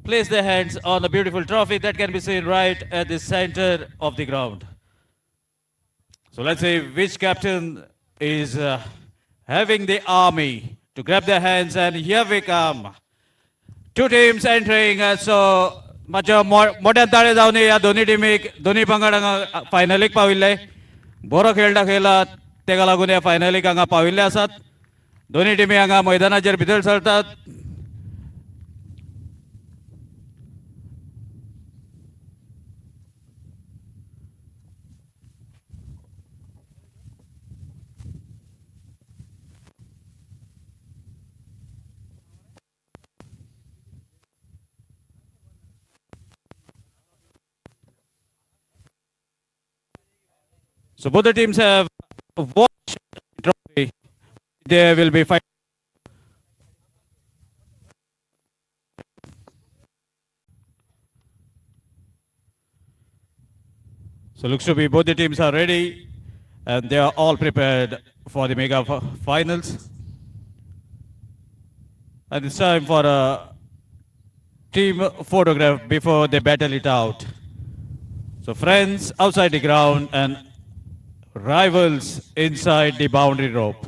place their hands on the beautiful trophy that can be seen right at the center of the ground. So let's see which captain is having the army to grab their hands, and here we come. Two teams entering, so माझ्या मोठ्यान ताळे जावन या दोन्ही टीमीक दोन्ही पंगड हांगा फायनलीक पाविल्ले बरो खेळटा खेळला तेका लागून ह्या फायनलीक हांगा पाविल्ले आसात दोन्ही टीमी हांगा मैदानाचेर भितर सरतात So both the teams have watched the trophy. They will be fighting. So looks to be both the teams are ready and they are all prepared for the mega finals. And it's time for a team photograph before they battle it out. So friends outside the ground and rivals inside the boundary rope.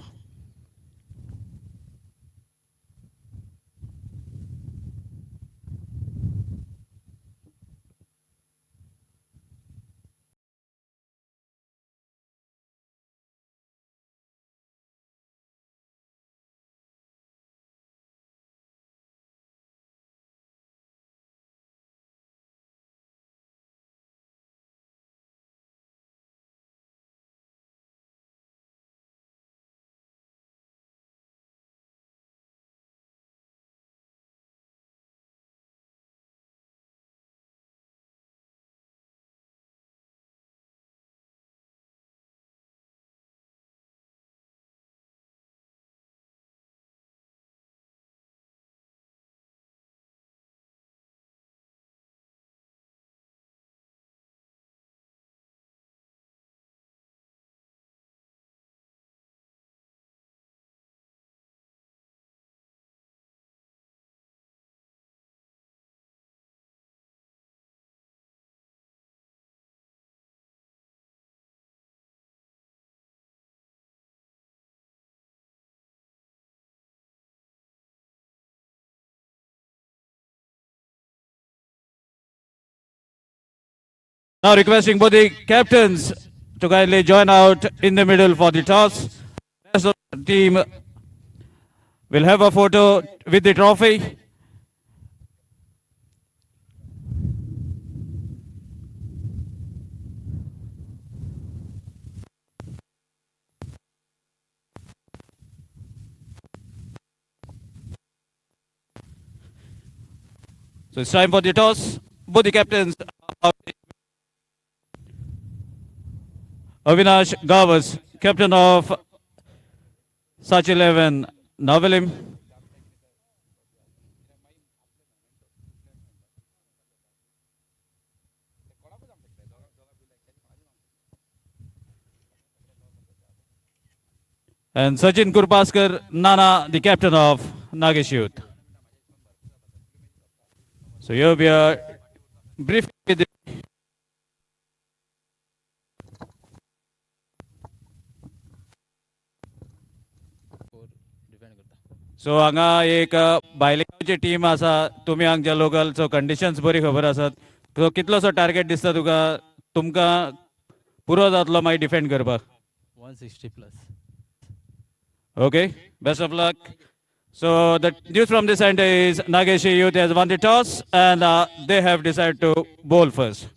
Now requesting both the captains to kindly join out in the middle for the toss. The rest of the team will have a photo with the trophy. So it's time for the toss. Both the captains are Avinash Gavas, captain of Such 11, Novelim. And Sachin Kurpaskar, Nana, the captain of Nagesh Youth. So here we are briefly with the सो हांगा एक बायलेची team आसा तुमी हांगच्या लोकलचो conditions बरी खबर आसात सो कितलोसो target दिसता तुमकां पुरो जातलो मागीर डिफेंड करपाक 160 plus. Okay, best of luck. So the news from this end is Nagesh Youth has won the toss and they have decided to bowl first.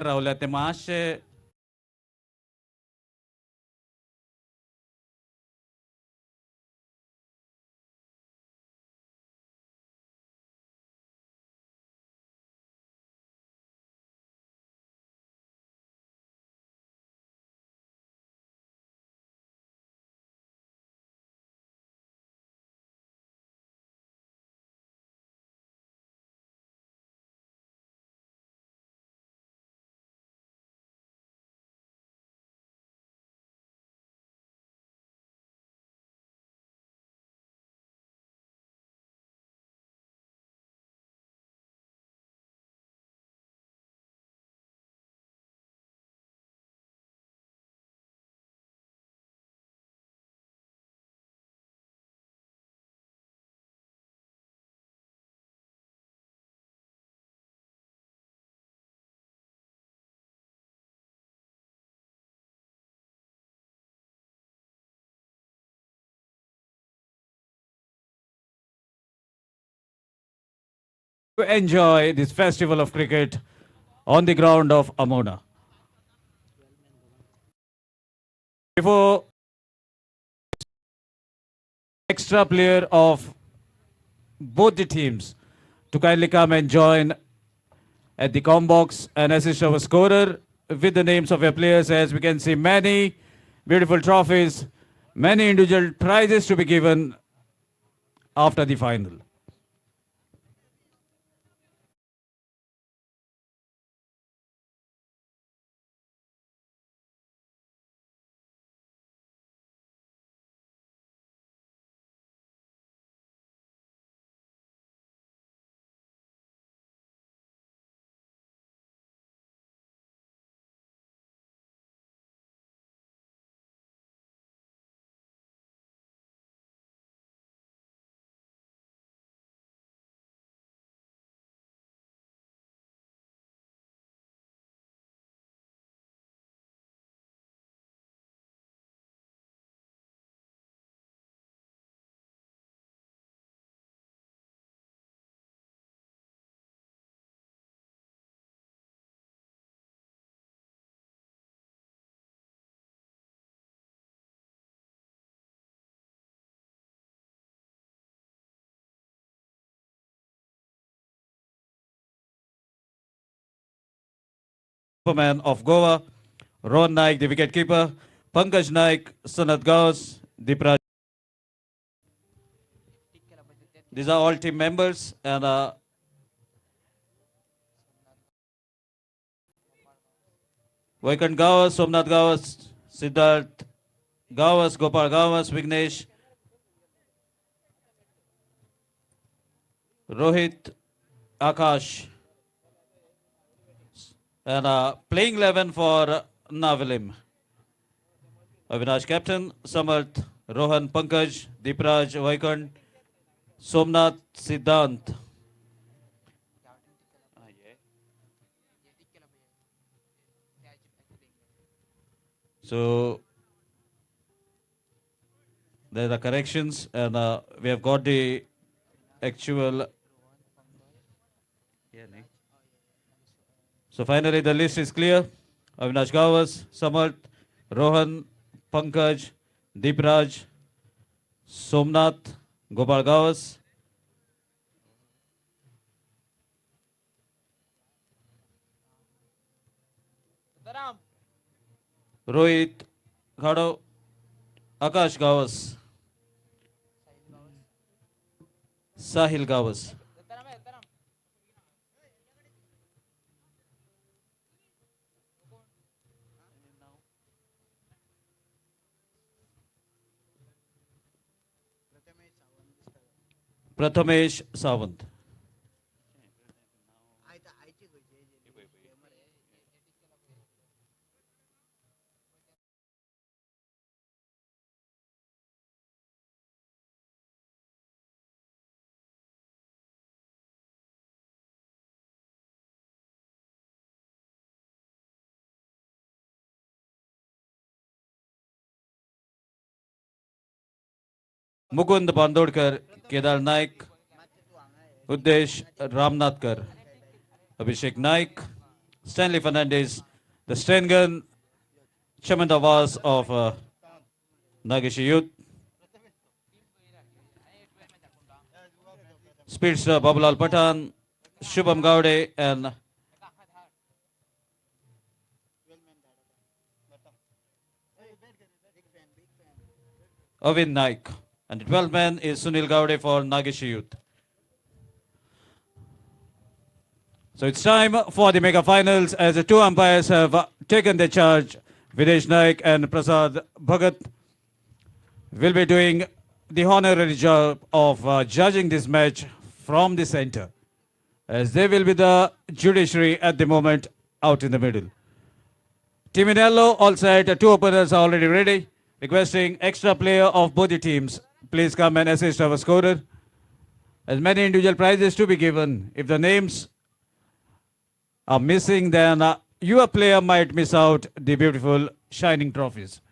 रावल्या ते मातशे to enjoy this festival of cricket on the ground of Amona. Before extra player of both the teams to kindly come and join at the com box and assist our scorer with the names of your players, as we can see many beautiful trophies, many individual prizes to be given after the final. Superman of Goa, Ron Naik, the wicketkeeper, Pankaj Naik, Sanat Gaus, Dipraj. These are all team members, and Vaikant Gawas, Somnath Gawas, Siddharth Gawas, Gopal Gawas, Vignesh, Rohit, Akash, and playing 11 for Navilim. Avinash captain, Samarth, Rohan, Pankaj, Dipraj, Vaikant, Somnath, Siddhant. So there are corrections, and we have got the actual. So finally, the list is clear. Avinash Gawas, Samarth, Rohan, Pankaj, Deepraj, Somnath, Gopal Gawas. Rohit, Khado, Akash Gawas, Sahil Gawas. Prathamesh Sawant. Mukund Bandodkar, Kedar Naik, Uddesh Ramnathkar, Abhishek Naik, Stanley Fernandez, the stun gun, Chamandavas of Nageshi Youth, speedster Babulal Patan, Shubham Gowde, and Avin Naik. And the 12th man is Sunil Gowde for Nageshi Youth. So it's time for the mega finals as the two umpires have taken the charge. Videsh Naik and Prasad Bhagat will be doing the honorary job of judging this match from the center, as they will be the judiciary at the moment out in the middle. Team in yellow all set, two openers are already ready. Requesting extra player of both the teams, please come and assist our scorer. As many individual prizes to be given. If the names are missing, then your player might miss out the beautiful shining trophies.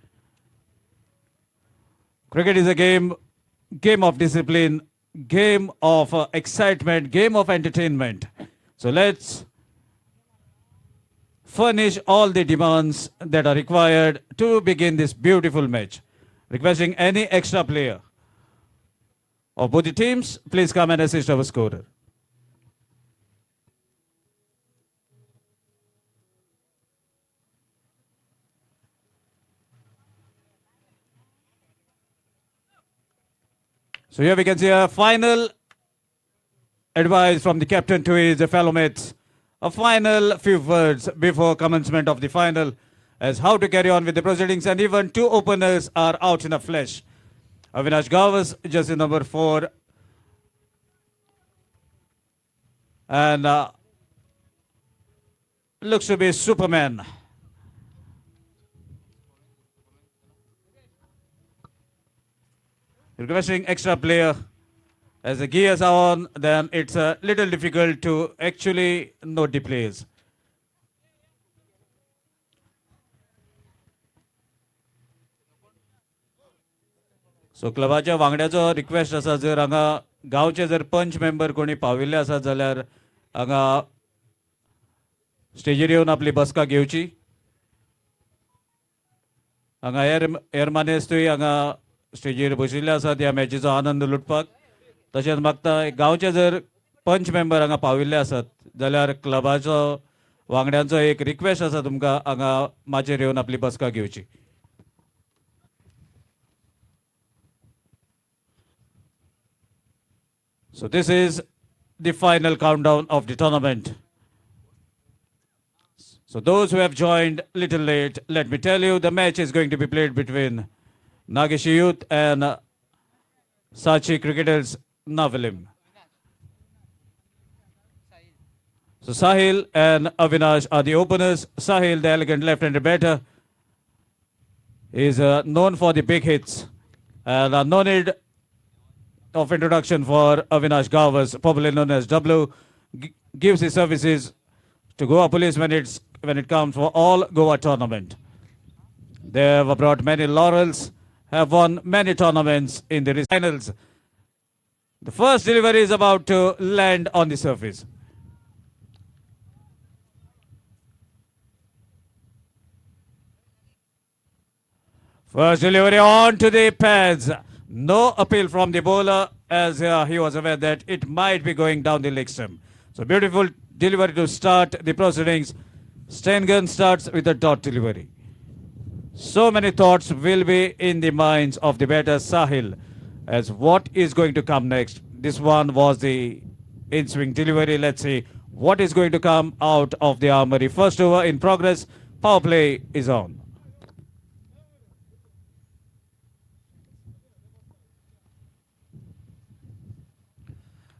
Cricket is a game of discipline, game of excitement, game of entertainment. So let's furnish all the demands that are required to begin this beautiful match. Requesting any extra player of both the teams, please come and assist our scorer. So here we can see a final advice from the captain to his fellow mates. A final few words before commencement of the final as how to carry on with the proceedings, and even two openers are out in the flesh. Avinash Gavas, jersey number 4, and looks to be Superman. Requesting extra player. As the gears are on, then it's a little difficult to actually note the players. So क्लबाच्या वांगड्याचो request आसा, जर हांगा गांवचे जर पंच member कोणी पाविल्ले आसात जाल्यार हांगा स्टेजीर येवन आपली बसका घेवची. हांगा एरमानेस्तूय हांगा स्टेजीर बशिल्ले आसात ह्या मॅचीचो आनंद लुटपाक. तशेंच मागता गांवचे जर पंच मेंबर हांगा पाविल्ले आसात जाल्यार क्लबाचो वांगड्यांचो एक रिक्वेस्ट आसा तुमकां हांगा माचयेर येवन आपली बसका घेवची. So this is the final countdown of the tournament. So those who have joined little late, let me tell you, the match is going to be played between Nageshi Youth and Sachi Cricketers Navalim. So Sahil and Avinash are the openers. Sahil, the elegant left-handed batter, is known for the big hits, and no need of introduction for Avinash Gavas, popularly known as W, gives his services to Goa Police when it comes for all Goa tournament. They have brought many laurels, have won many tournaments in the finals. The first delivery is about to land on the surface. First delivery on to the pads. No appeal from the bowler, as he was aware that it might be going down the leg stump. So beautiful delivery to start the proceedings. Stengun starts with a dot delivery. So many thoughts will be in the minds of the batter Sahil as what is going to come next. This one was the in-swing delivery. Let's see what is going to come out of the armory. First over in progress. Power play is on.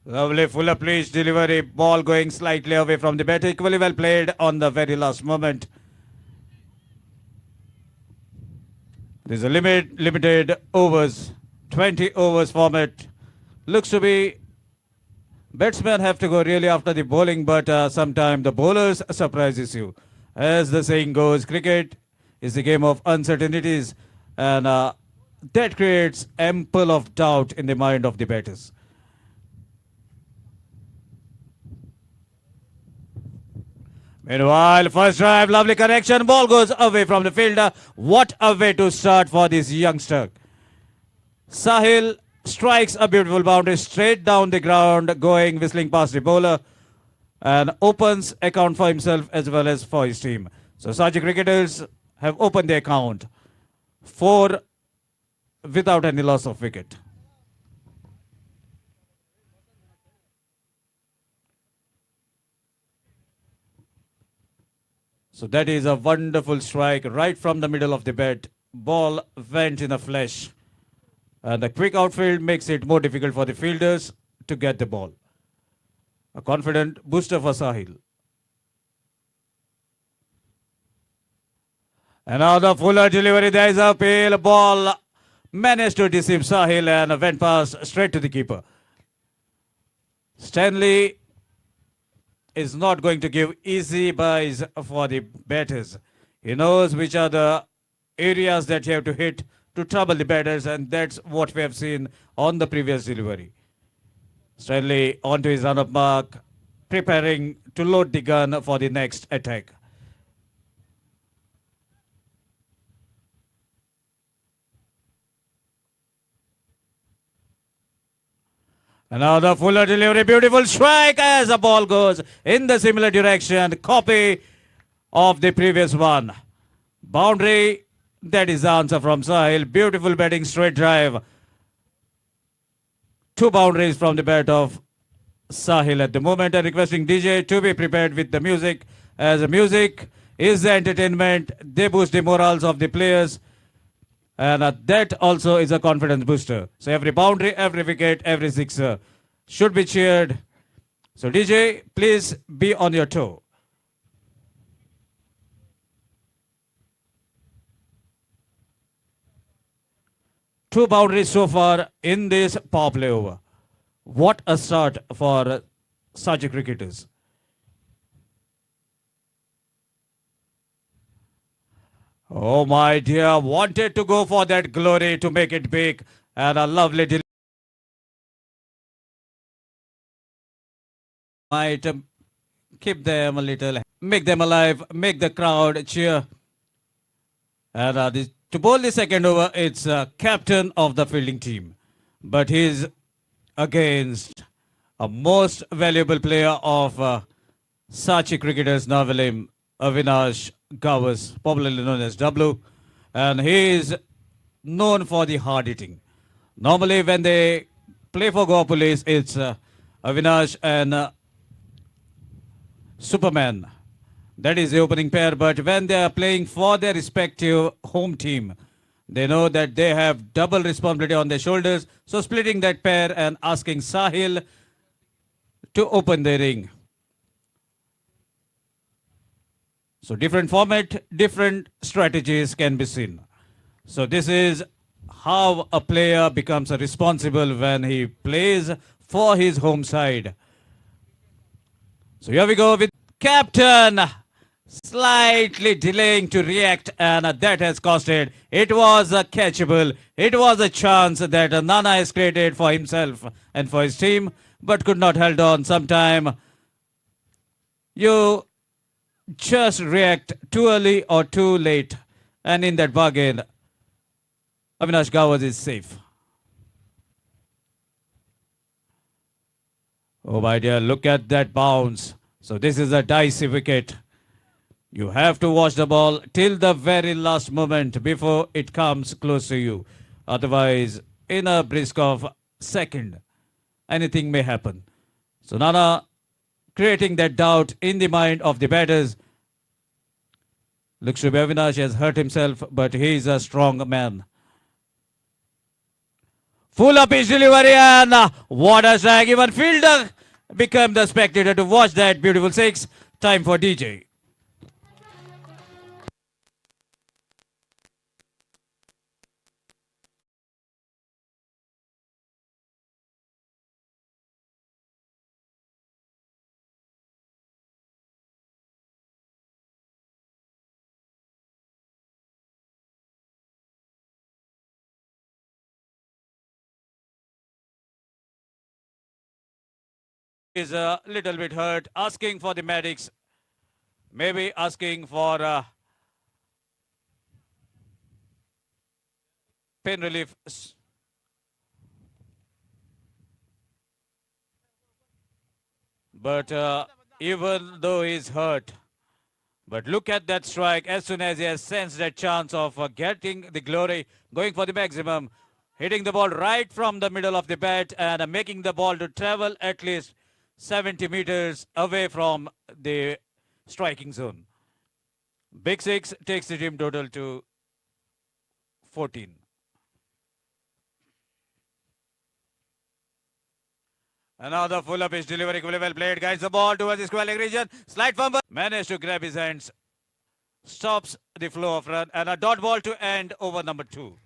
Lovely full please delivery. Ball going slightly away from the bat. Equally well played on the very last moment. There's a limited overs. 20 overs format. Looks to be batsmen have to go really after the bowling, but sometimes the bowlers surprises you. As the saying goes, cricket is the game of uncertainties, and that creates ample of doubt in the mind of the batters. Meanwhile, first drive, lovely connection. Ball goes away from the fielder. What a way to start for this youngster. Sahil strikes a beautiful boundary straight down the ground, going whistling past the bowler, and opens account for himself as well as for his team. So Saji cricketers have opened the account 4 without any loss of wicket. So that is a wonderful strike right from the middle of the bat. Ball went in a flash. And the quick outfield makes it more difficult for the fielders to get the ball. A confident booster for Sahil. And now the fuller delivery. There is a pale ball. Managed to deceive Sahil and went past straight to the keeper. Stanley is not going to give easy buys for the batters. He knows which are the areas that you have to hit to trouble the batters, and that's what we have seen on the previous delivery. Stanley onto his run-up mark, preparing to load the gun for the next attack. And now the fuller delivery, beautiful strike as the ball goes in the similar direction, copy of the previous one. Boundary, that is the answer from Sahil. Beautiful batting, straight drive. 2 boundaries from the bat of Sahil at the moment, and requesting DJ to be prepared with the music, as the music is the entertainment. They boost the morals of the players, and that also is a confidence booster. So every boundary, every wicket, every sixer should be cheered. So DJ, please be on your toe. 2 boundaries so far in this power play over. What a start for Saji cricketers. Oh my dear, wanted to go for that glory to make it big, and a lovely delivery. Might keep them a little, make them alive, make the crowd cheer. And to bowl the second over, it's captain of the fielding team. But he's against a most valuable player of Sachi cricketers Navalim, Avinash Gavas, popularly known as W. And he is known for the hard hitting. Normally when they play for Goa Police, it's Avinash and Superman. That is the opening pair, but when they are playing for their respective home team, they know that they have double responsibility on their shoulders. So splitting that pair and asking Sahil to open the ring. So different format, different strategies can be seen. So this is how a player becomes responsible when he plays for his home side. So here we go with captain. Slightly delaying to react, and that has costed. It was a catchable. It was a chance that Nana has created for himself and for his team, but could not hold on. Sometime you just react too early or too late, and in that bargain, Avinash Gawaz is safe. Oh my dear, look at that bounce. So this is a dicey wicket. You have to watch the ball till the very last moment before it comes close to you. Otherwise, in a brisk of second, anything may happen. So Nana creating that doubt in the mind of the batters. Looks to be Avinash has hurt himself, but he is a strong man. Full up his delivery, and what a strike. Even fielder became the spectator to watch that beautiful six. Time for DJ. Is a little bit hurt, asking for the medics maybe asking for pain relief. But even though he's hurt, but look at that strike. As soon as he has sensed that chance of getting the glory, going for the maximum, hitting the ball right from the middle of the bat and making the ball to travel at least 70 meters away from the striking zone. Big Six takes the team total to 14. Another full up his delivery, well played, guides the ball towards the square leg region. Slight fumble, managed to grab his hands, stops the flow of run, and a dot ball to end over number 2.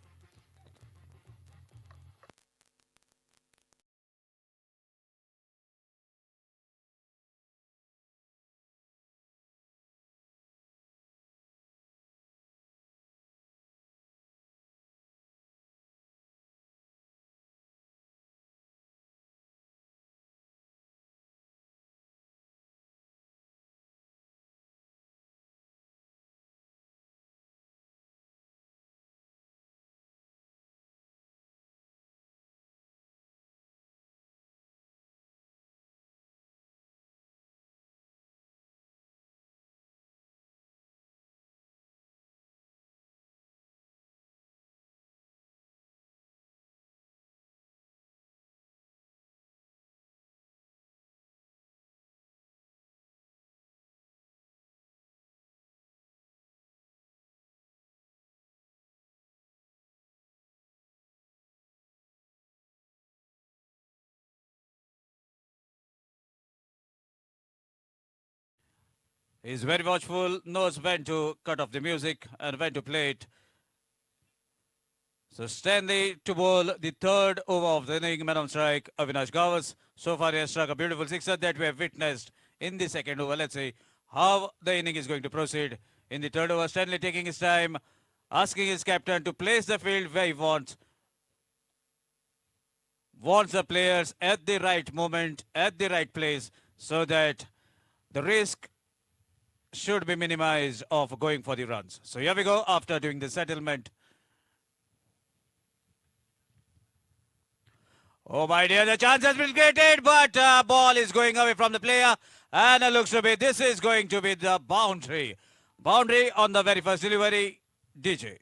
He's very watchful, knows when to cut off the music and when to play it. So Stanley to bowl the third over of the inning, man on strike, Avinash Gavas. So far he has struck a beautiful sixer that we have witnessed in the second over. Let's see how the inning is going to proceed. In the third over, Stanley taking his time, asking his captain to place the field where he wants. Wants the players at the right moment, at the right place, so that the risk should be minimized of going for the runs. So here we go after doing the settlement. Oh my dear, the chance has been created, but ball is going away from the player, and it looks to be this is going to be the boundary. Boundary on the very first delivery, DJ.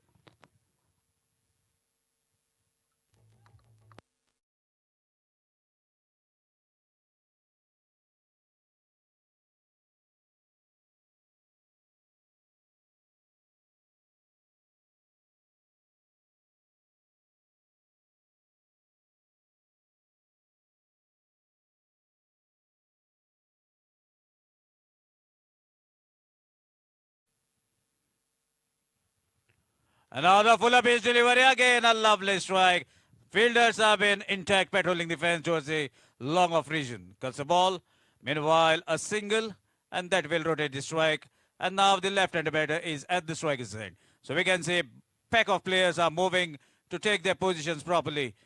Another full up his delivery again, a lovely strike. Fielders have been intact, patrolling the fence towards the long off region. Cuts the ball. Meanwhile, a single, and that will rotate the strike. And now the left-hander batter is at the striker's end. So we can see pack of players are moving to take their positions properly.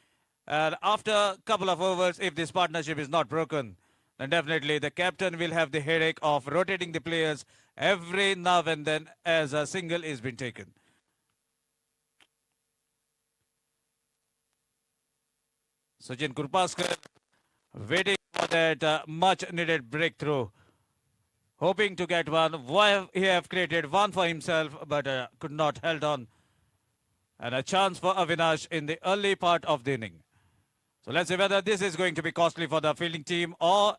And after a couple of overs, if this partnership is not broken, then definitely the captain will have the headache of rotating the players every now and then as a single is being taken. Sachin Kurpaskar waiting for that much-needed breakthrough, hoping to get one. He have created one for himself, but could not held on. And a chance for Avinash in the early part of the inning. So let's see whether this is going to be costly for the fielding team or...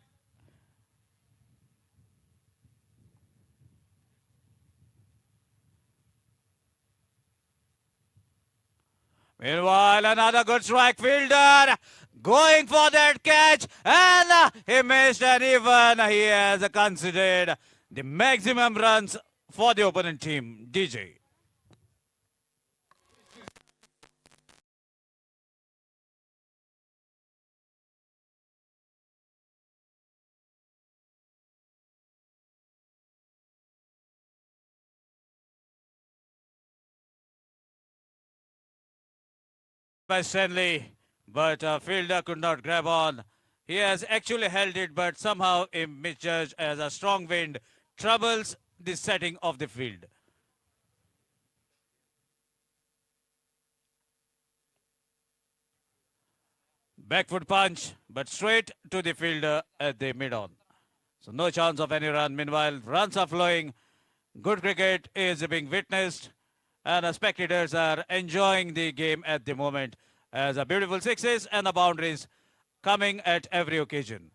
Meanwhile, another good strike fielder going for that catch, and he missed, and even he has considered the maximum runs for the opponent team, DJ. By Stanley, but fielder could not grab on. He has actually held it, but somehow he misjudged as a strong wind troubles the setting of the field. Back foot punch, but straight to the fielder at the mid-on. So no chance of any run. Meanwhile, runs are flowing. Good cricket is being witnessed, and the spectators are enjoying the game at the moment as a beautiful sixes and the boundaries coming at every occasion.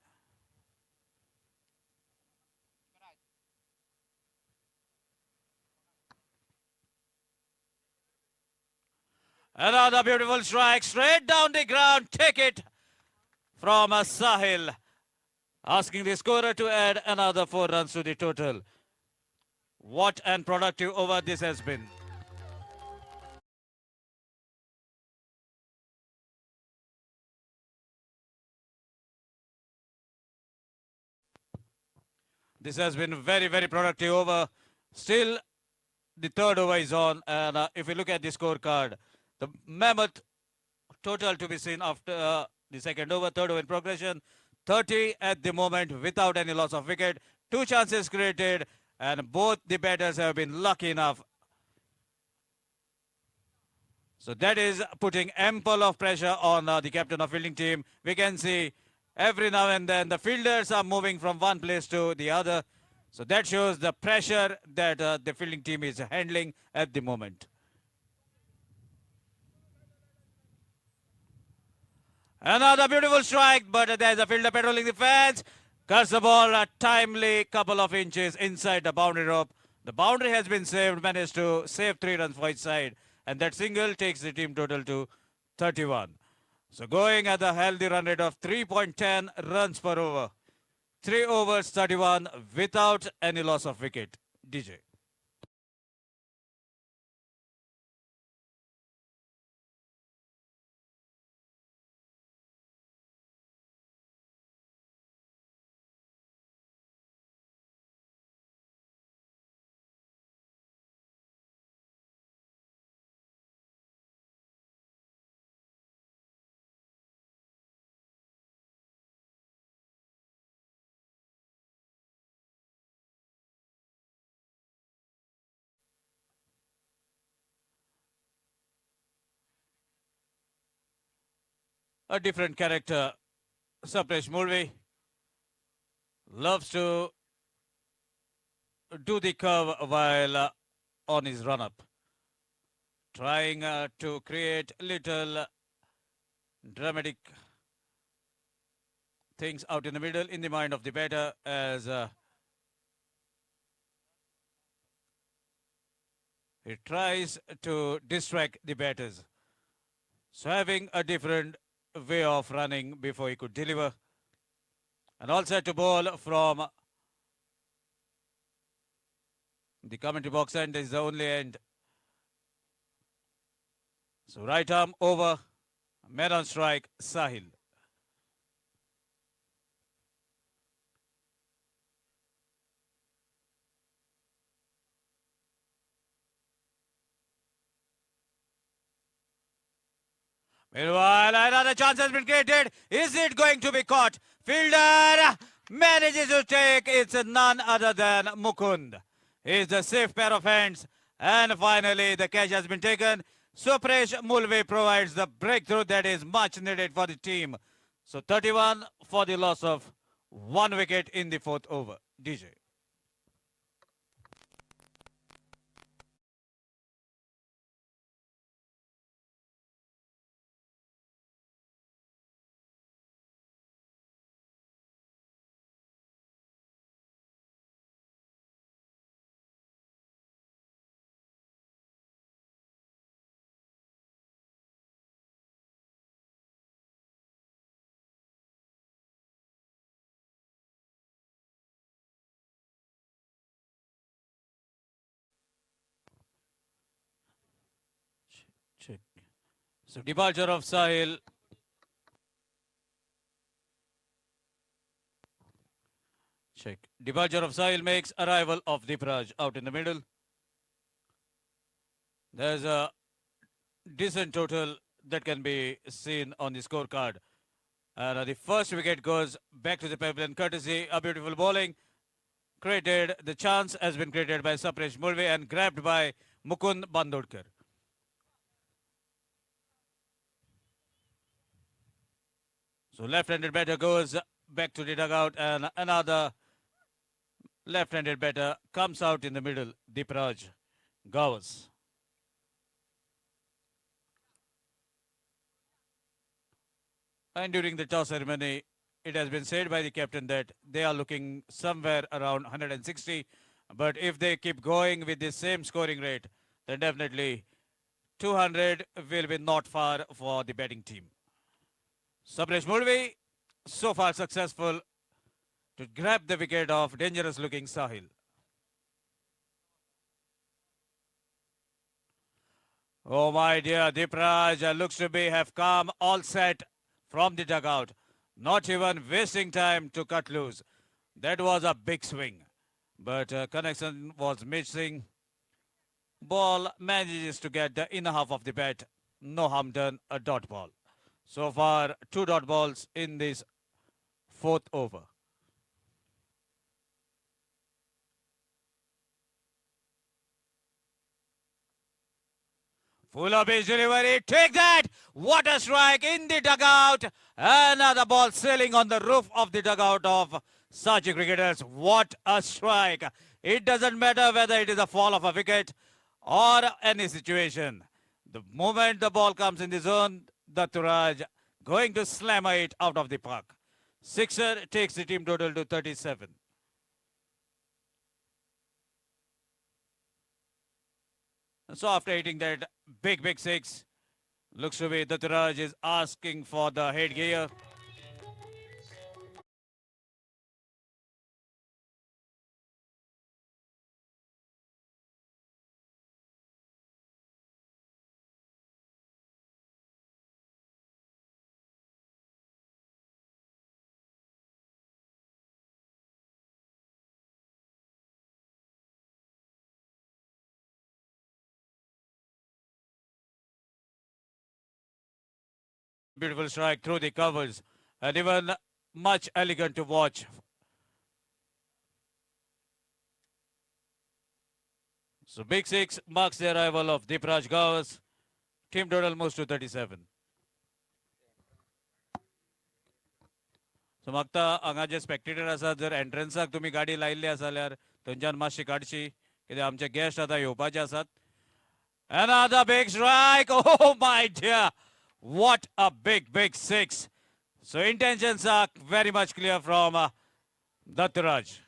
Another beautiful strike straight down the ground. Take it from Sahil, asking the scorer to add another 4 runs to the total. What an productive over this has been. This has been very, very productive over. Still, the third over is on. And if we look at the scorecard, the mammoth total to be seen after the second over, third over in progression. 30 at the moment without any loss of wicket. 2 chances created, and both the batters have been lucky enough. So that is putting ample of pressure on the captain of fielding team. We can see every now and then the fielders are moving from one place to the other. So that shows the pressure that the fielding team is handling at the moment. Another beautiful strike, but there's a fielder patrolling the fence. Cuts the ball a timely couple of inches inside the boundary rope. The boundary has been saved, managed to save 3 runs for each side. And that single takes the team total to 31. So going at the healthy run rate of 3.10 runs per over. 3 overs, 31 without any loss of wicket. DJ. A different character, Sapresh Mulvi, loves to do the curve while on his run-up. Trying to create little dramatic things out in the middle in the mind of the batter as he tries to distract the batters. So having a different way of running before he could deliver. And all set to bowl from the commentary box end is the only end. So right arm over, man on strike, Sahil. Meanwhile, another chance has been created. Is it going to be caught? Fielder manages to take. It's none other than Mukund. He's a safe pair of hands. And finally, the catch has been taken. Supresh Mulve provides the breakthrough that is much needed for the team. So 31 for the loss of 1 wicket in the 4th over. DJ. Check. So departure of Sahil. Check. Departure of Sahil makes arrival of Dipraj out in the middle. There's a decent total that can be seen on the scorecard. And the first wicket goes back to the pavilion courtesy a beautiful bowling. created, the chance has been created by Sapresh Mulve and grabbed by Mukund Bandodkar. So left-handed batter goes back to the dugout and another left-handed batter comes out in the middle, Deepraj Gawas. And during the toss ceremony, it has been said by the captain that they are looking somewhere around 160. But if they keep going with the same scoring rate, then definitely 200 will be not far for the batting team. Sabresh Murvi, so far successful to grab the wicket of dangerous looking Sahil. Oh my dear, Deepraj looks to be have come all set from the dugout. Not even wasting time to cut loose. That was a big swing. But connection was missing. Ball manages to get the inner half of the bat. No harm done, a dot ball. So far, 2 dot balls in this 4th over. Full of his delivery. Take that! What a strike in the dugout. Another ball sailing on the roof of the dugout of Sachi cricketers. What a strike. It doesn't matter whether it is a fall of a wicket or any situation. The moment the ball comes in the zone, Datturaj going to slam it out of the park. Sixer takes the team total to 37. So after hitting that big six, looks to be Datturaj is asking for the headgear. Beautiful strike through the covers and even much elegant to watch. So big six marks the arrival of Deepraj Gawas. Team total moves to 37. So मागता हांगा जे Spectator आसात जर एंट्रन्साक तुमी गाडी लायिल्ली आसा जाल्यार थंयच्यान मातशी काडची कित्याक आमचे गेस्ट आतां येवपाचे आसात. Another big strike. Oh my dear. What a big six. So intentions are very much clear from Datturaj.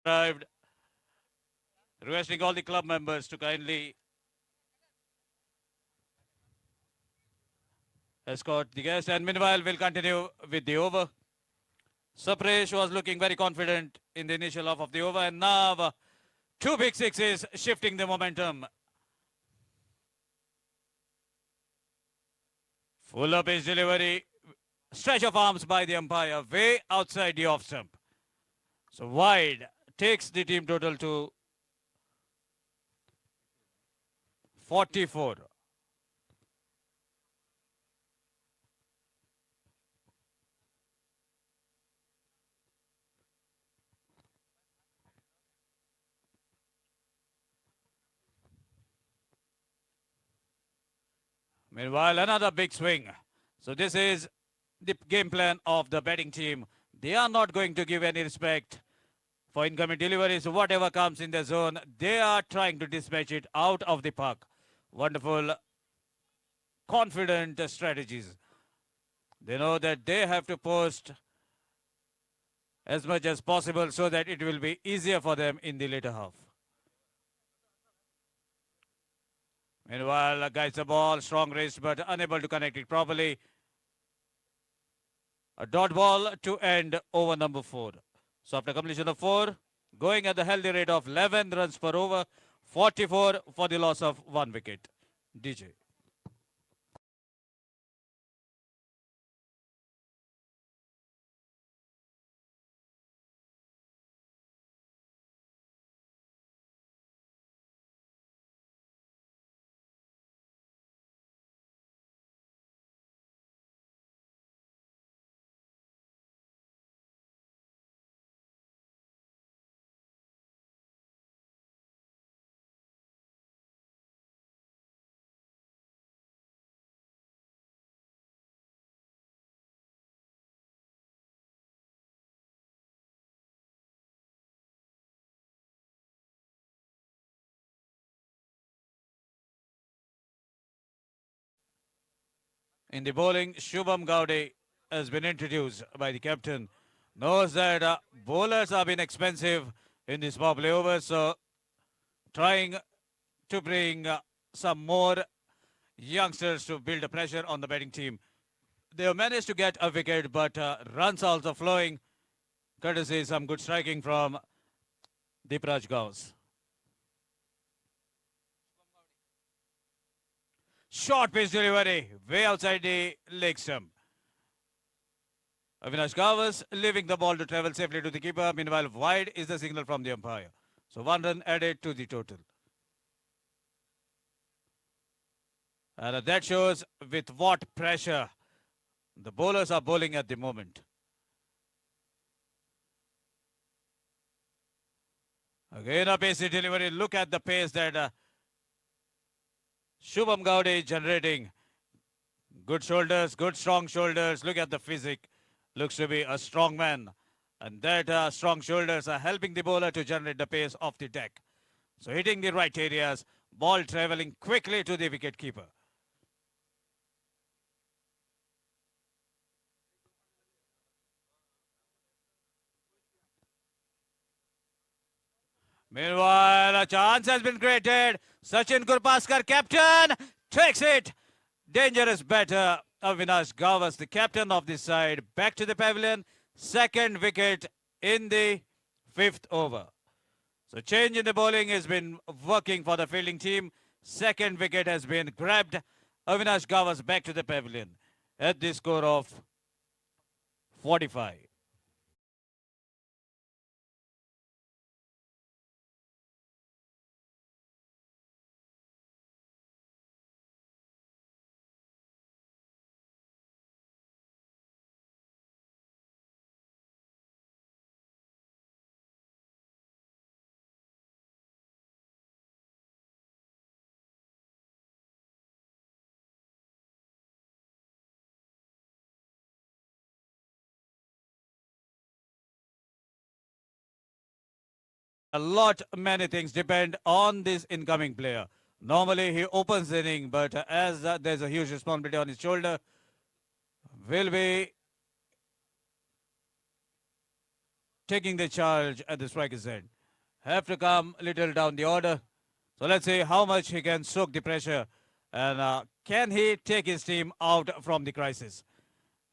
Arrived, requesting all the club members to kindly escort the guests, and meanwhile we'll continue with the over. Sapresh was looking very confident in the initial half of the over, and now 2 big sixes shifting the momentum. Full up his delivery, stretch of arms by the umpire, way outside the off stump. So wide, takes the team total to 44. Meanwhile, another big swing. So this is the game plan of the batting team. They are not going to give any respect for incoming deliveries. Whatever comes in the zone, they are trying to dispatch it out of the park. Wonderful, confident strategies. They know that they have to post as much as possible so that it will be easier for them in the later half. Meanwhile, guides the ball, strong wrist, but unable to connect it properly. A dot ball to end over number 4. So after completion of 4, going at the healthy rate of 11 runs per over, 44 for the loss of 1 wicket. DJ. In the bowling, Shubham Gowde has been introduced by the captain. Knows that bowlers have been expensive in this power play over, so trying to bring some more youngsters to build a pressure on the batting team. They have managed to get a wicket, but runs also flowing, courtesy some good striking from Deepraj Gauss. Short pitch delivery, way outside the leg stump. Avinash Gavas leaving the ball to travel safely to the keeper. Meanwhile, wide is the signal from the umpire. So 1 run added to the total. And that shows with what pressure the bowlers are bowling at the moment. Again a pacey delivery. Look at the pace that Shubham Gowde is generating. Good shoulders, good strong shoulders. Look at the physique. Looks to be a strong man. And that strong shoulders are helping the bowler to generate the pace off the deck. So hitting the right areas, ball traveling quickly to the wicket keeper. Meanwhile, a chance has been created. Sachin Gurpaskar, captain, takes it. Dangerous batter, Avinash Gavas, the captain of this side, back to the pavilion. Second wicket in the 5th over. So change in the bowling has been working for the fielding team. Second wicket has been grabbed. Avinash Gavas back to the pavilion at the score of 45. A lot, many things depend on this incoming player. Normally, he opens the inning, but as there's a huge responsibility on his shoulder, will be taking the charge at the striker's end. Have to come a little down the order. So let's see how much he can soak the pressure and can he take his team out from the crisis.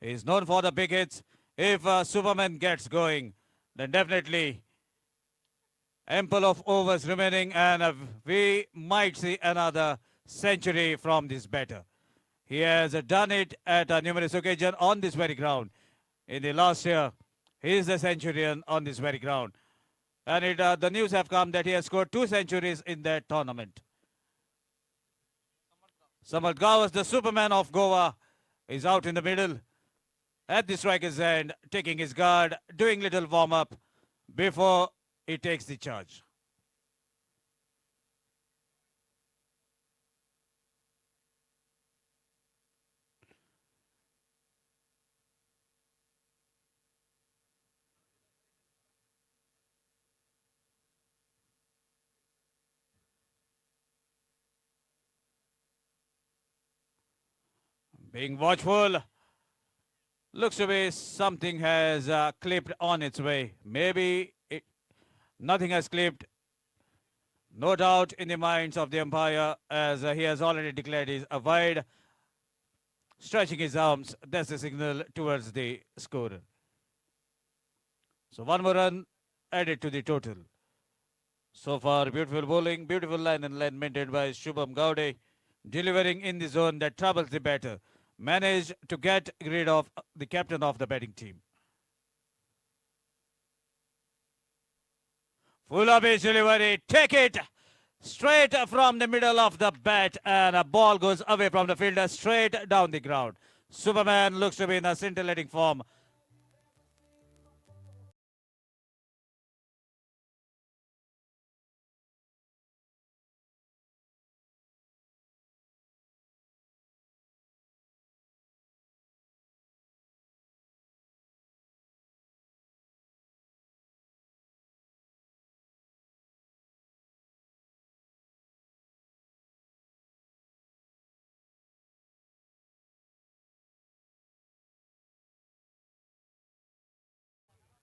He's known for the big hits. If Superman gets going, then definitely ample of overs remaining and we might see another century from this batter. He has done it at numerous occasions on this very ground. In the last year, he is the centurion on this very ground. And the news have come that he has scored 2 centuries in that tournament. Samarth Gavas, the Superman of Goa, is out in the middle at the striker's end, taking his guard, doing little warm-up before he takes the charge. Being watchful. Looks to be something has clipped on its way. Maybe nothing has clipped. No doubt in the minds of the umpire as he has already declared his wide. Stretching his arms, that's the signal towards the scorer. So 1 more run added to the total. So far, beautiful bowling, beautiful line and line maintained by Shubham Gowde, delivering in the zone that troubles the batter. Managed to get rid of the captain of the batting team. Full of his delivery, take it straight from the middle of the bat, and a ball goes away from the fielder straight down the ground. Superman looks to be in a scintillating form.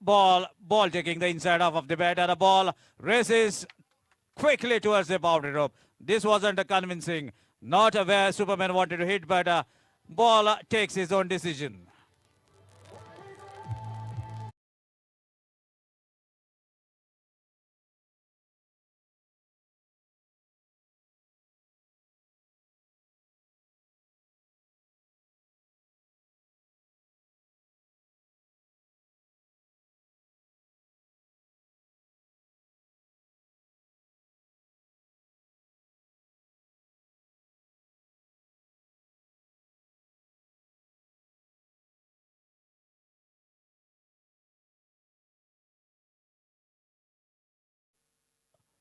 Ball taking the inside half of the bat, and a ball races quickly towards the boundary rope. This wasn't a convincing, not where Superman wanted to hit, but ball takes his own decision.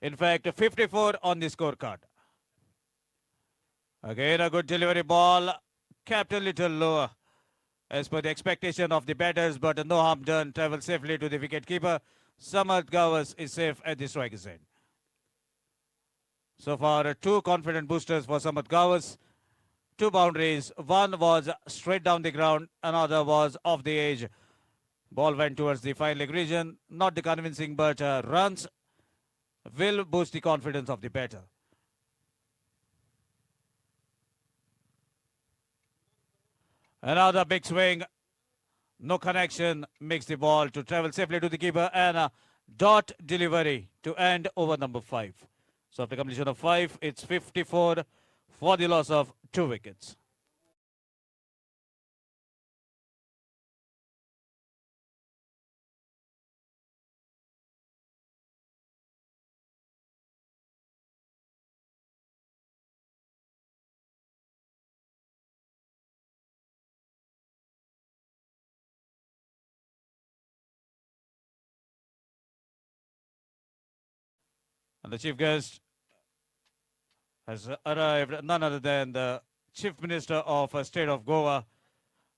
In fact, 54 on the scorecard. Again, a good delivery ball, kept a little lower as per the expectation of the batters, but no harm done. Travels safely to the wicketkeeper. Samat Gavas is safe at the striker's end. So far, two confident boosters for Samat Gavas. Two boundaries. One was straight down the ground, another was off the edge. Ball went towards the fine leg region. Not the convincing, but runs will boost the confidence of the batter. Another big swing. No connection. Makes the ball to travel safely to the keeper, and a dot delivery to end over number 5. So after completion of 5, it's 54 for the loss of 2 wickets. And the chief guest has arrived, none other than the Chief Minister of State of Goa,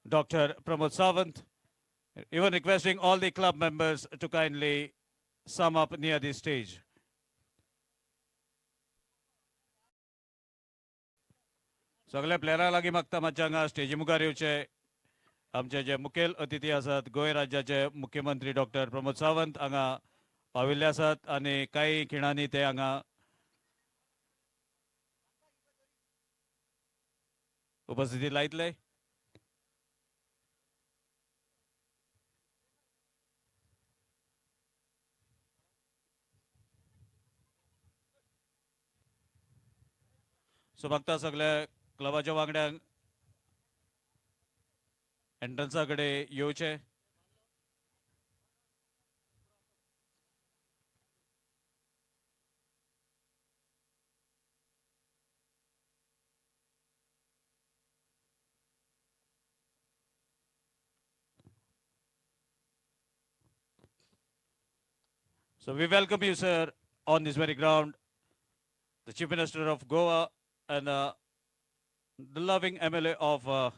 Dr. Pramod Sawant, even requesting all the club members to kindly sum up near the stage. सगळ्या प्लेयरां लागीं मागता मातशें हांगा स्टेजी मुखार येवचे आमचे जे मुखेल अतिथी आसात गोंय राज्याचे मुख्यमंत्री डॉक्टर प्रमोद सावंत हांगा पाविल्ले आसात आनी कांय खिणांनी ते हांगा उपस्थिती लायतले. सो मागता सगळ्या क्लबाच्या वांगड्यांक एंट्रन्सा कडेन येवचे. So we welcome you, sir, on this very ground, the Chief Minister of Goa and the loving MLA of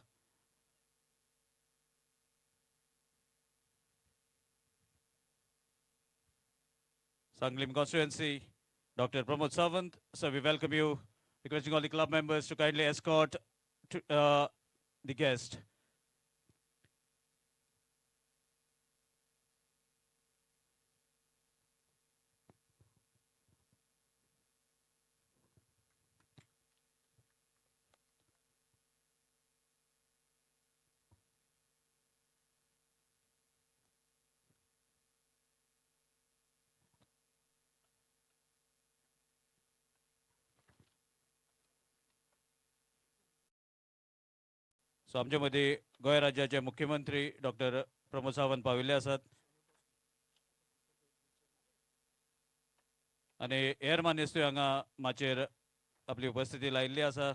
Sanglim constituency, Dr. Pramod Sawant. So we welcome you, requesting all the club members to kindly escort to, the guest. सो आमचे मदीं गोंय राज्याचे मुख्यमंत्री doctor Pramod Sawant पाविल्ले आसात आनी हेर मानेस्तूय हांगा माचयेर आपली उपस्थिती लायिल्ली आसा.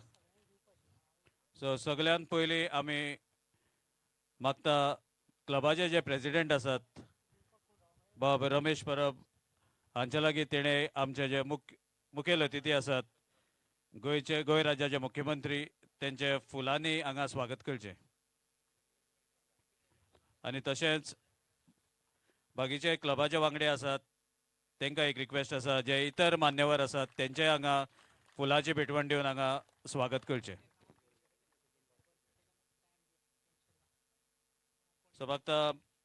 सो सगळ्यान पयलीं आमी मागता क्लबाचे जे प्रेसिडेंट आसात बाब रमेश परब हांचे लागीं तेणे आमचे जे मुखेल अतिथी आसात गोंय राज्याचे मुख्यमंत्री तेंचे फुलांनी हांगा स्वागत करचें. आनी तशेंच बाकीचे क्लबाचे वांगडे आसात तांकां एक रिक्वेस्ट आसा जे इतर मान्यवर आसात तेंचे हांगा फुलांची भेटवण दिवन हांगा स्वागत करचें. सो मागता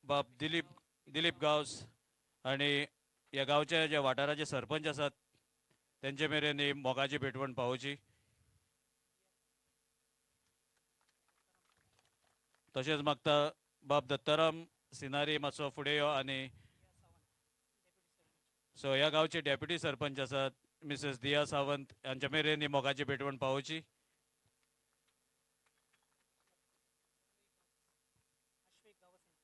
बाब दिलीप गांवस आनी ह्या गांवचे जे वाठाराचे सरपंच आसात तेंचे मेरेन ही मोगाची भेटवण पावोवची. तशेंच मागता बाब दत्ताराम सिनारी मातसो फुडें यो आनी सो ह्या गांवचे डेप्युटी सरपंच आसात मिसेस दिया सावंत हांचे मेरेन ही मोगाची भेटवण पावोवची.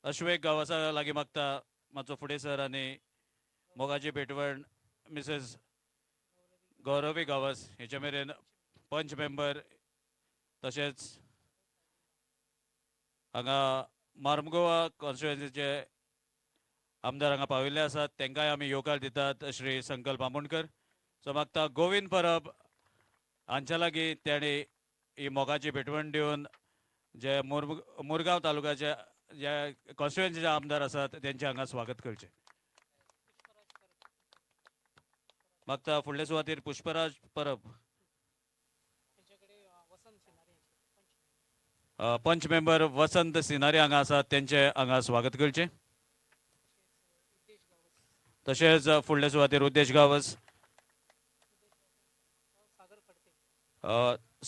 अश्वेक गांवासा लागीं मागता मातसो फुडें सर आनी मोगाची भेटवण मिसेस गौरवी गांवस हेचे मेरेन पंच मेंबर तशेंच हांगा मार्मगोवा कॉन्स्टिट्युएन्सीचे आमदार हांगा पाविल्ले आसात तांकांय आमी येवकार दितात श्री संकल्प आमोणकर. सो मागता गोविंद परब हांच्या लागीं तेणी ही मोगाची भेटवण दिवन जे मुरगांव तालुक्याचे जे कॉन्स्टिट्युएन्सीचे आमदार आसात तेंचे हांगा स्वागत करचें. मागता फुडले सुवातेर पुष्पराज परब पंच मेंबर वसंत सिनारी हांगा आसात तेंचे हांगा स्वागत करचें. तशेंच फुडले सुवातेर उद्देश गांवस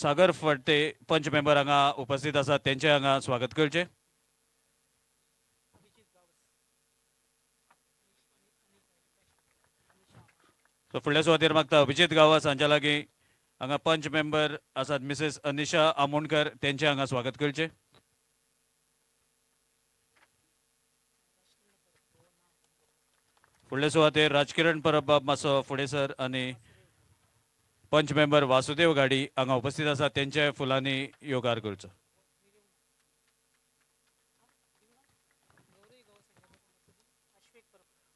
सागर फडते पंच मेंबर हांगा उपस्थित आसात तेंचे हांगा स्वागत करचें. सो फुडल्या सुवातेर मागता अभिजित गांवस हांच्या लागीं हांगा पंच मेंबर आसात मिसेस अनिशा आमोणकर तेंचे हांगा स्वागत करचें. फुडले सुवातेर राजकिरण परब बाब मातसो फुडें सर आनी पंच मेंबर वासुदेव गाडी हांगा उपस्थित आसात तेंचे फुलांनी येवकार करचो.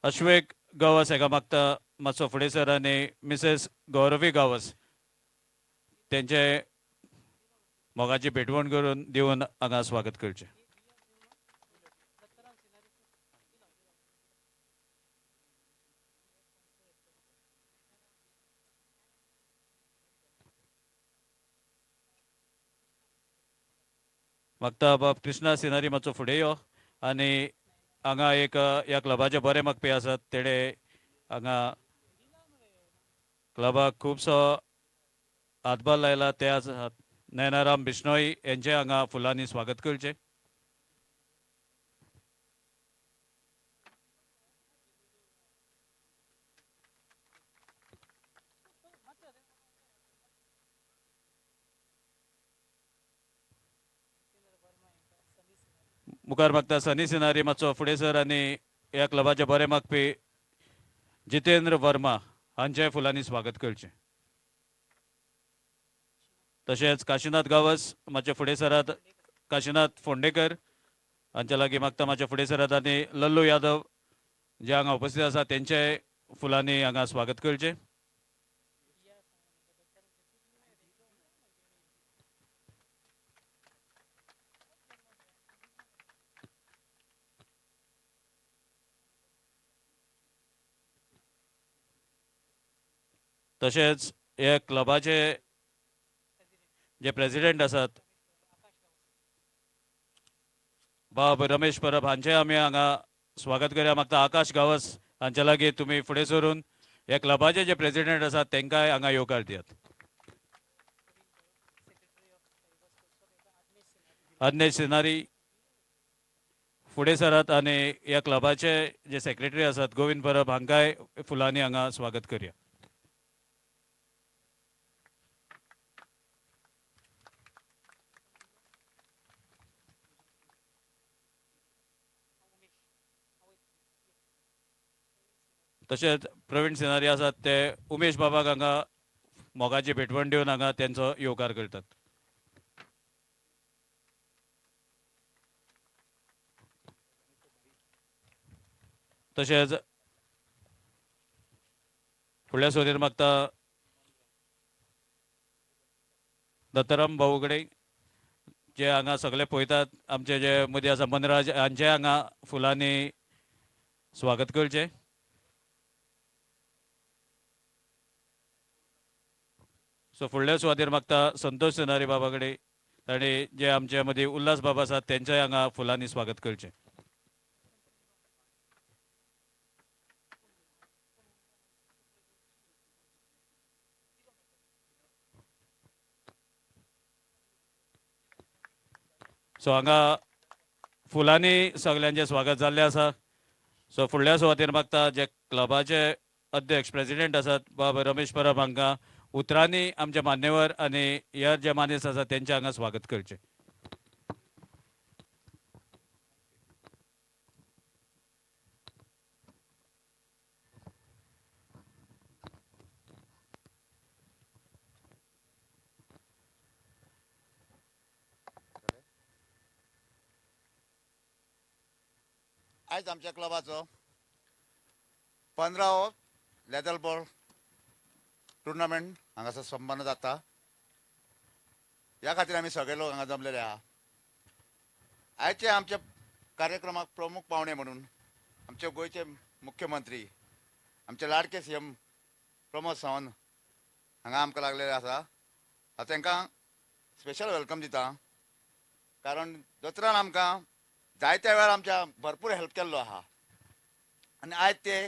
अश्वेक गांवस हेका मागता मातसो फुडें सर आनी मिसेस गौरवी गांवस तेंचे मोगाची भेटवण करून दिवन हांगा स्वागत करचें. मागता बाब कृष्णा सिनारी मातसो फुडें यो आनी हांगा एक ह्या क्लबाचे बरे मागपी आसात तेणे हांगा क्लबाक खुबसो हातभार लायला ते आसात नयनाराम बिश्नोई यांचे हांगा फुलांनी स्वागत करचें. मुखार मागता सनी सिनारी मातसो फुडें सर आनी ह्या क्लबाचे बरे मागपी जितेंद्र वर्मा हांचे फुलांनी स्वागत करचें. तशेंच काशीनाथ गांवस मातशे फुडें सरात काशीनाथ फोंडेकर हांच्या लागीं मागता मातशे फुडें सरात आनी लल्लू यादव जे हांगा उपस्थित आसात तेंचे फुलांनी हांगा स्वागत करचें. तशेंच हे क्लबाचे जे प्रेसिडेंट आसात बाब रमेश परब हांचे आमी हांगा स्वागत करया. मागता आकाश गांवस हांच्या लागीं तुमी फुडें सरून हे क्लबाचे जे प्रेसिडेंट आसात तांकांय हांगा येवकार दियात. अज्ञेश सिनारी फुडें सरात आनी ह्या क्लबाचे जे सेक्रेटरी आसात गोविंद परब हांकांय फुलांनी हांगा स्वागत करया. तशेंच प्रवीण सिनारी आसात ते उमेश बाबाक हांगा मोगाची भेटवण दिवन हांगा त्यांचो येवकार करतात. तशेंच फुडल्या सुवातेर मागता दत्तराम भाऊ कडेन जे हांगा सगळे पळयतात आमचे जे मदीं आसा मनराज हांचे हांगा फुलांनी स्वागत करचें. सो फुडल्या सुवातेर मागता संतोष सिनारी बाबा कडेन ताणें जे आमचे मदीं उल्हास बाबा आसात तेंचेय हांगा फुलांनी स्वागत करचें. सो हांगा फुलांनी सगळ्यांचे स्वागत जाल्लें आसा. सो फुडल्या सुवातेर मागता जे क्लबाचे अध्यक्ष प्रेसिडेंट आसात बाबा रमेश परब हांकां उतरांनी आमचे मान्यवर आनी हेर जे मानेस्त आसात तेंचे हांगा स्वागत करचें. आयज आमच्या क्लबाचो 15वो लेदर बॉल टुर्नामेंट हांगासर संपन्न जाता. ह्या खातीर आमी सगळे लोक हांगा जमलेले आहा. आयचे आमच्या कार्यक्रमाक प्रमुख पावणे म्हणून आमचे गोंयचे मुख्यमंत्री आमचे लाडके CM प्रमोद सावंत हांगा आमकां लागलेले आसा. तांकां स्पेशल वेलकम दिता. कारण दोतोरान आमकां जायत्या वेळार आमच्या भरपूर हेल्प केल्लो आहा आनी आयज ते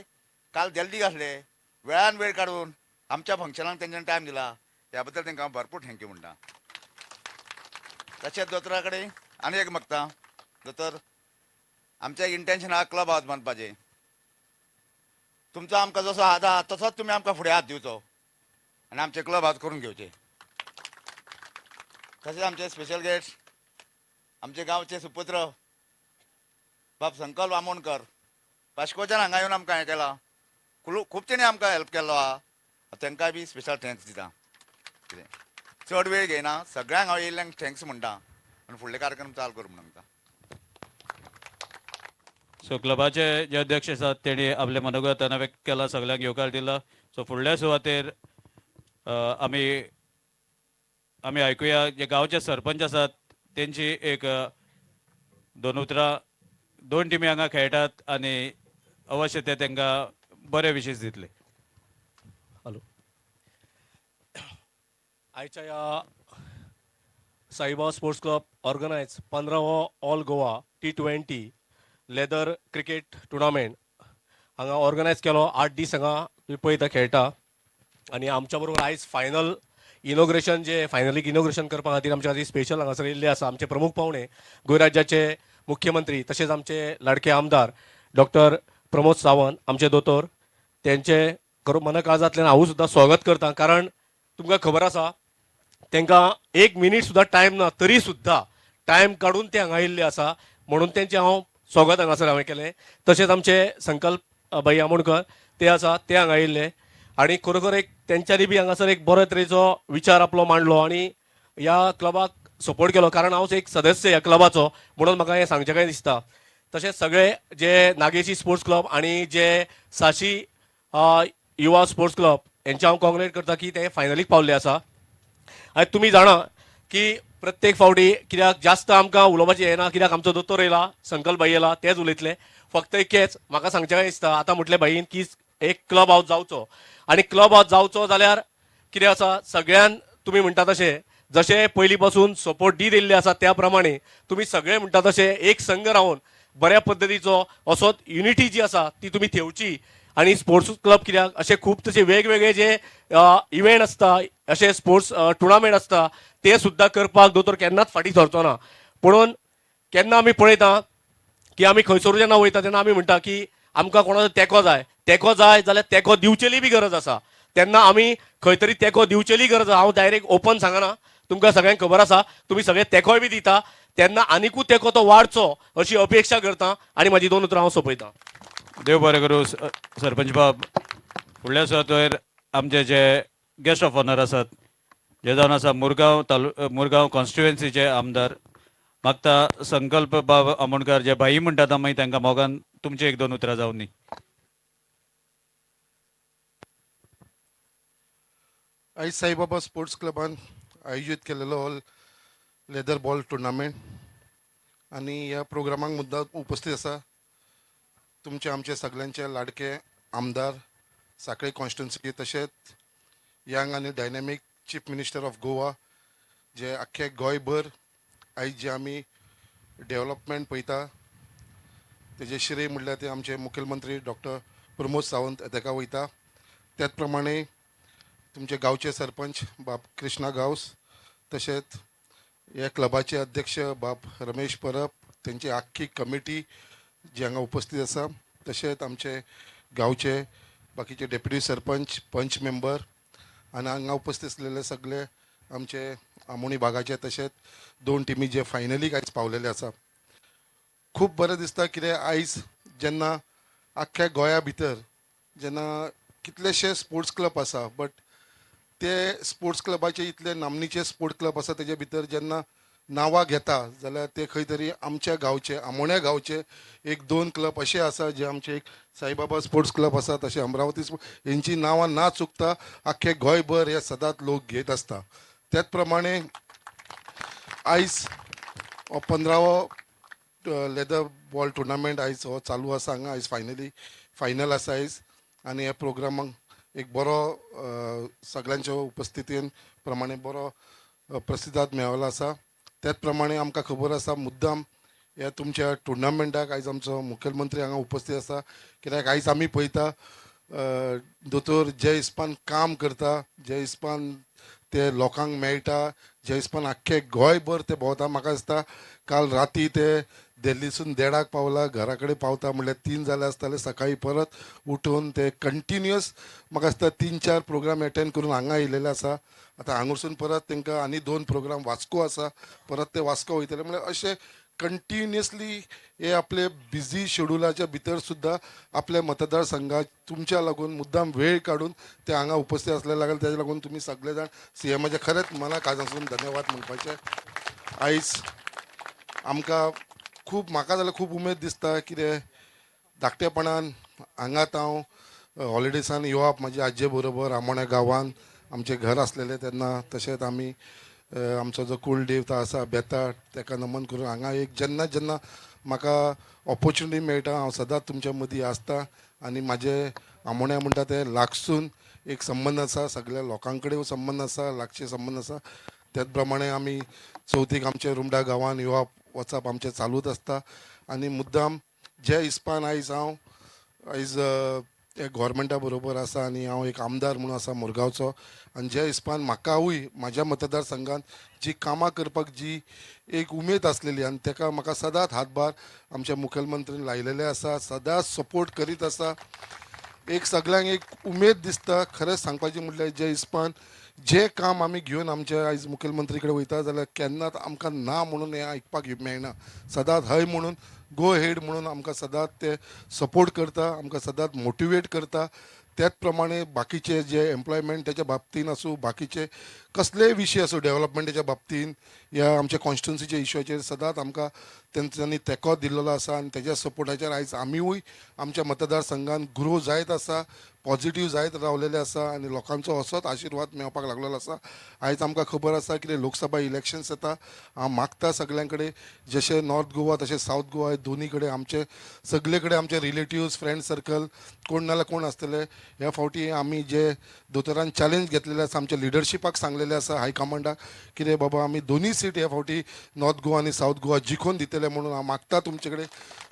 काल जल्दी आसले वेळान वेळ काडून आमच्या फंक्शनाक तेंच्यानी टायम दिला ह्या बद्दल तांकां भरपूर थँक्यू म्हणटा. तशेंच दोतोरा कडेन आनी एक मागता दोतोर आमचें इंटेंशन आहा क्लब हावज बांदपाचें. तुमचो आमकां जसो हात आहा तसोच तुमी आमकां फुडें हात दिवचो आनी आमचें क्लब हावज करून घेवचें. तशेंच आमचे स्पेशल गेस्ट आमचे गांवचे सुपुत्र बाब संकल्प आमोणकर वास्कोच्यान हांगा येवन आमकां हें केलां. खूब तेणी आमकां हेल्प केल्लो आहा. तांकांय बी स्पेशल थँक्स दिता. कितें चड वेळ घेयना सगळ्यांक हांव येयल्ल्यांक थँक्स म्हणटा आनी फुडले कार्यक्रम चालू करूं म्हणून सांगता. सो क्लबाचे जे अध्यक्ष आसात तेणी आपले मनोगत व्यक्त केला, सगळ्यांक येवकार दिला. सो फुडल्या सुवातेर आमी आयकुया जे गांवचे सरपंच आसात तेंची एक दोन उतरां. दोन टिमी हांगा खेळटात आनी अवश्य ते तांकां बरे विशेश दितले. हॅलो. आयच्या ह्या साईबाबा स्पोर्ट्स क्लब ऑर्गनायज 15वो all Goa T20 leather cricket tournament हांगा ऑर्गनायज केलो. 8 दीस हांगा तुम्ही पळयता खेळटा आनी आमच्या बरोबर आयज फायनल इनॉग्रेशन जे फायनलीक इनॉग्रेशन करपा खातीर आमच्या खातीर स्पेशल हांगासर येयल्ले आसा आमचे प्रमुख पावणे गोंय राज्याचे मुख्यमंत्री तशेंच आमचे लाडके आमदार डॉक्टर प्रमोद सावंत आमचे दोतोर तेंचे मन काळजांतल्यान हांवूय सुद्दां स्वागत करता. कारण तुमकां खबर आसा तांकां 1 मिनीट सुद्दां टायम ना तरी सुद्दां टायम काडून ते हांगा येयल्ले आसा म्हणून तेंचे हांव स्वागत हांगासर हांवें केलें. तशेंच आमचे संकल्प भाई आमोणकर ते आसा ते हांगा येयल्ले आनी खरोखर एक तेंच्यांनी बी हांगासर एक बरे तरेचो विचार आपलो मांडलो आनी ह्या क्लबाक सपोर्ट केलो. कारण हांव एक सदस्य ह्या क्लबाचो म्हणून म्हाका हें सांगचें काय दिसता. तशेंच सगळे जे नागेशी स्पोर्ट्स क्लब आनी जे साशी युवा स्पोर्ट्स क्लब हेंचे हांव कॉंग्रेट करता की ते फायनलीक पावल्ले आसा. आयज तुमी जाणा की प्रत्येक फावटी कित्याक जास्त आमकां उलोवपाचें हें ना कित्याक आमचो दोतोर येयला संकल्प भाई येयला तेच उलयतले. फक्त इतकेंच म्हाका सांगचें काय दिसता आतां म्हटलें भाईन की एक क्लब हावज जावचो आनी क्लब हावज जावचो जाल्यार कितें आसा सगळ्यान तुमी म्हणटा तशें जशें पयलीं पासून सपोर्ट दीत येयल्ले आसा त्या प्रमाणे तुमी सगळे म्हणटा तशें एक संघ रावन बऱ्या पद्दतीचो असोच युनिटी जी आसा ती तुमी ठेवची. आनी स्पोर्ट्स क्लब कित्याक अशे खूब तशे वेगवेगळे जे इव्हेंट आसता अशे स्पोर्ट्स टुर्नामेंट आसता ते सुद्दां करपाक दोतोर केन्नाच फाटीं सरचो ना. म्हणून केन्ना आमी पळयता की आमी खंयसरूय जेन्ना वयता तेन्ना आमी म्हणटा की आमकां कोणाचो तेंको जाय जाल्यार तेंको दिवचेली बी गरज आसा. तेन्ना आमी खंय तरी तेंको दिवचेली गरज आसा. हांव डायरेक्ट ओपन सांगना तुमकां सगळ्यांक खबर आसा तुमी सगळे तेंकोय बी दिता तेन्ना आनिकूय तेंको तो वाडचो अशी अपेक्षा करता आनी म्हाजी 2 उतरां हांव सोंपयतां. देव बरें करूं सरपंच बाब. फुडल्या सुवातेर आमचे जे गेस्ट ऑफ ऑनर आसात जे जावन आसा मुरगांव कॉन्स्टिट्युएन्सीचे आमदार. मागता संकल्प बाब आमोणकार जे भाई म्हणटात मागीर तांकां मोगान तुमचे एक दोन उतरां जावन न्ही. आयज साईबाबा स्पोर्ट्स क्लबान आयोजीत केलेलो लेदर बॉल टुर्नामेंट आणि ह्या प्रोग्रामाक मुद्दाम उपस्थित आसा तुमचे आमचे सगळ्यांचे लाडके आमदार सांखळे कॉन्स्टिट्युन्सी तशेंच यंग आनी dynamic chief minister of Goa जे आख्खे गोंयभर आयज जे आमी डेव्हलपमेंट पळयता तेजे श्रेय म्हणल्यार ते आमचे मुखेलमंत्री डॉक्टर प्रमोद सावंत ताका वयता. त्याच प्रमाणे तुमचे गांवचे सरपंच बाब कृष्णा गांवस तशेंच ह्या क्लबाचे अध्यक्ष बाब रमेश परब तेंची आख्खी कमिटी जी हांगा उपस्थित आसा. तशेंच आमचे गांवचे बाकीचे डेप्युटी सरपंच पंच मेंबर आनी हांगा उपस्थित आसलेले सगळे आमचे आमोणी भागाचे तशेंच दोन टिमी जे फायनलीक आयज पावलेले आसा. खूब बरें दिसता कितें आयज जेन्ना आख्ख्या गोंया भितर जेन्ना कितलेशे स्पोर्ट्स क्लब आसा बट ते स्पोर्ट्स क्लबाचे इतले नामनीचे स्पोर्ट्स क्लब आसा तेजे भितर जेन्ना नांवां घेता जाल्यार ते खंय तरी आमच्या गांवचे आमोण्या गांवचे एक दोन क्लब असे आसा जे आमचे एक साईबाबा स्पोर्ट्स क्लब आसा तशें अमरावती हेंची नांवां ना चुकता आख्खे गोंयभर हे सदांच लोक घेत आसता. त्याच प्रमाणे आयज हो 15वो लेदर बॉल टुर्नामेंट आयज हो चालू आसा हांगा. आयज फायनल आसा आयज आनी ह्या प्रोग्रामाक एक बरो सगळ्यांच्या उपस्थितीन प्रमाणे बरो प्रतिसाद मेळ्ळो आसा. त्याच प्रमाणे आमकां खबर आसा मुद्दाम ह्या तुमच्या टुर्नामेंटाक आयज आमचो मुखेलमंत्री हांगा उपस्थित आसा कित्याक आयज आमी पळयता दोतोर जे हिसपान काम करता जे हिसपान ते लोकांक मेळटा जे हिसपान आख्खे गोंयभर ते भोंवता. म्हाका दिसता काल राती ते दिल्लीसून 1:30 पावला घरा कडेन पावता म्हणल्यार 3 जाले आसतले. सकाळी परत उठून ते कंटिन्युअस म्हाका दिसता 3-4 प्रोग्राम एटेंड करून हांगा येयलेले आसा. आतां हांगसून परत तांकां आनी 2 प्रोग्राम वास्को आसा परत ते वास्को वयतले म्हणल्यार अशे कंटिन्युअसली हे आपले बिझी शेड्युलाच्या भितर सुद्दां आपल्या मतदारसंघात तुमच्या लागून मुद्दाम वेळ काडून ते हांगा उपस्थित आसले लागले. तेजे लागून तुमी सगळे जाण सीएमाचे खरेंच मनाक आजून धन्यवाद म्हणपाचे. आयज आमकां खूब म्हाका जाल्यार खूब उमेद दिसता कितें धाकटेपणान हांगात हांव हॉलिडेजान येवप म्हाजे आजे बरोबर आमोण्या गांवान आमचें घर आसलेलें तेन्ना. तशेंच आमी आमचो जो कुल देवता आसा बेताळ ताका नमन करून हांगा एक जेन्ना जेन्ना म्हाका ऑपॉर्च्युनिटी मेळटा हांव सदांच तुमच्या मदीं आसता. आनी म्हाजे आमोण्या म्हणटा ते लागसून एक संबंद आसा सगळ्या लोकां कडेन संबंद आसा लागचे संबंद आसा. त्याच प्रमाणे आमी चवथीक आमच्या रुमडा गांवान येवप वचप आमचें चालूच आसता. आनी मुद्दाम जे हिसपान आयज हांव आयज गोवोरमेंटा बरोबर आसा आनी हांव एक आमदार म्हणून आसा मुरगांवचो आनी जे हिसपान म्हाकावूय म्हाज्या मतदारसंघान जी कामां करपाक जी एक उमेद आसलेली आनी ताका म्हाका सदांच हातभार आमच्या मुखेलमंत्रीन लायलेले आसा सदांच सपोर्ट करीत आसा. एक सगळ्यांक एक उमेद दिसता खरेंच सांगपाचें म्हटल्यार जे हिसपान जे काम आमी घेवन आमचे आयज मुखेलमंत्री कडेन वयता जाल्यार केन्नाच आमकां ना म्हणून हें आयकपाक मेळना. सदांच हय म्हणून गो हेड म्हणून आमकां सदांच ते सपोर्ट करता आमकां सदांच मोटिवेट करता. त्याच प्रमाणे बाकीचे जे एम्प्लॉयमेंट त्याच्या बाबतीन आसूं बाकीचे कसलेय विशय आसूं डेव्हलपमेंटाच्या बाबतीन या आमच्या कॉन्स्टिट्युन्सीच्या इश्यूचेर सदांच आमकां तेंच्यांनी तेंको दिल्लो आसा आनी तेज्या सपोर्टाचेर आयज आमीय आमच्या मतदारसंघान ग्रो जायत आसा पॉझिटीव जायत रावलेले आसा आनी लोकांचो असोच आशिर्वाद मेळपाक लागलेलो आसा. आयज आमकां खबर आसा कितें लोकसभा इलेक्शन्स येता. हांव मागता सगळ्यां कडेन जशें नॉर्थ गोवा तशें सावथ गोवा दोनी कडेन आमचे सगळे कडेन आमचे रिलेटिव्स फ्रेंड सर्कल कोण नाल्यार कोण आसतले. ह्या फावटी आमी जे दोतोरान चॅलेंज घेतलेले आसा आमच्या लिडरशिपाक सांगलेले आसा हायकमांडाक कितें बाबा आमी दोनी सीट ह्या फावटी नॉर्थ गोवा आनी सावथ गोवा जिखून दितले म्हणून हांव मागता तुमचे कडेन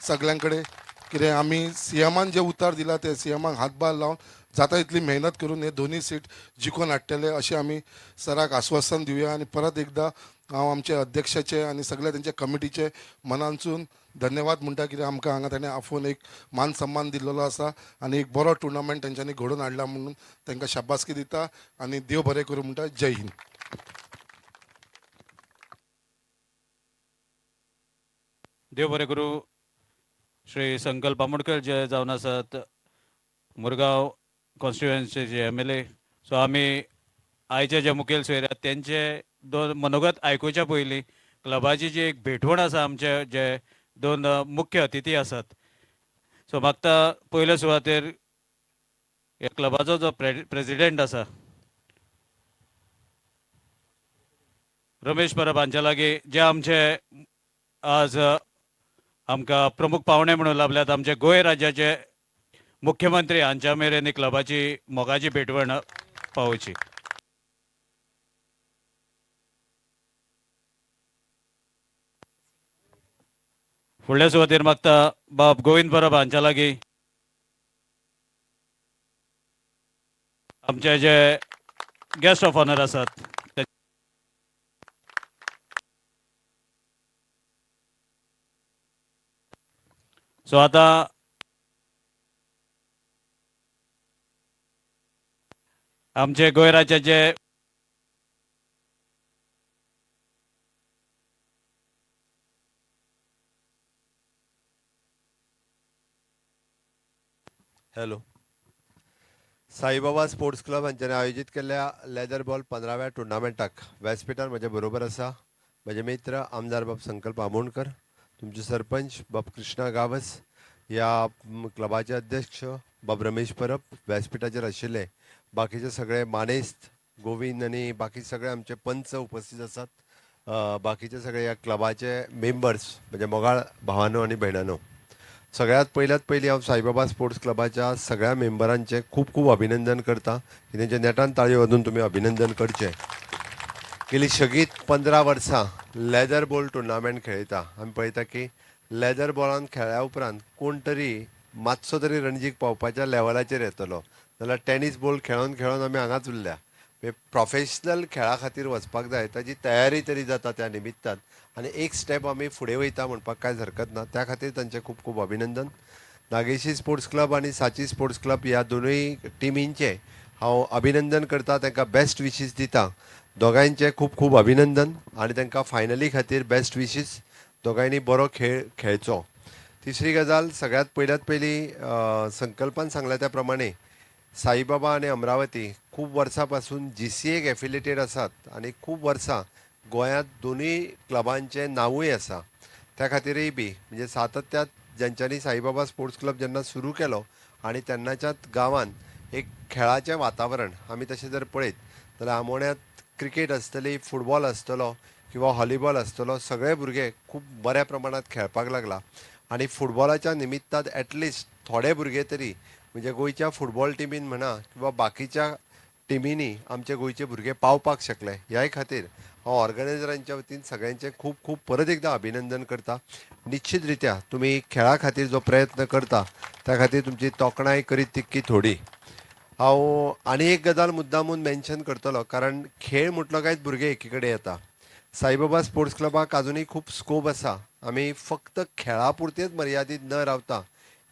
सगळ्यां कडेन कितें आमी सीएमान जे उतार दिला ते सीएमाक हातभार लावन जाता इतली मेहनत करून हे दोनी सीट जिखून हाडटले अशें आमी सराक आश्वासन दिवया. आनी परत एकदां हांव आमचे अध्यक्षाचे आनी सगळ्या तेंच्या कमिटीचे मनांसून धन्यवाद म्हणटा कित्याक आमकां हांगा ताणें आफोवन एक मान सन्मान दिल्लो आसा आनी एक बरो टुर्नामेंट तेंच्यांनी घडोवन हाडला म्हणून तांकां शाबासकी दिता आनी देव बरें करूं म्हणटा. जय हिंद. देव बरें करूं श्री संकल्प आमोणकर जे जावन आसात मुरगांव कॉन्स्टिट्युएन्सीचे MLA. सो आमी आयचे जे मुखेल सोयऱ्यात तेंचे दोन मनोगत आयकुच्या पयलीं क्लबाची जी एक भेटवण आसा आमचे जे दोन मुख्य अतिथी आसात. सो मागता पयल्या सुवातेर ह्या क्लबाचो जो प्रेसिडेंट आसा रमेश परब हांच्या लागीं जे आमचे आज आमकां प्रमुख पावणे म्हणून लाभल्यात आमचे गोंय राज्याचे मुख्यमंत्री हांच्या मेरेन ही क्लबाची मोगाची भेटवण पावोवची. फुडल्या सुवातेर मागता बाब गोविंद परब हांच्या लागीं आमचे जे गेस्ट ऑफ ऑनर आसात सो आता आमचे गोंय राज्याचे हॅलो. साईबाबा स्पोर्ट्स क्लब हांच्यानी आयोजीत केल्ल्या लेदर बॉल 15व्या टुर्नामेंटाक व्यासपीठार म्हजे बरोबर आसा म्हजे मित्र आमदार बाब संकल्प आमोणकर, तुमचे सरपंच बाब कृष्णा गावस, ह्या क्लबाचे अध्यक्ष बाब रमेश परब, व्यासपीठाचेर आशिल्ले बाकीचे सगळे मानेस्त गोविंद आनी बाकी सगळे आमचे पंच उपस्थित आसात, बाकीचे सगळे ह्या क्लबाचे मेंबर्स म्हणजे मोगाळ भावांनो आनी भयणांनो. सगळ्यात पयली हांव साईबाबा स्पोर्ट्स क्लबाच्या सगळ्या मेंबरांचे खूब खूब अभिनंदन करता की तेंचे नेटान ताळयो वाजून तुमी अभिनंदन करचें. गेली सगळीत 15 वर्सां लेदर बॉल टुर्नामेंट खेळयता. आमी पळयता की लेदर बॉलान खेळ्ळ्या उपरांत कोण तरी मातसो तरी रणजीक पावपाच्या लेवलाचेर येतलो, जाल्यार टेनीस बॉल खेळून खेळून आमी हांगाच उरल्या. प्रोफेशनल खेळा खातीर वचपाक जाय ताची तयारी तरी जाता त्या निमित्तान आनी एक स्टेप आमी फुडें वयता म्हणपाक कांयच हरकत ना. त्या खातीर तांचें खूब खूब अभिनंदन. नागेशी स्पोर्ट्स क्लब आनी साची स्पोर्ट्स क्लब ह्या दोनूय टिमींचे हांव अभिनंदन करता, तांकां बेस्ट विशीस दिता. दोगांयचे खूब खूब अभिनंदन आनी तांकां फायनली खातीर बेस्ट विशीस. दोगांयनी बरो खेळ खेळचो. तिसरी गजाल सगळ्यात पयली संकल्पान सांगल्या त्या प्रमाणे साईबाबा आनी अमरावती खूब वर्सां पासून GCAक एफिलिएटेड आसात आनी खूब वर्सां गोंयांत दोनूय क्लबांचें नांवूय आसा. त्या खातीरय बी म्हणजे सातत्यात जेंच्यांनी साईबाबा स्पोर्ट्स क्लब जेन्ना सुरू केलो आनी तेन्नाच्याच गांवांत एक खेळाचें वातावरण आमी तशें जर पळयत जाल्यार आमोण्यांत क्रिकेट आसतली, फुटबॉल आसतलो किंवा हॉलीबॉल आसतलो, सगळे भुरगे खूब बऱ्या प्रमाणांत खेळपाक लागला. आनी फुटबॉलाच्या निमित्तान एटलिस्ट थोडे भुरगे तरी म्हणजे गोंयच्या फुटबॉल टिमीन म्हणा किंवा बाकीच्या टिमींनी आमचे गोंयचे भुरगे पावपाक शकले. ह्याय खातीर हांव ऑर्गनायझरांच्या वतीन सगळ्यांचे खूब खूब परत एकदा अभिनंदन करता. निश्चित रित्या तुमी खेळा खातीर जो प्रयत्न करता त्या खातीर तुमची तोखणाय करीत तितकी थोडी. हांव आनी एक गजाल मुद्दामून मेन्शन करतलो, कारण खेळ म्हटलो कांयच भुरगे एकी कडेन येता. साईबाबा स्पोर्ट्स क्लबाक आजुनूय खूब स्कोप आसा. आमी फक्त खेळा पुरतेच मर्यादीत न रावता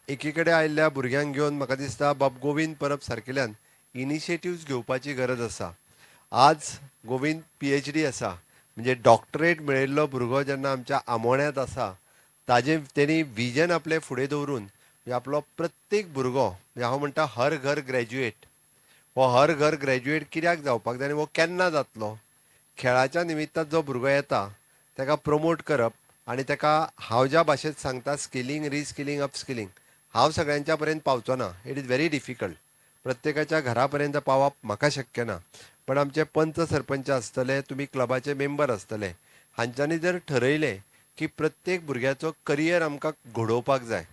एकी कडेन आयिल्ल्या भुरग्यांक घेवन म्हाका दिसता बाब गोविंद परब सारकेल्यान इनिशिएटिव्स घेवपाची गरज आसा. आज गोविंद PhD आसा म्हणजे डॉक्टरेट मेळिल्लो भुरगो जेन्ना आमच्या आमोण्यांत आसा तेणी विजन आपले फुडें दवरून आपलो प्रत्येक भुरगो म्हणजे हांव म्हणटा हर घर ग्रॅज्युएट. हो हर घर ग्रॅज्युएट कित्याक जावपाक जाय आनी हो केन्ना जातलो? खेळाच्या निमित्तान जो भुरगो येता ताका प्रमोट करप आनी ताका हांव ज्या भाशेंत सांगता स्किलिंग, रिस्किलिंग, अपस्किलिंग, हांव सगळ्यांच्या पर्यंत पावचो ना. It is very difficult. प्रत्येकाच्या घरा पर्यंत पावप म्हाका शक्य ना. पण आमचे पंच सरपंच आसतले, तुमी क्लबाचे मेंबर आसतले, हांच्यांनी जर ठरयलें की प्रत्येक भुरग्याचो करियर आमकां घडोवपाक जाय.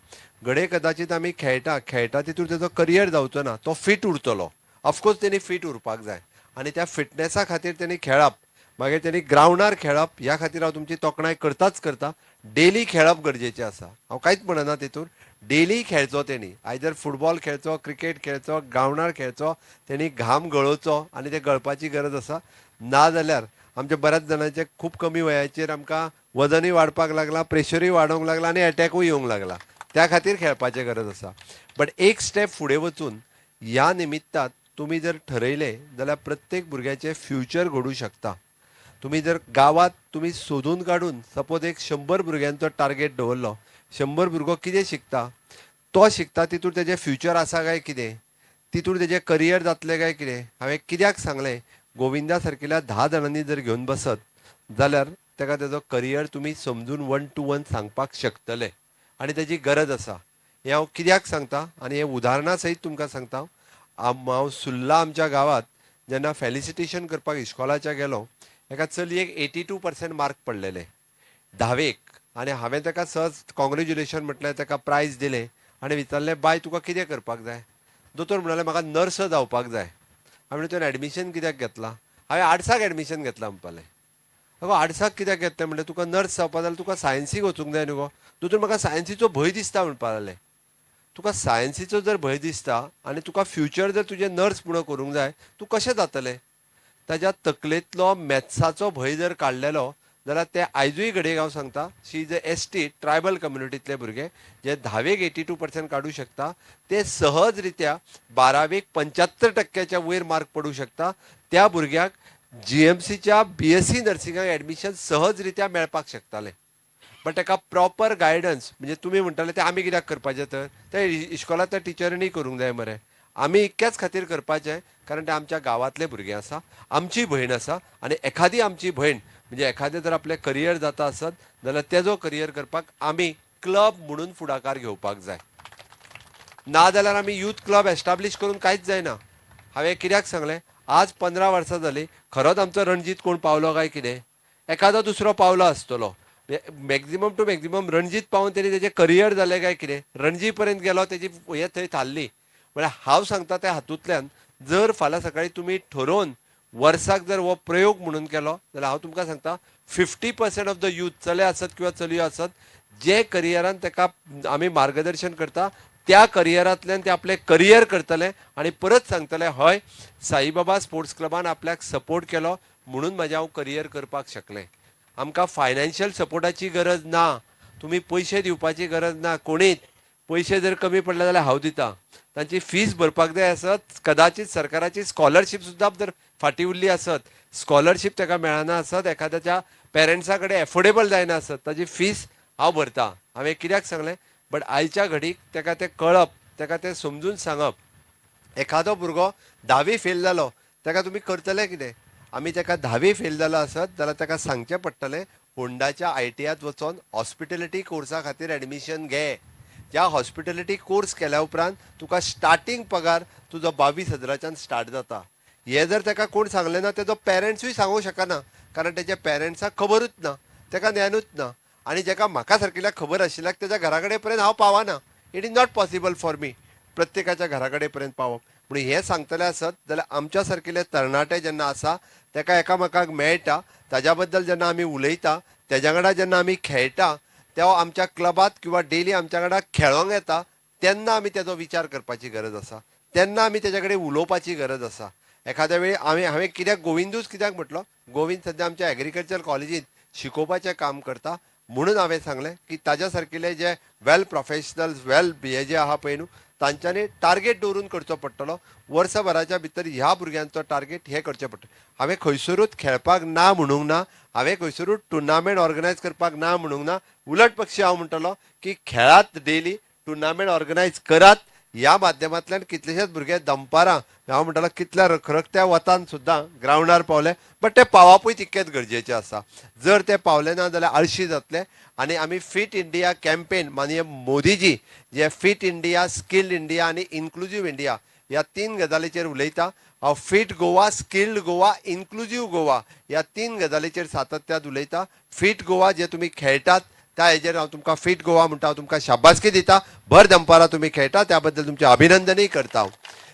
घडये कदाचित आमी खेळटा तितूर तेजो करियर जावचो ना, तो फीट उरतलो. ऑफकोर्स तेणी फीट उरपाक जाय आनी त्या फिटनेसा खातीर तेणी खेळप, मागीर तेणी ग्रावंडार खेळप, ह्या खातीर हांव तुमची तोखणाय करता. डेली खेळप गरजेचें आसा. हांव कांयच म्हणना तितूर. डेली खेळचो तेणी, आयदर फुटबॉल खेळचो, क्रिकेट खेळचो, ग्रावंडार खेळचो, तेणी घाम गळोवचो आनी ते गळपाची गरज आसा. नाजाल्यार आमच्या बऱ्याच जाणांचे खूब कमी वयाचेर आमकां वजनूय वाडपाक लागलां, प्रेशरूय वाडोवंक लागला आनी एटॅकूय येवंक लागला. त्या खातीर खेळपाची गरज आसा. बट एक स्टेप फुडें वचून ह्या निमित्तान तुमी जर ठरयलें जाल्यार प्रत्येक भुरग्याचें फ्युचर घडूं शकता. तुमी जर गांवांत तुमी सोदून काडून सपोज एक 100 भुरग्यांचो टार्गेट दवरलो, 100 भुरगो कितें शिकता तो शिकता तितूर तेजें फ्युचर आसा काय कितें, तितूर तेजें करियर जातलें काय कितें. हांवें कित्याक सांगलें, गोविंदा सारकिल्या 10 जाणांनी जर घेवन बसत जाल्यार ताका तेजो करियर तुमी समजून 1 to 1 सांगपाक शकतले आनी तेजी गरज आसा. हें हांव कित्याक सांगता आनी हें उदाहरणा सयत तुमकां सांगता. हांव सुर्ला आमच्या गांवांत जेन्ना फेलिसिटेशन करपाक इस्कॉलाच्या गेलो, एका चलयेक 82% मार्क पडलेले 10वेक, आनी हांवें ताका सहज कॉंग्रेच्युलेशन म्हटलें, ताका प्रायज दिलें आनी विचारलें, बाय तुका कितें करपाक जाय. दोतोर म्हणाले, म्हाका नर्स जावपाक जाय. हांवें तुवें एडमिशन कित्याक घेतलां. हांवें आर्ट्साक एडमिशन घेतलां म्हणपालें. अगो आर्ट्साक कित्याक घेतलें म्हणलें, तुका नर्स जावपा जाल्यार तुका सायन्सीक वचूंक जाय न्हू गो. दोतोर म्हाका सायन्सीचो भंय दिसता म्हणपा लागलें. तुका सायन्सीचो जर भंय दिसता आनी तुका फ्युचर जर तुजें नर्स म्हणून करूंक जाय, तूं कशें जातलें. ताज्या तकलेंतलो मॅथ्साचो भंय जर काडलेलो जाल्यार ते आयजूय घडये हांव सांगता, she is a ST tribal कम्युनिटींतले भुरगे जे 10वेक 82% काडूं शकता, ते सहज रित्या 12वेक 75%च्या वयर मार्क पडूं शकता. त्या भुरग्याक GMCच्या BSc नर्सिंगाक एडमिशन सहज रित्या मेळपाक शकतालें. बट ताका प्रॉपर गायडन्स, म्हणजे तुमी म्हणटाले ते आमी कित्याक करपाचें, तर ते इश्कॉलांत त्या टिचरींनी करूंक जाय मरे. आमी इतक्याच खातीर करपाचें कारण ते आमच्या गांवांतले भुरगे आसा, आमची भयण आसा, आनी एखादी आमची भयण म्हणजे एखादें जर आपलें करियर जाता आसत जाल्यार तेजो करियर करपाक आमी क्लब म्हणून फुडाकार घेवपाक जाय. ना जाल्यार आमी यूथ क्लब एस्टाब्लीश करून कांयच जायना. हांवें कित्याक सांगलें, आज 15 वर्सां जालीं, खरोच आमचो रणजीत कोण पावलो काय कितें, एखादो दुसरो पावलो आसतलो. मॅक्झिमम टू मॅक्झिमम रणजीत पावून तेणी तेजें करियर जालें काय कितें, रणजी पर्यंत गेलो, तेजी हें थंय थारली. म्हळ्यार हांव सांगता त्या हातूंतल्यान जर फाल्यां सकाळीं तुमी ठरोवन वर्साक जर हो प्रयोग म्हणून केलो जाल्यार हांव तुमकां सांगता 50% ऑफ द यूथ, चले आसत किंवा चलयो आसत, जे करियरान ताका आमी मार्गदर्शन करता त्या करियरांतल्यान ते आपलें करियर करतले आनी परत सांगतले, हय साईबाबा स्पोर्ट्स क्लबान आपल्याक सपोर्ट केलो म्हणून म्हाजें हांव करियर करपाक शकलें. आमकां फायनान्शियल सपोर्टाची गरज ना, तुमी पयशे दिवपाची गरज ना कोणीच. पयशे जर कमी पडले जाल्यार हांव दितां. तांची फीज भरपाक जाय आसत, कदाचित सरकाराची स्कॉलरशीप सुद्दां जर फाटीं उरली आसत, स्कॉलरशीप ताका मेळना आसत, एखाद्याच्या पेरंट्सा कडेन एफोर्डेबल जायना आसत, ताजी फीज हांव भरतां. हांवें कित्याक सांगलें, बट आयच्या घडीक ताका तें कळप, ताका तें समजून सांगप. एखादो भुरगो 10वी फेल जालो, ताका तुमी करतले कितें. आमी ताका 10वी फेल जालो आसत जाल्यार ताका सांगचें पडटलें, होंडाच्या ITआत वचोन हॉस्पिटॅलिटी कोर्सा खातीर एडमिशन घे. ज्या हॉस्पिटॅलिटी कोर्स केल्या उपरांत तुका स्टार्टींग पगार तुजो 22,000च्यान स्टार्ट जाता. हें जर ताका कोण सांगलें ना, तेजो पेरंट्सूय सांगूंक शकना, कारण तेज्या पेरंट्साक खबरूच ना, ताका ज्ञानूच ना. आनी जेका म्हाका सारकिल्या खबर आशिल्ल्याक तेज्या घरा कडेन पर्यंत हांव पावना. It is not possible for me प्रत्येकाच्या घरा कडेन पर्यंत पावप. म्हणून हें सांगतलें आसत जाल्यार आमच्या सारकिले तरणाटे जेन्ना आसा ताका एकामेकाक मेळटा, ताज्या बद्दल जेन्ना आमी उलयता, तेज्या वांगडा जेन्ना आमी खेळटा, तेव्हा आमच्या क्लबात किंवा डेली आमच्या वांगडा खेळोंक येता, तेन्ना आमी तेजो विचार करपाची गरज आसा, तेन्ना आमी तेजे कडेन उलोवपाची गरज आसा. एखाद्या वेळी हांवें कित्याक गोविंदूच कित्याक म्हटलो, गोविंद सद्या आमच्या एग्रीकल्चर कॉलेजींत शिकोवपाचें काम करता, म्हणून हांवें सांगलें की ताज्या सारकिले जे वेल प्रोफेशनल्स, वेल हे जे आहा पळय न्हू, तांच्यांनी टार्गेट दवरून करचो पडटलो. वर्सभराच्या भितर ह्या भुरग्यांचो टार्गेट हे करचें पडटा. हांवें खंयसरूच खेळपाक ना म्हणूंक ना, हांवें खंयसरूच टुर्नामेंट ऑर्गनायज करपाक ना म्हणूंक ना. उलट पक्षी हांव म्हणटलो की खेळात, डेली टुर्नामेंट ऑर्गनायज करात. ह्या माध्यमांतल्यान कितलेशेच भुरगे दनपारां, हांव म्हणटलो कितल्या रखरखत्या वतान सुद्दां ग्रावंडार पावले, बट ते पावपूय तितकेच गरजेचें आसा. जर ते पावले ना जाल्यार आळशी जातले. आनी आमी फिट इंडिया कॅम्पेन, माननीय मोदीजी जे फिट इंडिया, स्किल्ड इंडिया आनी इन्क्लुझीव इंडिया ह्या 3 गजालीचेर उलयता. हांव फिट गोवा, स्किल्ड गोवा, इन्क्लुझीव गोवा ह्या 3 गजालीचेर सातत्यान उलयता. फिट गोवा जे तुमी खेळटात त्या हेजेर हांव तुमकां फिट गोवा म्हणटा, हांव तुमकां शाबासकी दिता. भर दनपारां तुमी खेळटा त्या बद्दल तुमचें अभिनंदनय करता.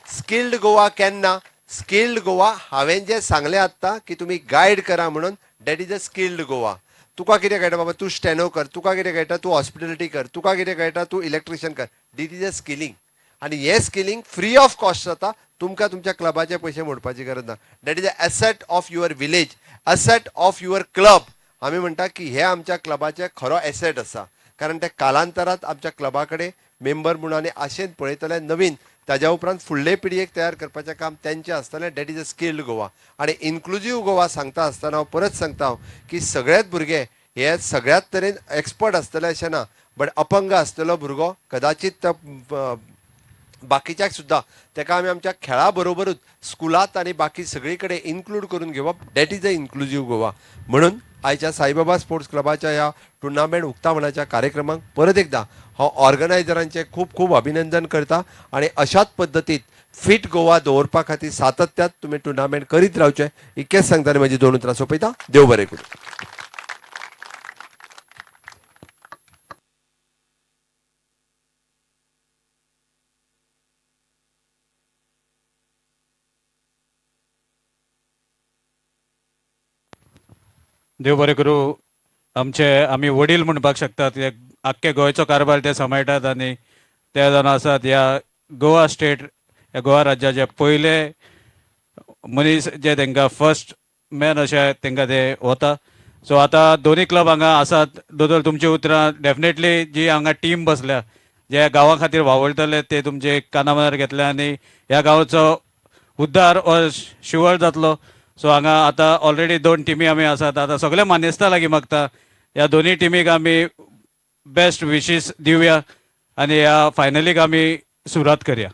स्किल्ड गोवा केन्ना, स्किल्ड गोवा हांवें जें सांगलें आत्तां की तुमी गायड करा म्हणून, that is a skilled Goa. तुका कितें कळटा बाबा, तूं स्टेनो कर, तुका कितें कळटा तूं हॉस्पिटॅलिटी कर, तुका कितें कळटा तूं इलेक्ट्रिशियन कर. डीट इज अ स्किलिंग. आनी हें स्किलिंग फ्री ऑफ कॉस्ट जाता. तुमकां तुमच्या क्लबाचे पयशे मोडपाची गरज ना. That is a asset of your village, asset of your club. आमी म्हणटा की हे आमच्या क्लबाचे खरो एसेट आसा, कारण ते कालांतरांत आमच्या क्लबा कडेन मेंबर म्हणून आनी आशेन पळयतले नवीन, ताज्या उपरांत फुडले पिळगेक तयार करपाचें काम तेंचें आसतलें. That is a skilled Goa. आनी इन्क्लुझीव गोवा सांगता आसतना हांव परत सांगता की सगळेच भुरगे हे सगळ्याच तरेन एक्सपर्ट आसतले अशें ना. बट अपंग आसलेलो भुरगो कदाचित बाकीच्याक सुद्दां ताका आमी आमच्या खेळा बरोबरूच स्कुलांत आनी बाकी सगळी कडेन इन्क्लूड करून घेवप. That is a inclusive Goa. म्हणून आयच्या साईबाबा स्पोर्ट्स क्लबाच्या ह्या टुर्नामेंट उक्तावणाच्या कार्यक्रमाक परत एकदा हांव ऑर्गनायझरांचे खूब खूब अभिनंदन करता आनी अशाच पद्दतीत फिट गोवा दवरपा खातीर सातत्यात तुमी टुर्नामेंट करीत रावचे इतकेंच सांगता आनी म्हजी 2 उतरां सोंपयता. देव बरें करूं. देव बरें करूं. आमी वडील म्हणपाक शकतात. आख्खे गोंयचो कारभार ते सांबाळटात आनी ते जावन आसात ह्या गोवा स्टेट, ह्या गोवा राज्याचे पयले मनीस जे तांकां फर्स्ट मॅन अशें तांकां ते वता. सो आतां दोनी क्लब हांगा आसात. दोतोर तुमची उतरां डेफिनेटली जी हांगा टीम बसल्या जे गांवा खातीर वावुरतले ते तुमचे काना मनार घेतले आनी ह्या गांवचो उद्धार हो शिवळ जातलो. सो हांगा आतां ऑलरेडी 2 टिमी आमी आसात. आतां सगळे मानेस्ता लागीं मागता ह्या दोनी टिमीक आमी बेस्ट विशीस दिवया आनी ह्या फायनलीक आमी सुरवात करया.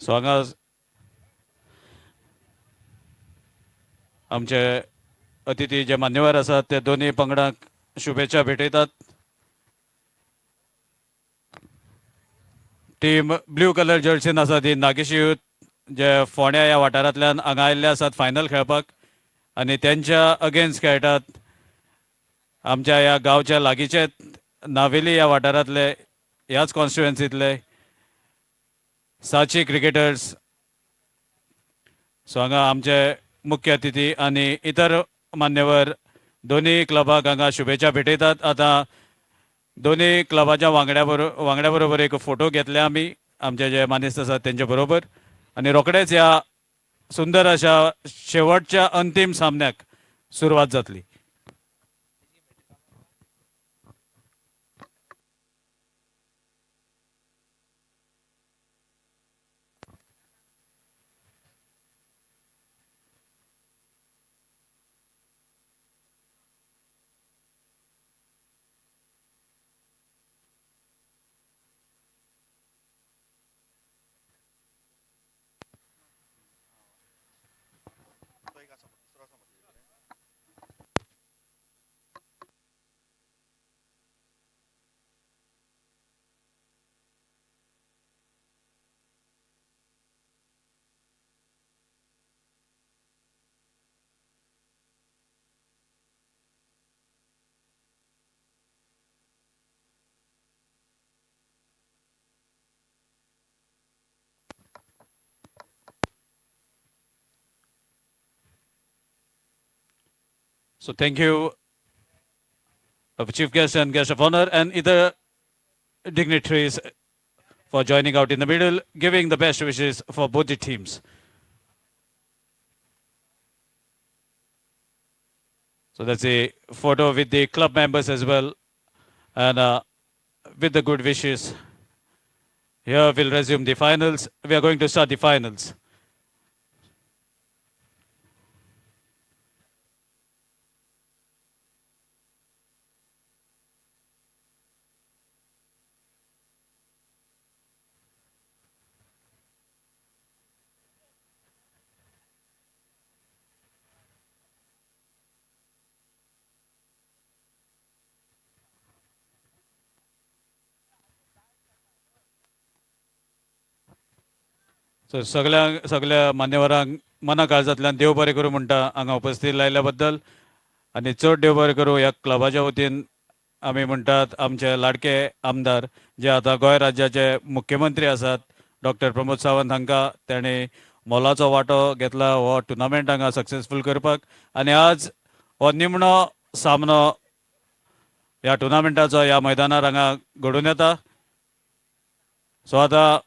सो हांगा आमचे अतिथी जे मान्यवर आसात ते दोनी पंगडांक शुभेच्छा भेटयतात. टीम ब्ल्यू कलर जर्सीन आसा ती नागेश यूथ जे फोंड्या ह्या वाठारांतल्यान हांगा आयिल्ले आसात फायनल खेळपाक आनी त्यांच्या अगेन्स्ट खेळटात आमच्या ह्या गांवच्या लागींचे नावेली ह्या वाठारांतले ह्याच कॉन्स्टिट्युएन्सींतले साची क्रिकेटर्स. सो हांगा आमचे मुख्य अतिथी आनी इतर मान्यवर दोनी क्लबाक हांगा शुभेच्छा भेटयतात. आतां दोनी क्लबाच्या वांगड्या बरोबर एक फोटो घेतले आमी आमचे जे मानेस्त आसात तेंचे बरोबर आनी रोखडेच ह्या सुंदर अशा शेवटच्या अंतीम सामन्याक सुरवात जातली. So thank you, Chief Guest and Guest of Honor and other dignitaries for joining out in the middle, giving the best wishes for both the teams. So that's a photo with the club members as well and with the good wishes. Here we'll resume the finals. We are going to start the finals. सो सगळ्या मान्यवरांक मना काळजांतल्यान देव बरें करूं म्हणटा हांगा उपस्थित लायल्या बद्दल आनी चड देव बरें करूं ह्या क्लबाच्या वतीन आमी म्हणटात आमचे लाडके आमदार जे आतां गोंय राज्याचे मुख्यमंत्री आसात डॉक्टर प्रमोद सावंत हांकां तेणें मोलाचो वांटो घेतला हो टुर्नामेंट हांगा सक्सेसफूल करपाक आनी आज हो निमणो सामनो ह्या टुर्नामेंटाचो ह्या मैदानार हांगा घडून येता. सो आतां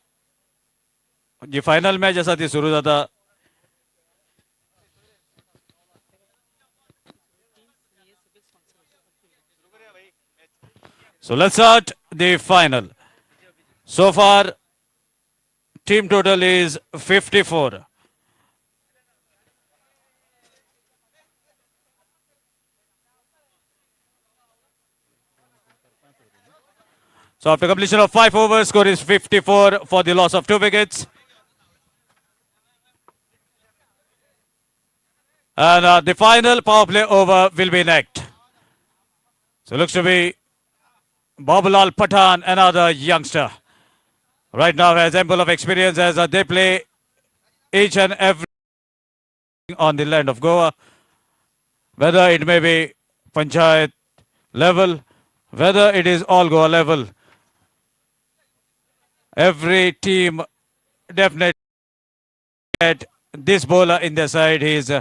जी फायनल मॅच आसा ती सुरू जाता. So let's start the final. So far, team total is 54. So after completion of 5 overs, score is 54 for the loss of 2 wickets. And the final power play over will be next. So looks to be Babulal Pathan, another youngster. Right now has ample of experience as they play each and every on the land of Goa. Whether it may be Panchayat level, whether it is all Goa level. Every team definitely get this bowler in their side. He is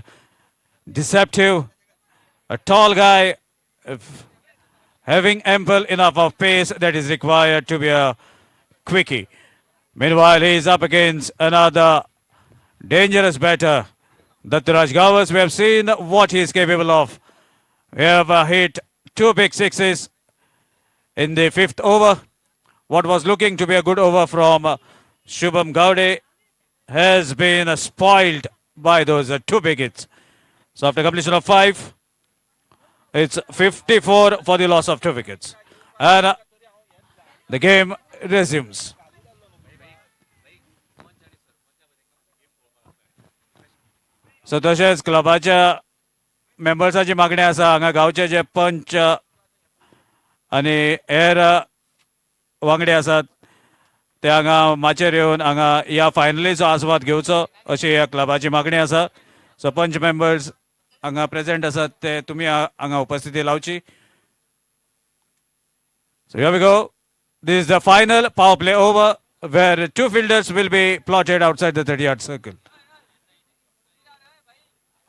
deceptive, a tall guy, having ample enough of pace that is required to be a quickie. Meanwhile, he is up against another dangerous batter, Dattaraj Gavas. We have seen what he is capable of. We have hit 2 big sixes in the 5th over. What was looking to be a good over from Shubham Gaude has been spoiled by those 2 big hits. So after completion of 5, it's 54 for the loss of 2 wickets. And the game resumes. So तशेंच क्लबाच्या मेंबर्साची मागणी आसा हांगा गांवचे जे पंच आनी हेर वांगडी आसात ते हांगा माचेर येवन हांगा ह्या फायनलीचो आस्वाद घेवचो अशी ह्या क्लबाची मागणी आसा. सो पंच मेंबर्स हांगा प्रेजेंट आसात ते तुमी हांगा उपस्थिती लावची. So here we go. This is the final power play over where 2 fielders will be plotted outside the 30-yard circle.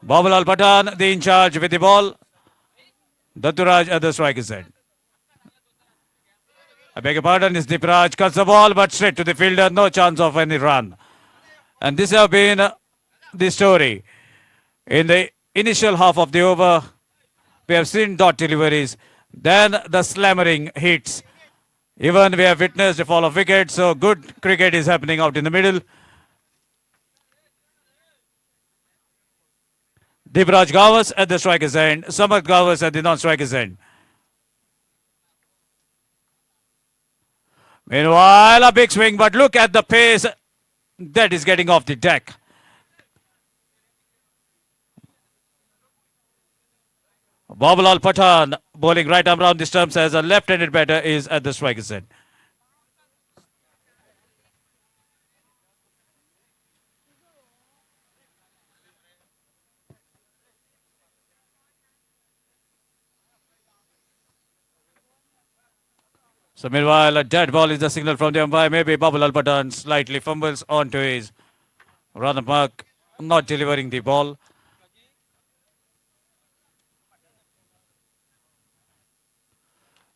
Babulal Pathan, the in charge with the ball. Datturaj at the striker's end. I beg your pardon, is Dipraj cuts the ball but straight to the fielder, no chance of any run. And this has been the story. In the initial half of the over, we have seen dot deliveries, then the slammering hits. Even we have witnessed a fall of wickets, so good cricket is happening out in the middle. Dipraj Gavas at the striker's end, Samarth Gavas at the non-striker's end. Meanwhile, a big swing, but look at the pace that is getting off the deck. Babulal Pathan bowling right arm round the stumps as a left-handed batter is at the striker's end. So meanwhile, a dead ball is the signal from the umpire. Maybe Babulal Pathan slightly fumbles onto his run mark, not delivering the ball.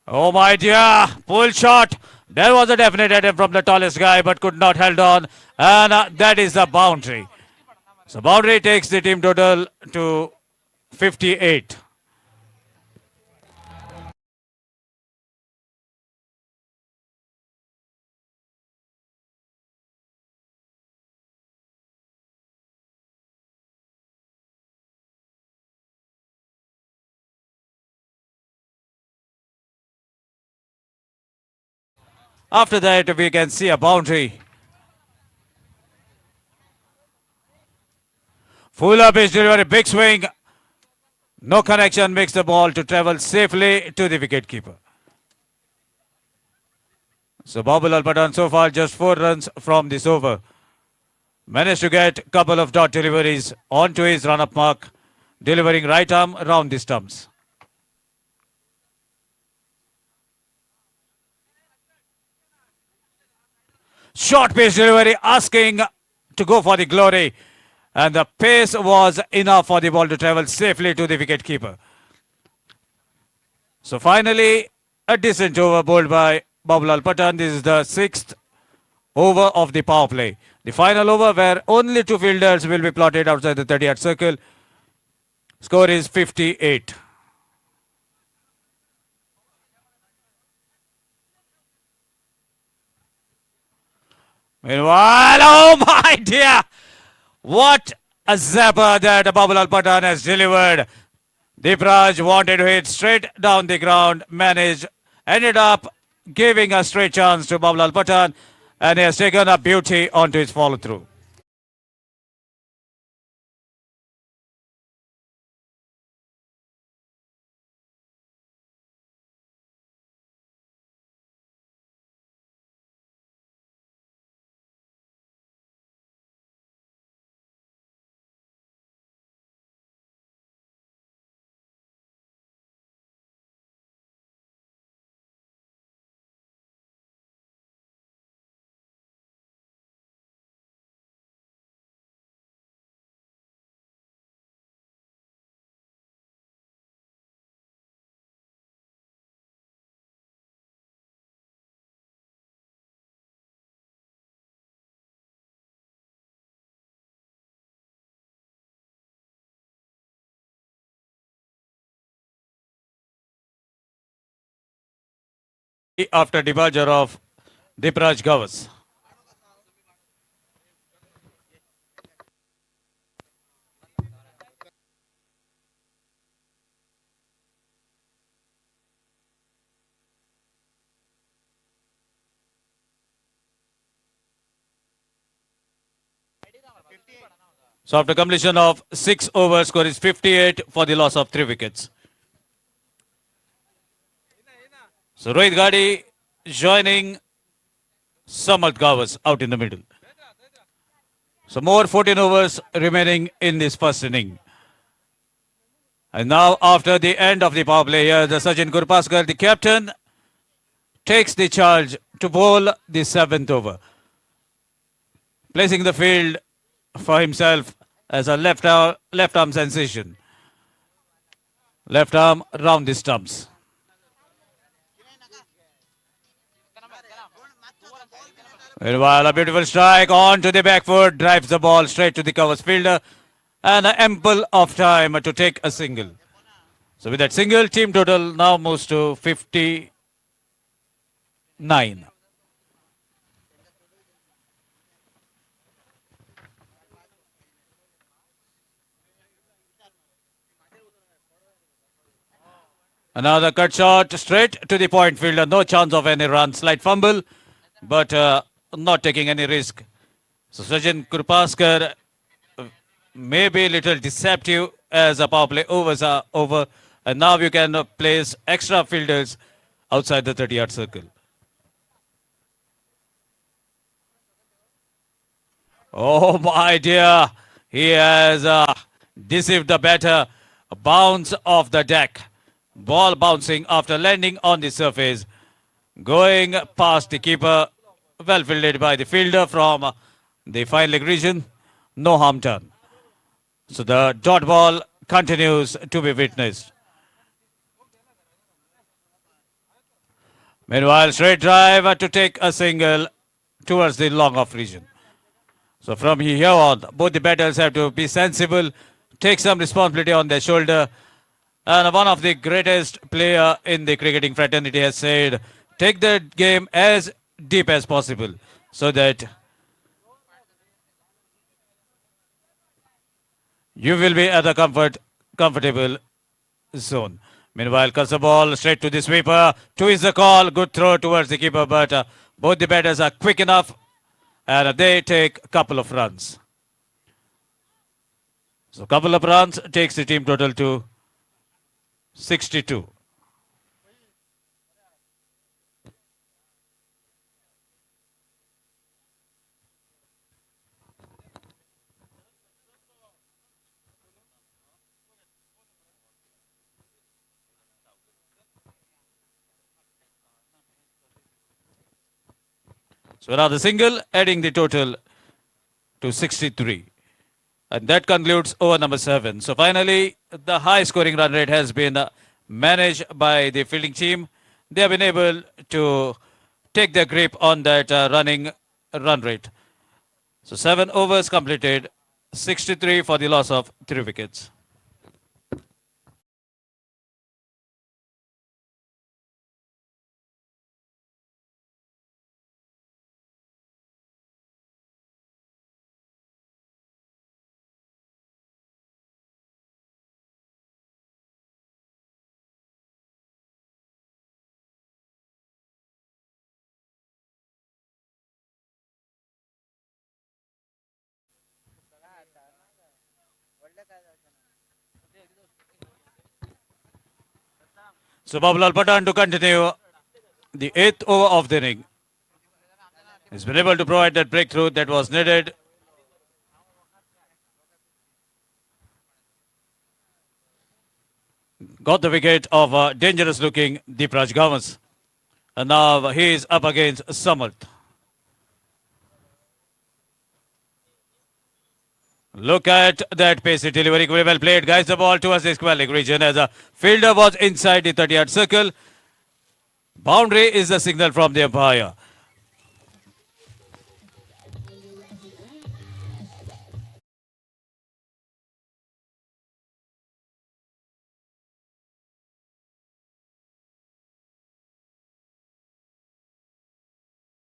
Oh my dear, pull shot. There was a definite attempt from the tallest guy but could not held on, and that is the boundary. So boundary takes the team total to 58. After that, we can see a boundary. Full up is delivery, big swing. No connection makes the ball to travel safely to the wicketkeeper. So Babulal Pathan so far just 4 runs from this over. Managed to get a couple of dot deliveries onto his run-up mark, delivering right arm round the stumps. Short pace delivery, asking to go for the glory. And the pace was enough for the ball to travel safely to the wicketkeeper. So finally, a decent over bowled by Babulal Patan. This is the 6th over of the power play. The final over where only 2 fielders will be plotted outside the 30-yard circle. Score is 58. Meanwhile, oh my dear! What a zapper that Babulal Patan has delivered. Deepraj wanted to hit straight down the ground, ended up giving a straight chance to Babulal Patan, and he has taken a beauty onto his follow-through. After departure of Deepraj Gawas. So after completion of 6 overs, score is 58 for the loss of 3 wickets. So Rohit Gadi joining Samarth Gawas out in the middle. So more 14 overs remaining in this first inning. And now after the end of the power play here, the Sachin Gurpaskar, the captain, takes the charge to bowl the 7th over, placing the field for himself as a left arm sensation. Left arm round the stumps. Meanwhile, a beautiful strike onto the back foot, drives the ball straight to the covers fielder, and an ample of time to take a single. So with that single, team total now moves to 59. Another cut shot straight to the point fielder. No chance of any run. Slight fumble, but not taking any risk. So Sachin Gurpaskar may be a little deceptive as a power play overs are over. And now you can place extra fielders outside the 30-yard circle. Oh my dear. He has deceived the batter. A bounce off the deck. Ball bouncing after landing on the surface. Going past the keeper. Well fielded by the fielder from the fine leg region. No harm done. So the dot ball continues to be witnessed. Meanwhile, straight drive to take a single towards the long off region. So from here on, both the batters have to be sensible, take some responsibility on their shoulder. And one of the greatest player in the cricketing fraternity has said, take the game as deep as possible so that you will be at a comfortable zone. Meanwhile, cuts the ball straight to the sweeper. 2 is the call. Good throw towards the keeper, but both the batters are quick enough and they take a couple of runs. So couple of runs takes the team total to 62. So another single, adding the total to 63. And that concludes over number 7. So finally, the high scoring run rate has been managed by the fielding team. they have been able to take their grip on that running run rate. So 7 overs completed, 63 for the loss of 3 wickets. So Babulal Patan to continue the 8th over of the inning. He's been able to provide that breakthrough that was needed. Got the wicket of dangerous looking Deepraj Gamas. And now he is up against Samarth. Look at that pacey delivery. Very well played. Guys, the ball towards the square leg region as a fielder was inside the 30-yard circle. Boundary is the signal from the umpire.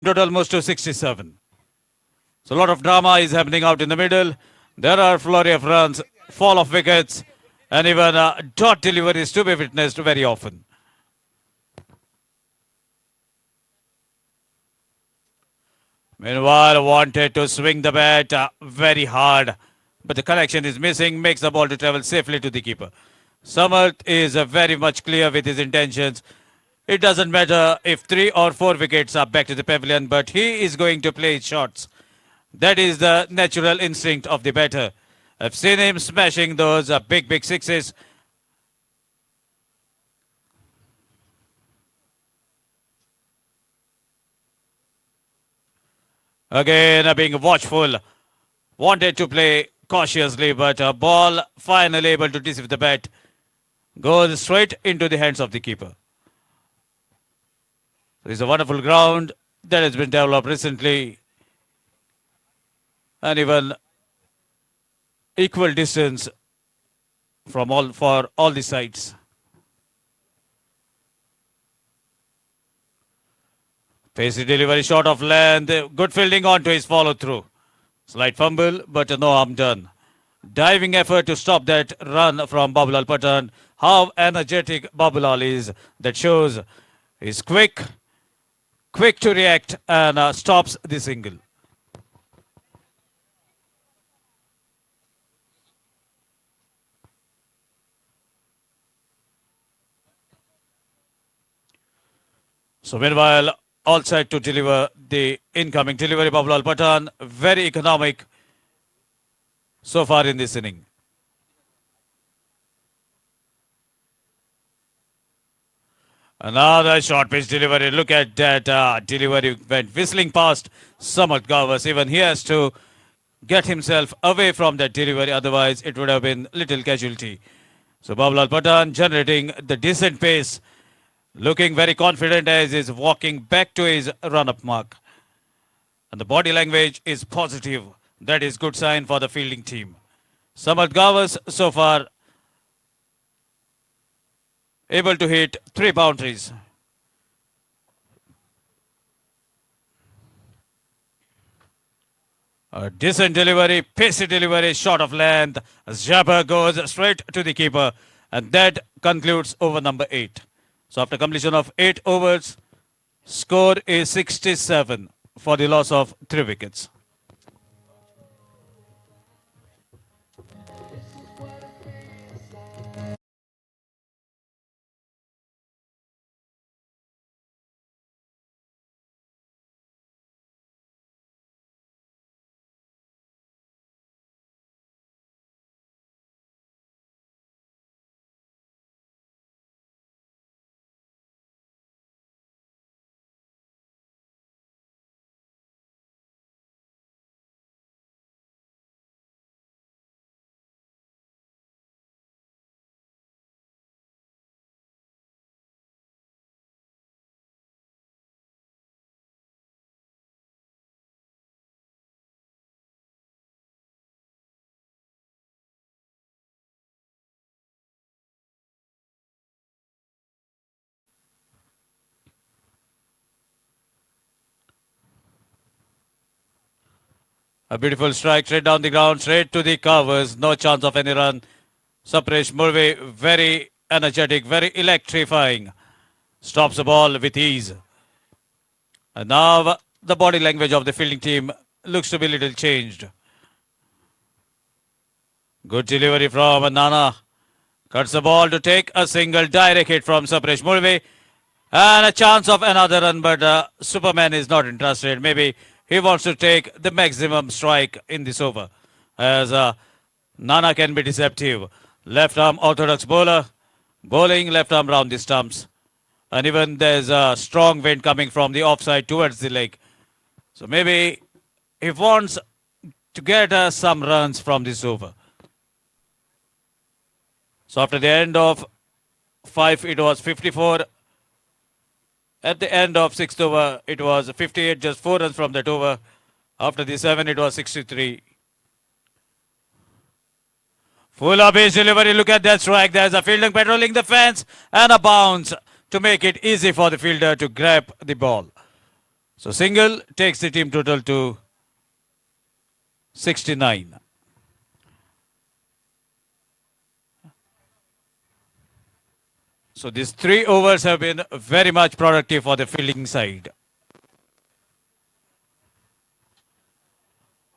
Total almost to 67. So a lot of drama is happening out in the middle. There are flurry of runs, fall of wickets, and even dot deliveries to be witnessed very often. Meanwhile, wanted to swing the bat very hard, but the connection is missing, makes the ball to travel safely to the keeper. Samarth is very much clear with his intentions. It doesn't matter if 3 or 4 wickets are back to the pavilion, but he is going to play his shots. That is the natural instinct of the batter. I've seen him smashing those big sixes. Again, being watchful. Wanted to play cautiously, but a ball finally able to deceive the bat. Goes straight into the hands of the keeper. It's a wonderful ground that has been developed recently. And even equal distance from for all the sides. Pacey delivery short of length. Good fielding onto his follow through. Slight fumble, but no harm done. Diving effort to stop that run from Babulal Patan. How energetic Babulal is. That shows he's quick to react and stops the single. So meanwhile, all set to deliver the incoming delivery. Babulal Patan, very economic so far in this inning. Another short pitch delivery. Look at that delivery. Went whistling past Samarth Gavas. Even he has to get himself away from that delivery. Otherwise, it would have been little casualty. So Babulal Patan generating the decent pace. Looking very confident as he's walking back to his run-up mark. And the body language is positive. That is good sign for the fielding team. Samarth Gavas so far able to hit 3 boundaries. A decent delivery, pacey delivery, short of length. Jabber goes straight to the keeper. And that concludes over number 8. So after completion of 8 overs, score is 67 for the loss of 3 wickets. A beautiful strike straight down the ground, straight to the covers. No chance of any run. Sapresh Murve, very energetic, very electrifying. Stops the ball with ease. And now the body language of the fielding team looks to be a little changed. Good delivery from Nana. Cuts the ball to take a single direct hit from Sapresh Murve. And a chance of another run, but Superman is not interested. Maybe he wants to take the maximum strike in this over. As Nana can be deceptive. Left arm orthodox bowler. Bowling left arm round the stumps. And even there's a strong wind coming from the offside towards the leg. So maybe he wants to get some runs from this over. So after the end of 5, it was 54. At the end of 6th over, it was 58, just 4 runs from that over. After the 7, it was 63. Full of base delivery. Look at that strike. There's a fielder patrolling the fence and a bounce to make it easy for the fielder to grab the ball. So single takes the team total to 69. So these 3 overs have been very much productive for the fielding side.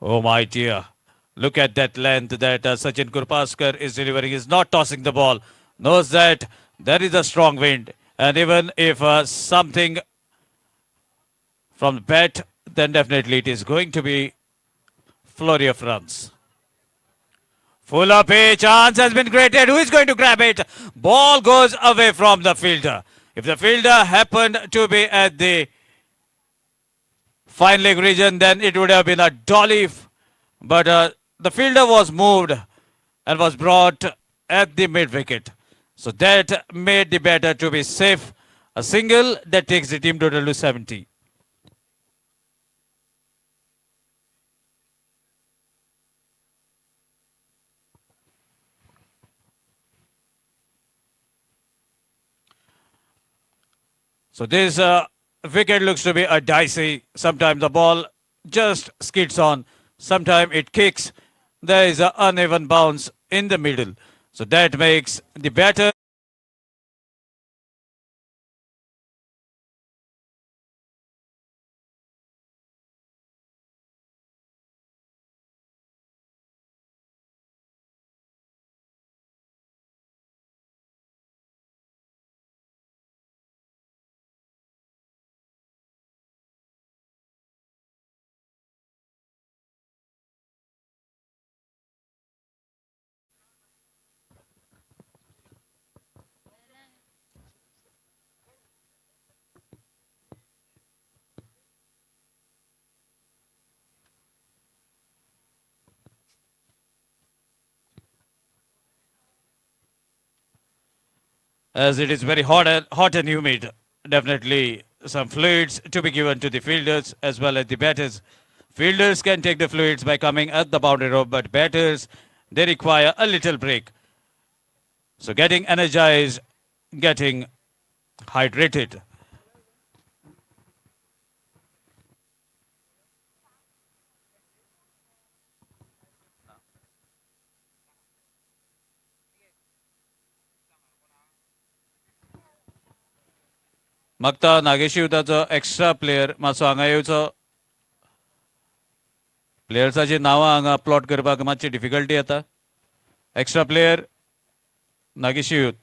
Oh my dear. Look at that length that Sachin Kurpaskar is delivering. He's not tossing the ball. Knows that there is a strong wind. And even if something from the bat, then definitely it is going to be flurry of runs. Full of pitch, chance has been created. Who is going to grab it? Ball goes away from the fielder. If the fielder happened to be at the fine leg region, then it would have been a dolly. But the fielder was moved and was brought at the mid wicket. So that made the batter to be safe. A single that takes the team total to 70. So this wicket looks to be a dicey. Sometimes the ball just skids on. Sometimes it kicks. There is an uneven bounce in the middle. So that makes the batter as it is very hot and humid. Definitely some fluids to be given to the fielders as well as the batters. Fielders can take the fluids by coming at the boundary rope, but batters, they require a little break. So getting energized, getting hydrated. मागता Nageshi युद्धाचो extra player मातसो हांगा येवचो प्लेयर्साची नांवां हांगा plot करपाक मातशी difficulty येता extra player Nageshi युद्ध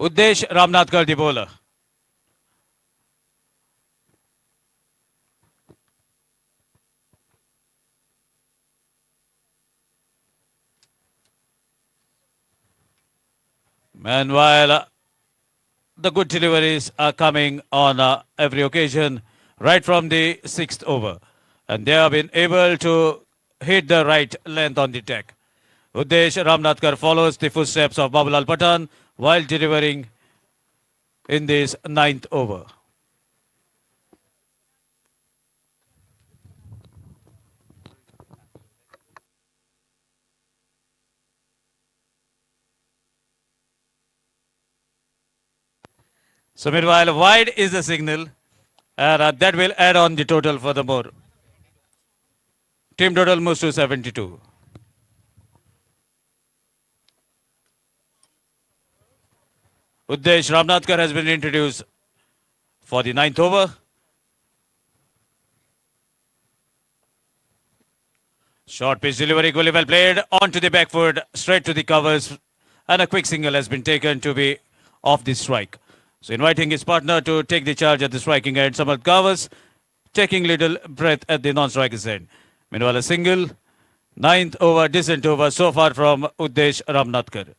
उद्देश रामनाथकर दी bowler Meanwhile, the good deliveries are coming on every occasion, right from the 6th over. And they have been able to hit the right length on the deck. Udesh Ramnathkar follows the footsteps of Babulal Patan while delivering in this ninth over. So meanwhile, wide is the signal, and that will add on the total furthermore. Team total moves to 72. Uddesh Ramnathkar has been introduced for the ninth over. Short pitch delivery, equally well played, onto the back foot, straight to the covers, and a quick single has been taken to be off the strike. So inviting his partner to take the charge at the striking end, Samarth Gavas taking little breath at the non-striker's end. Meanwhile, a single, ninth over, decent over so far from Uddesh Ramnathkar.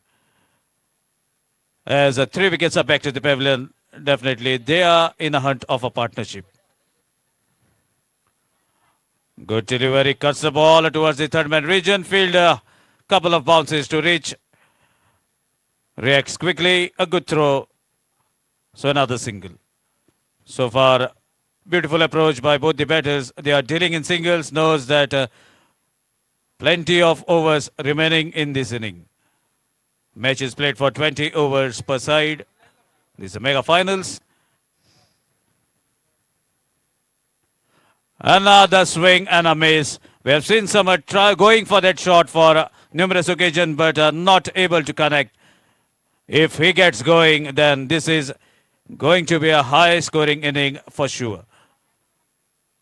As 3 wickets are back to the pavilion, definitely they are in a hunt of a partnership. Good delivery, cuts the ball towards the third man region. Fielder, couple of bounces to reach. Reacts quickly, a good throw. So another single. So far, beautiful approach by both the batters. They are dealing in singles, knows that plenty of overs remaining in this inning. Match is played for 20 overs per side. These are mega finals. Another swing and a miss. We have seen some going for that shot for numerous occasions, but not able to connect. If he gets going, then this is going to be a high-scoring inning for sure.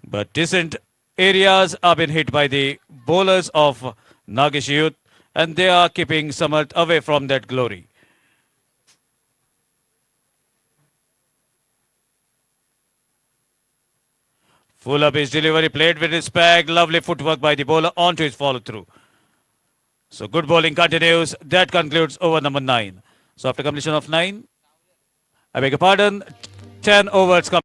But decent areas have been hit by the bowlers of Nagesh Youth, and they are keeping Samarth away from that glory. Full up his delivery, played with respect. Lovely footwork by the bowler onto his follow-through. So good bowling continues. That concludes over number 9. So after completion of 9, I beg your pardon, 10 overs come.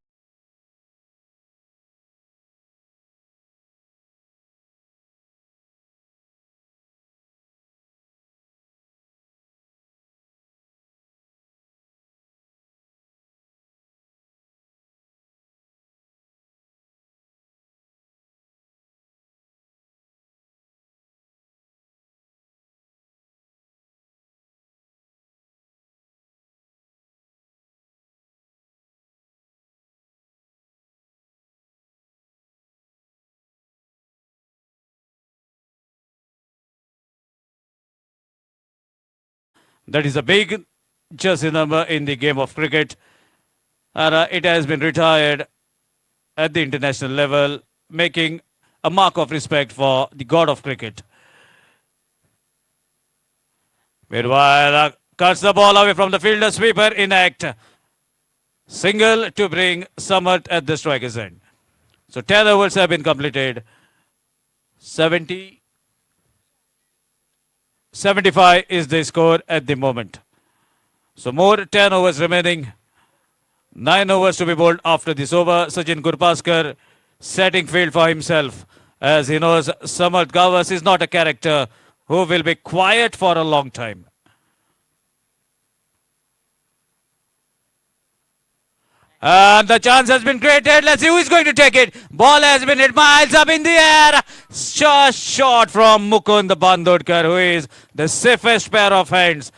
That is a big jersey number in the game of cricket. And it has been retired at the international level, making a mark of respect for the god of cricket. Meanwhile, cuts the ball away from the fielder, sweeper in act. Single to bring Samarth at the striker's end. So 10 overs have been completed. 75 is the score at the moment. So more 10 overs remaining. 9 overs to be bowled after this over. Sachin Gurpaskar setting field for himself, as he knows Samarth Gavas is not a character who will be quiet for a long time. And the chance has been created. Let's see who is going to take it. Ball has been hit miles up in the air. Shot from Mukund Bandodkar, who is the safest pair of hands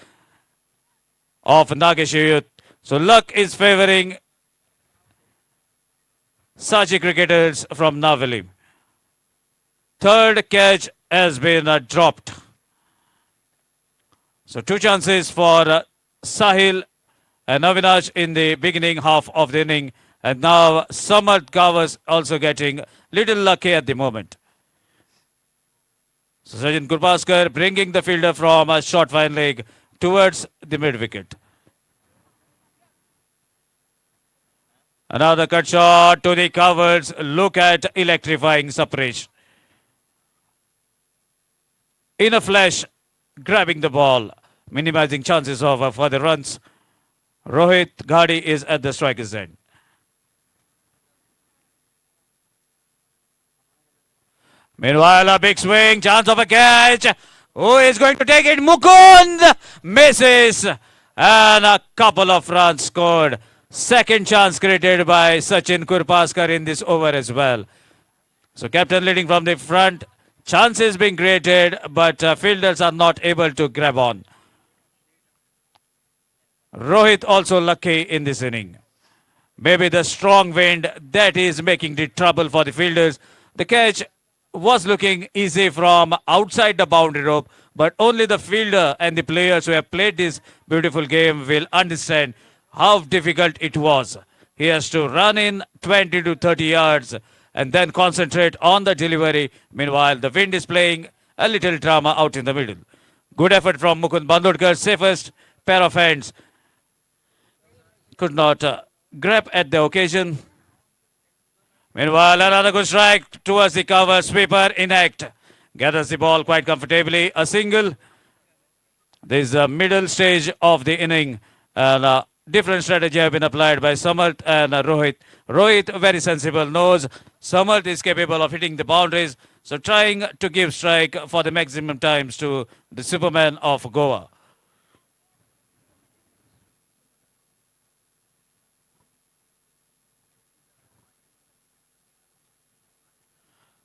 of Nagesh Youth. So luck is favoring Sachi cricketers from Navali. Third catch has been dropped. So 2 chances for Sahil and Avinash in the beginning half of the inning. And now Samarth Gavas also getting little lucky at the moment. So Sachin Gurpaskar bringing the fielder from a short fine leg towards the mid wicket. Another cut shot to the covers. Look at electrifying Sapresh. In a flash, grabbing the ball, minimizing chances of further runs. Rohit Ghadi is at the striker's end. Meanwhile, a big swing, chance of a catch. Who is going to take it? Mukund misses. And a couple of runs scored. second chance created by Sachin Kurpaskar in this over as well. So captain leading from the front, chances being created, but fielders are not able to grab on. Rohit also lucky in this inning. Maybe the strong wind that is making the trouble for the fielders. The catch was looking easy from outside the boundary rope, but only the fielder and the players who have played this beautiful game will understand how difficult it was. He has to run in 20 to 30 yards and then concentrate on the delivery. Meanwhile, the wind is playing a little drama out in the middle. Good effort from Mukund Bandodkar, safest pair of hands. Could not grab at the occasion. Meanwhile, another good strike towards the cover. Sweeper inact. Gathers the ball quite comfortably. A single. This is the middle stage of the inning. And different strategy have been applied by Samarth and Rohit. Rohit, very sensible, knows Samarth is capable of hitting the boundaries. So trying to give strike for the maximum times to the Superman of Goa.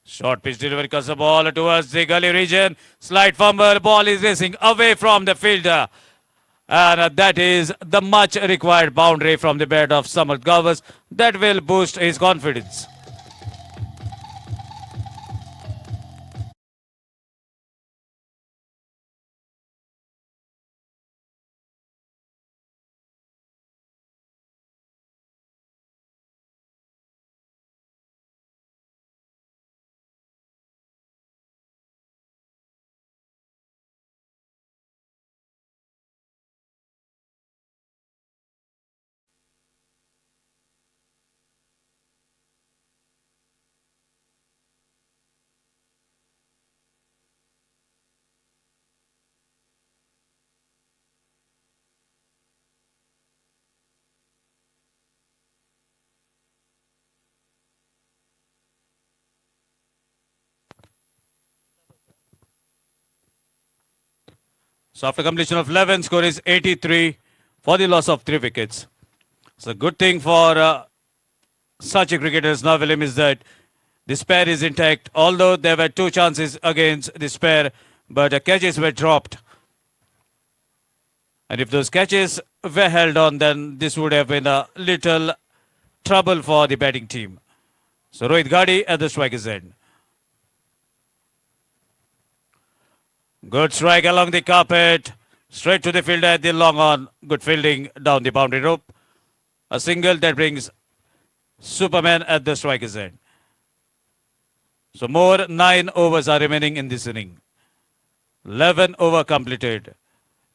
Short pitch delivery cuts the ball towards the gully region. Slight fumble. Ball is racing away from the fielder. And that is the much required boundary from the bat of Samarth Gavas. That will boost his confidence. So after completion of 11, score is 83 for the loss of 3 wickets. So good thing for such a cricketers now, William, is that this pair is intact. Although there were 2 chances against this pair, but catches were dropped. And if those catches were held on, then this would have been a little trouble for the batting team. So Rohit Gadi at the striker's end. Good strike along the carpet. Straight to the fielder at the long on. Good fielding down the boundary rope. A single that brings Superman at the striker's end. So more 9 overs are remaining in this inning. 11 over completed.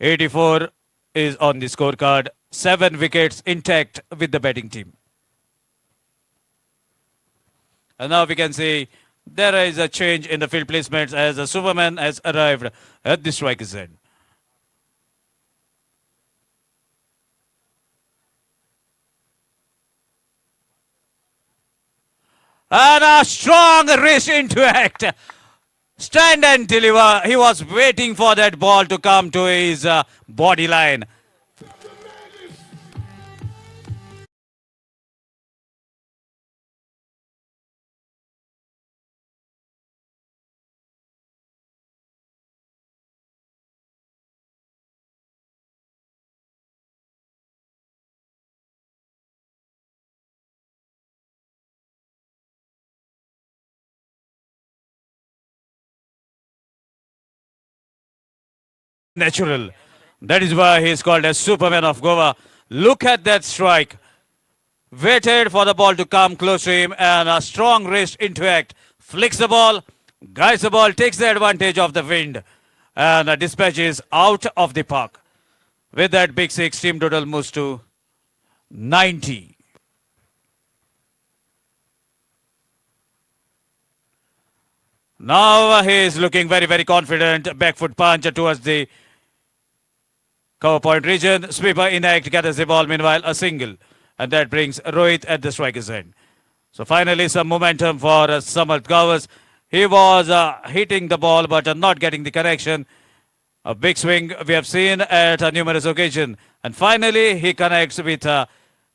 84 is on the scorecard. 7 wickets intact with the batting team. And now we can see there is a change in the field placements as a Superman has arrived at the striker's end. And a strong wrist into act. Stand and deliver. He was waiting for that ball to come to his body line. Natural. That is why he is called as Superman of Goa. Look at that strike. Waited for the ball to come close to him and a strong wrist into act. Flicks the ball, guides the ball, takes the advantage of the wind and dispatches out of the park. With that big 6, team total moves to 90. Now he is looking very, very confident. Back foot punch towards the cover point region. Sweeper inact, gathers the ball. Meanwhile, a single. And that brings Rohit at the striker's end. So finally, some momentum for Samarth Gavas. He was hitting the ball but not getting the connection. A big swing we have seen at numerous occasions. And finally, he connects with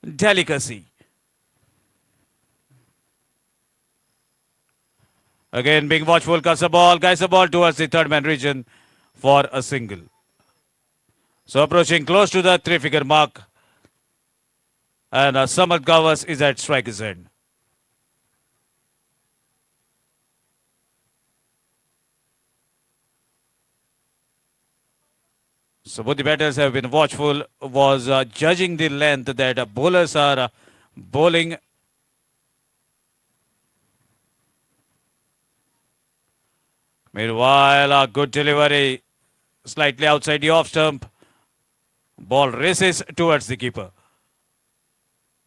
delicacy. Again, being watchful, cuts the ball, guides the ball towards the third man region for a single. So approaching close to the three-figure mark. And Samat Gavas is at striker's end. So both the batters have been watchful, was judging the length that bowlers are bowling. Meanwhile, a good delivery, slightly outside the off stump. Ball races towards the keeper.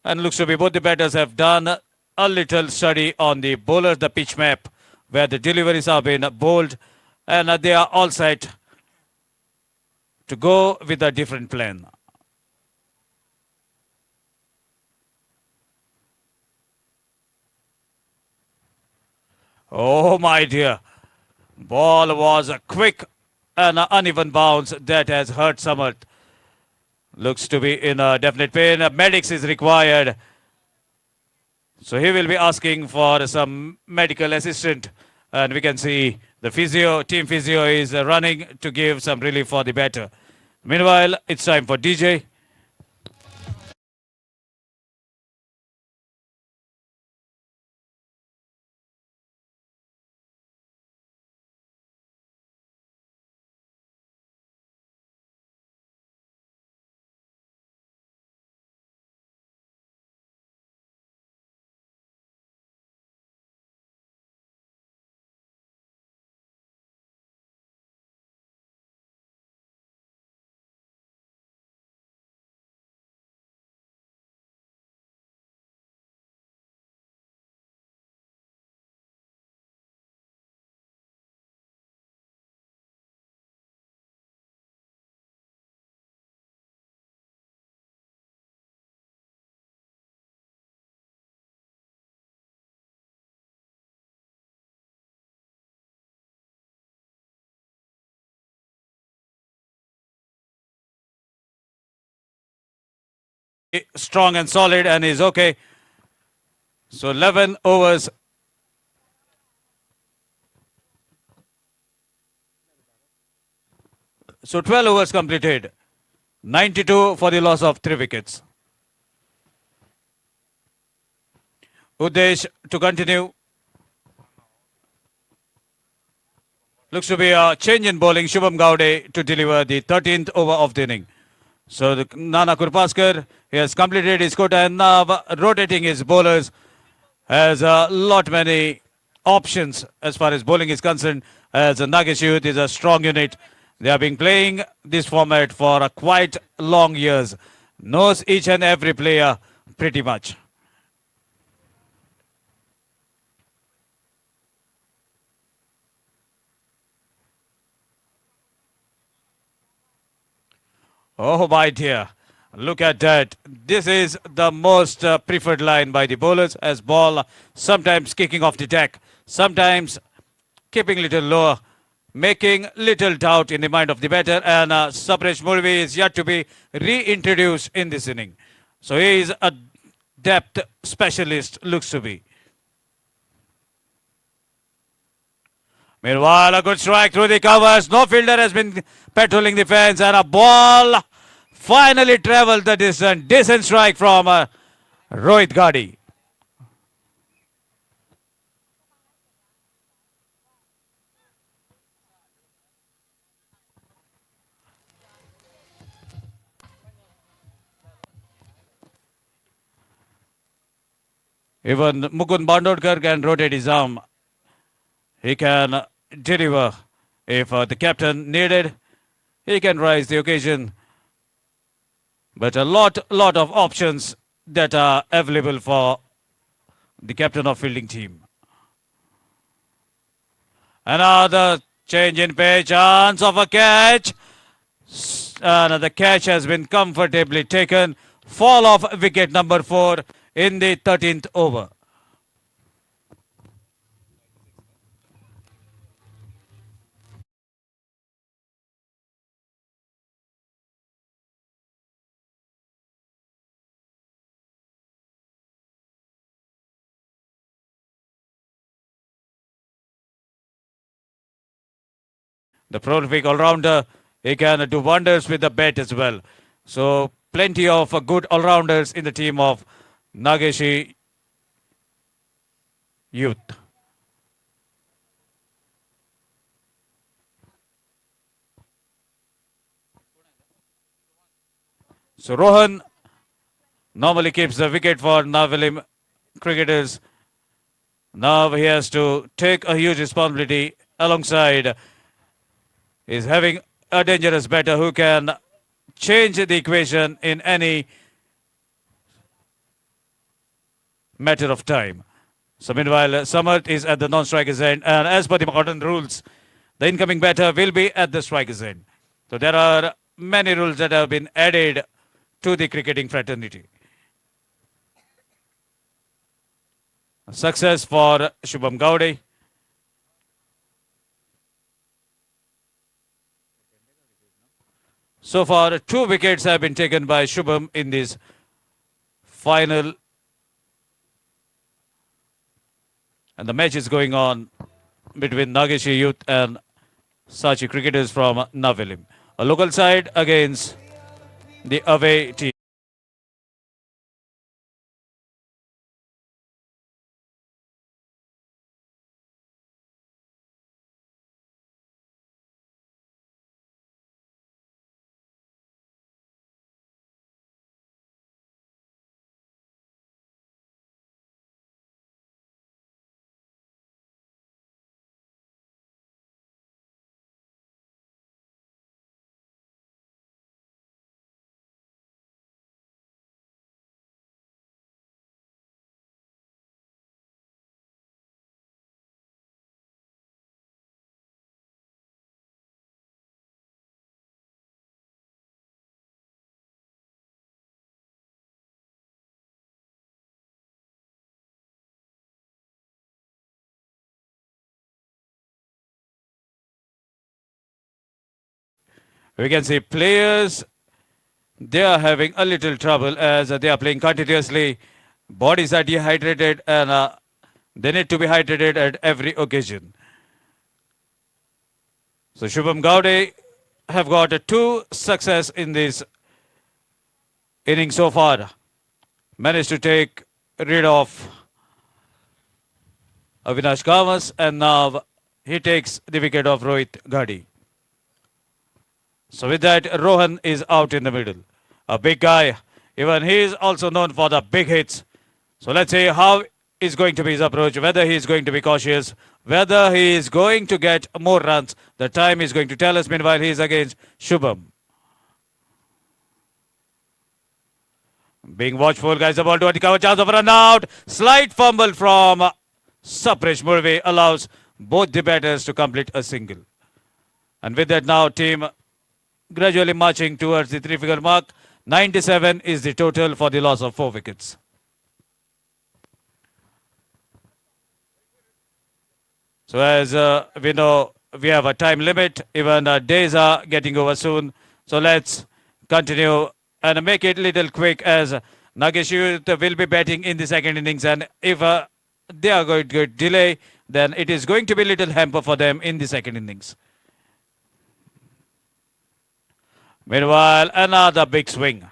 And looks to be both the batters have done a little study on the bowlers, the pitch map, where the deliveries have been bowled. And they are all set to go with a different plan. Oh my dear. Ball was a quick and uneven bounce that has hurt Samat. Looks to be in a definite pain. Medics is required. So he will be asking for some medical assistant. And we can see the physio, team physio is running to give some relief for the batter. Meanwhile, it's time for DJ. Strong and solid and is okay. So 11 overs. So 12 overs completed. 92 for the loss of 3 wickets. Udesh to continue. Looks to be a change in bowling. Shubham Gowde to deliver the 13th over of the inning. So the Nana Kurpaskar, he has completed his quota and now rotating his bowlers, has a lot many options as far as bowling is concerned, as Nagesh Youth is a strong unit. They have been playing this format for quite long years. Knows each and every player pretty much. Oh my dear, look at that. This is the most preferred line by the bowlers, as ball sometimes kicking off the deck, sometimes keeping little lower, making little doubt in the mind of the batter, and Sapresh Murvi is yet to be reintroduced in this inning. So he is a depth specialist, looks to be. Meanwhile, a good strike through the covers. No fielder has been patrolling the fence, and a ball finally traveled the distance. Decent strike from Rohit Gadi. Even Mukund Bandodkar can rotate his arm. He can deliver if the captain needed. He can rise the occasion. But a lot of options that are available for the captain of fielding team. Another change in pitch, chance of a catch. Another catch has been comfortably taken. Fall of wicket number 4 in the 13th over. The prolific all-rounder, he can do wonders with the bat as well. So plenty of good all-rounders in the team of Nageshi Youth. So Rohan normally keeps the wicket for Navalim cricketers. Now he has to take a huge responsibility alongside. He's having a dangerous batter who can change the equation in any matter of time. So meanwhile, Samarth is at the non-striker's end, and as per the modern rules, the incoming batter will be at the striker's end. So there are many rules that have been added to the cricketing fraternity. Success for Shubham Gowde. So far, 2 wickets have been taken by Shubham in this final. And the match is going on between Nageshi Youth and Sachi cricketers from Navalim. A local side against the away team. We can see players, they are having a little trouble as they are playing continuously. Bodies are dehydrated and they need to be hydrated at every occasion. So Shubham Gowde have got 2 success in this inning so far. Managed to take rid of Avinash Kamas and now he takes the wicket of Rohit Gadi. So with that, Rohan is out in the middle. A big guy. Even he is also known for the big hits. So let's see how is going to be his approach, whether he is going to be cautious, whether he is going to get more runs. The time is going to tell us. Meanwhile, he is against Shubham. Being watchful, guys, the ball to cover, chance of run out. Slight fumble from Sapresh Murve allows both the batters to complete a single. And with that now, team gradually marching towards the 3-figure mark. 97 is the total for the loss of 4 wickets. So as we know, we have a time limit. Even days are getting over soon. So let's continue and make it a little quick as Nagesh will be batting in the second innings. And if they are going to delay, then it is going to be a little hamper for them in the second innings. Meanwhile, another big swing.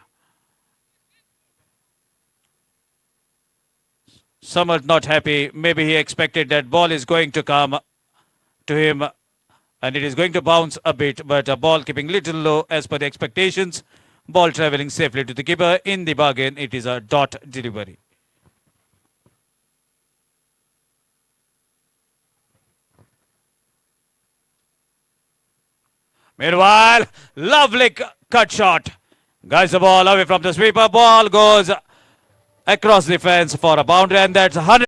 Samarth not happy. Maybe he expected that ball is going to come to him and it is going to bounce a bit, but a ball keeping little low as per the expectations. Ball travelling safely to the keeper. In the bargain, it is a dot delivery. Meanwhile, lovely cut shot. Guys, the ball away from the sweeper. Ball goes across the fence for a boundary, and that's 100.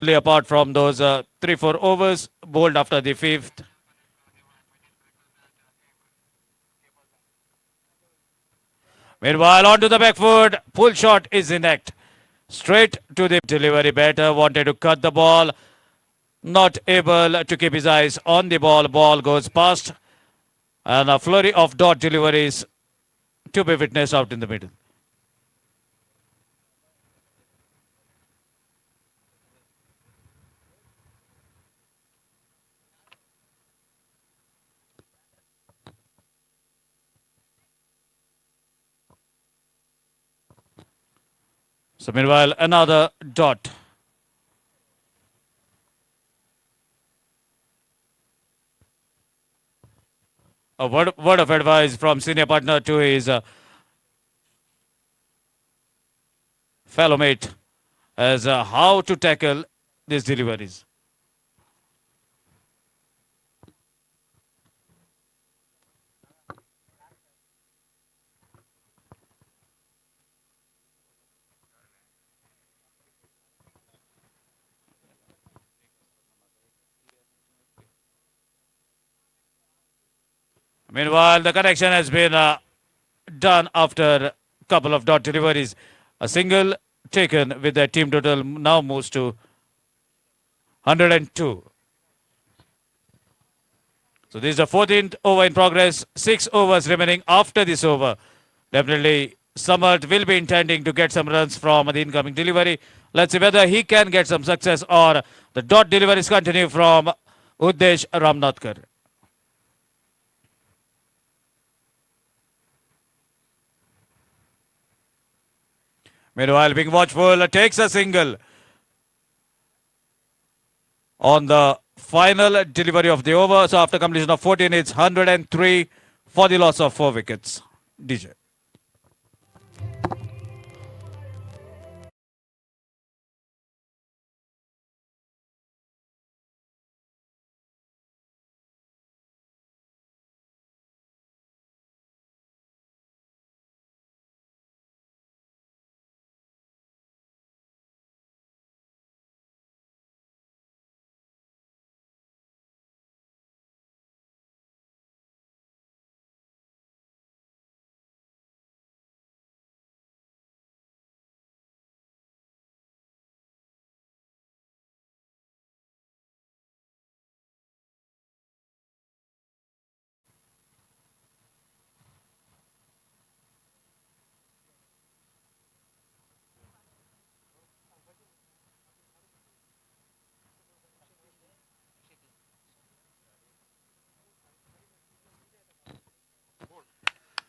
apart from those 3-4 overs bowled after the fifth. Meanwhile, onto the back foot, pull shot is inept. Straight to the delivery batter, wanted to cut the ball, not able to keep his eyes on the ball. Ball goes past, and a flurry of dot deliveries to be witnessed out in the middle. So meanwhile, another dot. A word of advice from senior partner to his fellow mate as how to tackle these deliveries. Meanwhile, the connection has been done after a couple of dot deliveries. A single taken with the team total now moves to 102. So this is the 14th over in progress. 6 overs remaining after this over. Definitely Samart will be intending to get some runs from the incoming delivery. Let's see whether he can get some success or the dot deliveries continue from Uddesh Ramnathkar. Meanwhile, being watchful, takes a single on the final delivery of the over. So after completion of 14, it's 103 for the loss of 4 wickets. DJ.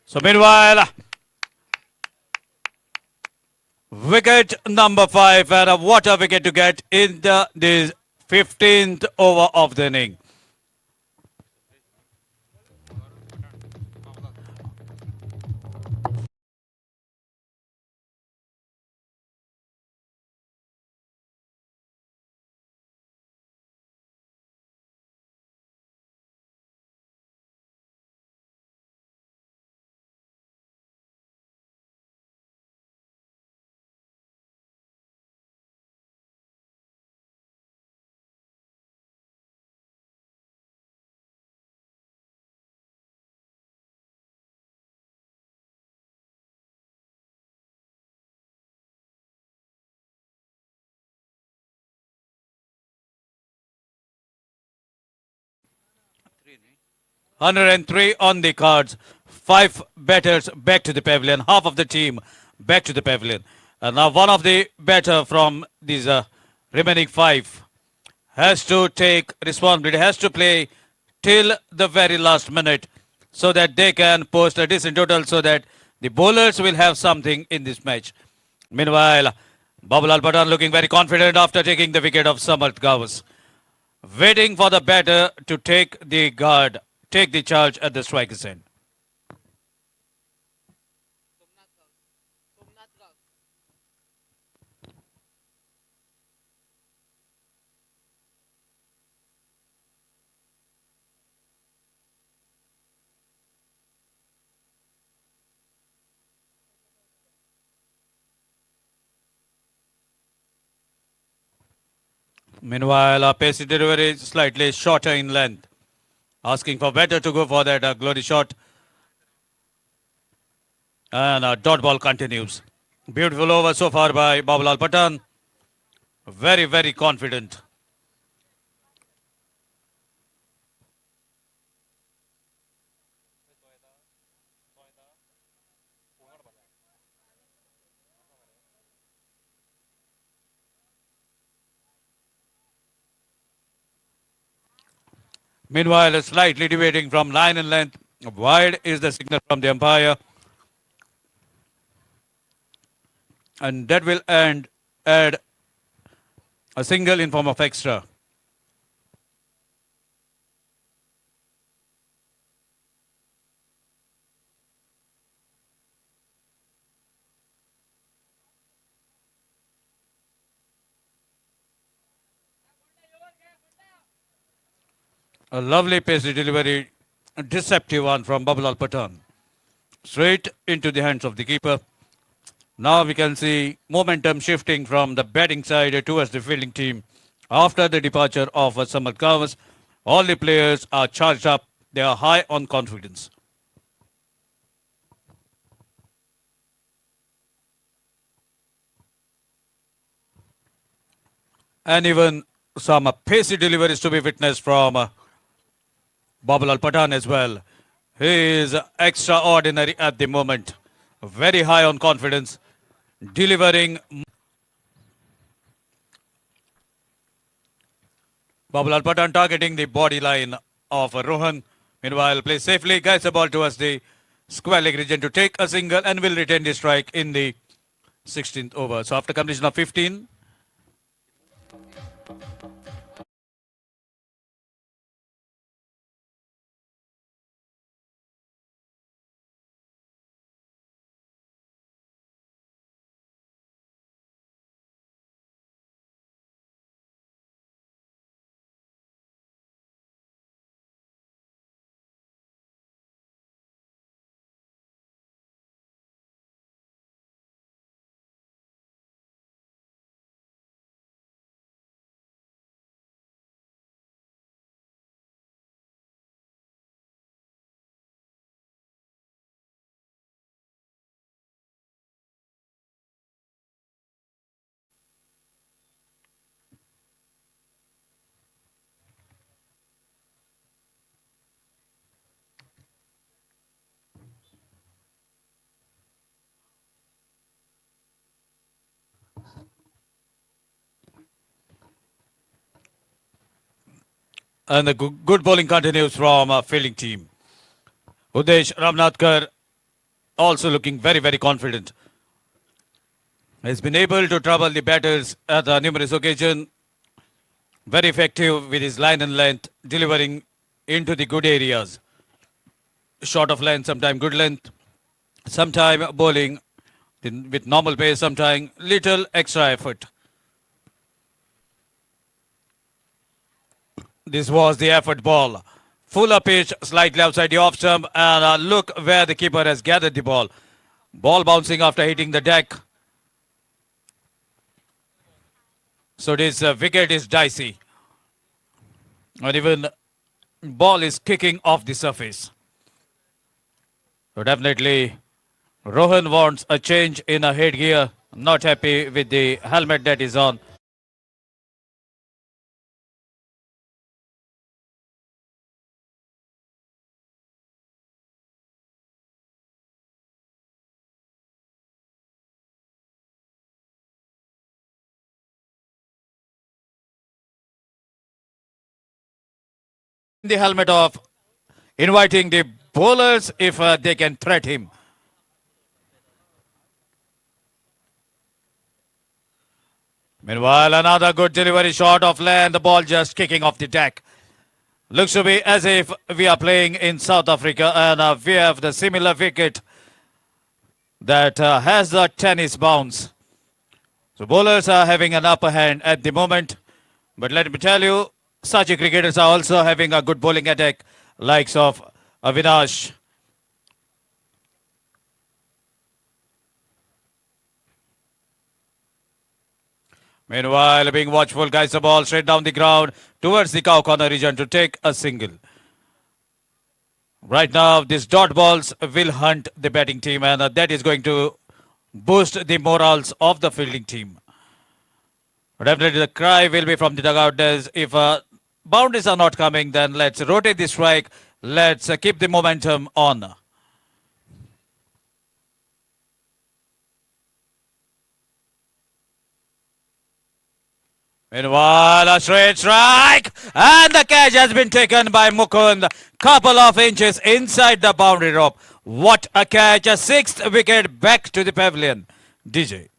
So meanwhile, wicket number 5, and what a wicket to get in this 15th over of the inning. Hundred and three on the cards. 5 batters back to the pavilion. Half of the team back to the pavilion. And now one of the batter from these remaining 5 has to take responsibility, has to play till the very last minute so that they can post a decent total so that the bowlers will have something in this match. Meanwhile, Babulal Patan looking very confident after taking the wicket of Samarth Gavas. Waiting for the batter to take the guard, take the charge at the striker's end. Meanwhile, a pacey delivery is slightly shorter in length. Asking for better to go for that glory shot. And a dot ball continues. Beautiful over so far by Babalal Patan. Very, very confident. Meanwhile, slightly deviating from line and length. Wide is the signal from the umpire. And that will add a single in form of extra. A lovely pacey delivery, a deceptive one from Babalal Patan. Straight into the hands of the keeper. Now we can see momentum shifting from the batting side towards the fielding team. After the departure of Samad Kawas, all the players are charged up. They are high on confidence. And even some pacey deliveries to be witnessed from Babalal Patan as well. He is extraordinary at the moment. Very high on confidence. Delivering. Babalal Patan targeting the body line of Rohan. Meanwhile, plays safely, guides the ball towards the square leg region to take a single and will retain the strike in the 16th over. So after completion of 15, and the good bowling continues from fielding team. Udesh Ramnathkar also looking very, very confident. Has been able to trouble the batters at numerous occasions. Very effective with his line and length, delivering into the good areas. Short of length, sometime good length, sometime bowling with normal pace, sometime little extra effort. This was the effort ball. Fuller pitch, slightly outside the off stump, and look where the keeper has gathered the ball. Ball bouncing after hitting the deck. So this wicket is dicey. And even ball is kicking off the surface. So definitely Rohan wants a change in a headgear. Not happy with the helmet that is on. The helmet off, inviting the bowlers if they can threat him. Meanwhile, another good delivery shot of land, the ball just kicking off the deck. Looks to be as if we are playing in South Africa and we have the similar wicket that has the tennis bounce. So bowlers are having an upper hand at the moment. But let me tell you, such cricketers are also having a good bowling attack, likes of Avinash. Meanwhile, being watchful, guides the ball straight down the ground towards the cow corner region to take a single. Right now, these dot balls will hunt the batting team, and that is going to boost the morals of the fielding team. Definitely, the cry will be from the dugout as if boundaries are not coming, then let's rotate the strike. Let's keep the momentum on. Meanwhile, a straight strike, and the catch has been taken by Mukund. Couple of inches inside the boundary rope. What a catch! A sixth wicket back to the pavilion. DJ.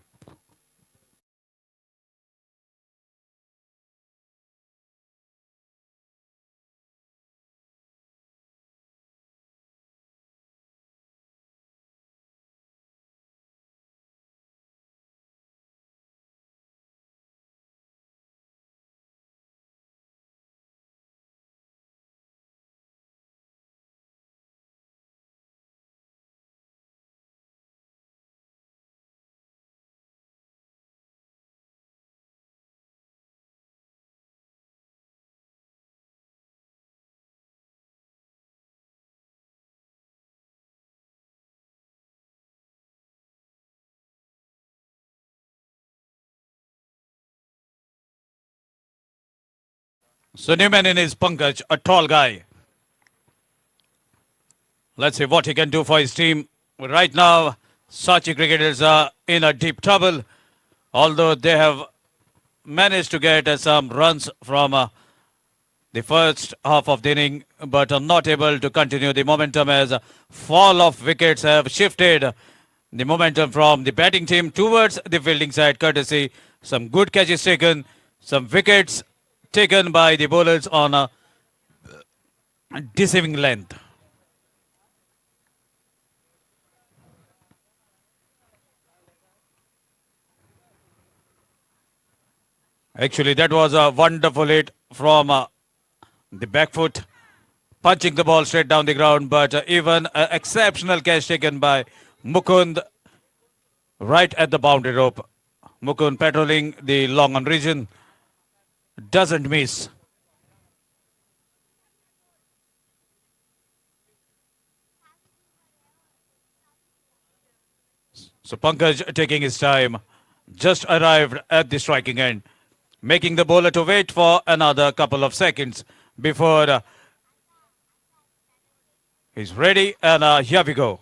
So Newman in his Pankaj, a tall guy. Let's see what he can do for his team. Right now, Sachi cricketers are in a deep trouble, although they have managed to get some runs from the first half of the inning, but are not able to continue the momentum as fall of wickets have shifted the momentum from the batting team towards the fielding side, courtesy some good catches taken, some wickets taken by the bowlers on a deceiving length. Actually, that was a wonderful hit from the back foot, punching the ball straight down the ground, but even an exceptional catch taken by Mukund right at the boundary rope. Mukund patrolling the long on region, doesn't miss. So Pankaj taking his time, just arrived at the striking end, making the bowler to wait for another couple of seconds before he's ready. And here we go.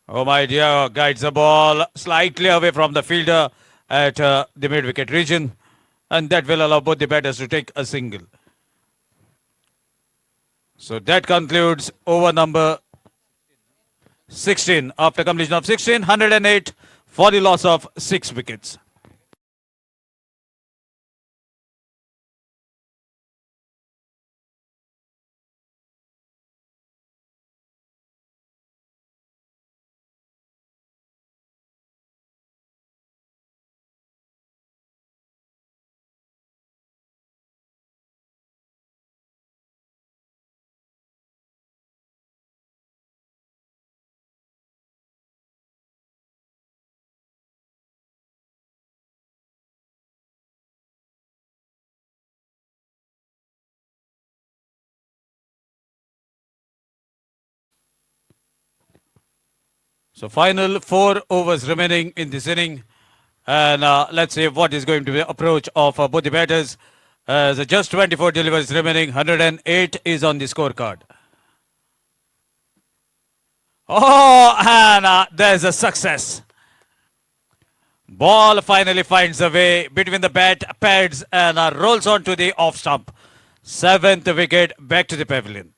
Oh my dear, guides the ball slightly away from the fielder at the mid-wicket region, and that will allow both the batters to take a single. So that concludes over number 16. After completion of 16, 108 for the loss of 6 wickets. So final 4 overs remaining in this inning. And let's see what is going to be the approach of both the batters. As just 24 deliveries remaining, 108 is on the scorecard. Oh, and there's a success. Ball finally finds a way between the bat pads and rolls on to the off stump. 7th wicket back to the pavilion.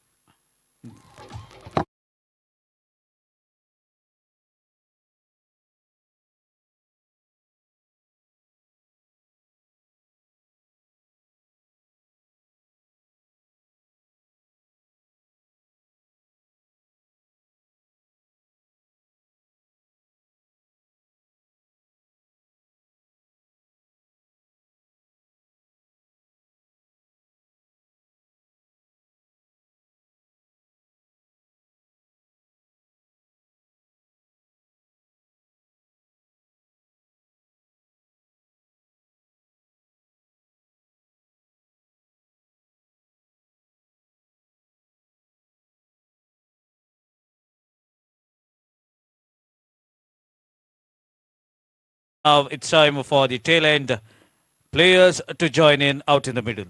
Now it's time for the tail end players to join in out in the middle.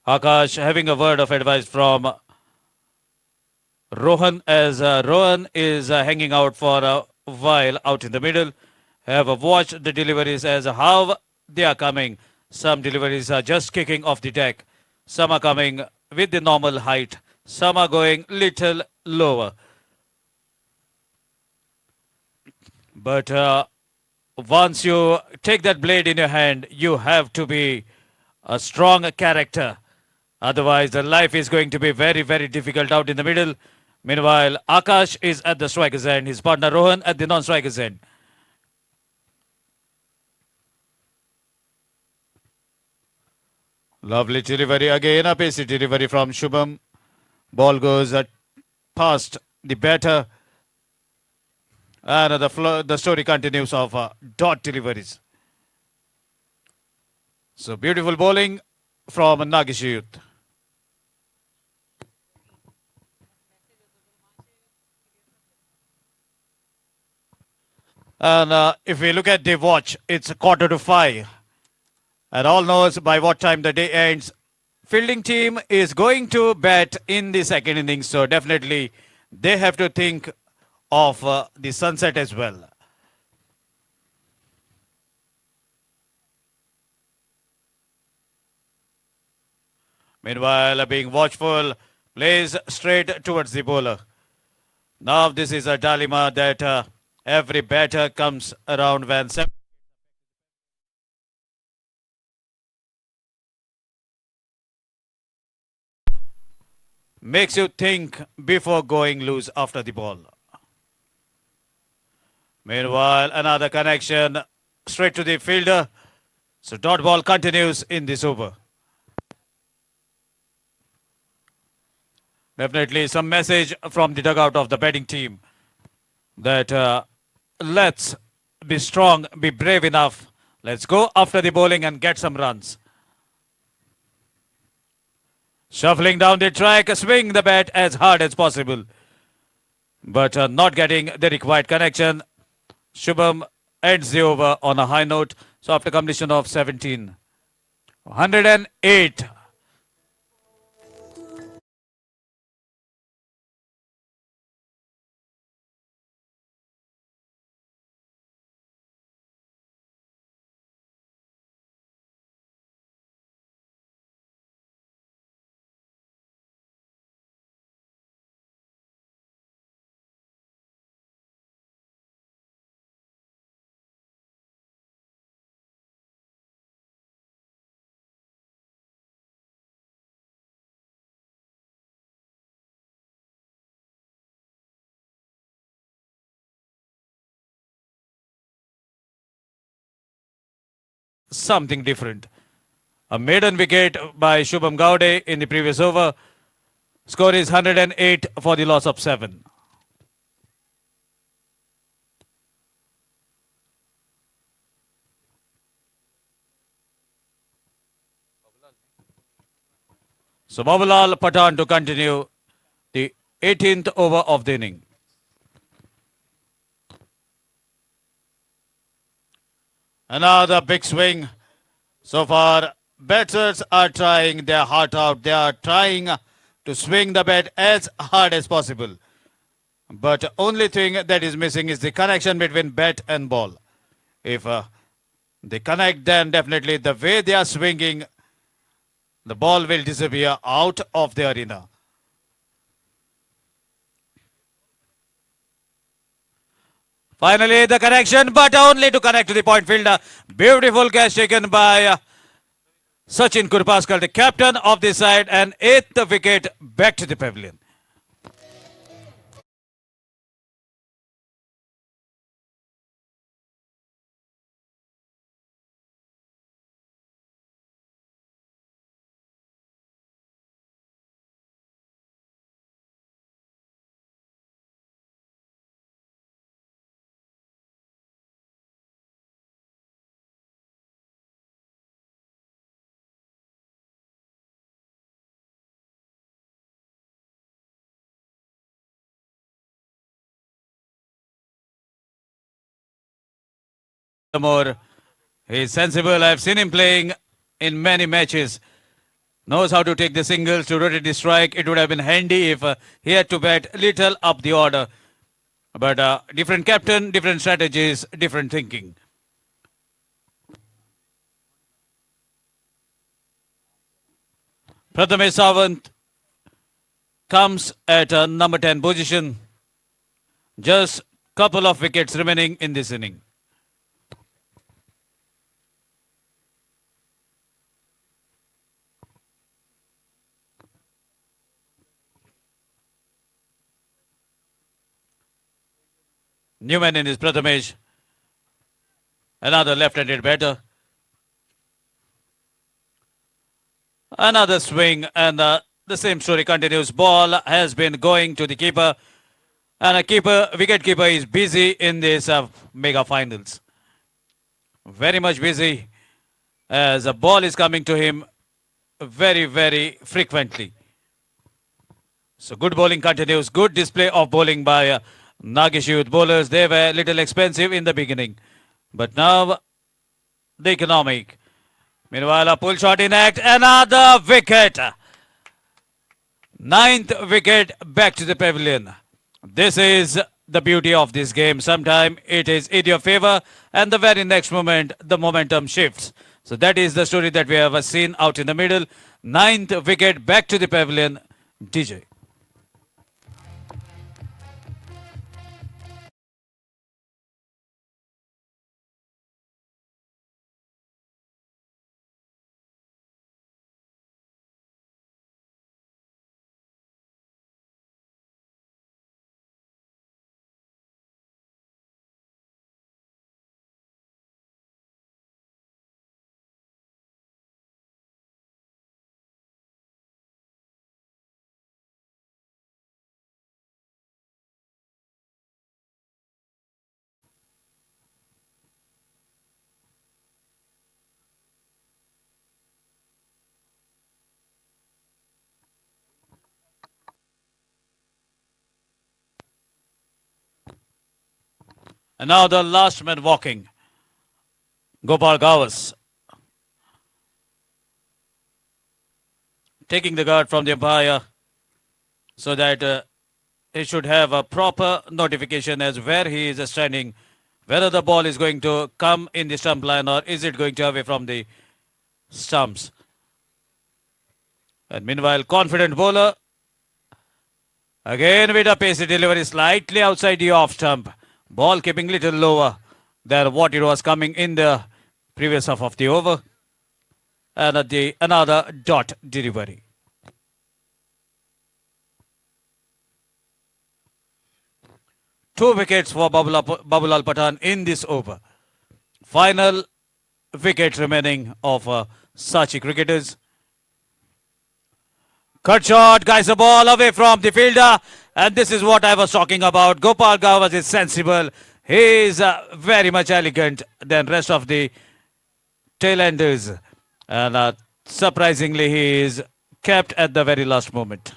Akash having a word of advice from Rohan, as Rohan is hanging out for a while out in the middle. Have watched the deliveries as how they are coming. Some deliveries are just kicking off the deck. Some are coming with the normal height. Some are going little lower. But once you take that blade in your hand, you have to be a strong character. Otherwise, the life is going to be very, very difficult out in the middle. Meanwhile, Akash is at the striker's end. His partner Rohan at the non-striker's end. Lovely delivery again. A pacey delivery from Shubham. Ball goes past the batter. And the story continues of dot deliveries. So beautiful bowling from Nagish Youth. And if we look at the watch, it's 4:45. And all knows by what time the day ends. Fielding team is going to bat in the second innings. So definitely they have to think of the sunset as well. Meanwhile, being watchful, plays straight towards the bowler. Now this is a dilemma that every batter comes around when makes you think before going loose after the ball. Meanwhile, another connection straight to the fielder. So dot ball continues in this over. Definitely some message from the dugout of the batting team that let's be strong, be brave enough. Let's go after the bowling and get some runs. Shuffling down the track, swing the bat as hard as possible. But not getting the required connection. Shubham ends the over on a high note. So after completion of 17, 108. Something different. A maiden wicket by Shubham Gowde in the previous over. Score is 108 for the loss of 7. So Babalal Patan to continue the 18th over of the inning. Another big swing. So far, batters are trying their heart out. They are trying to swing the bat as hard as possible. But only thing that is missing is the connection between bat and ball. If they connect, then definitely the way they are swinging, the ball will disappear out of the arena. Finally, the connection, but only to connect to the point fielder. Beautiful catch taken by Sachin Kurpaskar, the captain of the side, and 8th wicket back to the pavilion. More, he's sensible. I've seen him playing in many matches. Knows how to take the singles to rotate the strike. It would have been handy if he had to bat little up the order. But different captain, different strategies, different thinking. Prathamesh Sawant comes at number 10 position. Just couple of wickets remaining in this inning. Newman in his Prathamesh. Another left-handed batter. Another swing and the same story continues. Ball has been going to the keeper. And wicket keeper is busy in this mega finals. Very much busy as a ball is coming to him very, very frequently. So good bowling continues. Good display of bowling by Nagesh youth bowlers. They were a little expensive in the beginning. But now the economic. Meanwhile, a pull shot in act. Another wicket. Ninth wicket back to the pavilion. This is the beauty of this game. Sometimes it is in your favor and the very next moment the momentum shifts. So that is the story that we have seen out in the middle. Ninth wicket back to the pavilion. DJ. And now the last man walking. Gopal Gavas. Taking the guard from the umpire so that he should have a proper notification as where he is standing, whether the ball is going to come in the stump line or is it going to away from the stumps. And meanwhile, confident bowler again with a pacey delivery slightly outside the off stump. Ball keeping little lower than what it was coming in the previous half of the over. And another dot delivery. Two wickets for Babulal Pathan in this over. Final wicket remaining of Sachi cricketers. Cut shot, guys, the ball away from the fielder. And this is what I was talking about. Gopal Gavas is sensible. He is very much elegant than rest of the tailenders. And surprisingly, he is kept at the very last moment.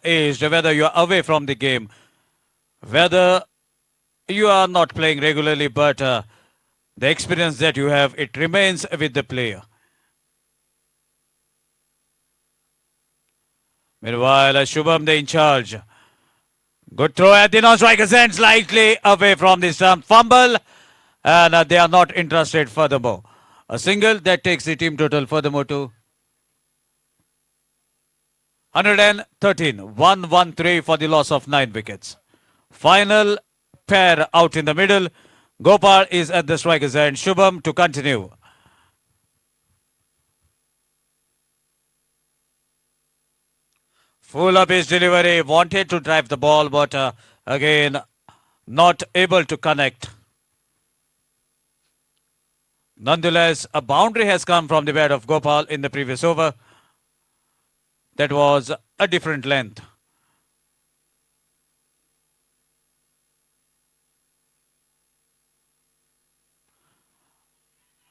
Is whether you are away from the game, whether you are not playing regularly, but the experience that you have, it remains with the player. Meanwhile, Shubham, the in charge. Good throw at the non-striker's end, slightly away from the stump. Fumble, and they are not interested furthermore. A single that takes the team total furthermore to 113, 113 for the loss of 9 wickets. Final pair out in the middle. Gopal is at the striker's end. Shubham to continue. Full up his delivery. Wanted to drive the ball, but again, not able to connect. Nonetheless, a boundary has come from the bat of Gopal in the previous over. That was a different length.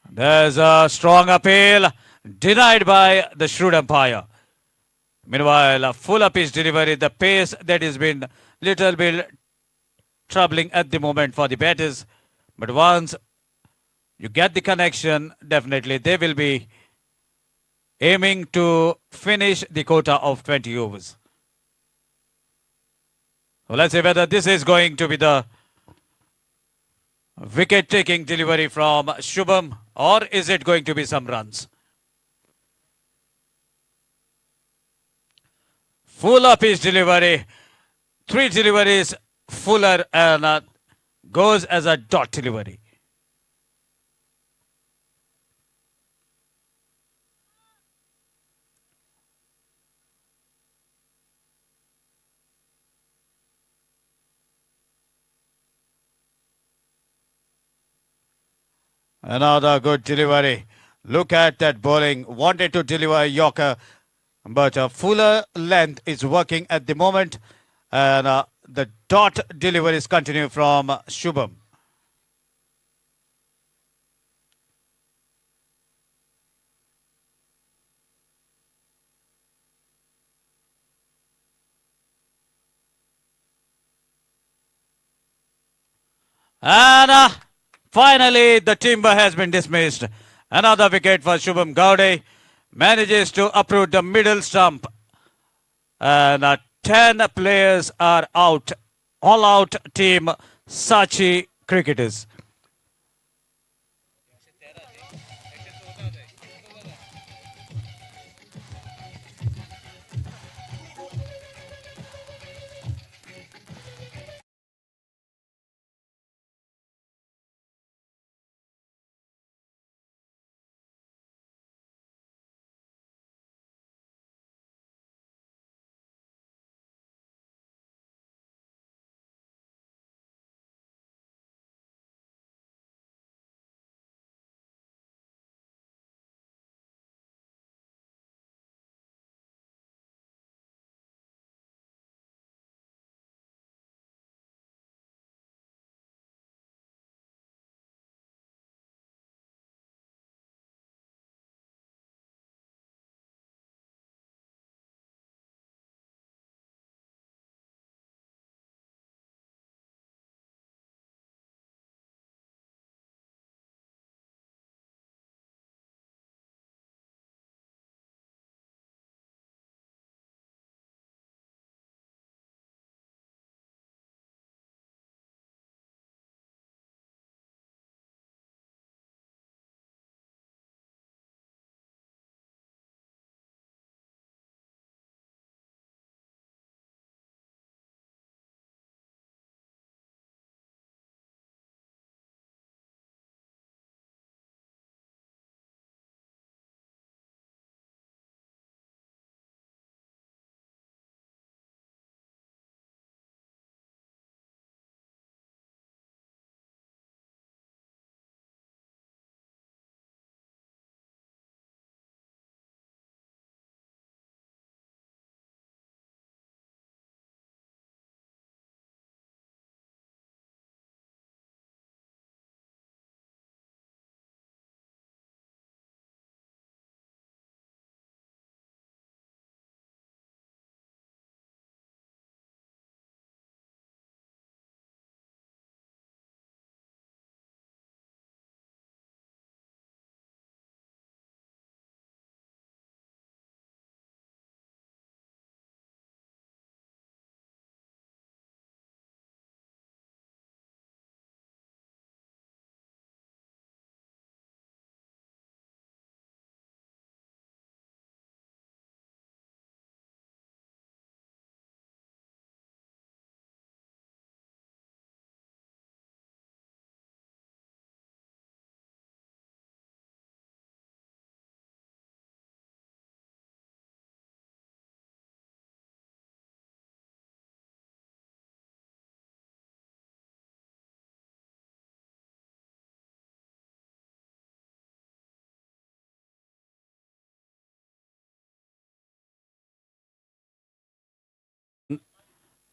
There's a strong appeal denied by the shrewd umpire. Meanwhile, a full pitch delivery, the pace that has been little bit troubling at the moment for the batters. But once you get the connection, definitely they will be aiming to finish the quota of 20 overs. So let's see whether this is going to be the wicket-taking delivery from Shubham, or is it going to be some runs? Full pitch delivery, 3 deliveries, fuller, and goes as a dot delivery. Another good delivery. Look at that bowling. Wanted to deliver a Yorker, but a fuller length is working at the moment. And the dot deliveries continue from Shubham. And finally, the timber has been dismissed. Another wicket for Shubham Gowde. Manages to uproot the middle stump. And 10 players are out. All out team Sachi cricketers.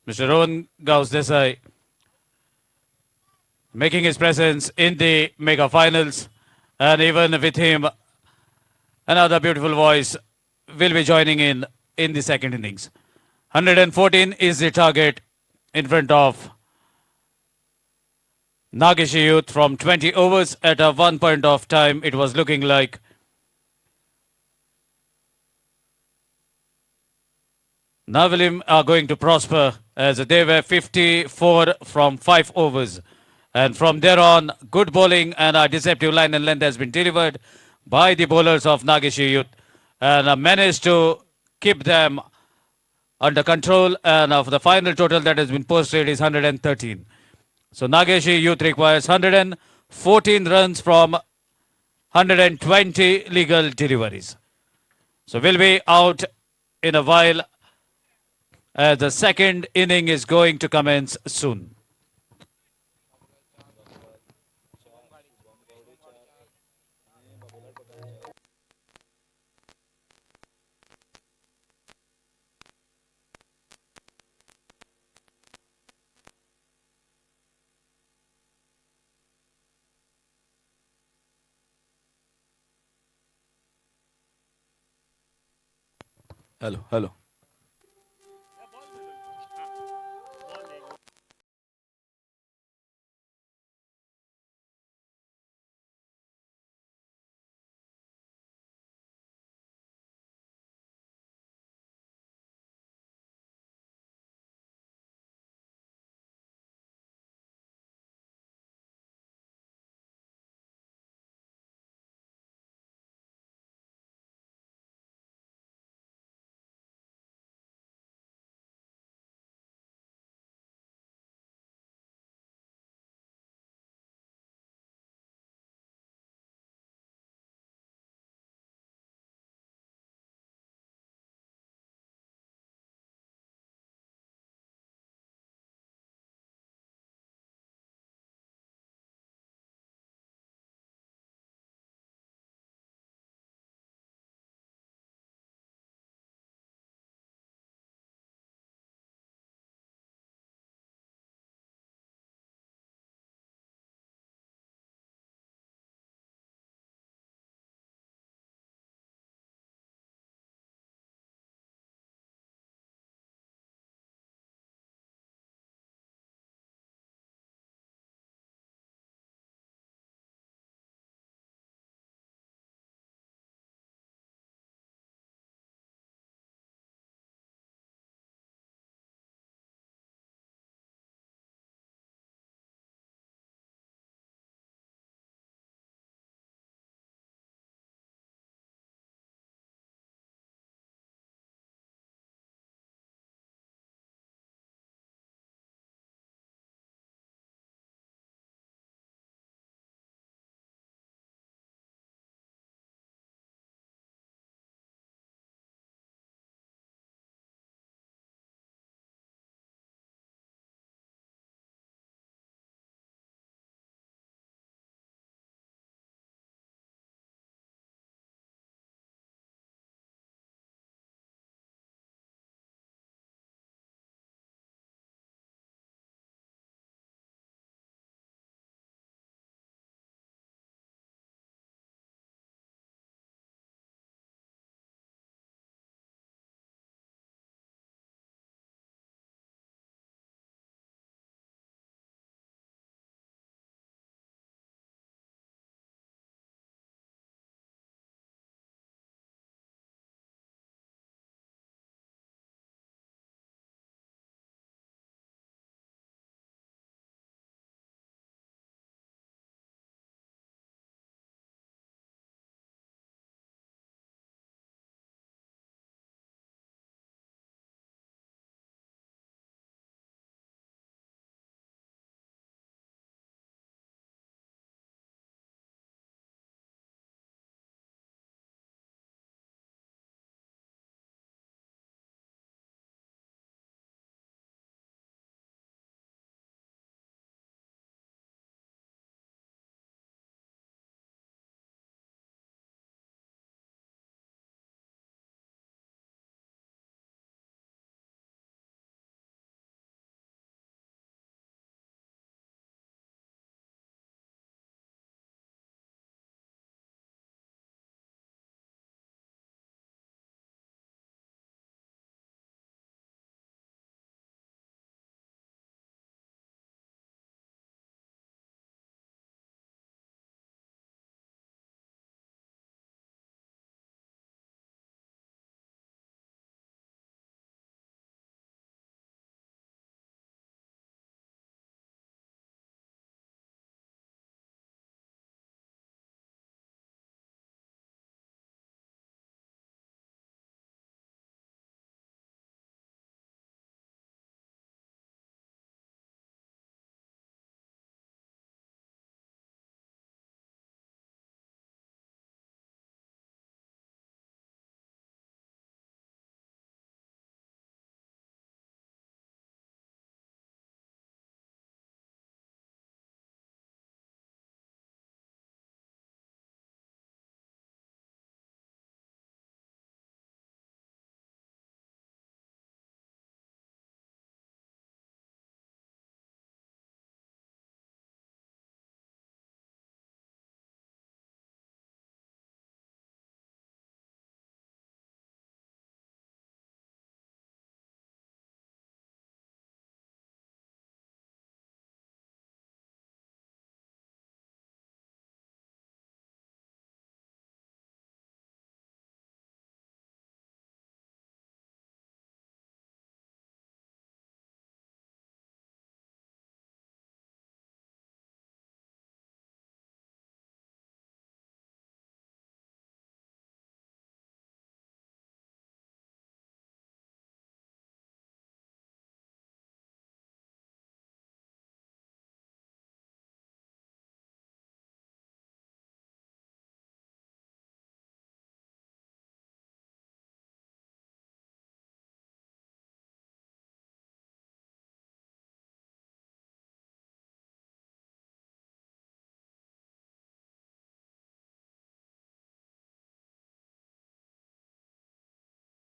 Mr. Rohan Gauss Desai making his presence in the mega finals, and even with him, another beautiful voice will be joining in the second innings. 114 is the target in front of Nageshi Youth from 20 overs. At a one point of time, it was looking like Navalim are going to prosper as they were 54 from 5 overs. And from there on, good bowling and a deceptive line and length has been delivered by the bowlers of Nageshi Youth, and managed to keep them under control. And of the final total that has been posted is 113. So Nageshi Youth requires 114 runs from 120 legal deliveries. So we'll be out in a while as the second inning is going to commence soon. Hello.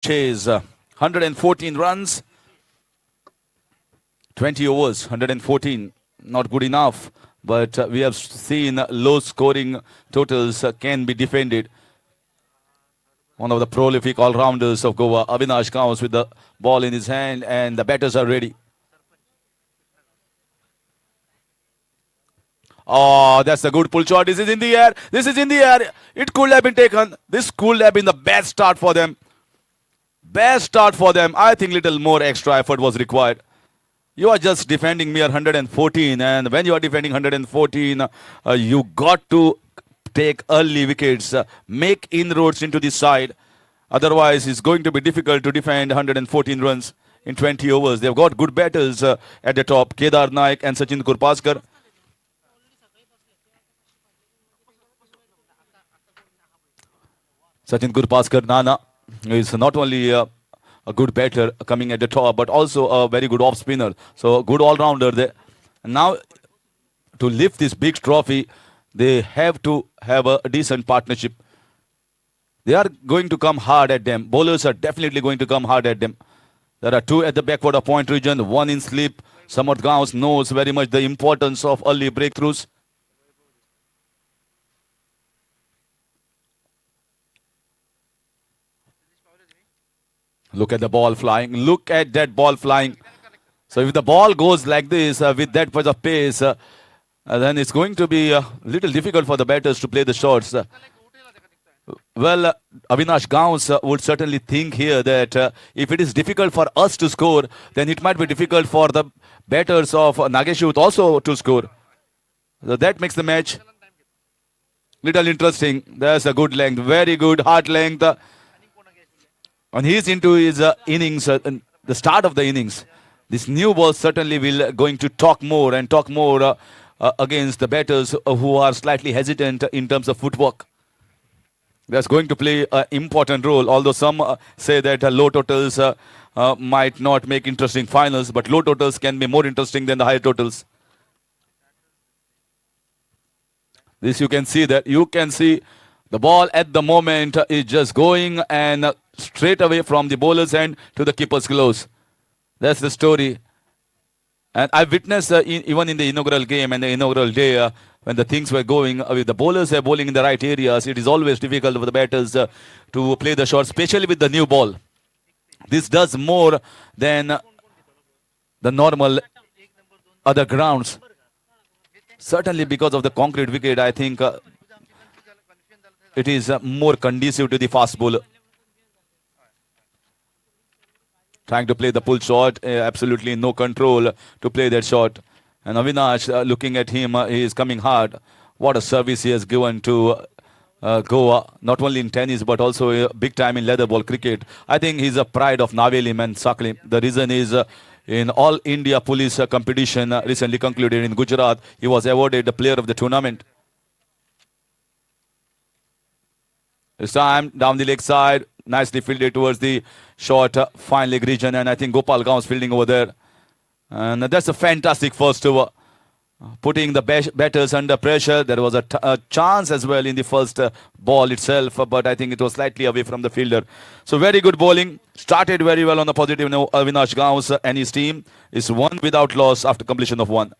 chase 114 runs, 20 overs, 114. Not good enough, but we have seen low scoring totals can be defended. One of the prolific all-rounders of Goa, Avinash comes with the ball in his hand and the batters are ready. Oh, that's a good pull shot. This is in the air. This is in the air. It could have been taken. This could have been the best start for them. Best start for them. I think little more extra effort was required. You are just defending mere 114, and when you are defending 114, you got to take early wickets, make inroads into the side. Otherwise, it's going to be difficult to defend 114 runs in 20 overs. They've got good batters at the top, Kedar Naik and Sachin Kurpaskar. Sachin Kurpaskar Nana is not only a good batter coming at the top, but also a very good off spinner. So good all-rounder there. And now to lift this big trophy, they have to have a decent partnership. They are going to come hard at them. Bowlers are definitely going to come hard at them. There are two at the backward of point region, one in slip. Samarth Gaus knows very much the importance of early breakthroughs. Look at the ball flying. Look at that ball flying. So if the ball goes like this with that much of pace, then it's going to be a little difficult for the batters to play the shots. Well, Avinash Gaus would certainly think here that if it is difficult for us to score, then it might be difficult for the batters of Nageshut also to score. So that makes the match little interesting. There's a good length, very good hard length. And he's into his innings, the start of the innings. This new ball certainly will going to talk more against the batters who are slightly hesitant in terms of footwork. That's going to play an important role, although some say that low totals might not make interesting finals, but low totals can be more interesting than the high totals. This you can see that. You can see the ball at the moment is just going and straight away from the bowler's hand to the keeper's gloves. That's the story. And I witnessed even in the inaugural game and the inaugural day when the things were going, with the bowlers are bowling in the right areas, it is always difficult for the batters to play the shot, especially with the new ball. This does more than the normal other grounds. Certainly because of the concrete wicket, I think it is more conducive to the fast bowler. Trying to play the pull shot, absolutely no control to play that shot. And Avinash, looking at him, he is coming hard. What a service he has given to Goa, not only in tennis, but also big time in leather ball cricket. I think he's a pride of Navelim and Saklim. The reason is in All India Police competition recently concluded in Gujarat, he was awarded the player of the tournament. This time, down the leg side, nicely fielded towards the short fine leg region, and I think Gopal Gaun's fielding over there. And that's a fantastic first over, putting the batters under pressure. There was a chance as well in the first ball itself, but I think it was slightly away from the fielder. So very good bowling. Started very well on the positive note. Avinash Gaus and his team is one without loss after completion of one.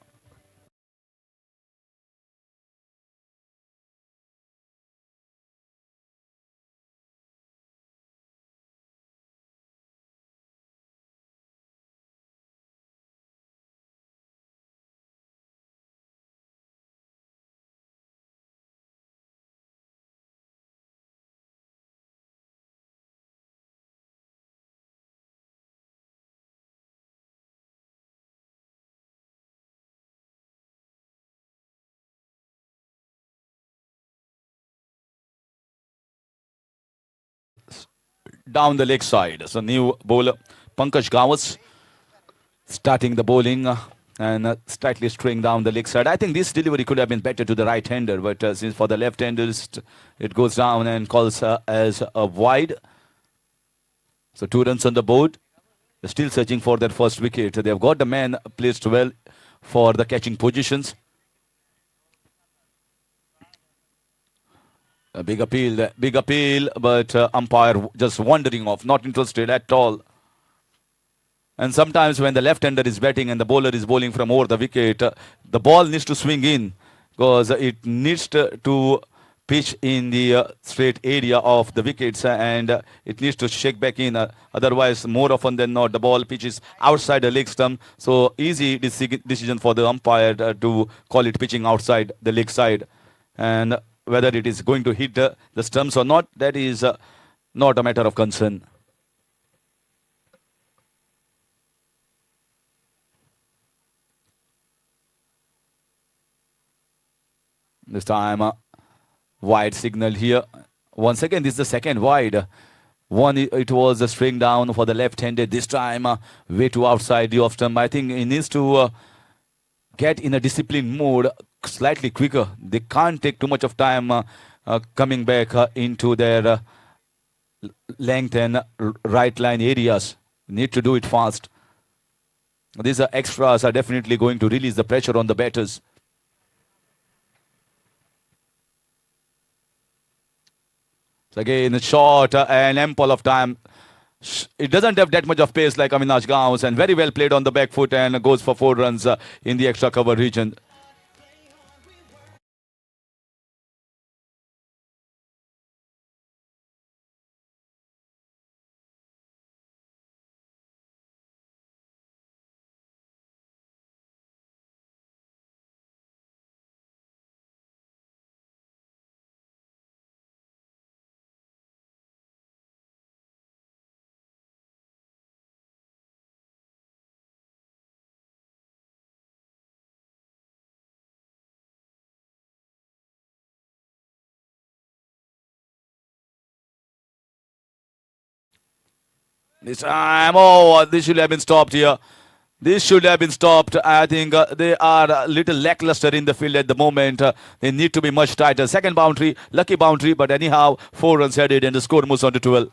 Down the leg side. So new bowler Pankaj Gawas starting the bowling and slightly straying down the leg side. I think this delivery could have been better to the right-hander, but since for the left-handers it goes down and calls as a wide. So 2 runs on the board. They're still searching for their first wicket. They've got the man placed well for the catching positions. A big appeal, but umpire just wandering off, not interested at all. And sometimes when the left-hander is batting and the bowler is bowling from over the wicket, the ball needs to swing in because it needs to pitch in the straight area of the wickets and it needs to shake back in. Otherwise, more often than not, the ball pitches outside the leg stump. So easy decision for the umpire to call it pitching outside the leg side. And whether it is going to hit the stumps or not, that is not a matter of concern. This time, wide signal here. Once again, this is the second wide. One, it was a string down for the left-handed. This time, way too outside the off stump. I think he needs to get in a disciplined mode slightly quicker. They can't take too much of time coming back into their length and right line areas. Need to do it fast. These extras are definitely going to release the pressure on the batters. So again, short and ample of time. It doesn't have that much of pace like Avinash Gaus, and very well played on the back foot and goes for 4 runs in the extra cover region. This time, oh, this should have been stopped here. This should have been stopped. I think they are a little lackluster in the field at the moment. They need to be much tighter. Second boundary, lucky boundary, but anyhow, 4 runs headed and the score moves on to 12.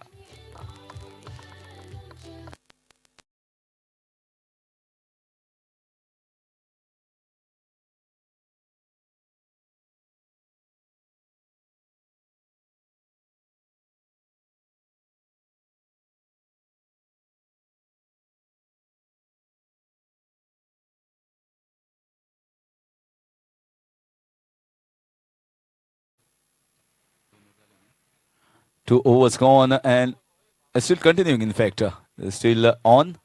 Two overs gone and still continuing, in fact. Still on.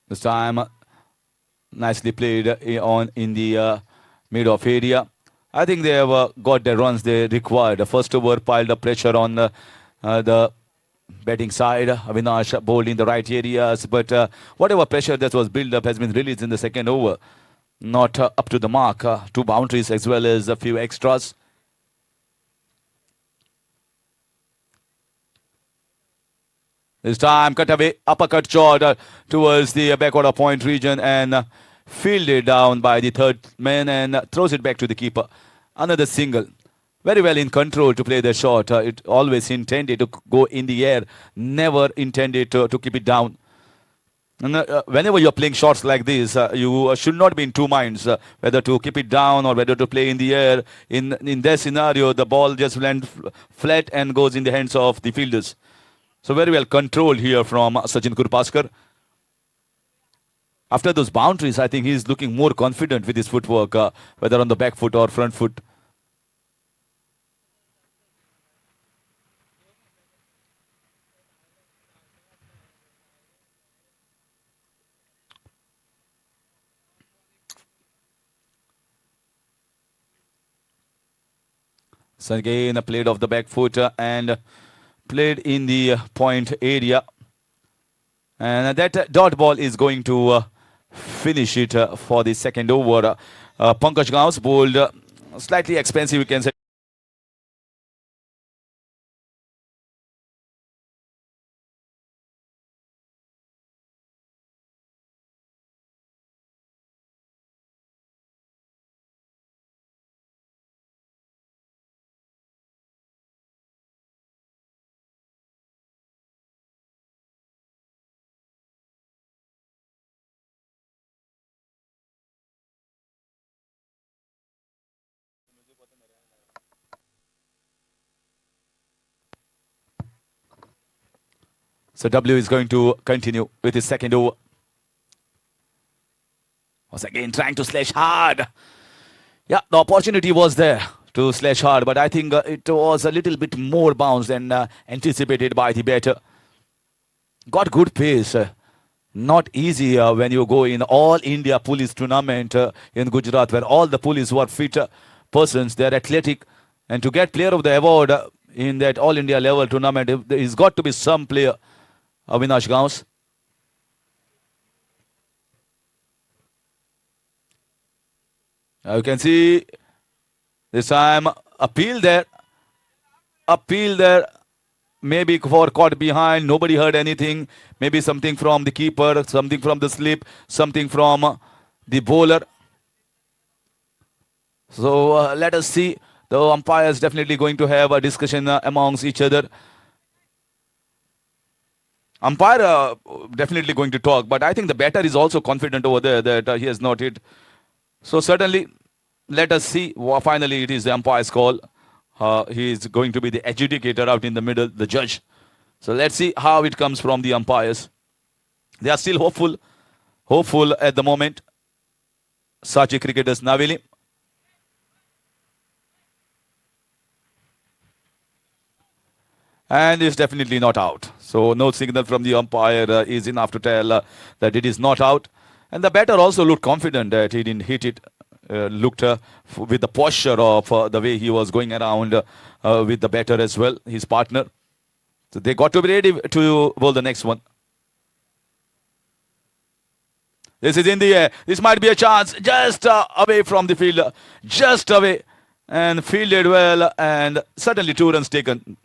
This time, nicely played on in the mid-off area. I think they have got the runs they required. The first over piled up pressure on the batting side. Avinash bowled in the right areas, but whatever pressure that was built up has been released in the second over. Not up to the mark. 2 boundaries as well as a few extras. This time, cut away, uppercut shot towards the backward of point region and fielded down by the third man and throws it back to the keeper. Another single. Very well in control to play the shot. It always intended to go in the air, never intended to keep it down. And whenever you're playing shots like this, you should not be in two minds whether to keep it down or whether to play in the air. In their scenario, the ball just lands flat and goes in the hands of the fielders. So very well controlled here from Sachin Kurpaskar. After those boundaries, I think he's looking more confident with his footwork, whether on the back foot or front foot. So again, played off the back foot and played in the point area. And that dot ball is going to finish it for the second over. Pankaj Gaus bowled slightly expensive, we can say. So W is going to continue with his second over. Once again trying to slash hard. Yeah, the opportunity was there to slash hard, but I think it was a little bit more bounce than anticipated by the batter. Got good pace. Not easy when you go in all India police tournament in Gujarat, where all the police were fit persons. They're athletic, and to get player of the award in that all India level tournament, there's got to be some player. Avinash Gauss. You can see this time appeal there. Appeal there. Maybe for caught behind. Nobody heard anything. Maybe something from the keeper, something from the slip, something from the bowler. So let us see. The umpires definitely going to have a discussion amongst each other. Umpire definitely going to talk, but I think the batter is also confident over there that he has not hit. So certainly, let us see. Finally, it is the umpire's call. He is going to be the adjudicator out in the middle, the judge. So let's see how it comes from the umpires. They are still hopeful at the moment. Sachi cricketers Navili. And is definitely not out. So no signal from the umpire is enough to tell that it is not out. And the batter also looked confident that he didn't hit it. Looked with the posture of the way he was going around with the batter as well, his partner. So they got to be ready to bowl the next one. This is in the air. This might be a chance. Just away from the fielder. Just away. And fielded well. And certainly 2 runs taken.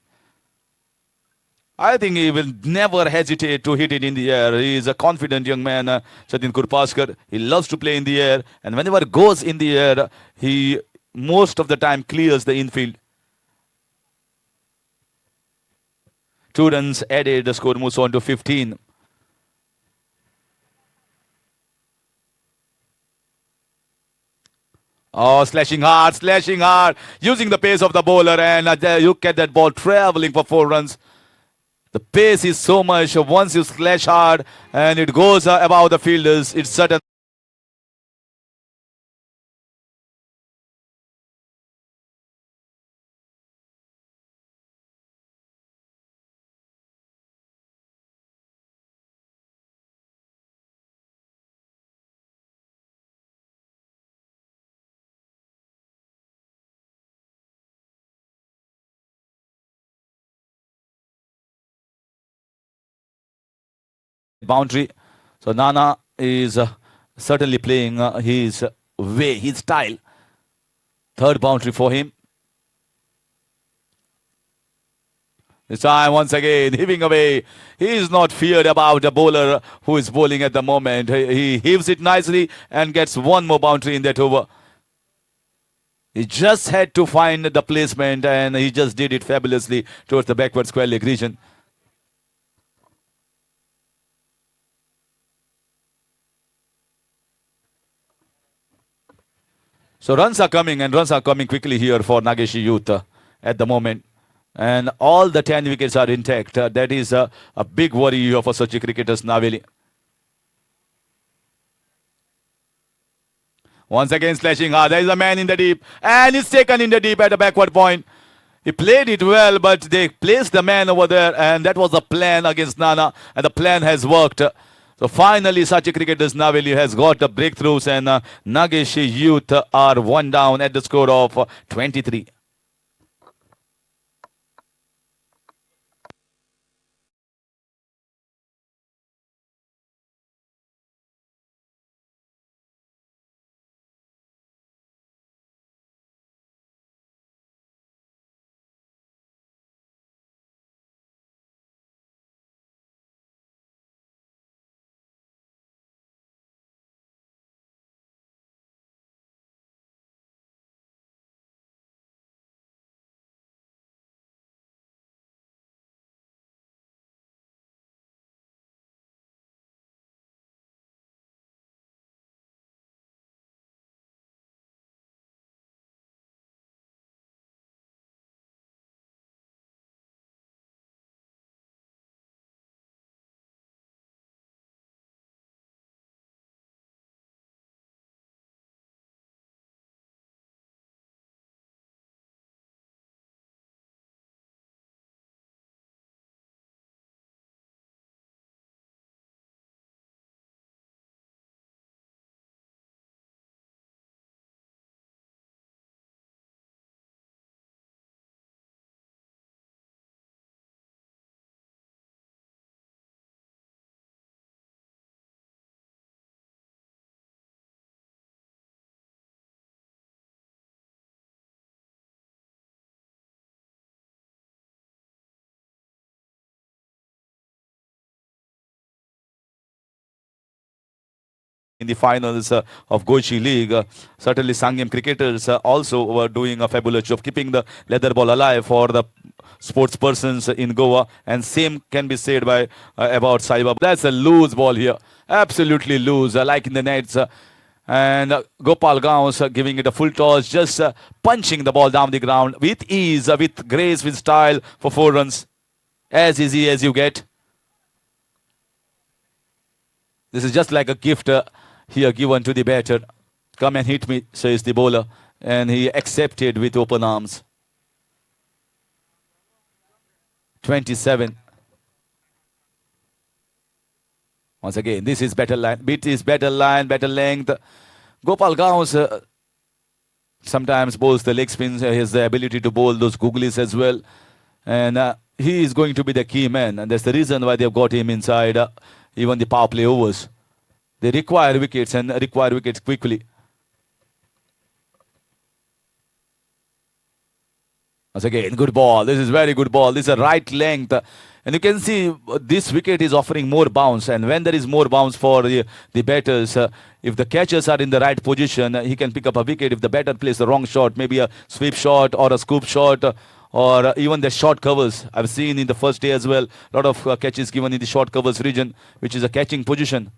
I think he will never hesitate to hit it in the air. He is a confident young man, Sachin Kurpaskar. He loves to play in the air. And whenever goes in the air, he most of the time clears the infield. 2 runs added. The score moves on to 15. Oh, slashing hard. Using the pace of the bowler. And you get that ball traveling for 4 runs. The pace is so much. Once you slash hard and it goes above the fielders, it's certain. Boundary. So Nana is certainly playing his way, his style. 3rd boundary for him. This time once again heaving away. He is not feared about the bowler who is bowling at the moment. He heaves it nicely and gets 1 more boundary in that over. He just had to find the placement and he just did it fabulously towards the backward square leg region. So runs are coming and runs are coming quickly here for Nageshi Youth at the moment. And all the 10 wickets are intact. That is a big worry for Sochi cricketers Naveli. Once again slashing hard. There is a man in the deep. And it's taken in the deep at the backward point. He played it well, but they placed the man over there. And that was the plan against Nana. And the plan has worked. So finally, Sachi cricketers Naveli has got the breakthroughs. And Nageshi Youth are 1 down at the score of 23. in the finals of Gochi League. Certainly Sangyam cricketers also were doing a fabulous job keeping the leather ball alive for the sports persons in Goa, and same can be said by about Saibaba. That's a loose ball here, absolutely loose, like in the nets. And Gopal Gaus giving it a full toss, just punching the ball down the ground with ease, with grace, with style for 4 runs. As easy as you get. This is just like a gift here given to the batter. Come and hit me, says the bowler. And he accepted with open arms. 27. Once again, this is better line. Beat is better line, better length. Gopal Gaus sometimes bowls the leg spins. He has the ability to bowl those googlies as well. And he is going to be the key man. And that's the reason why they've got him inside even the power play overs. They require wickets and require wickets quickly. Once again, good ball. This is very good ball. This is a right length. And you can see this wicket is offering more bounce. And when there is more bounce for the batters, if the catchers are in the right position, he can pick up a wicket. If the batter plays the wrong shot, maybe a sweep shot or a scoop shot, or even the short covers. I've seen in the first day as well, a lot of catches given in the short covers region, which is a catching position.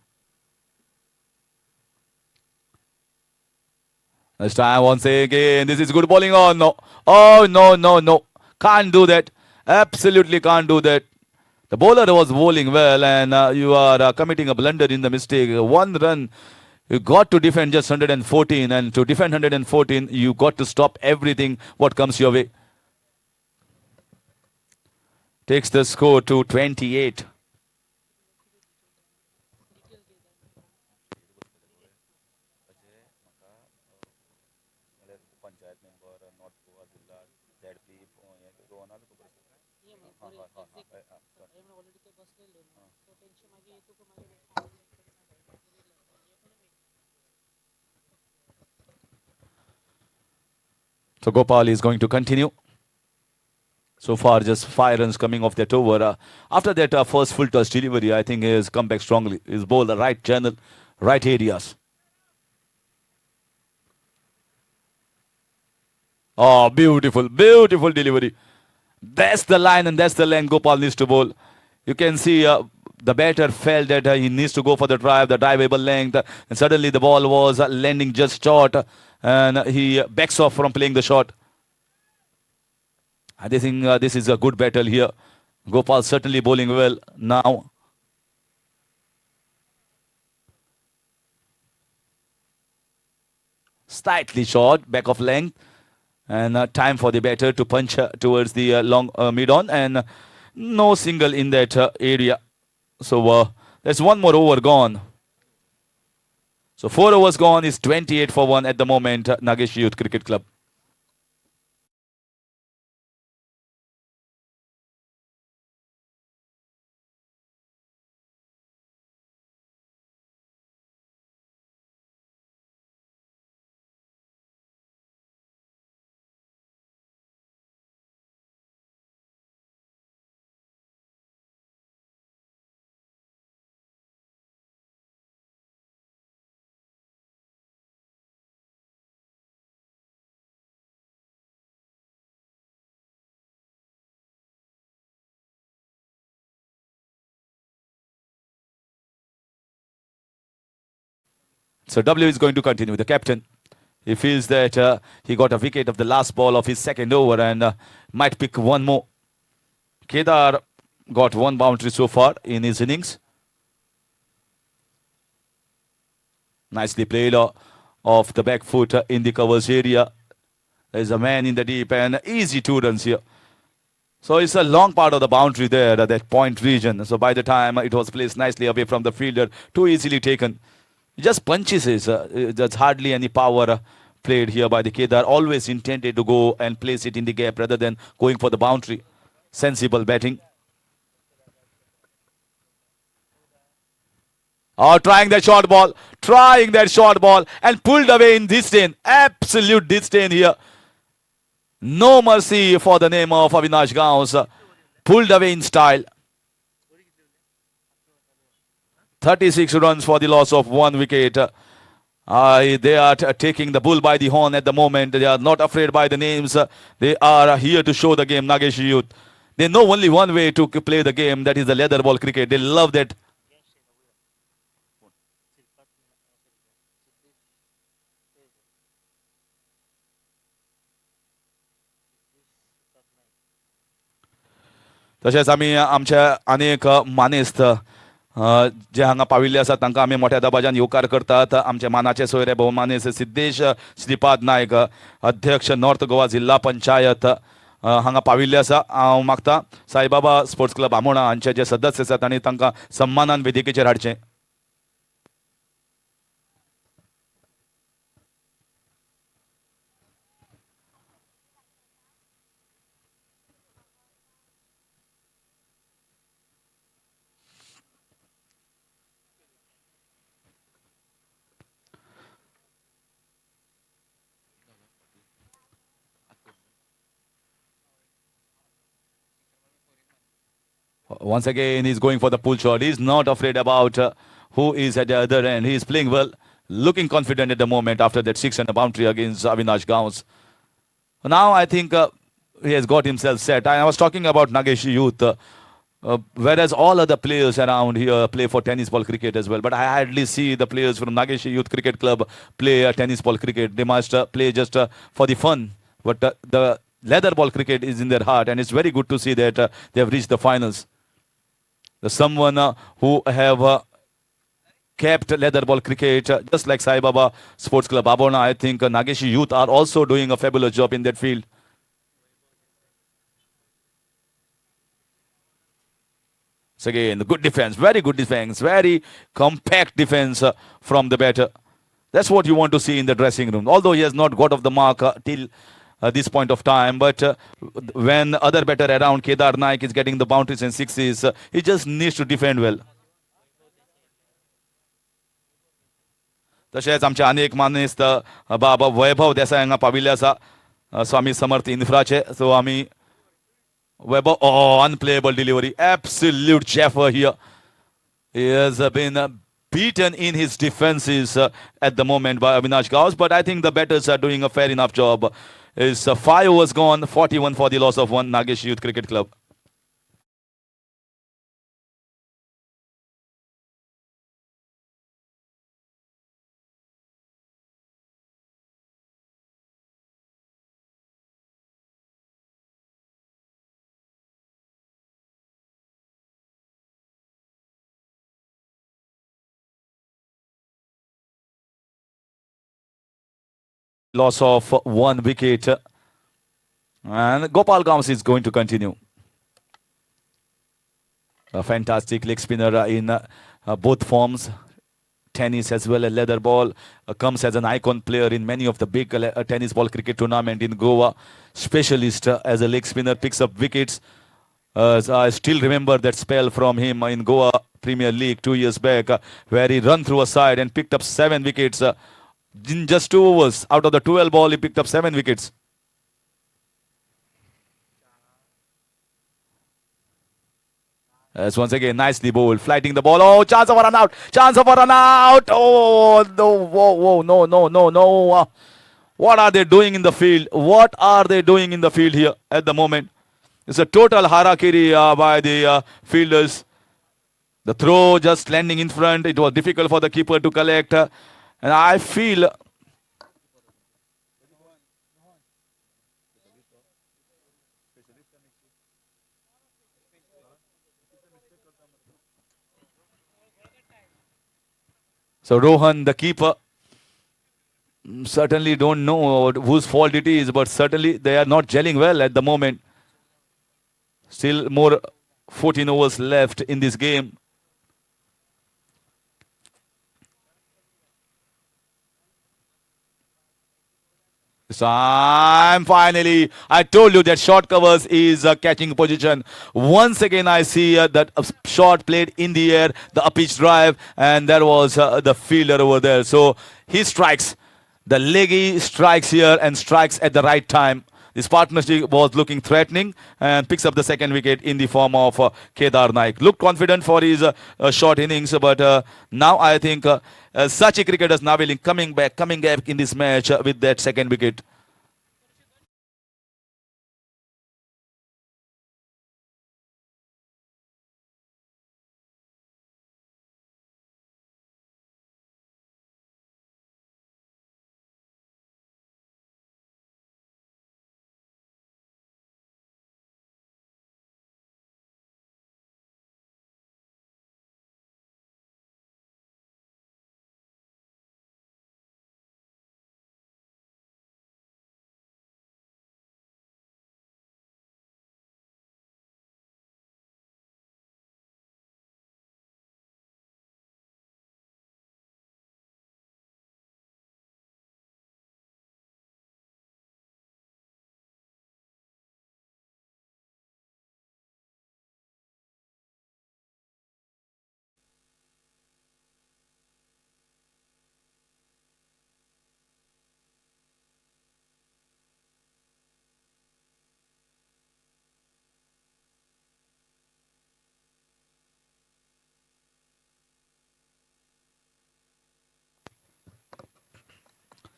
This time, once again, this is good bowling. Oh, no. Oh, no, no, no. Can't do that. Absolutely can't do that. The bowler was bowling well, and you are committing a blunder in the mistake. 1 run, you got to defend just 114, and to defend 114, you got to stop everything what comes your way. Takes the score to 28. So Gopal is going to continue. So far, just 5 runs coming off that over. After that first full toss delivery, I think he has come back strongly. He's bowled the right channel, right areas. Oh, beautiful, beautiful delivery. That's the line and that's the length Gopal needs to bowl. You can see the batter felt that he needs to go for the driveable length. And suddenly the ball was landing just short. And he backs off from playing the shot. I think this is a good battle here. Gopal certainly bowling well now. Slightly short, back of length. And time for the batter to punch towards the long mid-on. And no single in that area. So there's 1 more over gone. So 4 overs gone is 28 for 1 at the moment, Nagesh Youth Cricket Club. So W is going to continue. The captain, he feels that he got a wicket of the last ball of his second over and might pick 1 more. Kedar got 1 boundary so far in his innings. Nicely played off the back foot in the covers area. There's a man in the deep and easy 2 runs here. So it's a long part of the boundary there, that point region. So by the time it was placed nicely away from the fielder, too easily taken. Just punches his, there's hardly any power played here by the Kedar. Always intended to go and place it in the gap rather than going for the boundary. Sensible batting. Oh, trying that short ball and pulled away in disdain. Absolute disdain here. No mercy for the name of Avinash Gaus. Pulled away in style. 36 runs for the loss of 1 wicket. They are taking the bull by the horn at the moment. They are not afraid by the names. They are here to show the game, Nagesh Youth. They know only one way to play the game, that is the leather ball cricket. They love that. तशेंच आमी आमच्या अनेक मानेस्त जे हांगा पाविल्ले आसात तांकां आमी मोठ्या दबाज्यान येवकार करतात. आमचे मानाचे सोयरे भोवमानेस्त सिद्धेश श्रीपाद नायक, अध्यक्ष नॉर्थ गोवा जिल्हा पंचायत हांगा पाविल्ले आसा. हांव मागता साईबाबा स्पोर्ट्स क्लब आमोणा हांचे जे सदस्य आसात तांणी तांकां सन्मानान वेदिकेचेर हाडचें. Once again, he's going for the pull shot. He's not afraid about who is at the other end. He's playing well, looking confident at the moment after that 6 and a boundary against Avinash Gauss. Now I think he has got himself set. I was talking about Nagesh Youth, whereas all other players around here play for tennis ball cricket as well. But I hardly see the players from Nagesh Youth Cricket Club play tennis ball cricket. They must play just for the fun. But the leather ball cricket is in their heart, and it's very good to see that they have reached the finals. Someone who have kept leather ball cricket, just like Saibaba Sports Club Amona. I think Nagesh Youth are also doing a fabulous job in that field. So again, good defense, very good defense, very compact defense from the batter. That's what you want to see in the dressing room. Although he has not got off the mark till this point of time, but when other batter around Kedar Naik is getting the boundaries and sixes, he just needs to defend well. तशेंच आमचे अनेक मानेस्त बाबा वैभव देसाई हांगा पाविल्ले आसा स्वामी समर्थ इन्फ्राचे. सो आमी Webber, unplayable delivery, absolute jaffer here. He has been beaten in his defenses at the moment by Avinash Gauss, but I think the batters are doing a fair enough job. Is 5 overs gone, 41 for the loss of 1, Nagesh Youth Cricket Club. Loss of 1 wicket, and Gopal Gams is going to continue. A fantastic leg spinner in both forms, tennis as well as leather ball. Comes as an icon player in many of the big tennis ball cricket tournament in Goa. Specialist as a leg spinner, picks up wickets. I still remember that spell from him in Goa Premier League 2 years back, where he run through a side and picked up 7 wickets. In just 2 overs, out of the 12 ball, he picked up 7 wickets. As once again, nicely bowled, flighting the ball. Oh, chance of a run out! Chance of a run out! Oh, no, whoa, no. What are they doing in the field? What are they doing in the field here at the moment? It's a total harakiri by the fielders. The throw just landing in front. It was difficult for the keeper to collect. And I feel so Rohan, the keeper, certainly don't know whose fault it is, but certainly they are not gelling well at the moment. Still more 14 overs left in this game. Time finally. I told you that short covers is catching position. Once again, I see that shot played in the air, the up-pitch drive, and there was the fielder over there. So he strikes. The leggy strikes here and strikes at the right time. this partnership was looking threatening and picks up the second wicket in the form of Kedar Naik. Looked confident for his short innings, but now I think such a cricketer is now coming back in this match with that second wicket.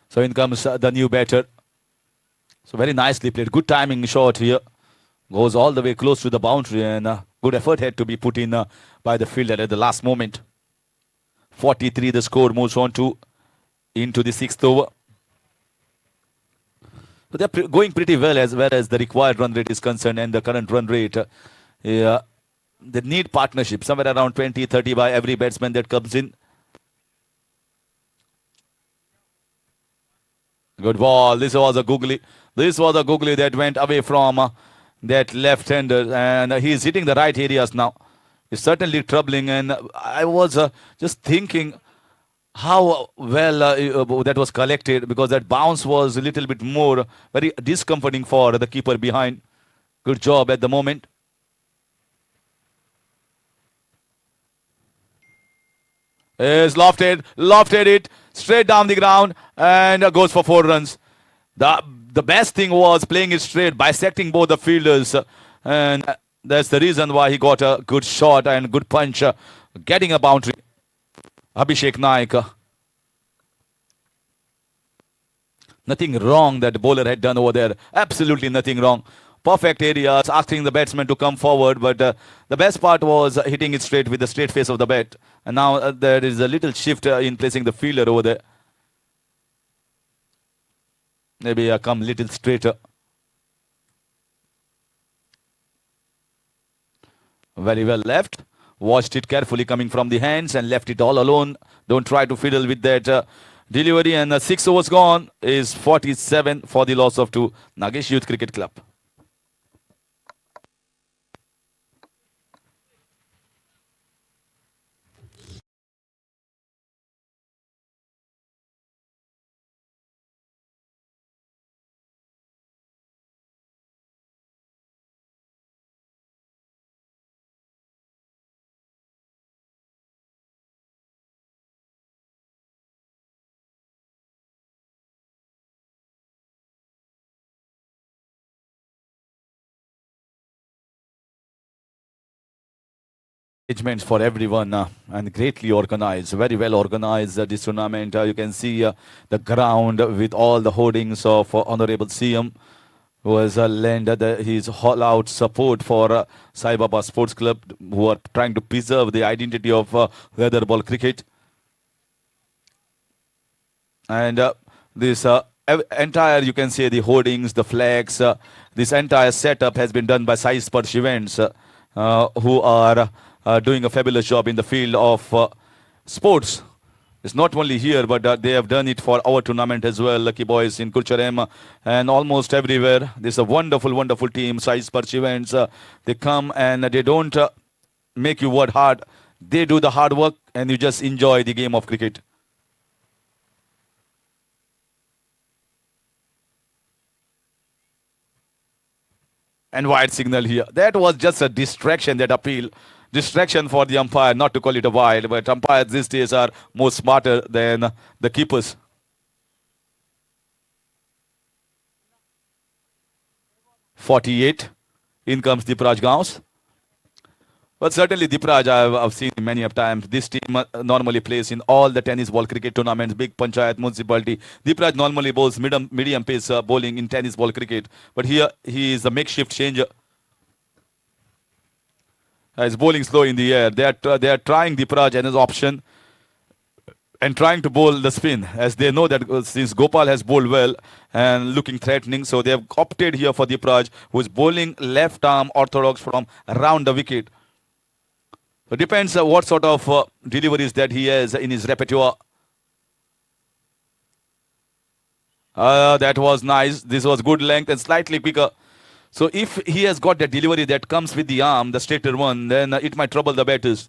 So in comes the new batter. So very nicely played. Good timing shot here. Goes all the way close to the boundary, and good effort had to be put in by the fielder at the last moment. 43 the score, moves on to into the 6th over. So they're going pretty well as the required run rate is concerned, and the current run rate. They need partnership, somewhere around 20-30 by every batsman that comes in. Good ball. This was a googly that went away from that left-hander, and he's hitting the right areas now. It's certainly troubling, and I was just thinking how well that was collected, because that bounce was a little bit more very discomforting for the keeper behind. Good job at the moment. Is lofted it straight down the ground and goes for 4 runs. The best thing was playing it straight, bisecting both the fielders, and that's the reason why he got a good shot and good punch, getting a boundary. Abhishek Naik. Nothing wrong that the bowler had done over there. Absolutely nothing wrong. Perfect areas, asking the batsman to come forward, but the best part was hitting it straight with the straight face of the bat. And now there is a little shift in placing the fielder over there. Maybe come little straighter. Very well left. Watched it carefully coming from the hands and left it all alone. Don't try to fiddle with that delivery. And 6 overs gone is 47 for the loss of 2. Nagesh Youth Cricket Club. Arrangements for everyone and greatly organized, very well organized this tournament. You can see the ground with all the hoardings of Honorable CM, who has lent his all-out support for Saibaba Sports Club, who are trying to preserve the identity of leather ball cricket. And this entire, you can see the hoardings, the flags, this entire setup has been done by Sai Sports Events, who are doing a fabulous job in the field of sports. It's not only here, but they have done it for our tournament as well. Lucky Boys in Kurcharem and almost everywhere. This is a wonderful, wonderful team. Sai Sports Events. They come and they don't make you work hard. They do the hard work and you just enjoy the game of cricket. And wide signal here. That was just a distraction, that appeal. Distraction for the umpire, not to call it a wide, but umpires these days are more smarter than the keepers. 48. In comes Dipraj Gaus. But certainly Dipraj, I've seen him many of times. This team normally plays in all the tennis ball cricket tournaments, big panchayat, municipality. Dipraj normally bowls medium pace bowling in tennis ball cricket. But here he is a makeshift changer. He's bowling slow in the air. They are trying Dipraj as an option and trying to bowl the spin, as they know that since Gopal has bowled well and looking threatening, so they have opted here for Dipraj, who is bowling left arm orthodox from around the wicket. So depends what sort of deliveries that he has in his repertoire. That was nice. This was good length and slightly quicker. So if he has got the delivery that comes with the arm, the straighter one, then it might trouble the batters.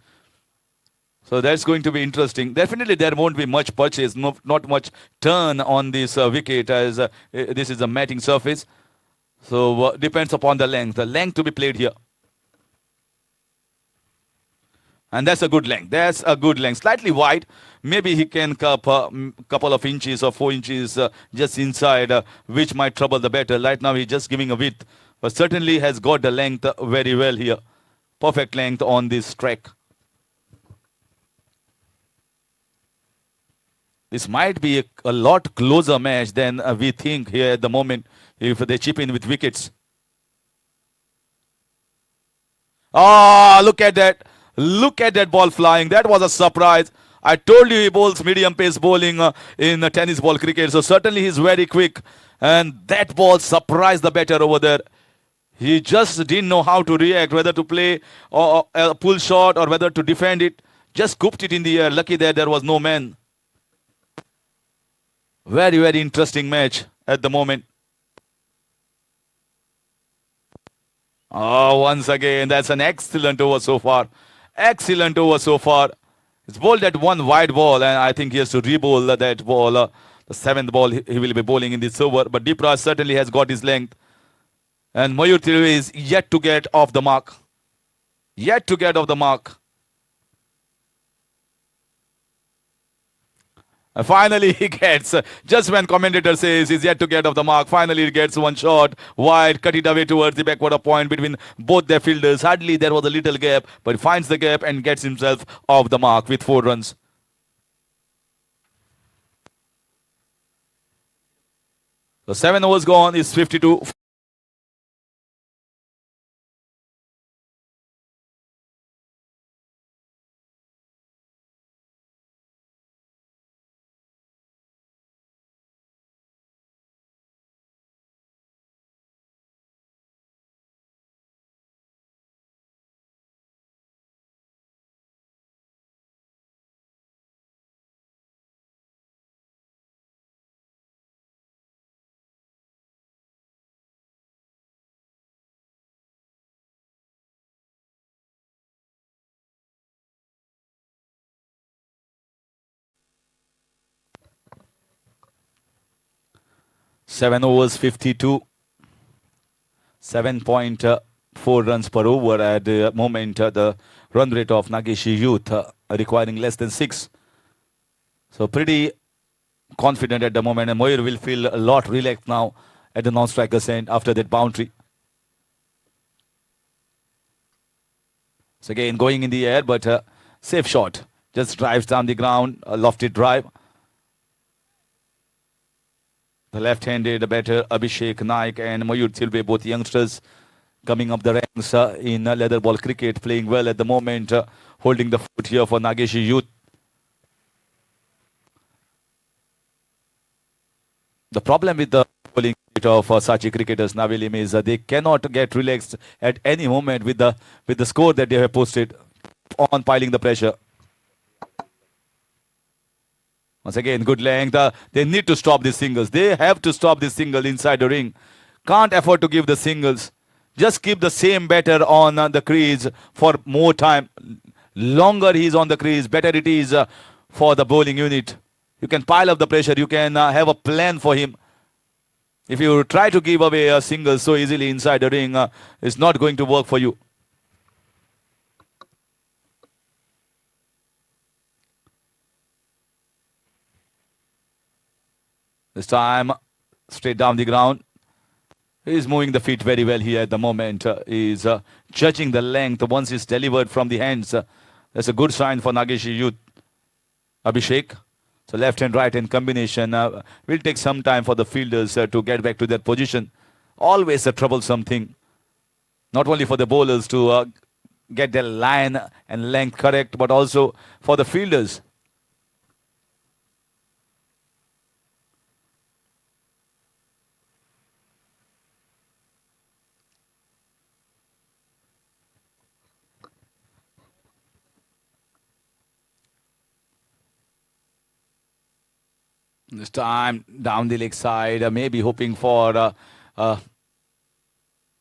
So that's going to be interesting. Definitely there won't be much purchase, not much turn on this wicket, as this is a matting surface. So depends upon the length to be played here. And that's a good length. That's a good length. Slightly wide. Maybe he can cup a couple of inches or 4 inches just inside, which might trouble the batter. Right now he's just giving a width. But certainly has got the length very well here. Perfect length on this track. This might be a lot closer match than we think here at the moment if they chip in with wickets. Ah, look at that. Look at that ball flying. That was a surprise. I told you he bowls medium pace bowling in tennis ball cricket. So certainly he's very quick. And that ball surprised the batter over there. He just didn't know how to react, whether to play or a pull shot or whether to defend it. Just scooped it in the air. Lucky there was no man. Very, very interesting match at the moment. Oh, once again, that's an excellent over so far. Excellent over so far. It's bowled at one wide ball, and I think he has to re-bowl that ball. The 7th ball he will be bowling in this over. But Dipraj certainly has got his length. And Mayur Thiru is yet to get off the mark. Yet to get off the mark. And finally he gets, just when commentator says he's yet to get off the mark, finally he gets one shot wide, cut it away towards the backward point between both their fielders. Hardly there was a little gap, but he finds the gap and gets himself off the mark with 4 runs. The 7 overs gone is 52. Seven overs, 52. 7.4 runs per over at the moment. The run rate of Nageshi Youth requiring less than 6. So pretty confident at the moment. And Moir will feel a lot relaxed now at the non-striker's end after that boundary. So again, going in the air, but safe shot. Just drives down the ground, a lofted drive. The left-handed batter Abhishek Naik and Mayur Thiru, both youngsters coming up the ranks in leather ball cricket, playing well at the moment, holding the fort here for Nageshi Youth. The problem with the bowling of Sachi cricketers, Navelim, is they cannot get relaxed at any moment with the score that they have posted on piling the pressure. Once again, good length. They need to stop these singles. They have to stop this single inside the ring. Can't afford to give the singles. Just keep the same batter on the crease for more time. Longer he's on the crease, better it is for the bowling unit. You can pile up the pressure. You can have a plan for him. If you try to give away a single so easily inside the ring, it's not going to work for you. This time, straight down the ground. He's moving the feet very well here at the moment. He's judging the length once it's delivered from the hands. That's a good sign for Nageshi youth. Abhishek. So left and right hand combination. Will take some time for the fielders to get back to their position. Always a troublesome thing. Not only for the bowlers to get their line and length correct, but also for the fielders. This time down the leg side, maybe hoping for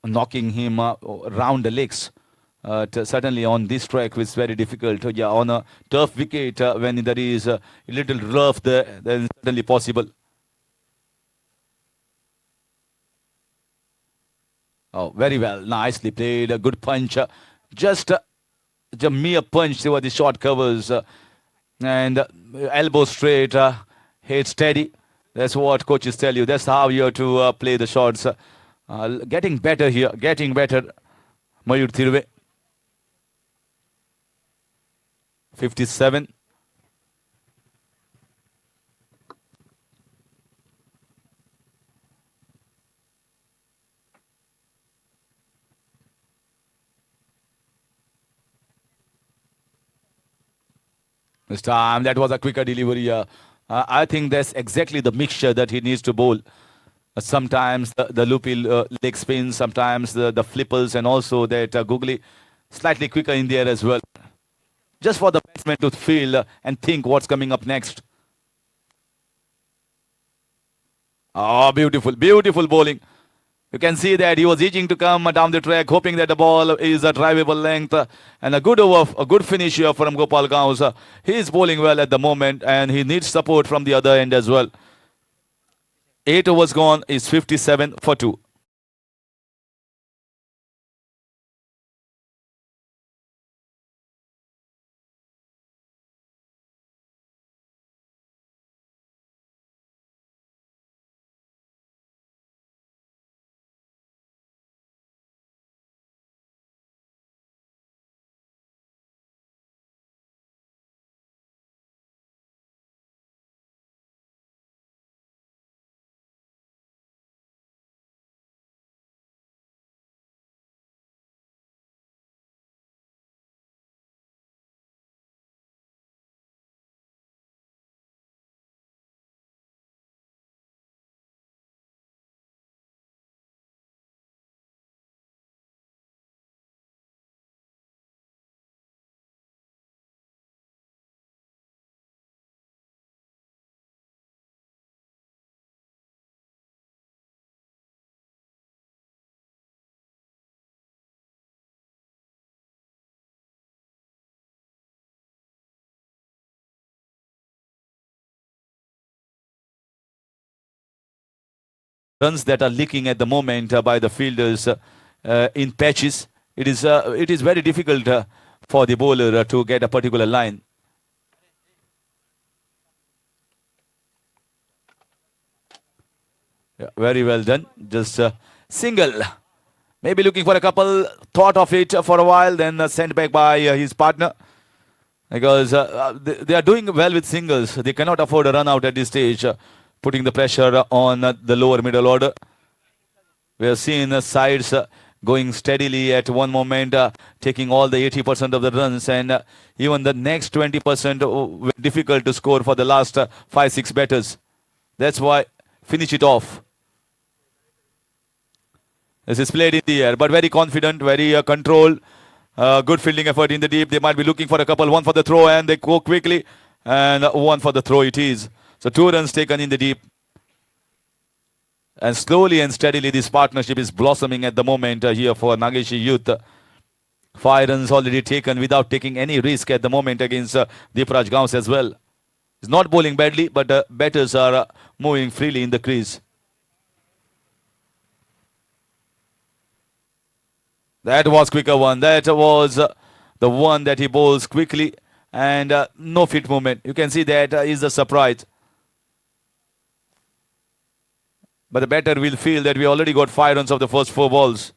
knocking him round the legs. Certainly on this track it's very difficult. Yeah, on a tough wicket when there is a little rough there, then certainly possible. Oh, very well, nicely played. A good punch. Just a mere punch over the short covers and elbow straight, head steady. That's what coaches tell you. That's how you have to play the shots. Getting better here, getting better. Mayur Thirve. 57. This time that was a quicker delivery. I think that's exactly the mixture that he needs to bowl. Sometimes the loopy leg spins, sometimes the flippers, and also that googly slightly quicker in the air as well. Just for the batsman to feel and think what's coming up next. Oh, beautiful, beautiful bowling. You can see that he was itching to come down the track, hoping that the ball is a drivable length. And a good over, a good finish here from Gopal Gaus. He is bowling well at the moment and he needs support from the other end as well. 8 overs gone is 57 for 2. Runs that are leaking at the moment by the fielders in patches. It is very difficult for the bowler to get a particular line. Yeah, very well done. Just single. Maybe looking for a couple. Thought of it for a while, then sent back by his partner. Because they are doing well with singles. They cannot afford a run out at this stage. Putting the pressure on the lower middle order. We have seen sides going steadily at one moment, taking all the 80% of the runs, and even the next 20% were difficult to score for the last 5-6 batters. That's why finish it off. This is played in the air, but very confident, very controlled. Good fielding effort in the deep. They might be looking for a couple. One for the throw, and they go quickly, and one for the throw it is. So 2 runs taken in the deep. And slowly and steadily this partnership is blossoming at the moment here for Nageshi Youth. 5 runs already taken without taking any risk at the moment against Deepraj Gaus as well. He's not bowling badly, but batters are moving freely in the crease. That was quicker one. That was the one that he bowls quickly and no feet movement. You can see that is a surprise. but the batter will feel that we already got 5 runs of the first 4 balls.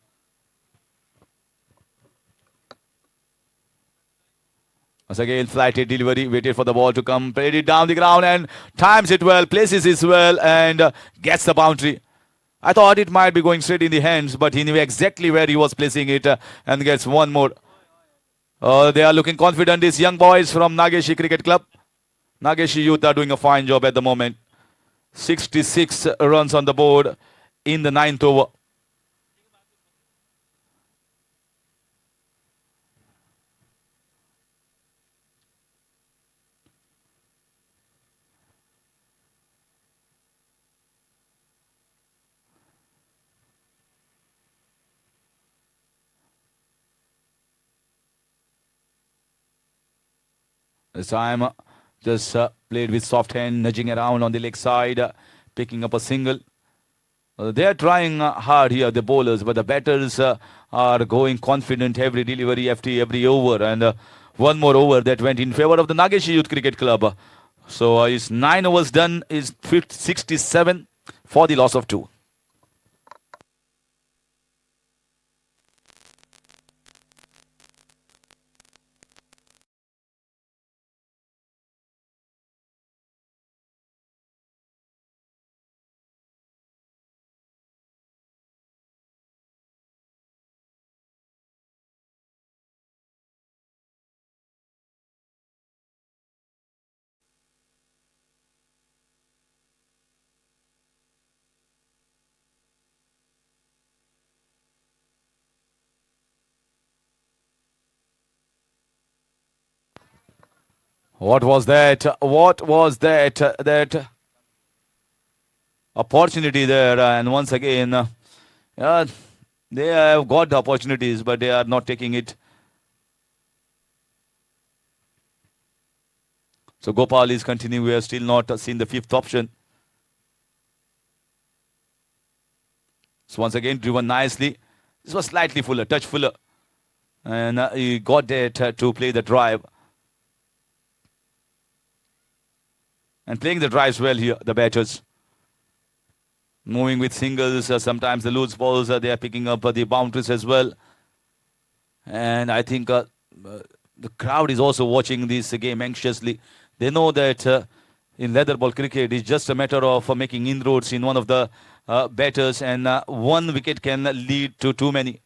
Once again, flighted delivery, waited for the ball to come, played it down the ground and times it well, places it well and gets the boundary. I thought it might be going straight in the hands, but he knew exactly where he was placing it and gets one more. They are looking confident, these young boys from Nageshi Cricket Club. Nageshi Youth are doing a fine job at the moment. 66 runs on the board in the 9th over. This time just played with soft hand, nudging around on the leg side, picking up a single. They are trying hard here, the bowlers, but the batters are going confident every delivery after every over. And one more over that went in favor of the Nageshi Youth Cricket Club. So his 9 overs done is 67 for the loss of 2. What was that? What was that? That opportunity there. And once again, they have got the opportunities, but they are not taking it. So Gopal is continuing. We have still not seen the 5th option. So once again, driven nicely. This was slightly fuller, touch fuller. And he got that to play the drive. And playing the drives well here, the batters. Moving with singles, sometimes the loose balls, they are picking up the boundaries as well. And I think the crowd is also watching this game anxiously. They know that in leather ball cricket, it's just a matter of making inroads in one of the batters, and one wicket can lead to too many.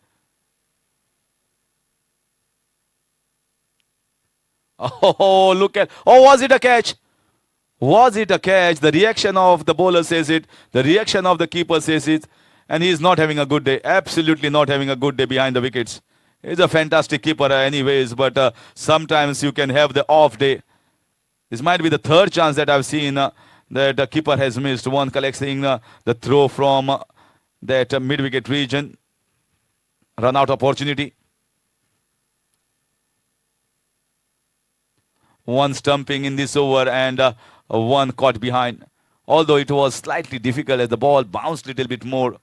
Oh, look at... Oh, was it a catch? Was it a catch? The reaction of the bowler says it. The reaction of the keeper says it. And he is not having a good day. Absolutely not having a good day behind the wickets. He's a fantastic keeper anyways. But sometimes you can have the off day. This might be the 3rd chance that I've seen that the keeper has missed. One collecting the throw from that mid-wicket region. Run out opportunity. One stumping in this over and one caught behind. Although it was slightly difficult as the ball bounced a little bit more.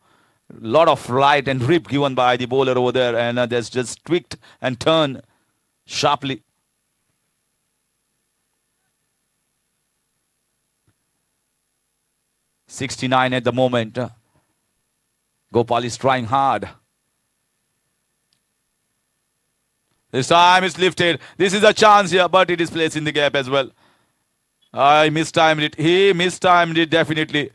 Lot of flight and rip given by the bowler over there, and that's just tweaked and turned sharply. .69 at the moment. Gopal is trying hard. This time it's lifted. This is a chance here, but it is placed in the gap as well. I mistimed it. He mistimed it definitely.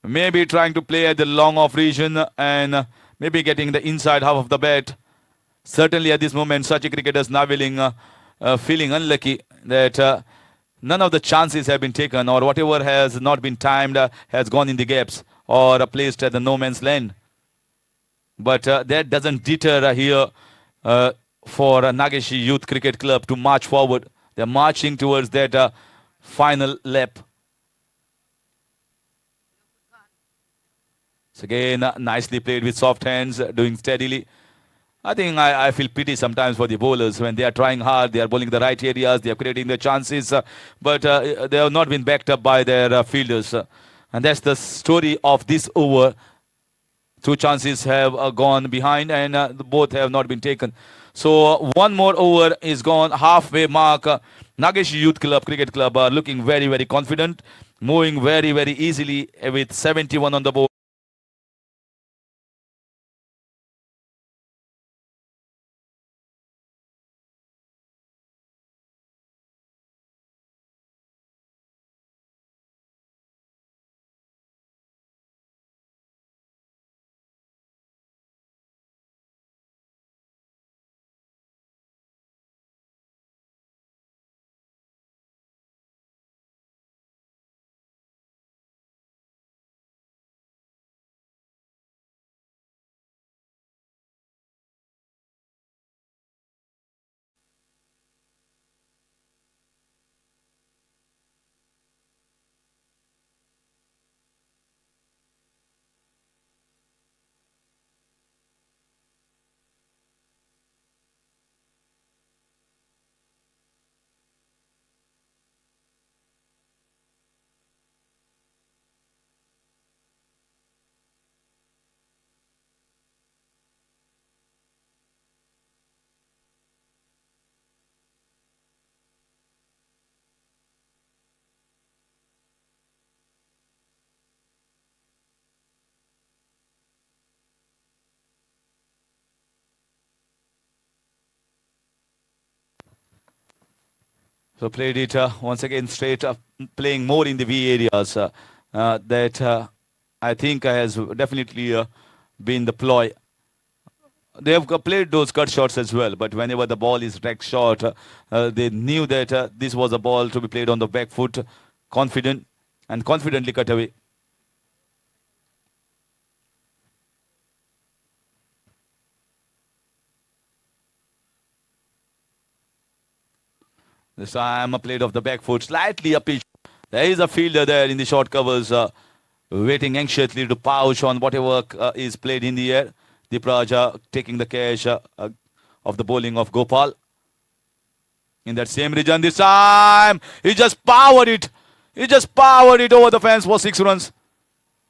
Maybe trying to play at the long off region and maybe getting the inside half of the bat. Certainly at this moment, such a cricketer's now feeling unlucky that none of the chances have been taken, or whatever has not been timed has gone in the gaps or placed at the no man's land. But that doesn't deter here for Nageshi Youth Cricket Club to march forward. They're marching towards that final lap. So again, nicely played with soft hands, doing steadily. I think I feel pity sometimes for the bowlers when they are trying hard, they are bowling the right areas, they are creating the chances, but they have not been backed up by their fielders. And that's the story of this over. 2 chances have gone behind and both have not been taken. So one more over is gone, halfway mark. Nageshi Youth Club, Cricket Club are looking very, very confident, moving very, very easily with 71 on the board. So played it once again straight, playing more in the V areas. That I think has definitely been the ploy. They have played those cut shots as well, but whenever the ball is tracked short, they knew that this was a ball to be played on the back foot, confident and confidently cut away. This time a played off the back foot, slightly up pitch. There is a fielder there in the short covers, waiting anxiously to pouch on whatever is played in the air. Dipraja taking the cash of the bowling of Gopal. In that same region this time, he just powered it. He just powered it over the fence for 6 runs.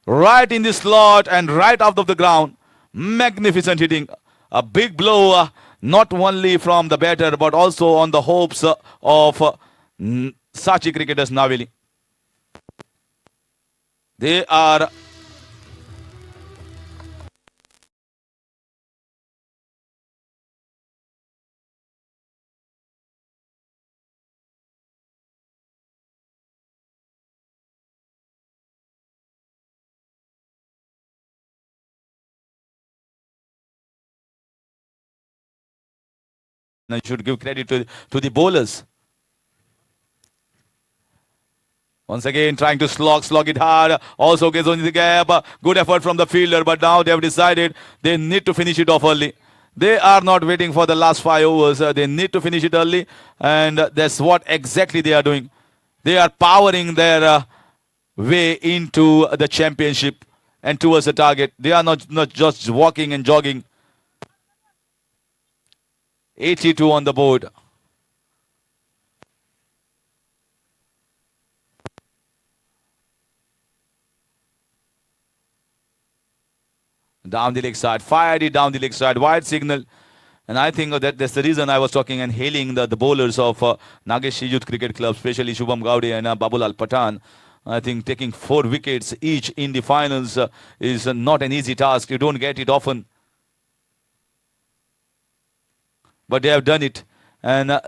Right in the slot and right out of the ground. Magnificent hitting. A big blow, not only from the batter, but also on the hopes of Sachi cricketers Naveli. They are I should give credit to the bowlers. Once again, trying to slog it hard. Also gets only the gap. Good effort from the fielder, but now they have decided they need to finish it off early. They are not waiting for the last 5 overs. They need to finish it early, and that's what exactly they are doing. They are powering their way into the championship and towards the target. They are not just walking and jogging. 82 on the board. Down the leg side, fired it down the leg side, wide signal. And I think that's the reason I was talking and hailing the bowlers of Nagesh Youth Cricket Club, especially Shubham Gowde and Babulal Pathan. I think taking 4 wickets each in the finals is not an easy task. You don't get it often. But they have done it, and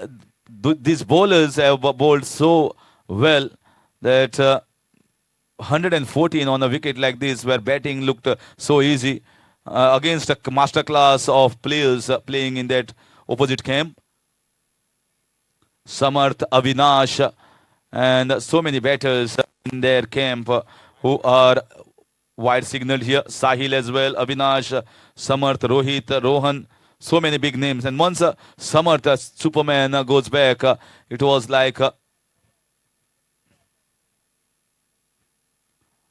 these bowlers have bowled so well that 114 on a wicket like this, where batting looked so easy against a masterclass of players playing in that opposite camp. Samarth, Avinash, and so many batters in their camp who are wide signaled here. Sahil as well, Avinash, Samarth, Rohit, Rohan. So many big names. And once Samarth, Superman, goes back, it was like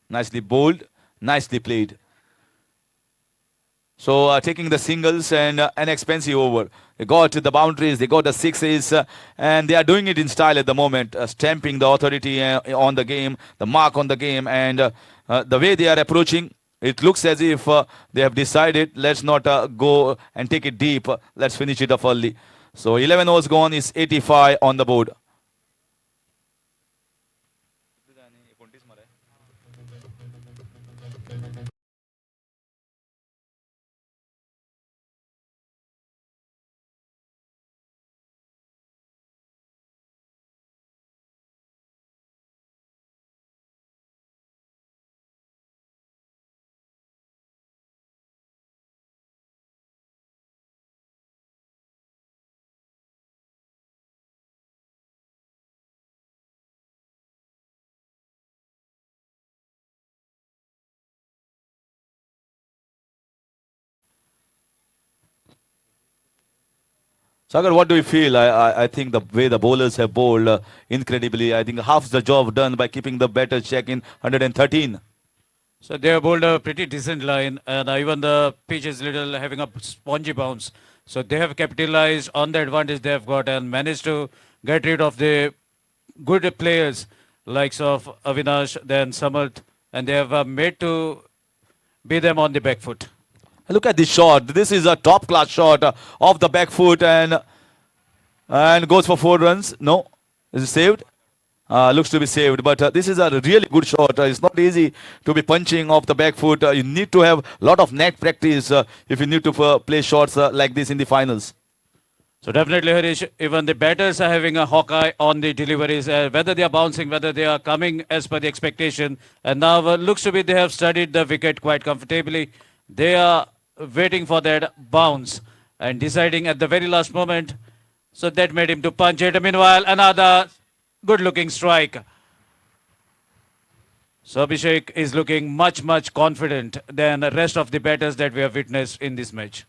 nicely bowled, nicely played. So taking the singles and an expensive over. They got the boundaries, they got the sixes, and they are doing it in style at the moment, stamping the authority on the game, the mark on the game, and the way they are approaching. It looks as if they have decided, let's not go and take it deep. Let's finish it off early. So 11 overs gone is 85 on the board. Sagar, what do you feel? I think the way the bowlers have bowled incredibly. I think half the job done by keeping the batter check in 113. So they have bowled a pretty decent line, and even the pitch is little having a spongy bounce. So they have capitalized on the advantage they have got and managed to get rid of the good players likes of Avinash, then Samarth, and they have made to be them on the back foot. Look at this shot. This is a top class shot off the back foot and goes for 4 runs. No, is it saved? Looks to be saved, but this is a really good shot. It's not easy to be punching off the back foot. You need to have a lot of net practice if you need to play shots like this in the finals. So definitely, Harish, even the batters are having a hawk eye on the deliveries, whether they are bouncing, whether they are coming as per the expectation. And now looks to be they have studied the wicket quite comfortably. They are waiting for that bounce and deciding at the very last moment. So that made him to punch it. Meanwhile, another good-looking strike. So Abhishek is looking much confident than the rest of the batters that we have witnessed in this match.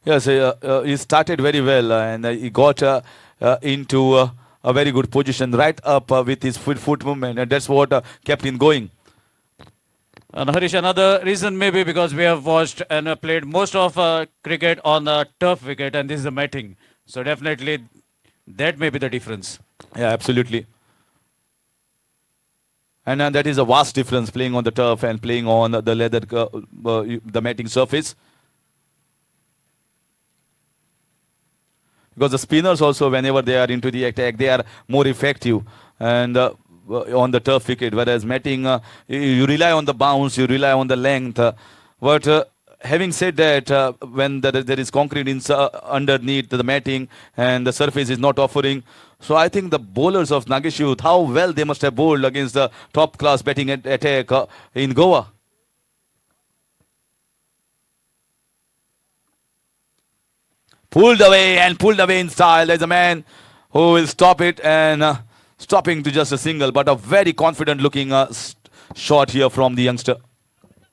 Yes, he started very well and he got into a very good position right up with his foot movement, and that's what kept him going. And Harish, another reason maybe because we have watched and played most of cricket on a turf wicket, and this is the matting. So definitely that may be the difference. Yeah, absolutely. And that is a vast difference playing on the turf and playing on the leather, the matting surface. Because the spinners also, whenever they are into the attack, they are more effective and on the turf wicket. Whereas matting, you rely on the bounce, you rely on the length. But having said that, when there is concrete underneath the matting and the surface is not offering, so I think the bowlers of Nagesh Youth, how well they must have bowled against the top class batting attack in Goa. Pulled away in style. There's a man who will stop it and stopping to just a single, but a very confident looking shot here from the youngster.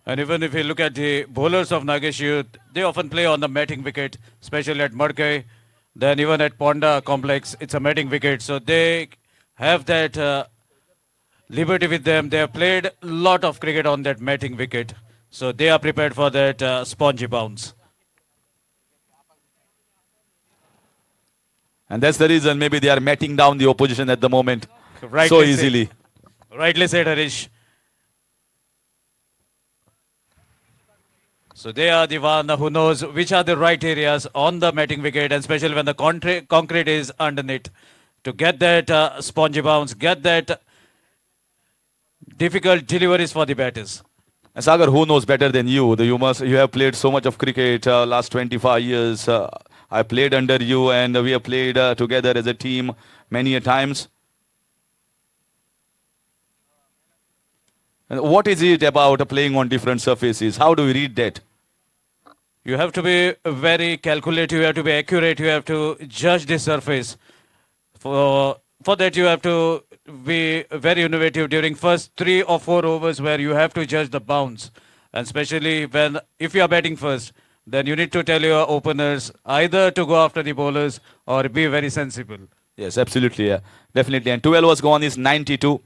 And even if you look at the bowlers of Nagesh Youth, they often play on the matting wicket, especially at Madkay. Then even at Ponda complex, it's a matting wicket. So they have that liberty with them. They have played a lot of cricket on that matting wicket. So they are prepared for that spongy bounce. And that's the reason maybe they are matting down the opposition at the moment Rightly so said. easily. Rightly said, Harish. So they are the one who knows which are the right areas on the matting wicket, and especially when the concrete is underneath, to get that spongy bounce, get that difficult deliveries for the batters. And Sagar, who knows better than you? You have played so much of cricket last 25 years. I played under you, and we have played together as a team many a times. And what is it about playing on different surfaces? How do we read that? You have to be very calculative, you have to be accurate, you have to judge the surface. For that you have to be very innovative during first 3 or 4 overs where you have to judge the bounce. And especially when, if you are batting first, then you need to tell your openers either to go after the bowlers or be very sensible. Yes, absolutely, yeah. Definitely. And 12 was gone is 92.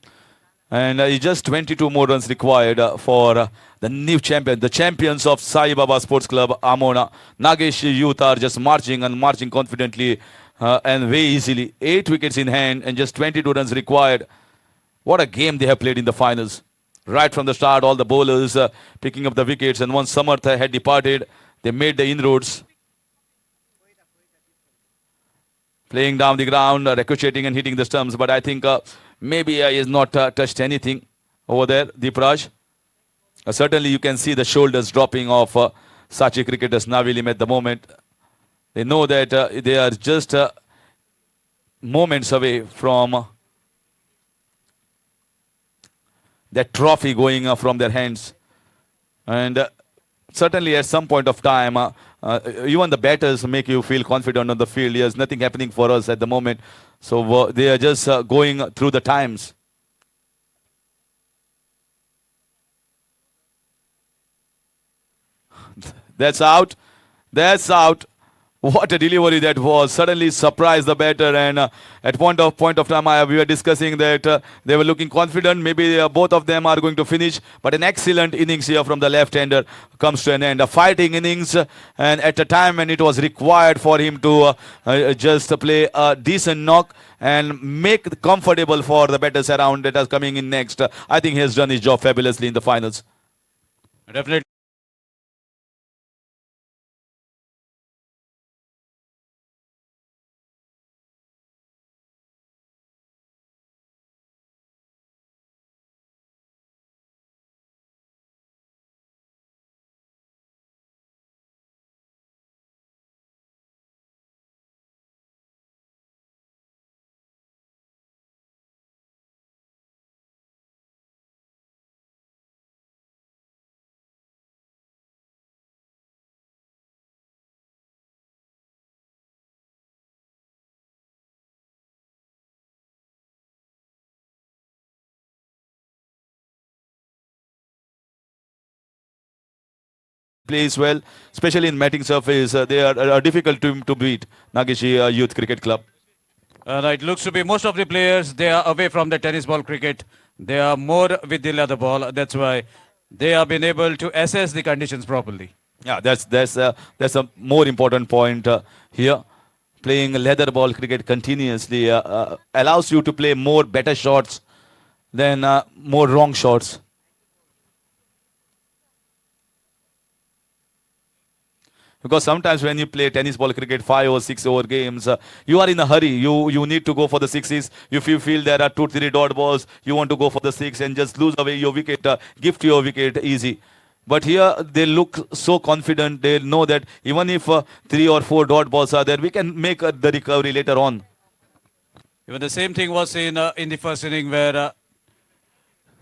And it's just 22 more runs required for the new champion, the champions of Saibaba Sports Club, Amona. Nagesh Youth are just marching and marching confidently and very easily. 8 wickets in hand and just 22 runs required. What a game they have played in the finals. Right from the start, all the bowlers picking up the wickets. And once Samarth had departed, they made the inroads. Playing down the ground, ricocheting and hitting the stumps. But I think maybe he has not touched anything over there, Deepraj. Certainly you can see the shoulders dropping of Sachi cricketers Navilim at the moment. They know that they are just moments away from that trophy going from their hands. And certainly at some point of time, even the batters make you feel confident on the field. There's nothing happening for us at the moment. So they are just going through the times. That's out. That's out. What a delivery that was. Suddenly surprised the batter, and at point of time we were discussing that they were looking confident. Maybe both of them are going to finish. But an excellent innings here from the left-hander comes to an end. A fighting innings, and at a time when it was required for him to just play a decent knock and make it comfortable for the batters around that are coming in next. I think he has done his job fabulously in the finals. Definitely. plays well, especially in matting surface. They are difficult to beat, Nageshi Youth Cricket Club. It looks to be most of the players, they are away from the tennis ball cricket. They are more with the leather ball. That's why they have been able to assess the conditions properly. Yeah, that's a more important point here. Playing leather ball cricket continuously allows you to play more better shots than more wrong shots. Because sometimes when you play tennis ball cricket 5 or 6 over games, you are in a hurry. You need to go for the sixes. If you feel there are 2-3 dot balls, you want to go for the six and just lose away your wicket, gift your wicket easy. But here they look so confident. They know that even if 3 or 4 dot balls are there, we can make the recovery later on. Even the same thing was seen in the first inning where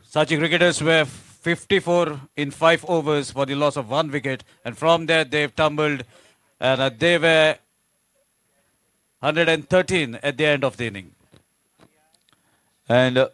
Sachi cricketers were 54 in 5 overs for the loss of 1 wicket. And from there they've tumbled and they were 113 at the end of the inning. And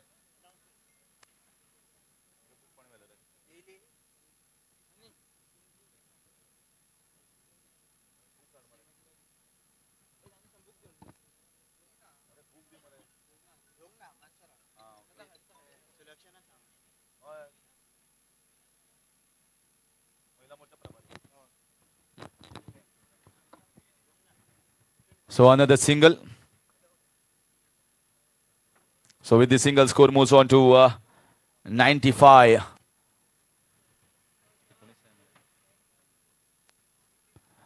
so another single. So with the single, score moves on to 95.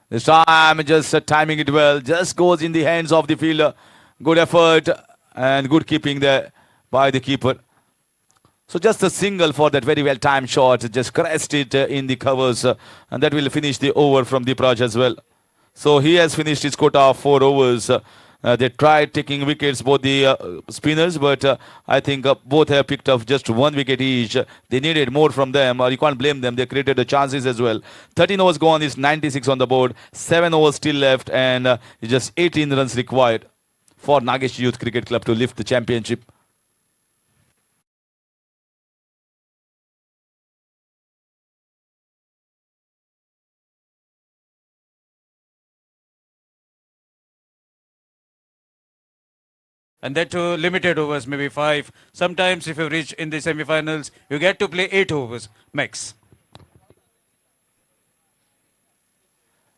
This time just timing it well, just goes in the hands of the fielder. Good effort and good keeping there by the keeper. So just a single for that very well timed shot, just crashed it in the covers, and that will finish the over from Deepraj as well. So he has finished his quota of 4 overs. They tried taking wickets, both the spinners, but I think both have picked up just 1 wicket each. They needed more from them. You can't blame them. They created the chances as well. 13 overs gone is 96 on the board. 7 overs still left, and just 18 runs required for Nagesh Youth Cricket Club to lift the championship. And that too limited overs, maybe 5. Sometimes if you reach in the semi-finals, you get to play 8 overs max.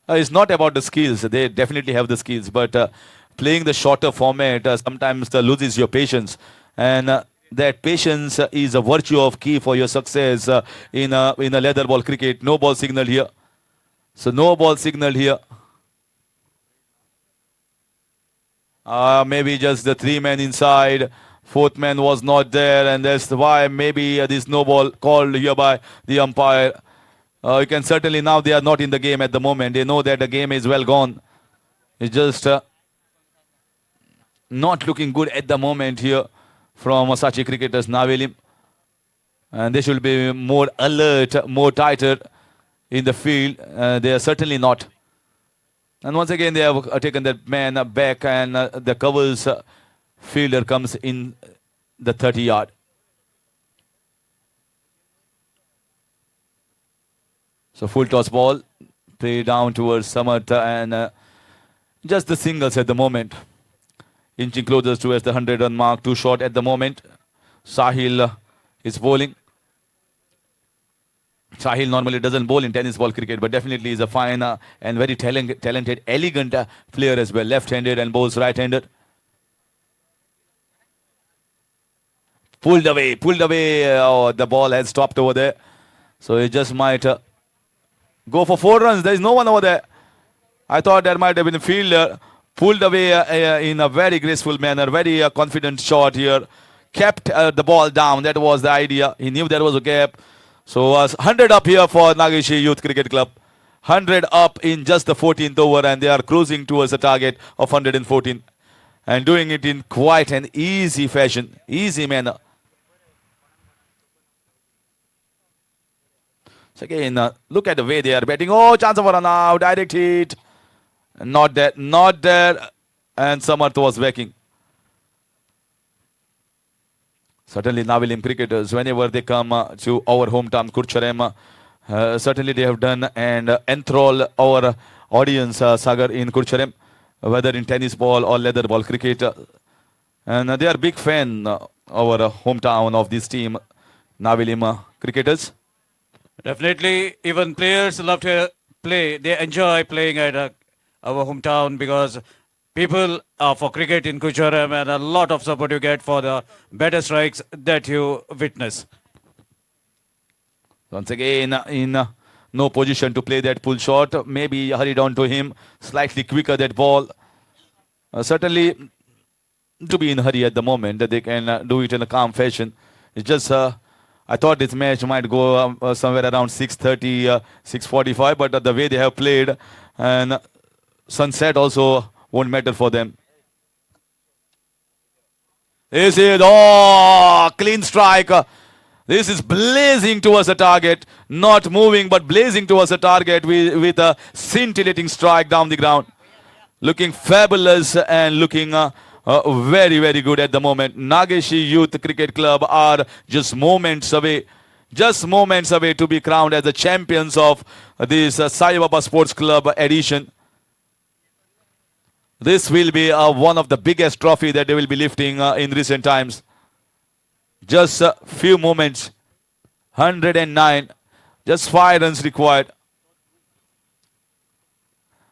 It's not about the skills. They definitely have the skills, but playing the shorter format sometimes loses your patience. And that patience is a virtue of key for your success in a leather ball cricket. No ball signal here. So no ball signal here. Maybe just the 3 men inside. 4th man was not there, and that's why maybe this no ball called here by the umpire. You can certainly now they are not in the game at the moment. They know that the game is well gone. It's just not looking good at the moment here from Sachi cricketers Navelim. And they should be more alert, more tighter in the field. They are certainly not. And once again, they have taken that man back, and the covers fielder comes in the 30-yard. So full toss ball, play down towards Samarth, and just the singles at the moment. Inching closer towards the 100-run mark, too short at the moment. Sahil is bowling. Sahil normally doesn't bowl in tennis ball cricket, but definitely is a fine and very talented, elegant player as well. Left-handed and bowls right-handed. Pulled away. Oh, the ball has stopped over there. So he just might go for 4 runs. There is no one over there. I thought there might have been a fielder. Pulled away in a very graceful manner. Very confident shot here. Kept the ball down. That was the idea. He knew there was a gap. So 100 up here for Nagesh Youth Cricket Club. 100 up in just the 14th over, and they are cruising towards the target of 114. And doing it in quite an easy fashion. Easy manner. So again, look at the way they are batting. Oh, chance of a run out. Direct hit. Not there. And Samarth was backing. Certainly Navelim cricketers, whenever they come to our hometown, Kurcharem, Certainly they have done and enthrall our audience, Sagar, in Kurcharem, whether in tennis ball or leather ball cricket. And they are big fan, our hometown of this team, Navilim cricketers. Definitely, even players love to play. They enjoy playing at our hometown because people are for cricket in Kucharam and a lot of support you get for the better strikes that you witness. Once again, in no position to play that pull shot. Maybe hurried on to him, slightly quicker that ball. Certainly to be in hurry at the moment that they can do it in a calm fashion. It's just I thought this match might go somewhere around 6:30, 6:45, but the way they have played and sunset also won't matter for them. This is clean strike. This is blazing towards the target, not moving but blazing towards the target with a scintillating strike down the ground. Looking fabulous and looking very, very good at the moment. Nageshi Youth Cricket Club are just moments away to be crowned as the champions of this Saibaba Sports Club edition. This will be one of the biggest trophy that they will be lifting in recent times. Just a few moments. 109. Just 5 runs required.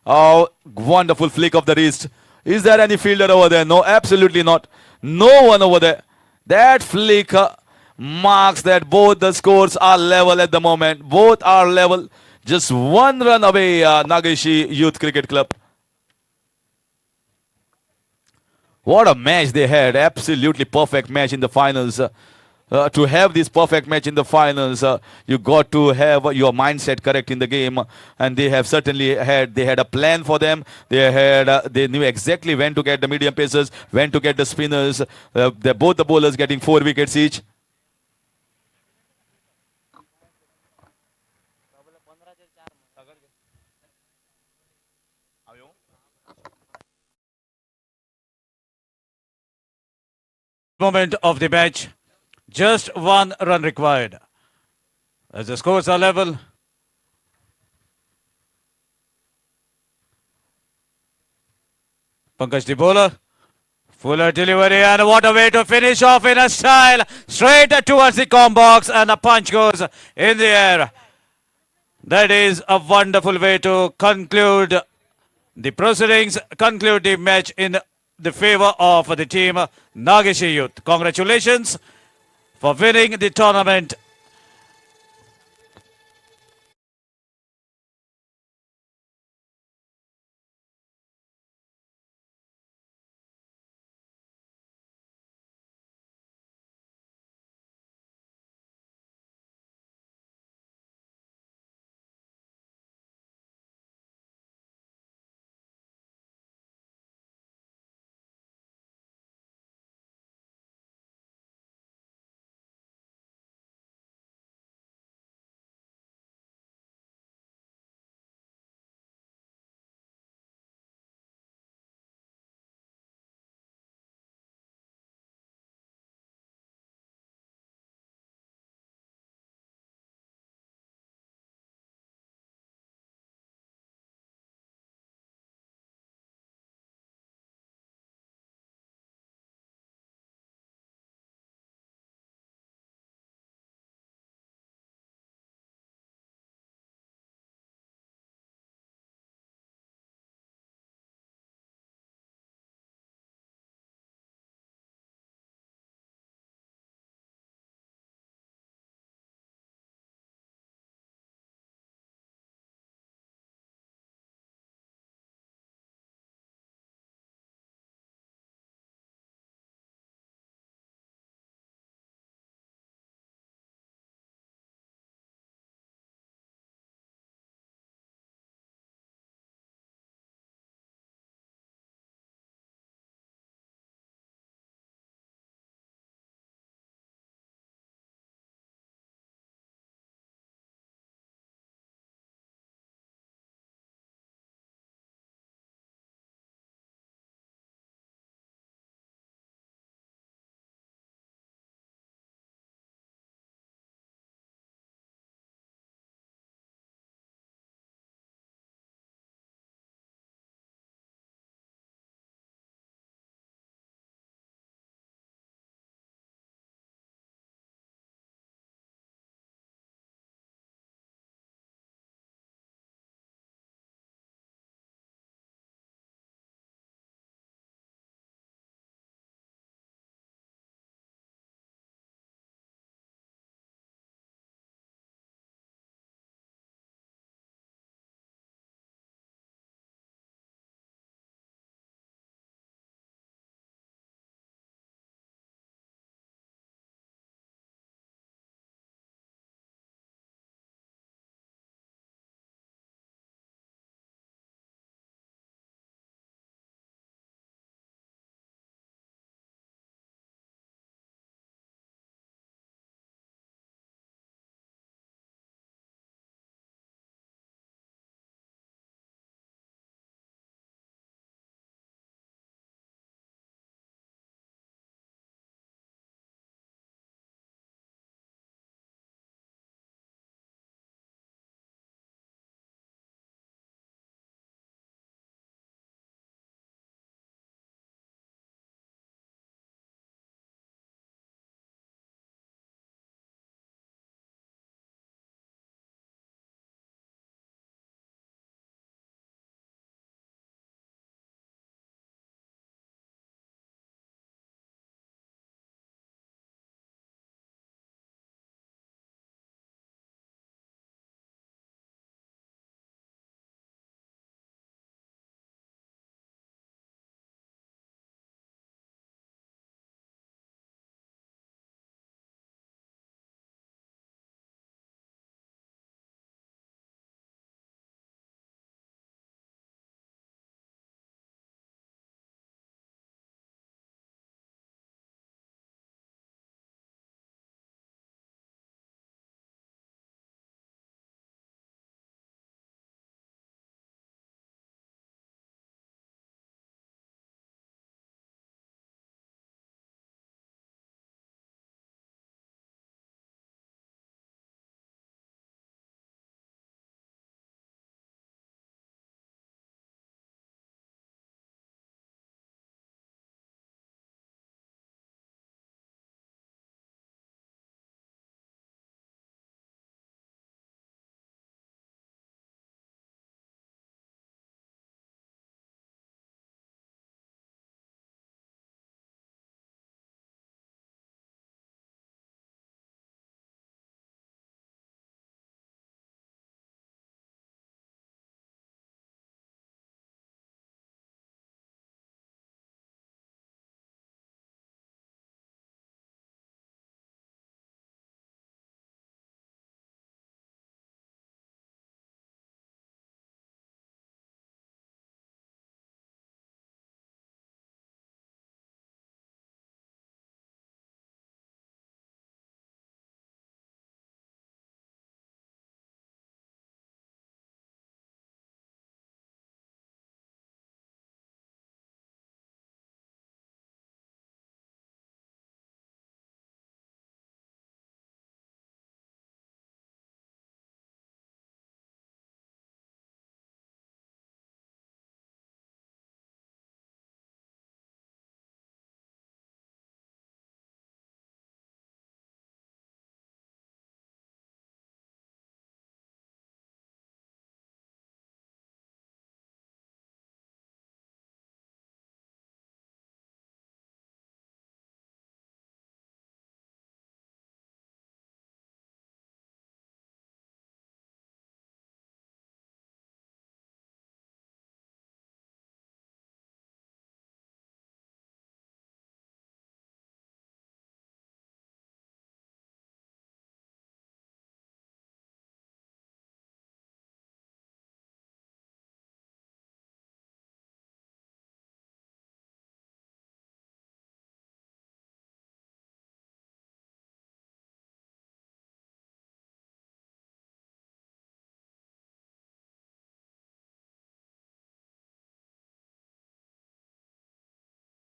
Oh, wonderful flick of the wrist. Is there any fielder over there? No, absolutely not. No one over there. That flick marks that both the scores are level at the moment. Both are level. Just 1 run away, Nageshi Youth Cricket Club. What a match they had. Absolutely perfect match in the finals. To have this perfect match in the finals, you got to have your mindset correct in the game, and they have certainly had. They had a plan for them. They knew exactly when to get the medium pacers, when to get the spinners. Both the bowlers getting 4 wickets each. Moment of the match, just 1 run required. As the scores are level, Pankaj the bowler, fuller delivery, and what a way to finish off in a style, straight towards the comb box, and a punch goes in the air. That is a wonderful way to conclude the proceedings, conclude the match in the favor of the team Nageshi Youth. Congratulations for winning the tournament.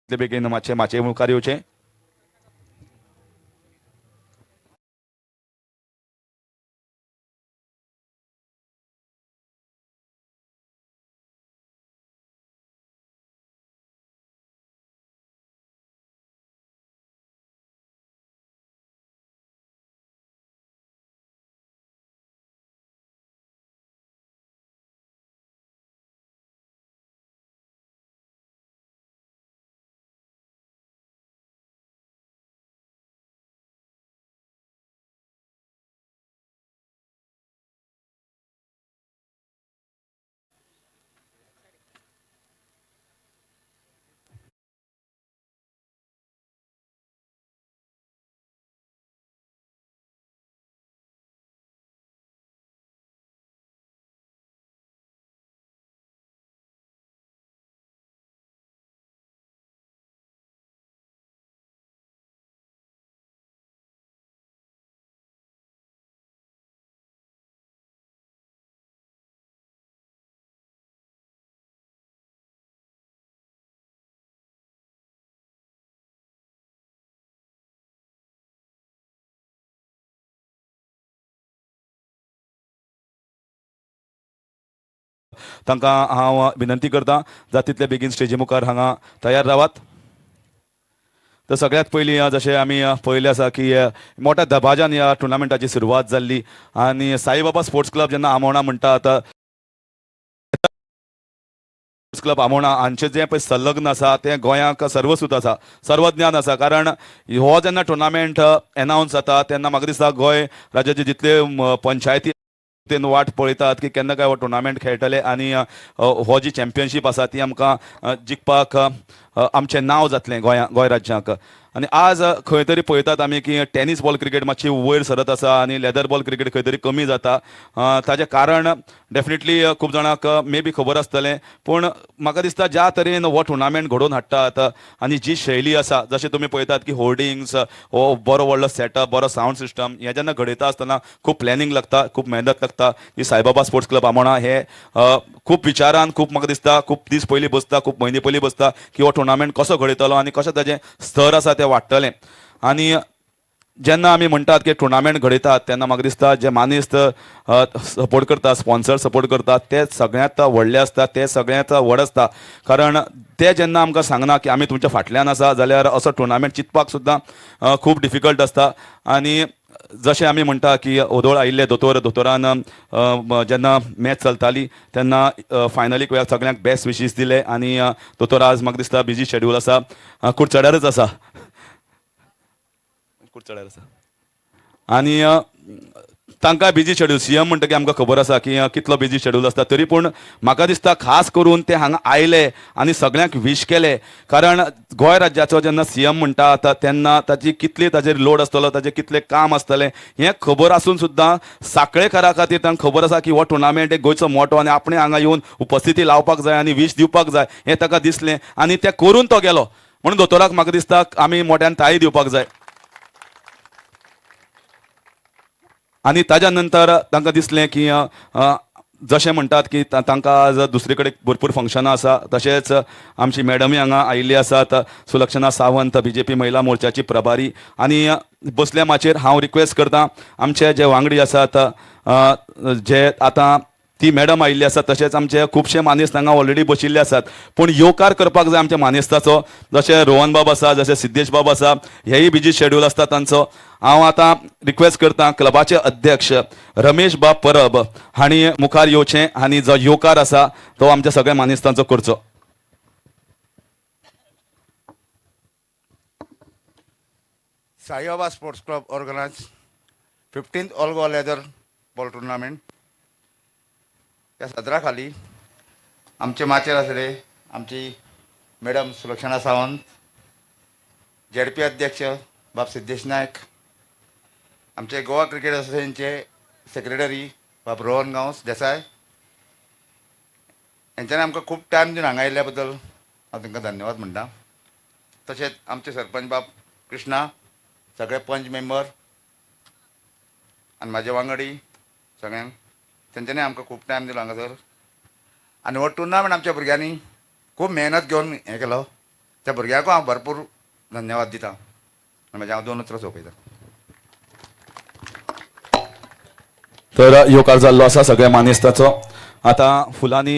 बेगीन माचे मुखार येवचें. तांकां हांव विनंती करतां जाता तितले बेगीन स्टेजी मुखार हांगा तयार रावात. तर सगळ्यात पयलीं जशें आमी पळयलें आसा की मोठ्या दबाज्यान ह्या टुर्नामेंटाची सुरवात जाल्ली आनी साईबाबा स्पोर्ट्स क्लब जेन्ना आमोणा म्हणटात क्लब आमोणा हांचें जें पळय संलग्न आसा तें गोंयांक सर्वसूत आसा, सर्वज्ञान आसा. कारण हो जेन्ना टुर्नामेंट एनावन्स जाता तेन्ना म्हाका दिसता गोंय राज्याचे जितले पंचायती वाट पळयतात की केन्ना काय हो टुर्नामेंट खेळटले आनी हो जी चॅम्पियनशीप आसा ती आमकां जिखपाक आमचें नांव जातलें गोंय राज्याक. आनी आज खंय तरी पळयतात आमी की टेनीस बॉल क्रिकेट मातशी वयर सरत आसा आनी लेदर बॉल क्रिकेट खंय तरी कमी जाता. ताजें कारण डेफिनेटली खूब जाणांक मे बी खबर आसतलें, पूण म्हाका दिसता ज्या तरेन हो टुर्नामेंट घडोवन हाडटात आनी जी शैली आसा, जशें तुमी पळयतात की होर्डिंग्स, हो बरो व्हडलो सेटअप, बरो सावंड सिस्टम, हें जेन्ना घडयता आसतना खूब प्लॅनिंग लागता, खूब मेहनत लागता. ही साईबाबा स्पोर्ट्स क्लब आमोणा हे खूब विचारान, खूब म्हाका दिसता खूब दीस पयलीं बसता, खूब म्हयने पयलीं बसता की हो टुर्नामेंट कसो घडयतलो आनी कशें ताजें स्तर आसा तें वाडटलें. आनी जेन्ना आमी म्हणटात की टुर्नामेंट घडयतात तेन्ना म्हाका दिसता जे मानिस्त सपोर्ट करता, स्पॉन्सर सपोर्ट करतात ते सगळ्यांत व्हडले आसता, ते सगळ्यांत व्हड आसता. कारण ते जेन्ना आमकां सांगना की आमी तुमच्या फाटल्यान आसा जाल्यार असो टुर्नामेंट चिंतपाक सुद्दां खूब डिफिकल्ट आसता. आनी जशें आमी म्हणटा की ओदोळ आयिल्ले दोतोरान जेन्ना मॅच चलताली तेन्ना फायनलीक वेळार सगळ्यांक बेस्ट विशीस दिले आनी दोतोर आज म्हाका दिसता बिजी शेड्यूल आसा, कुडचड्यारच आसा. आनी तांकां बिजी शेड्यूल, सीएम म्हणटकीर आमकां खबर आसा की कितलो बिजी शेड्यूल आसता. तरी पूण म्हाका दिसता खास करून ते हांगा आयले आनी सगळ्यांक विश केले. कारण गोंय राज्याचो जेन्ना सीएम म्हणटा तेन्ना ताची कितली ताचेर लोड आसतलो, ताचें कितलें काम आसतलें हें खबर आसून सुद्दां साखळेकारा खातीर तांकां खबर आसा की हो टुर्नामेंट एक गोंयचो मोठो आनी आपणें हांगा येवन उपस्थिती लावपाक जाय आनी विश दिवपाक जाय हें ताका दिसलें आनी तें करून तो गेलो. म्हणून दोतोराक म्हाका दिसता आमी मोठ्यान ताळी दिवपाक जाय. आनी ताज्या नंतर तांकां दिसलें की जशें म्हणटात की तांकां आज दुसरे कडेन भरपूर फंक्शनां आसा. तशेंच आमची मॅडमूय हांगा आयिल्ली आसात, सुलक्षणा सावंत बीजेपी महिला मोर्चाची प्रभारी. आनी बसल्या माचयेर हांव रिक्वेस्ट करतां आमचे जे वांगडी आसात, जे आतां ती मॅडम आयिल्ली आसा, तशेंच आमचे खुबशे मानेस्त हांगा ऑलरेडी बशिल्ले आसात, पूण येवकार करपाक जाय आमच्या मानेस्ताचो. जशें रोहन बाब आसा, जशें सिद्धेश बाब आसा, हेय बिजी शेड्यूल आसता तांचो. हांव आतां रिक्वेस्ट करतां क्लबाचे अध्यक्ष रमेश बाब परब हांणी मुखार येवचें आनी जो येवकार आसा तो आमच्या सगळ्या मानेस्तांचो करचो. Sai Baba sports club organise 15th all Goa leather ball tournament ह्या सदरा खाली आमचे माचेर आसले आमची मॅडम सुलक्षणा सावंत, जेडपी अध्यक्ष बाब सिद्धेश नायक, आमचे गोवा क्रिकेट असोसिएशनचे सेक्रेटरी बाब रोहन गांवस देसाय, हेंच्यांनी आमकां खूब टायम दिवन हांगा आयिल्ल्या बद्दल हांव तांकां धन्यवाद म्हणटा. तशेंच आमचे सरपंच बाब कृष्णा, सगळे पंच मेंबर आनी म्हाजे वांगडी सगळ्यांक तेंच्यांनी आमकां खूब टायम दिलो हांगासर. आनी हो टुर्नामेंट आमच्या भुरग्यांनी खूब मेहनत घेवन हें केलो. त्या भुरग्याकूय हांव भरपूर धन्यवाद दिता म्हणजे हांव 2 उतरां सोंपयतां. तर योकार जाल्लो आसा सगळ्या मानेस्ताचो. आतां फुलांनी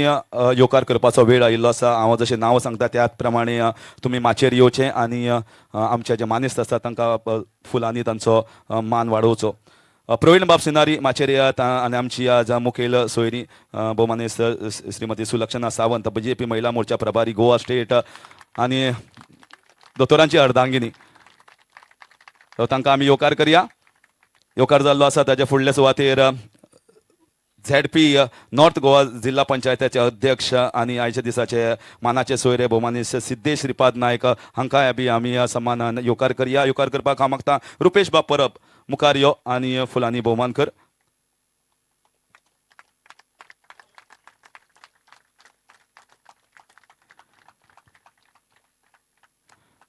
योकार करपाचो वेळ आयिल्लो आसा. हांव जशें नांव सांगता त्याच प्रमाणे तुमी माचयेर येवचें आनी आमचे जे मानेस्त आसा तांकां फुलांनी तांचो मान वाडोवचो. प्रवीण बाब सिनारी माचयेर येयात आनी आमची आज मुखेल सोयरी भोवमानेस्त श्रीमती सुलक्षणा सावंत BJP महिला मोर्चा प्रभारी गोवा स्टेट आनी दोतोरांची अर्धांगिनी तांकां आमी योकार करया. योकार जाल्लो आसा ताच्या फुडल्या सुवातेर ZP नॉर्थ गोवा जिल्हा पंचायतीचे अध्यक्ष आनी आयच्या दिसाचे मानाचे सोयरे भोवमानेस्त सिद्धेश श्रीपाद नायक हांकांय बी आमी सन्मानान योकार करया. योकार करपाक हांव मागता रुपेश बाब परब मुखार यो आनी फुलांनी भोवमान कर.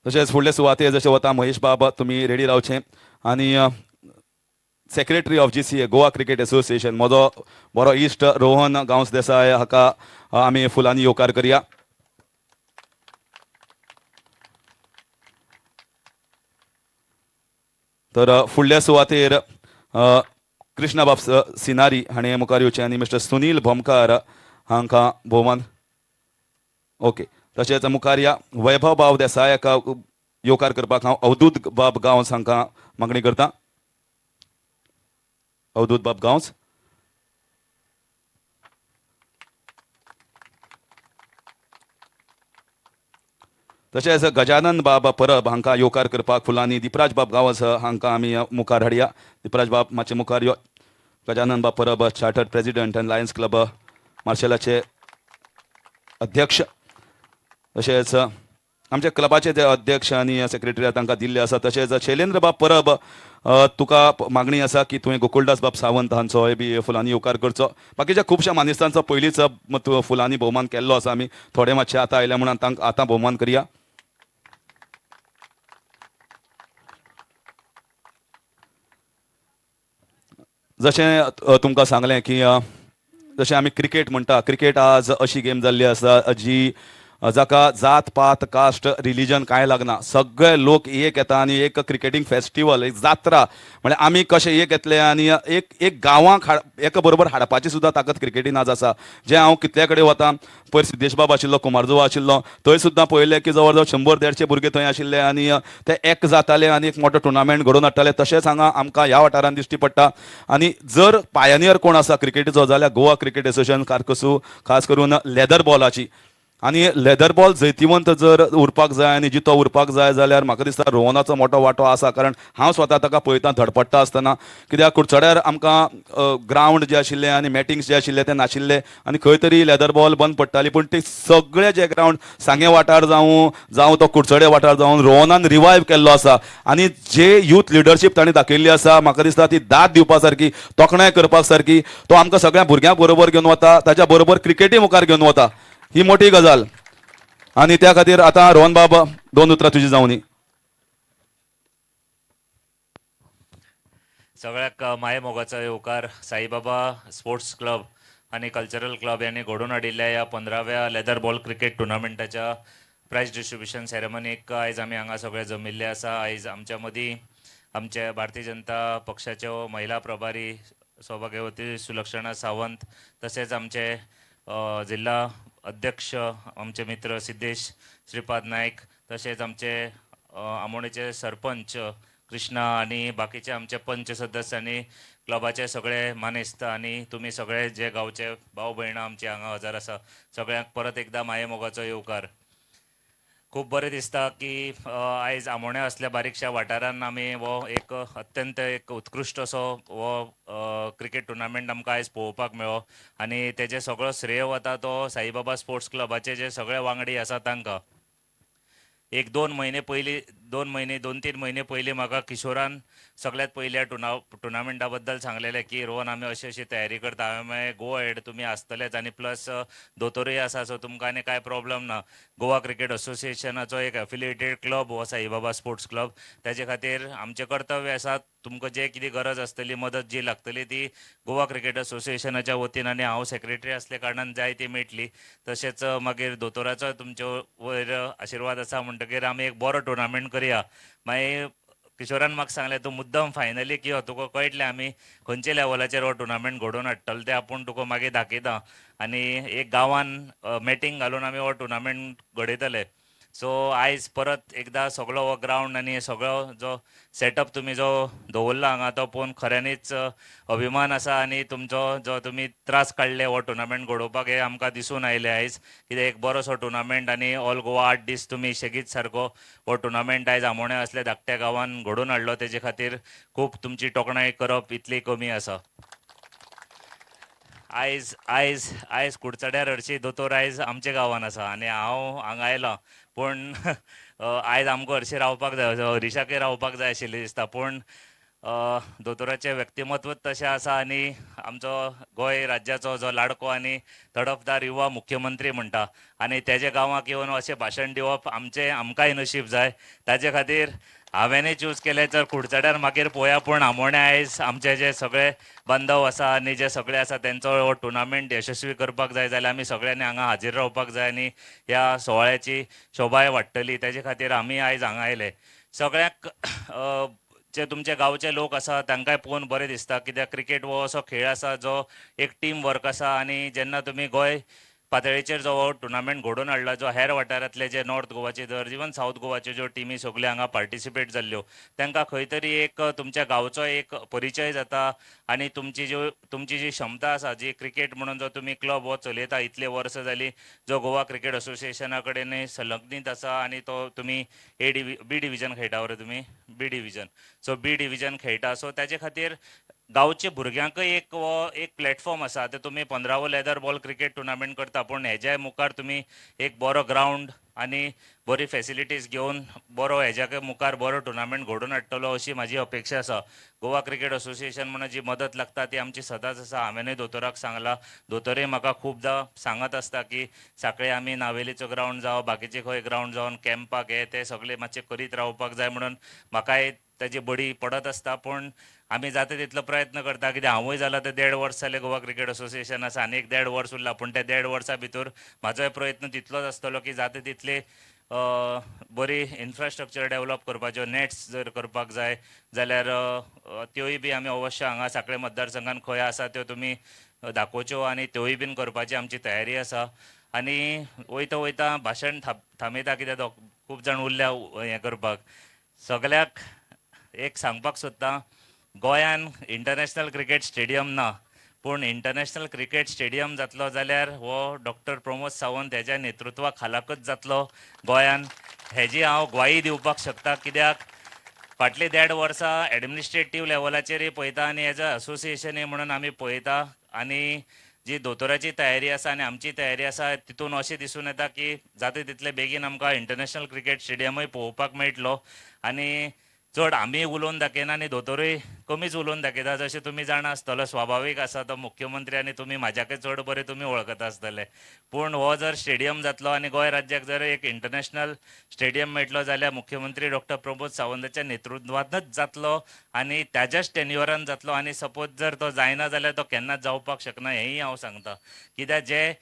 तशेंच फुडले सुवातेर जशें वता महेश बाब तुमी रेडी रावचें आनी secretary of GCA Goa cricket association म्हजो बरो इश्ट रोहन गांवस देसाय हाका आमी फुलांनी योकार करया. तर फुडल्या सुवातेर कृष्णबाब सिनारी हाणें मुखार येवचें आनी मिस्टर सुनील भोमकार हांकां भोवमान. ओके. तशेंच मुखार या वैभव बाब देसाय हाका योकार करपाक हांव अवधूत बाब गांवस हांकां मागणी करतां. अवधूत बाब गांवस. तशेंच गजानन बाब परब हांकां योकार करपाक फुलांनी दिपराज बाब गांवस हांकां आमी मुखार हाडया. दिपराज बाब मातशे मुखार यो. गजानन बाब परब चार्टर्ड प्रेसिडेंट आनी लायन्स क्लब मार्शेलाचे अध्यक्ष. तशेंच आमच्या क्लबाचे जे अध्यक्ष आनी सेक्रेटरी तांकां दिल्ले आसा. तशेंच शैलेंद्र बाब परब तुका मागणी आसा की तुवें गोकुळदास बाब सावंत हांचोय बी फुलांनी योकार करचो. बाकीच्या खुबश्या मानेस्तांचो पयलींच फुलांनी भोवमान केल्लो आसा आमी. थोडे मातशे आतां आयल्या म्हणून तांकां आतां भोवमान करया. जशें तुमकां सांगलें की जशें आमी क्रिकेट म्हणटा क्रिकेट आज अशी गेम जाल्ली आसा जी जाका जात पात कास्ट रिलीजन कांय लागना. सगळे लोक एक येता आनी एक क्रिकेटींग फेस्टिवल एक जात्रा म्हळ्यार आमी कशे एक येतले आनी एक गांवांक एका बरोबर हाडपाची सुद्दां ताकद क्रिकेटीन आज आसा. जे हांव कितले कडेन वता पयर सिद्धेश बाब आशिल्लो कुमारजुवा आशिल्लो थंय सुद्दां पळयलें की जवळ जवळ 100-150 भुरगे थंय आशिल्ले आनी ते एक जाताले आनी एक मोठो टुर्नामेंट घडोवन हाडटाले. तशेंच हांगा आमकां ह्या वाठारांत दिश्टी पडटा. आनी जर पायनियर कोण आसा क्रिकेटीचो जाल्यार गोवा क्रिकेट एसोसिएशन कारकसू खास करून लेदर बॉलाची. आनी लेदर बॉल जैतिवंत जर उरपाक जाय आनी जितो उरपाक जाय जाल्यार म्हाका दिसता रोहनाचो मोठो वांटो आसा. कारण हांव स्वता ताका पळयता धडपडटा आसतना. कित्याक कुडचड्यार आमकां ग्रावंड जे आशिल्ले आनी मॅटिंग्स जे आशिल्ले ते नाशिल्ले आनी खंय तरी लेदर बॉल बंद पडटाली. पूण ते सगळे जे ग्रावंड सांगे वाठार जावं तो कुडचडे वाठार जावन रोहनान रिवायव केल्लो आसा. आनी जे यूथ लिडरशीप तांणी दाखयल्ली आसा म्हाका दिसता ती दाद दिवपा सारकी तोखणाय करपाक सारकी. तो आमकां सगळ्या भुरग्यांक बरोबर घेवन वता ताच्या बरोबर क्रिकेटी मुखार घेवन वता. ही मोठी गजाल आनी त्या खातीर आतां रोहन बाब 2 उतरां तुजी जावनी. सगळ्याक माये मोगाचो येवकार. साईबाबा स्पोर्ट्स क्लब आणि कल्चरल क्लब यांनी घडोवन हाडिल्ल्या ह्या 15व्या लेदर बॉल क्रिकेट टुर्नामेंटाच्या प्रायज डिस्ट्रिब्युशन सेरेमनीक आयज आमी हांगा सगळे जमिल्ले आसा. आयज आमच्या मदीं आमचे भारतीय जनता पक्षाच्यो महिला प्रभारी सौभाग्यवती सुलक्षणा सावंत तसेच आमचे जिल्हा अध्यक्ष आमचे मित्र सिद्धेश श्रीपाद नायक तसेच आमचे आमोणेचे सरपंच कृष्णा आणि बाकीचे आमचे पंच सदस्य आणि क्लबाचे सगळे मानेस्त आणि तुम्ही सगळे जे गावचे भाव भयणां आमची हांगा हजर आसा सगळ्यांक परत एकदा माये मोगाचो येवकार. खूब बरें दिसता की आयज आमोण्या असल्या बारीकशा वाठारांत आमी वो एक अत्यंत एक उत्कृश्ट असो वो क्रिकेट टुर्नामेंट आमकां आयज पळोवपाक मेळ्ळो आनी तेजे सगळो श्रेय वता तो साईबाबा स्पोर्ट्स क्लबाचे जे सगळे वांगडी आसा तांकां. 1-2 म्हयने पयलीं दोन तीन महिने पयलीं म्हाका किशोरान सगळ्यात पयल्या टुर्नामेंटा बद्दल सांगलेलें की रोहन आमी अशी अशी तयारी करता. हांवें मागीर गो हेड तुमी आसतलेच आनी प्लस दोतोरूय आसा, सो तुमकां आनी कांय प्रॉब्लम ना. गोवा क्रिकेट असोसिएशनाचो एक एफिलिएटेड क्लब हो साईबाबा स्पोर्ट्स क्लब. ताचे खातीर आमचें कर्तव्य आसा तुमकां जे कितें गरज आसतली, मदत जी लागतली ती गोवा क्रिकेट असोसिएशनाच्या वतीन आनी हांव सेक्रेटरी आसले कारणान जाय ती मेळटली. तशेंच मागीर दोतोराचो तुमचे वयर आशिर्वाद आसा म्हणटकीर आमी एक बरो टुर्नामेंट करया. मागीर किशोरान म्हाका सांगलें तूं मुद्दम फायनली किंवा तुका कळटलें आमी खंयच्या लेवलाचेर हो टुर्नामेंट घडोवन हाडटले तें आपूण तुका मागीर दाखयता. आनी एक गांवान मॅटींग घालून आमी हो टुर्नामेंट घडयतले. सो आयज परत एकदा सगळो हो ग्रावंड आनी सगळो जो सेटअप तुमी जो दवरला हांगा तो पळोवन खऱ्यांनीच अभिमान आसा. आनी तुमचो जो तुमी त्रास काडले हो टुर्नामेंट घडोवपाक हे आमकां दिसून आयले आयज. कित्याक एक बरोसो टुर्नामेंट आनी ऑल गोवा 8 दीस तुमी शेगीत सारको हो टुर्नामेंट आयज आमोण्या असल्या धाकट्या गांवान घडोवन हाडलो. तेजे खातीर खूब तुमची तोखणाय करप इतली कमी आसा. आयज आयज आयज कुडचड्यार हरशी दोतोर आयज आमच्या गांवान आसा आनी हांव हांगा आयलां. पूण आयज आमकां हरशीं रावपाक जाय, हरिशाकय रावपाक जाय आशिल्लें दिसता. पूण दोतोराचें व्यक्तिमत्वच तशें आसा आनी आमचो गोंय राज्याचो जो लाडको आनी तडफदार युवा मुख्यमंत्री म्हणटा आनी तेज्या गांवांक येवन अशें भाशण दिवप आमकांय नशीब जाय. ताजे खातीर हांवेंनूय चूज केलें तर कुडचड्यार मागीर पळोवया, पूण आमोण्या आयज आमचे जे सगळे बांदव आसा आनी जे सगळे आसा तेंचो हो टुर्नामेंट यशस्वी करपाक जाय जाल्यार आमी सगळ्यांनी हांगा हाजीर रावपाक जाय आनी ह्या सुवाळ्याची शोभाय वाडटली. तेजे खातीर आमी आयज हांगा आयले. सगळ्यांक जे तुमचे गांवचे लोक आसा तांकांय पळोवन बरें दिसता, कित्याक क्रिकेट हो असो खेळ आसा जो एक टीम वर्क आसा. आनी जेन्ना तुमी गोंय पातळीचेर जो हो टुर्नामेंट घडोवन हाडला, जो हेर वाठारांतले जे नॉर्थ गोवाचे धर इवन सावथ गोवाच्यो ज्यो टिमी सगळ्यो हांगा पार्टिसिपेट जाल्ल्यो तांकां खंय तरी एक तुमच्या गांवचो एक परिचय जाता. आनी तुमची जी क्षमता आसा, जी क्रिकेट म्हणून जो तुमी क्लब हो चलयता इतले वर्सां जालीं, जो गोवा क्रिकेट असोसिएशना कडेन संलग्नीत आसा आनी तो तुमी बी डिव्हिजन खेळटा बरे तुमी बी डिव्हिजन. सो बी डिव्हिजन खेळटा. सो ताचे खातीर गांवच्या भुरग्यांकय एक प्लॅटफॉर्म आसा. आतां तुमी 15वो लेदर बॉल क्रिकेट टुर्नामेंट करता, पूण हेज्याय मुखार तुमी एक बरो ग्रावंड आनी बरी फॅसिलिटीज घेवन बरो हेज्याकय मुखार बरो टुर्नामेंट घडोवन हाडटलो अशी म्हाजी अपेक्षा आसा. गोवा क्रिकेट असोसिएशन म्हणून जी मदत लागता ती आमची सदांच आसा. हांवेंनूय दोतोराक सांगलां, दोतोरय म्हाका खुबदां सांगत आसता की सांखळे आमी नावेलीचो ग्रावंड जावं बाकीचे खंय ग्रावंड जावन कॅम्पाक हे ते सगळे मातशें करीत रावपाक जाय म्हणून म्हाकाय ताजी बडी पडत आसता. पूण आमी जाता तितलो प्रयत्न करता, कित्याक हांवूय जालां ते 1.5 वर्स जाले गोवा क्रिकेट असोसिएशन आसा आनी एक 1.5 वर्स उरला. पूण त्या 1.5 वर्सां भितर म्हाजोय प्रयत्न तितलोच आसतलो की जाता तितले बरी इन्फ्रास्ट्रक्चर डेवलप करपाच्यो. नेट्स जर करपाक जाय जाल्यार त्योय बी आमी अवश्य हांगा सांखळे मतदारसंघान खंय आसा त्यो तुमी दाखोवच्यो आनी त्योय बीन करपाची आमची तयारी आसा. आनी वयता वयता भाशण थांबयता, कित्याक खूब जाण उरल्या हें करपाक. सगल्याक एक सांगपाक सोदतां, गोंयान इंटरनॅशनल क्रिकेट स्टेडियम ना, पूण इंटरनॅशनल क्रिकेट स्टेडियम जातलो जाल्यार हो डॉक्टर प्रमोद सावंत हेज्या नेतृत्वा खालाकच जातलो गोंयान. हेजी हांव ग्वाही दिवपाक शकता, कित्याक फाटलीं 1.5 वर्सां एडमिनिस्ट्रेटीव लेवलाचेरय पळयता आनी एज अ असोसिएशनय म्हणून आमी पळयता. आनी जी दोतोराची तयारी आसा आनी आमची तयारी आसा तितून अशें दिसून येता की जाता तितले बेगीन आमकां इंटरनॅशनल क्रिकेट स्टेडियमूय पळोवपाक मेळटलो. आनी चड आमी उलोवन दाखयना आनी दोतोरूय कमीच उलोवन दाखयता. जशें तुमी जाणा आसतलो, स्वाभावीक आसा तो मुख्यमंत्री आनी तुमी म्हाज्याकय चड बरें तुमी वळखता आसतले. पूण हो जर स्टेडियम जातलो आनी गोंय राज्याक जर एक इंटरनॅशनल स्टेडियम मेळटलो जाल्यार मुख्यमंत्री डॉक्टर प्रमोद सावंताच्या नेतृत्वानच जातलो आनी ताज्याच टेन्युअरान जातलो. आनी सपोज जर तो जायना जाल्यार तो केन्नाच जावपाक शकना, हेंय हांव सांगता. कित्याक जे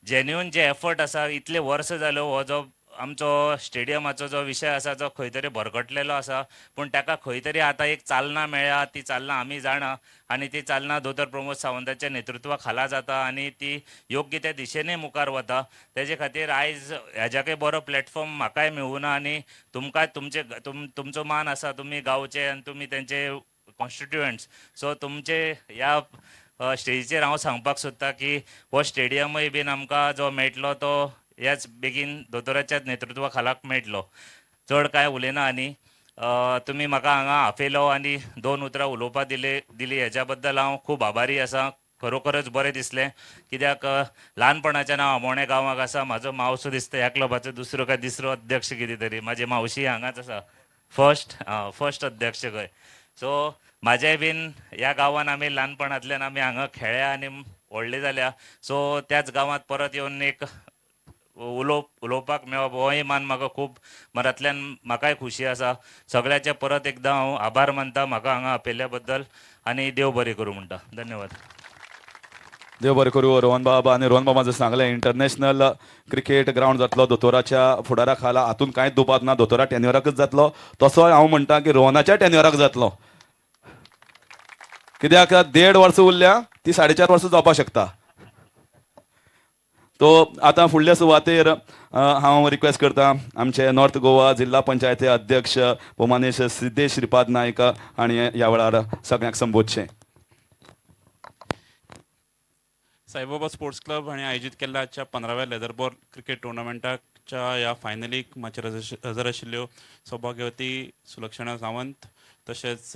जेन्युअन जे एफर्ट आसा, इतले वर्स जालो हो जो आमचो स्टेडियमाचो जो विशय आसा जो खंय तरी भरकटलेलो आसा, पूण ताका खंय तरी आतां एक चालना मेळ्ळ्या. ती चालना आमी जाणा आनी ती चालना दोतोर प्रमोद सावंताच्या नेतृत्वा खाला जाता आनी ती योग्य त्या दिशेनूय मुखार वता. तेजे खातीर आयज हेज्याकय बरो प्लॅटफॉर्म म्हाकाय मेळूना आनी तुमकां तुमचो मान आसा, तुमी गांवचे आनी तुमी तेंचे कॉन्स्टिट्युएंट्स. सो तुमचे ह्या स्टेजीचेर हांव सांगपाक सोदतां की हो स्टेडियमूय बीन आमकां जो मेळटलो तो ह्याच बेगीन दोतोराच्याच नेतृत्वा खालाक मेळटलो. चड कांय उलयना आनी तुमी म्हाका हांगा आपयलो आनी 2 उतरां उलोवपाक दिली हेज्या बद्दल हांव खूब आभारी आसा. खरोखरच बरें दिसलें, कित्याक ल्हानपणाच्यान हांव आमोण्या गांवांत आसा. म्हाजो मावसो दिसता ह्या क्लबाचो दुसरो काय तिसरो अध्यक्ष कितें तरी. म्हाजी मावशी हांगाच आसा. फर्स्ट अध्यक्ष खंय. सो म्हाजेय बीन ह्या गांवांत आमी ल्हानपणांतल्यान आमी हांगा खेळ्ळ्या आनी व्हडले जाल्या. सो त्याच गांवांत परत येवन एक उलोवपाक मेळप होय मान म्हाका खूब मनांतल्यान म्हाकाय खुशी आसा. सगळ्याचे परत एकदां हांव आभार मानता म्हाका हांगा आपयल्ल्या बद्दल आनी देव बरें करूं म्हणटा. धन्यवाद. देव बरें करूं रोहन बाबा. आणि रोहन बाबा जसं सांगलें इंटरनॅशनल क्रिकेट ग्राउंड जातलो दोतोराच्या फुडारा खाला. हातून कांयच दुबाव ना. दोतोरा टेन्युराकच जातलो. तसोय हांव म्हणटा की रोहनाच्या टेन्युराक जातलो. कित्याक 1.5 वर्सां उरल्या ती 4.5 वर्सां जावपाक शकता. तो आतां फुडल्या सुवातेर हांव रिक्वेस्ट करता आमचे नॉर्थ गोवा जिल्हा पंचायती अध्यक्ष भोमानेश सिद्धेश श्रीपाद नायक हांणी ह्या वेळार सगळ्यांक संबोधचें. साईबाबा स्पोर्ट्स क्लब हांणी आयोजीत केल्ल्या आजच्या 15व्या लेदर बॉल क्रिकेट टुर्नामेंटाच्या ह्या फायनलीक माचेर हजर आशिल्ल्यो सौभाग्यवती सुलक्षणा सावंत, तशेंच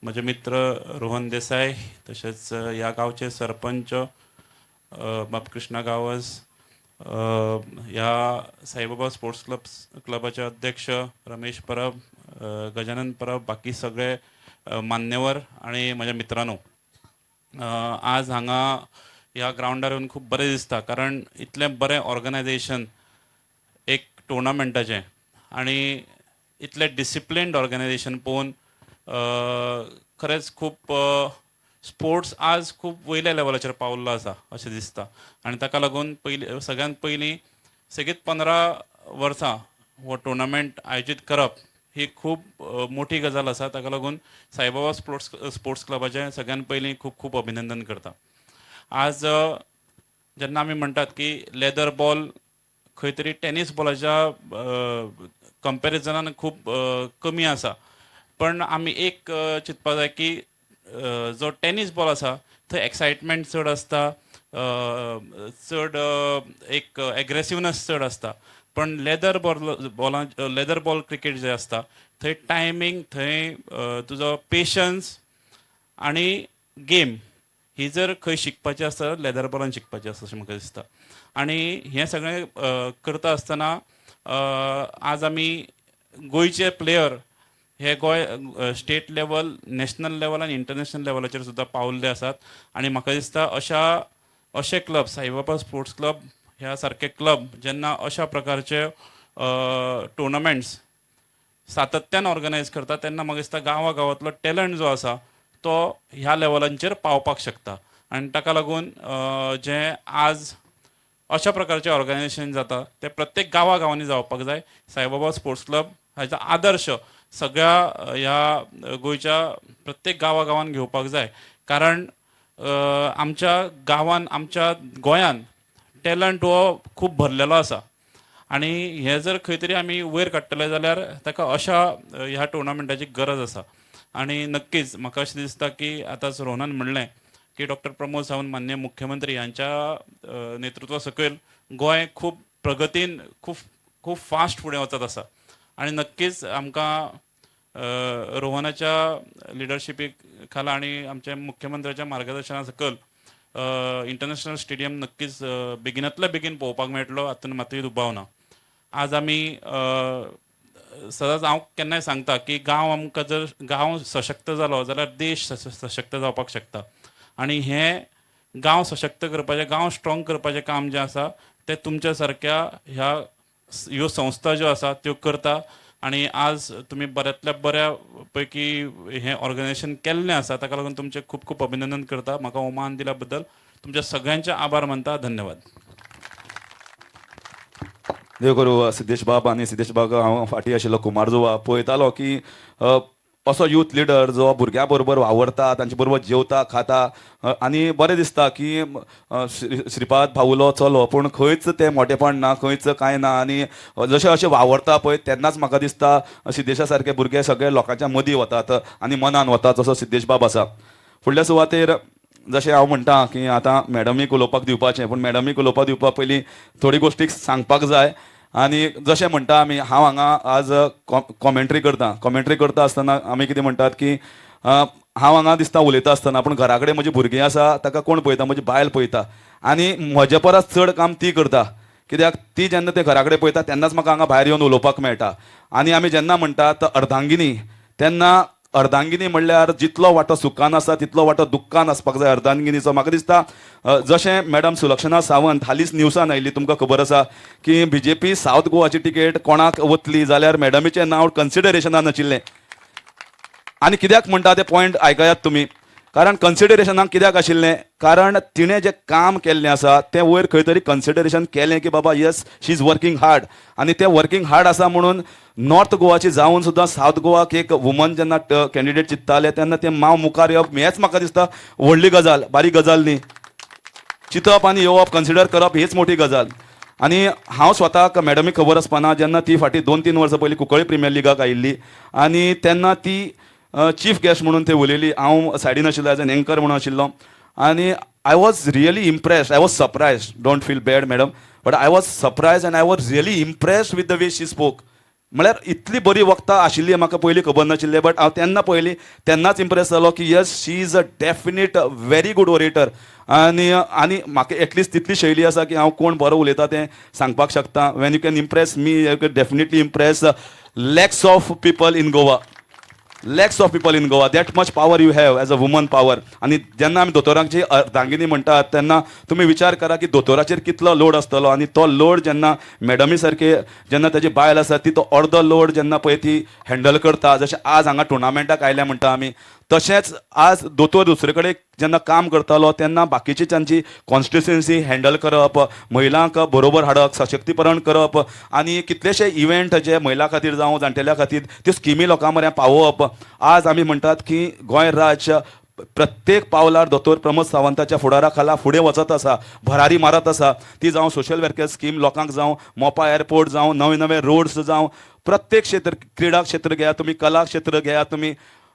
म्हजे मित्र रोहन देसाय, तशेंच ह्या गांवचे सरपंच बाब कृष्णा गावस, ह्या साईबाबा स्पोर्ट्स क्लबाचे अध्यक्ष रमेश परब, गजानन परब, बाकी सगळे मान्यवर आणि म्हज्या मित्रांनो, आज हांगा ह्या ग्राउंडार येवन खूब बरें दिसता. कारण इतलें बरें ऑर्गनायजेशन एक टुर्नामेंटाचें आनी इतलें डिसिप्लिन्ड ऑर्गनायजेशन पळोवन खरेंच खूब स्पोर्ट्स आज खूब वयल्या लेवलाचेर पावल्लो आसा अशें दिसता. आनी ताका लागून सगळ्यांत पयलीं सेगीत 15 वर्सां हो टुर्नामेंट आयोजीत करप ही खूब मोठी गजाल आसा. ताका लागून साईबाबा स्पोर्ट्स क्लबाचें सगळ्यांत पयलीं खूब खूब अभिनंदन करता. आज जेन्ना आमी म्हणटात की लेदर बॉल खंय तरी टेनीस बॉलाच्या कंपॅरिजनान खूब कमी आसा, पण आमी एक चिंतपाक जाय की जो टेनीस बॉल आसा थंय एक्सायटमेंट चड आसता, चड एक एग्रेसिवनेस चड आसता. पण लेदर बॉल क्रिकेट जे आसता थंय टायमींग, थंय तुजो पेशन्स आनी गेम ही जर खंय शिकपाची आसता लेदर बॉलान शिकपाची आसता अशें म्हाका दिसता. आनी हें सगळें करता आसतना आज आमी गोंयचे प्लेयर हे Goa state level, national level आनी इंटरनॅशनल लेवलाचेर सुद्दां पावल्ले आसात. आनी म्हाका दिसता अशे क्लब, साईबाबा स्पोर्ट्स क्लब ह्या सारके क्लब जेन्ना अशा प्रकारचे टुर्नामेंट्स सातत्यान ऑर्गनायज करता तेन्ना म्हाका दिसता गांवांतलो टॅलंट जो आसा तो ह्या लेवलांचेर पावपाक शकता. आनी ताका लागून जें आज अशा प्रकारचें ऑर्गनायजेशन जाता तें प्रत्येक गांवांनी जावपाक जाय. साईबाबा स्पोर्ट्स क्लब हाचो आदर्श सगळ्या ह्या गोंयच्या प्रत्येक गांवांत घेवपाक जाय. कारण आमच्या गांवांत, आमच्या गोंयांत टॅलंट हो खूब भरलेलो आसा. आनी हें जर खंय तरी आमी वयर काडटले जाल्यार ताका अशा ह्या टुर्नामेंटाची गरज आसा. आनी नक्कीच म्हाका अशें दिसता की आतांच रोहनान म्हणलें की डॉक्टर प्रमोद सावंत माननीय मुख्यमंत्री हांच्या नेतृत्वा सकयल गोंय खूब प्रगतीन खूब फास्ट फुडें वचत आसा. आनी नक्कीच आमकां रोहनाच्या लिडरशिपी खाला आनी आमच्या मुख्यमंत्र्याच्या मार्गदर्शना सकयल इंटरनॅशनल स्टेडियम नक्कीच बेगिनांतल्या बेगीन पळोवपाक मेळटलो, हातून मातूय दुबाव ना. आज आमी सदांच हांव केन्नाय सांगता की आमकां जर गांव सशक्त जालो जाल्यार देश सशक्त जावपाक शकता. आनी हें गांव सशक्त करपाचें, गांव स्ट्रॉंग करपाचें काम जें आसा तें तुमच्या सारक्या ह्यो संस्था ज्यो आसा त्यो करता. आनी आज तुमी बऱ्यांतल्या बऱ्या पैकी हें ऑर्गनायजेशन केल्लें आसा, ताका लागून तुमचें खूब खूब अभिनंदन करता. म्हाका हो मान दिल्या बद्दल तुमच्या सगळ्यांचे आभार मानता. धन्यवाद. देव करूं सिद्धेश बाब. आनी सिद्धेश बाब हांव फाटीं आशिल्लो कुमारजुवा पळयतालो की असो यूथ लिडर जो भुरग्यां बरोबर वावरता, तांचे बरोबर जेवता, खाता आनी बरें दिसता की श्रीपाद भाऊलो चलो पूण खंयच तें मोटेपण ना, खंयच कांय ना. आनी जशें अशें वावरता पळय तेन्नाच म्हाका दिसता सिद्धेशा सारके भुरगे सगळे लोकांच्या मदीं वतात आनी मनान वतात जसो सिद्धेश बाब आसा. फुडल्या सुवातेर जशें हांव म्हणटा की आतां मॅडमीक उलोवपाक दिवपाचें, पूण मॅडमीक उलोवपाक दिवपा पयलीं थोडी गोश्टी सांगपाक जाय. आनी जशें म्हणटा आमी, हांव हांगा आज कॉमेंट्री करता आसतना आमी कितें म्हणटात की हांव हांगा दिसता उलयता आसतना पूण घरा कडेन म्हजी भुरगीं आसा ताका कोण पळयता, म्हजी बायल पळयता. आनी म्हजे परस चड काम ती करता कित्याक ती जेन्ना ते घरा कडेन पळयता तेन्नाच म्हाका हांगा भायर येवन उलोवपाक मेळटा. आनी आमी जेन्ना म्हणटात अर्धांगिनी तेन्ना अर्धांगिनी म्हणल्यार जितलो वांटो सुखान आसा तितलो वांटो दुख्खान आसपाक जाय अर्धांगिनीचो. म्हाका दिसता जशें मॅडम सुलक्षणा सावंत हालींच न्यूजान आयिल्ली तुमकां खबर आसा की BJP सावथ गोवाची टिकेट कोणाक वतली जाल्यार मॅडमीचें नांव कन्सिडरेशनान आशिल्लें. आनी कित्याक म्हणटा ते पॉयंट आयकयात तुमी. कारण कन्सिडरेशनाक कित्याक आशिल्लें, कारण तिणें जें काम केल्लें आसा तें वयर खंय तरी कन्सिडरेशन केलें की बाबा yes she is working hard. आनी तें वर्कींग हार्ड आसा म्हणून नॉर्थ गोवाची जावन सुद्दां सावथ गोवाक एक वुमन जेन्ना कॅन्डिडेट चिंत्ताले तेन्ना तें मांव मुखार येवप हेंच म्हाका दिसता व्हडली गजाल, बारीक गजाल न्ही. चिंतप आनी येवप कन्सिडर करप हीच मोठी गजाल. आनी हांव स्वताक मॅडमीक खबर आसपाना जेन्ना ती फाटीं 2-3 वर्सां पयलीं कुंकळ्ळे प्रिमियर लिगाक आयिल्ली आनी तेन्ना ती चीफ गेस्ट म्हणून ते उलयली. हांव सायडीन आशिल्लो एज एन एंकर म्हणून आशिल्लो आनी I was really impressed. I was surprised. Don't feel bad madam, but I was surprised and I was really impressed with the way she spoke. म्हळ्यार इतली बरी वक्ता आशिल्ली म्हाका पयलीं खबर नाशिल्लें, बट हांव तेन्ना पयलीं तेन्नाच इम्प्रेस जालो की yes she is a definite very good orator. आनी म्हाका एटलिस्ट तितली शैली आसा की हांव कोण बरो उलयता तें सांगपाक शकता. When you can impress me you can definitely impress lakhs of people in Goa. Lakhs of people in Goa. That much power you have as a woman power. आनी जेन्ना आमी दोतोरांची अर्धांगिनी म्हणटात तेन्ना तुमी विचार करा की दोतोराचेर कितलो लोड आसतलो आनी तो लोड जेन्ना मॅडमी सारके जेन्ना ताची बायल आसा ती तो अर्दो लोड जेन्ना पळय ती हँडल करता. जशें आज हांगा टुर्नामेंटाक आयल्या म्हणटा आमी, तशेंच आज दोतोर दुसरे कडेन जेन्ना काम करतालो तेन्ना बाकीची तांची कॉन्स्टिट्युएन्सी हँडल करप, महिलांक बरोबर हाडप, सशक्तीकरण करप आनी कितलेशे इव्हेंट जे महिला खातीर जावं जाणटेल्या खातीर त्यो स्किमी लोकां मेरेन पावोवप. आज आमी म्हणटात की गोंय राज्य प्रत्येक पावलार दोतोर प्रमोद सावंताच्या फुडारा खाला फुडें वचत आसा, भरारी मारत आसा. ती जावं सोशल वेलफेअर स्कीम लोकांक जावं, मोपा एअरपोर्ट जावं, नवे नवे रोड्स जावं, प्रत्येक क्षेत्र, क्रीडा क्षेत्र घेया तुमी, कला क्षेत्र घेया तुमी.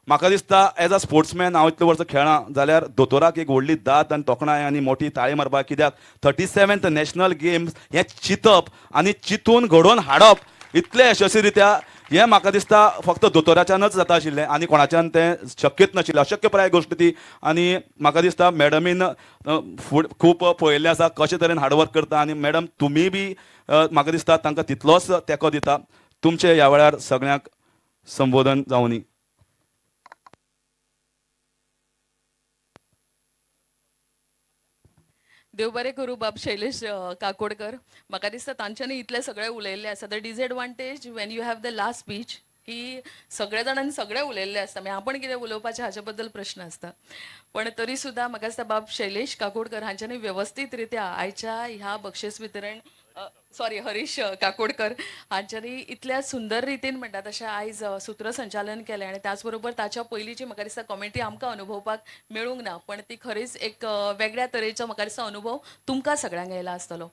म्हाका दिसता एज अ स्पोर्ट्समॅन हांव इतले वर्सां खेळ्ळां जाल्यार दोतोराक एक व्हडली दात आनी तोखणाय आनी मोठी ताळी मारपाक. कित्याक 37th नॅशनल गेम्स हें चिंतप आनी चिंतून घडोवन हाडप इतले यशस्वी रित्या हें म्हाका दिसता फक्त दोतोराच्यानच जाता आशिल्लें आनी कोणाच्यान तें शक्यच नाशिल्लें. अशक्यप्राय गोश्ट ती. आनी म्हाका दिसता मॅडमीन खूब पळयल्लें आसा कशे तरेन हार्डवर्क करता. आनी मॅडम तुमी बी म्हाका दिसता तांकां तितलोच तेंको दिता. तुमचे ह्या वेळार सगळ्यांक संबोधन जावं नी. देव बरें करूं बाब शैलेश काकोडकर. म्हाका दिसता तांच्यांनी इतले सगळे उलयल्ले आसा. The disadvantage when you have the last speech की सगळे जाणांनी सगळे उलयल्ले आसता. मागीर आपण कितें उलोवपाचें हाचे बद्दल प्रश्न आसता. पण तरी सुद्दां म्हाका दिसता बाब शैलेश काकोडकर हांच्यांनी व्यवस्थीत रित्या आयच्या ह्या बक्षीस वितरण हरीश काकोडकर हांच्यांनी इतल्या सुंदर रितीन म्हणटा तशें आयज सूत्रसंचालन केलें आनी त्याच बरोबर ताच्या पयलींची म्हाका दिसता कॉमेंट्री आमकां अनुभवपाक मेळूंक ना. पण ती खरीच एक वेगळ्या तरेचो म्हाका दिसता अनुभव तुमकां सगळ्यांक येयला आसतलो.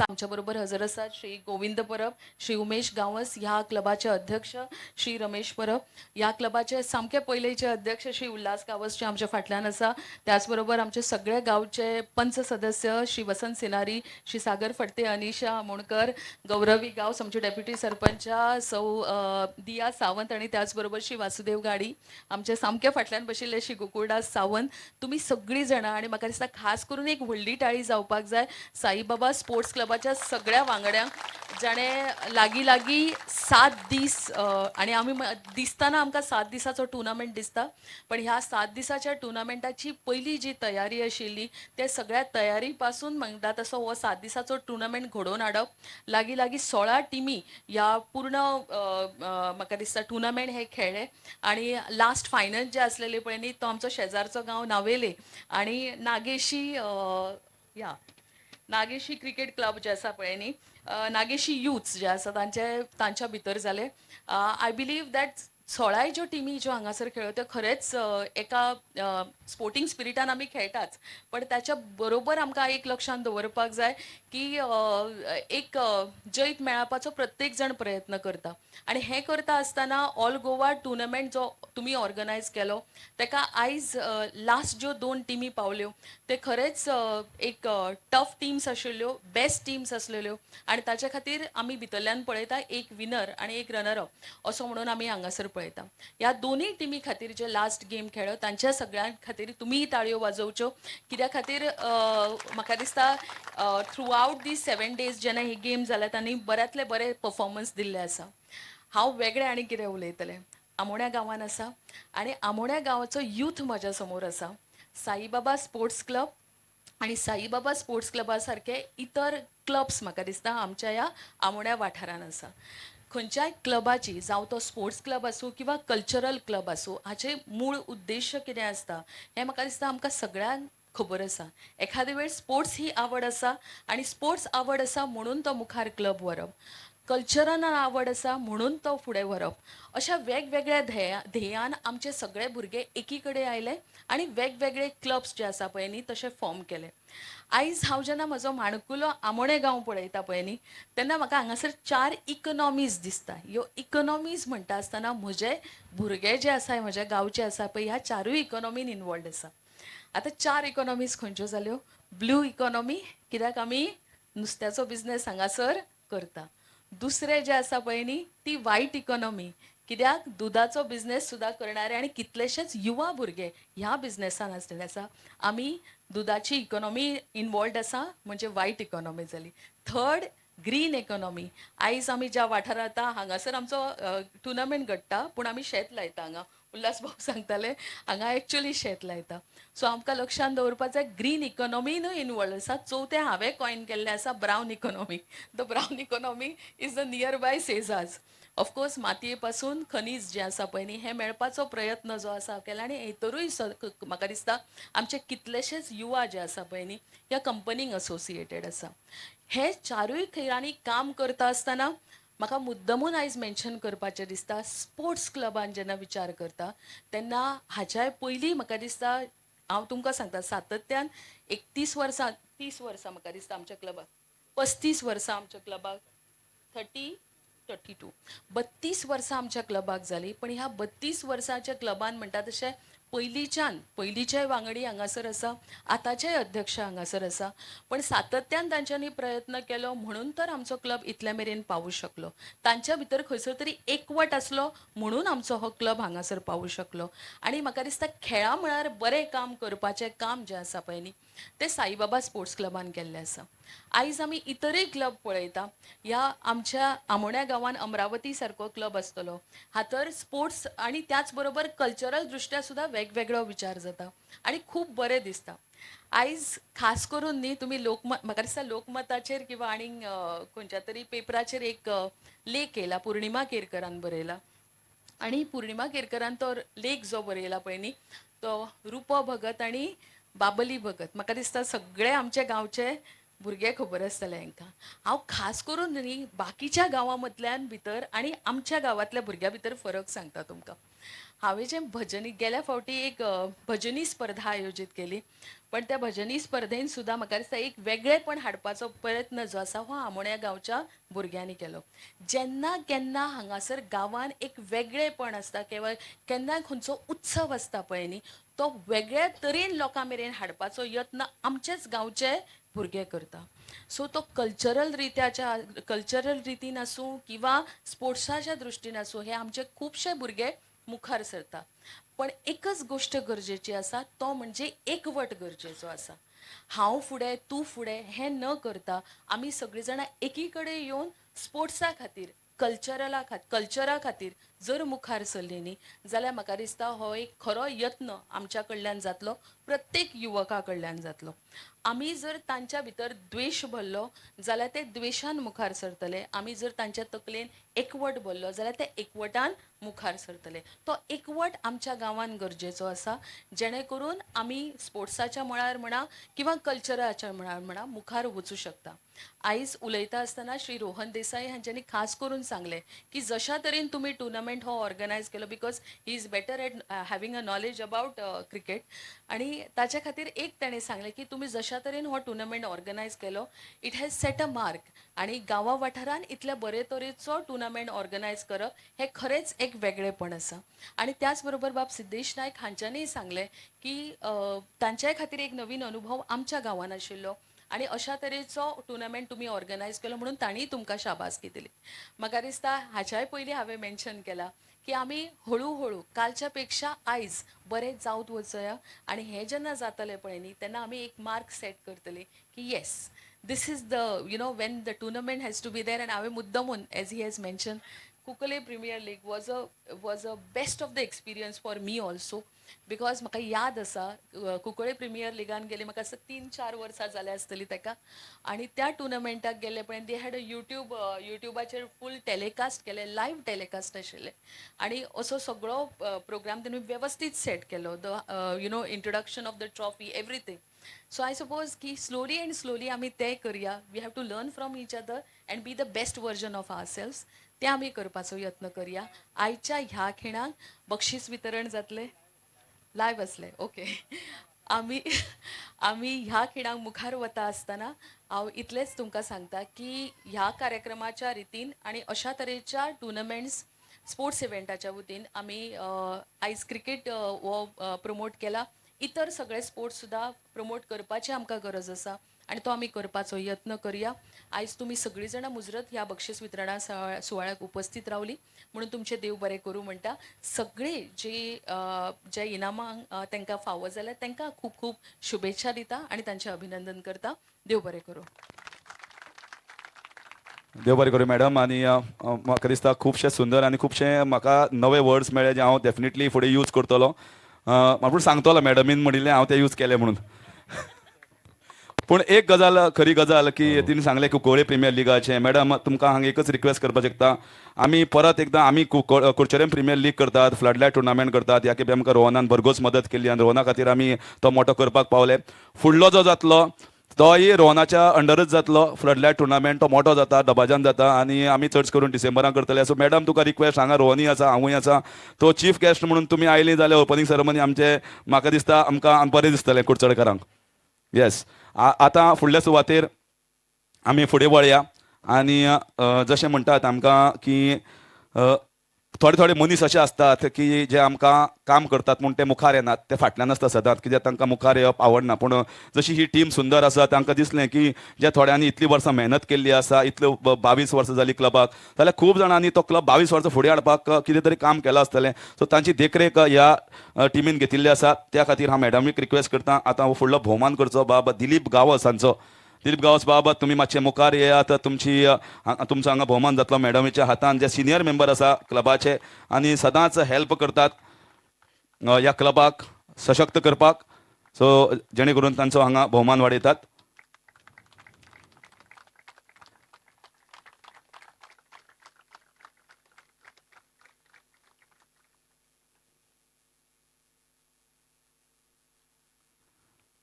आमच्या बरोबर हजर आसात श्री गोविंद परब, श्री उमेश गांवस ह्या क्लबाचे अध्यक्ष, श्री रमेश परब ह्या क्लबाचे सामके पयलींचे अध्यक्ष, श्री उल्हास गांवसचे आमच्या फाटल्यान आसा. त्याच बरोबर आमचे सगळे गांवचे पंच सदस्य श्री वसंत सिनारी, श्री सागर फडते, अनिशा मोणकर, गौरवी गांवस आमचे डेप्युटी सरपंच सौ दिया सावंत आणि त्याचबरोबर श्री वासुदेव गाडी आमचे सामके फाटल्यान बशिल्ले श्री गोकुळदास सावंत. तुम्ही सगळीं जाणां आनी म्हाका दिसता खास करून एक व्हडली टाळी जावपाक जाय साईबाबा स्पोर्ट्स क्लबाच्या सगळ्या वांगड्यांक जाणें लागीं 7 दीस आनी आमी दिसताना आमकां 7 दिसाचो टुर्नामेंट दिसता, पण ह्या 7 दिसाच्या टुर्नामेंटाची पयली जी तयारी आशिल्ली ते सगळ्या तयारी पासून म्हणटा तसो हो 7 दिसाचो टुर्नामेंट घडोवन हाडप. लागीं 16 टिमी ह्या पूर्ण म्हाका दिसता टुर्नामेंट हे खेळ्ळे आनी लास्ट फायनल जे आसलेले पळय न्ही तो आमचो शेजारचो गांव नावेले आनी नागेशी क्रिकेट क्लब जे आसा पळय न्ही, नागेशी युथ्स जे आसा तांच्या भितर जाले. आय बिलीव दॅट 16 ज्यो टिमी ज्यो हांगासर खेळ्ळ्यो त्यो खरेंच एका स्पोर्टिंग स्पिरिटान आमी खेळटाच, पण त्याच्या बरोबर आमकां एक लक्षांत दवरपाक जाय की एक जैत मेळपाचो प्रत्येक जण प्रयत्न करता आनी हें करता आसतना ऑल गोवा टुर्नामेंट जो तुमी ऑर्गनायज केलो तेका आयज लास्ट ज्यो 2 टिमी पावल्यो ते खरेंच एक टफ टिम्स आशिल्ल्यो, बेस्ट टिम्स आसलेल्यो आनी ताच्या खातीर आमी भितरल्यान पळयता एक विनर आनी एक रनर अप असो म्हणून आमी हांगासर पळयता. ह्या दोनूय टिमी खातीर जे लास्ट गेम खेळ्ळो तांच्या सगळ्यां खातीर तुमी ताळयो वाजोवच्यो. कित्या खातीर म्हाका दिसता थ्रू आउट दीस 7 days जेन्ना ही गेम जाल्या तांणी बऱ्यांतले बरे परफॉर्मन्स दिल्ले आसा. हांव वेगळें आनी कितें उलयतलें. आमोण्या गांवान आसा आनी आमोण्या गांवाचो यूथ म्हज्या समोर आसा. साईबाबा स्पोर्ट्स क्लब आणि साईबाबा स्पोर्ट्स क्लबा सारखे इतर क्लब्स म्हाका दिसता आमच्या ह्या आमोण्या वाठारान आसा. खंयच्याय क्लबाची जावं तो स्पोर्ट्स क्लब आसूं किंवा कल्चरल क्लब आसूं हाचे मूळ उद्देश कितें आसता हें म्हाका दिसता आमकां सगळ्यांक खबर आसा. एखादे वेळ स्पोर्ट्स ही आवड आसा आनी स्पोर्ट्स आवड आसा म्हणून तो मुखार क्लब व्हरप. कल्चरान आवड आसा म्हणून तो फुडें व्हरप. अशा वेगवेगळ्या ध्येयान आमचे सगळे भुरगे एकी कडेन आयले आनी वेगवेगळे क्लब्स जे आसा पळय न्ही तशे फॉर्म केले. आयज हांव जेन्ना म्हजो माणकुलो आमोणे गांव पळयता पळय न्ही तेन्ना म्हाका हांगासर 4 इकॉनॉमीज दिसता. ह्यो इकॉनॉमीज म्हणटा आसतना म्हजे भुरगे जे आसा म्हज्या गांवचे आसा पळय ह्या 4य इकॉनॉमीन इनवॉल्ड आसा. आतां 4 इकॉनॉमीज खंयच्यो जाल्यो? ब्लू इकॉनॉमी कित्याक आमी नुस्त्याचो बिझनेस हांगासर करता. दुसरे जे आसा पळय न्ही ती व्हायट इकॉनॉमी कित्याक दुधाचो बिझनेस सुद्दां करणारे आनी कितलेशेच युवा भुरगे ह्या बिझनेसान आसलेले आसा. आमी दुधाची इकॉनॉमी इनवॉल्ड आसा म्हणजे व्हायट इकॉनॉमी जाली. Third green economy. आयज आमी ज्या वाठारांत हांगासर आमचो टुर्नामेंट घडटा पूण आमी शेत लायता हांगा. उल्हास भाऊ सांगताले हांगा एक्चुअली शेत लायता. सो आमकां लक्षांत दवरपाक जाय ग्रीन इकॉनॉमीनूय इनवॉल्ड आसा. चवथें हांवें कॉइन केल्लें आसा brown economy. The brown economy is the nearby सेजाज. ऑफकोर्स मातये पासून खनीज जें आसा पळय न्ही हें मेळपाचो प्रयत्न जो आसा केला आनी हेतरूय म्हाका दिसता आमचे कितलेशेच युवा जे आसा पळय न्ही ह्या कंपनीक असोसिएटेड आसा. हे 4य खेळांनी काम करता आसतना म्हाका मुद्दमून आयज मेन्शन करपाचें दिसता स्पोर्ट्स क्लबान जेन्ना विचार करता तेन्ना हाच्याय पयलीं म्हाका दिसता हांव तुमकां सांगता सातत्यान 30 वर्सां म्हाका दिसता आमच्या क्लबाक 35 वर्सां आमच्या क्लबाक 32 वर्सां आमच्या क्लबाक जाली. पण ह्या 32 वर्सांच्या क्लबान म्हणटा तशें पयलींचे वांगडी हांगासर आसा, आतांचे अध्यक्ष हांगासर आसा. पण सातत्यान तांच्यांनी प्रयत्न केलो म्हणून तर आमचो क्लब इतल्या मेरेन पावूं शकलो. तांच्या भितर खंयसर तरी एकवट आसलो म्हणून आमचो हो क्लब हांगासर पावूं शकलो. आनी म्हाका दिसता खेळा म्हळ्यार बरें काम करपाचें काम जें आसा पळय न्ही तें साईबाबा स्पोर्ट्स क्लबान केल्लें आसा. आयज आमी इतरय क्लब पळयता. ह्या आमच्या आमोण्या गांवान अमरावती सारको क्लब आसतलो. हातर स्पोर्ट्स आनी त्याच बरोबर कल्चरल दृश्ट्या सुद्दां वेगवेगळो विचार जाता आनी खूब बरें दिसता. आयज खास करून न्ही तुमी म्हाका दिसता लोकमताचेर किंवा आनी खंयच्या तरी पेपराचेर एक लेख येयला पुर्णिमा केरकरान बरयला. आनी पुर्णिमा केरकरान तो लेख जो बरयला पळय न्ही तो रुपो भगत आनी बाबली भगत. म्हाका दिसता सगळे आमचे गांवचे भुरगे खबर आसतले हांकां. हांव खास करून न्ही बाकीच्या गांवां मदल्यान भितर आनी आमच्या गांवांतल्या भुरग्यां भितर फरक सांगता तुमकां. हांवें जें भजनी गेल्या फावटी एक भजनी स्पर्धा आयोजीत केली. पण त्या भजनी स्पर्धेन सुद्दां म्हाका दिसता एक वेगळेपण हाडपाचो प्रयत्न जो आसा हो आमोण्या गांवच्या भुरग्यांनी केलो. जेन्ना केन्ना हांगासर गांवान एक वेगळेपण आसता केन्ना खंयचो उत्सव आसता पळय न्ही तो वेगळ्या तरेन लोकां मेरेन हाडपाचो यत्न आमचेच गांवचे भुरगे करता. सो तो कल्चरल रितीन आसूं किंवा स्पोर्ट्साच्या दृश्टीन आसूं हे आमचे खुबशे भुरगे मुखार सरता. पण एकच गोश्ट गरजेची आसा तो म्हणजे एकवट गरजेचो आसा. हांव फुडें तूं फुडें हें न करता आमी सगळीं जाणां एकी कडेन येवन स्पोर्ट्सा खातीर कल्चरा खातीर जर मुखार सरलीं न्ही जाल्यार म्हाका दिसता हो एक खरो यत्न आमच्या कडल्यान जातलो, प्रत्येक युवका कडल्यान जातलो. आमी जर तांच्या भितर द्वेश भरलो जाल्यार ते द्वेशान मुखार सरतले. आमी जर तांच्या तकलेन एकवट भरलो जाल्यार ते एकवटान मुखार सरतले. तो एकवट आमच्या गांवान गरजेचो आसा जेणे करून आमी स्पोर्ट्साच्या मळार म्हणा किंवा कल्चराच्या मळार म्हणा मुखार वचूं शकता. आयज उलयता आसतना श्री रोहन देसाई हांच्यांनी खास करून सांगलें की जशा तरेन तुमी टुर्नामेंट हो organise Kelo because he is better at having a knowledge about cricket. आनी ताच्या खातीर एक ताणें सांगलें की तुमी जशा तरेन हो tournament organise Kelo it has set a mark. आनी गांवा वाठारान इतल्या बरे तरेचो टुर्नामेंट ऑर्गनायज करप हें खरेंच एक वेगळेपण आसा. आनी त्याच बरोबर बाब सिद्धेश नायक हांच्यांनीय सांगलें की तांच्याय खातीर एक नवीन अनुभव आमच्या गांवान आशिल्लो आनी अशा तरेचो टुर्नामेंट तुमी ऑर्गनायज केलो म्हणून तांणीय तुमकां शाबासकी दिली. म्हाका दिसता हाच्याय पयलीं हांवें मेन्शन केलां की आमी हळू कालच्या पेक्षा आयज बरें जावत वचया आनी हें जेन्ना जातलें पळय न्ही तेन्ना आमी एक मार्क सेट करतली की yes this is the when the tournament has to be there and हांवें मुद्दमून as he has mentioned कुकले premier league was a best of the experience for me also because म्हाका याद आसा कुंकळे प्रिमियर लिगान गेले म्हाका असं 3-4 वर्सां जाले आसतली ताका आनी त्या टुर्नामेंटाक गेले पण दे हॅड अ युट्यूबाचेर फूल टेलिकास्ट केले लायव्ह टेलिकास्ट आशिल्ले आनी असो सगळो प्रोग्राम तेणी व्यवस्थित सेट केलो the introduction of the trophy everything so I suppose की स्लोली आमी ते करया we have to learn from each other and be the best version of our selves ते आमी करपाचो यत्न करया आयच्या ह्या खिणाक बक्षीस वितरण जातले लायव्ह असले ओके आमी ह्या खिणाक मुखार वता आसतना हांव इतलेंच तुमकां सांगता की ह्या कार्यक्रमाच्या रितीन आनी अशा तरेच्या टुर्नामेंट्स स्पोर्ट्स इव्हेंटाच्या वतीन आमी आयज क्रिकेट हो प्रमोट केला इतर सगळे स्पोर्ट्स सुद्दां प्रमोट करपाची आमकां गरज आसा आनी तो आमी करपाचो यत्न करया आयज तुमी सगळीं जाणां मुजरत ह्या बक्षीस वितरणा सुवाळ्याक उपस्थित रावली म्हणून तुमचे देव बरें करूं म्हणटा सगळे जे इनामां तांकां फावो जाल्यार तांकां खूब खूब शुभेच्छा दिता आनी तांचें अभिनंदन करता देव बरें करूं देव बरें करूं मॅडम आनी म्हाका दिसता खुबशे सुंदर आनी खुबशे म्हाका नवे वर्ड्स मेळ्ळे जे हांव डेफिनेटली फुडें यूज करतलो म्हाका सांगतलो मॅडमीन म्हणिल्लें हांव ते यूज केले म्हणून पूण एक गजाल खरी गजाल की तिने सांगलें कुंकळे प्रिमियर लिगाचें मॅडम तुमकां हांगा एकच रिक्वेस्ट करपाक शकता आमी परत एकदां आमी कुडचडें प्रिमियर लीग करतात फ्लडलायट टुर्नामेंट करतात ह्या खेपे आमकां रोहनान भरघोस मदत केली आनी रोहना खातीर आमी तो मोठो करपाक पावले फुडलो जो जातलो तोय रोहनाच्या अंडरच जातलो फ्लडलायट टुर्नामेंट तो मोठो जाता दबाजान जाता आनी आमी चड करून डिसेंबरान करतले सो मॅडम तुका रिक्वेस्ट हांगा रोहनूय आसा हांवूय आसा तो चीफ गेस्ट म्हणून तुमी आयली जाल्यार ओपनिंग सेरेमनी आमचे म्हाका दिसता आमकां बरें दिसतलें कुडचडेकारांक येस आतां फुडल्या सुवातेर आमी फुडें वळया आनी जशें म्हणटात आमकां की थोडे मनीस अशे आसतात की जे आमकां काम करतात म्हूण ते मुखार येनात ते फाटल्यान आसता सदांच कित्याक तांकां मुखार येवप आवडना पूण जशी ही टीम सुंदर आसा तांकां दिसलें की जे थोड्यांनी इतली वर्सां मेहनत केल्ली आसा इतल्यो 22 वर्सां जाली क्लबाक जाल्यार खूब जाणांनी तो क्लब 22 वर्सां फुडें हाडपाक कितें तरी काम केलां आसतलें सो तांची देखरेख ह्या टिमीन घेतिल्ली आसा त्या खातीर हांव मॅडमीक रिक्वेस्ट करता आतां फुडलो भोवमान करचो बाब दिलीप गांवस हांचो दिलीप गांवस बाबा तुमी मातशे मुखार येयात तुमचो हांगा भोवमान जातलो मॅडमीच्या हातान जे सिनियर मेंबर आसा क्लबाचे आनी सदांच हेल्प करतात ह्या क्लबाक सशक्त करपाक सो जेणे करून तांचो हांगा भोवमान वाडयतात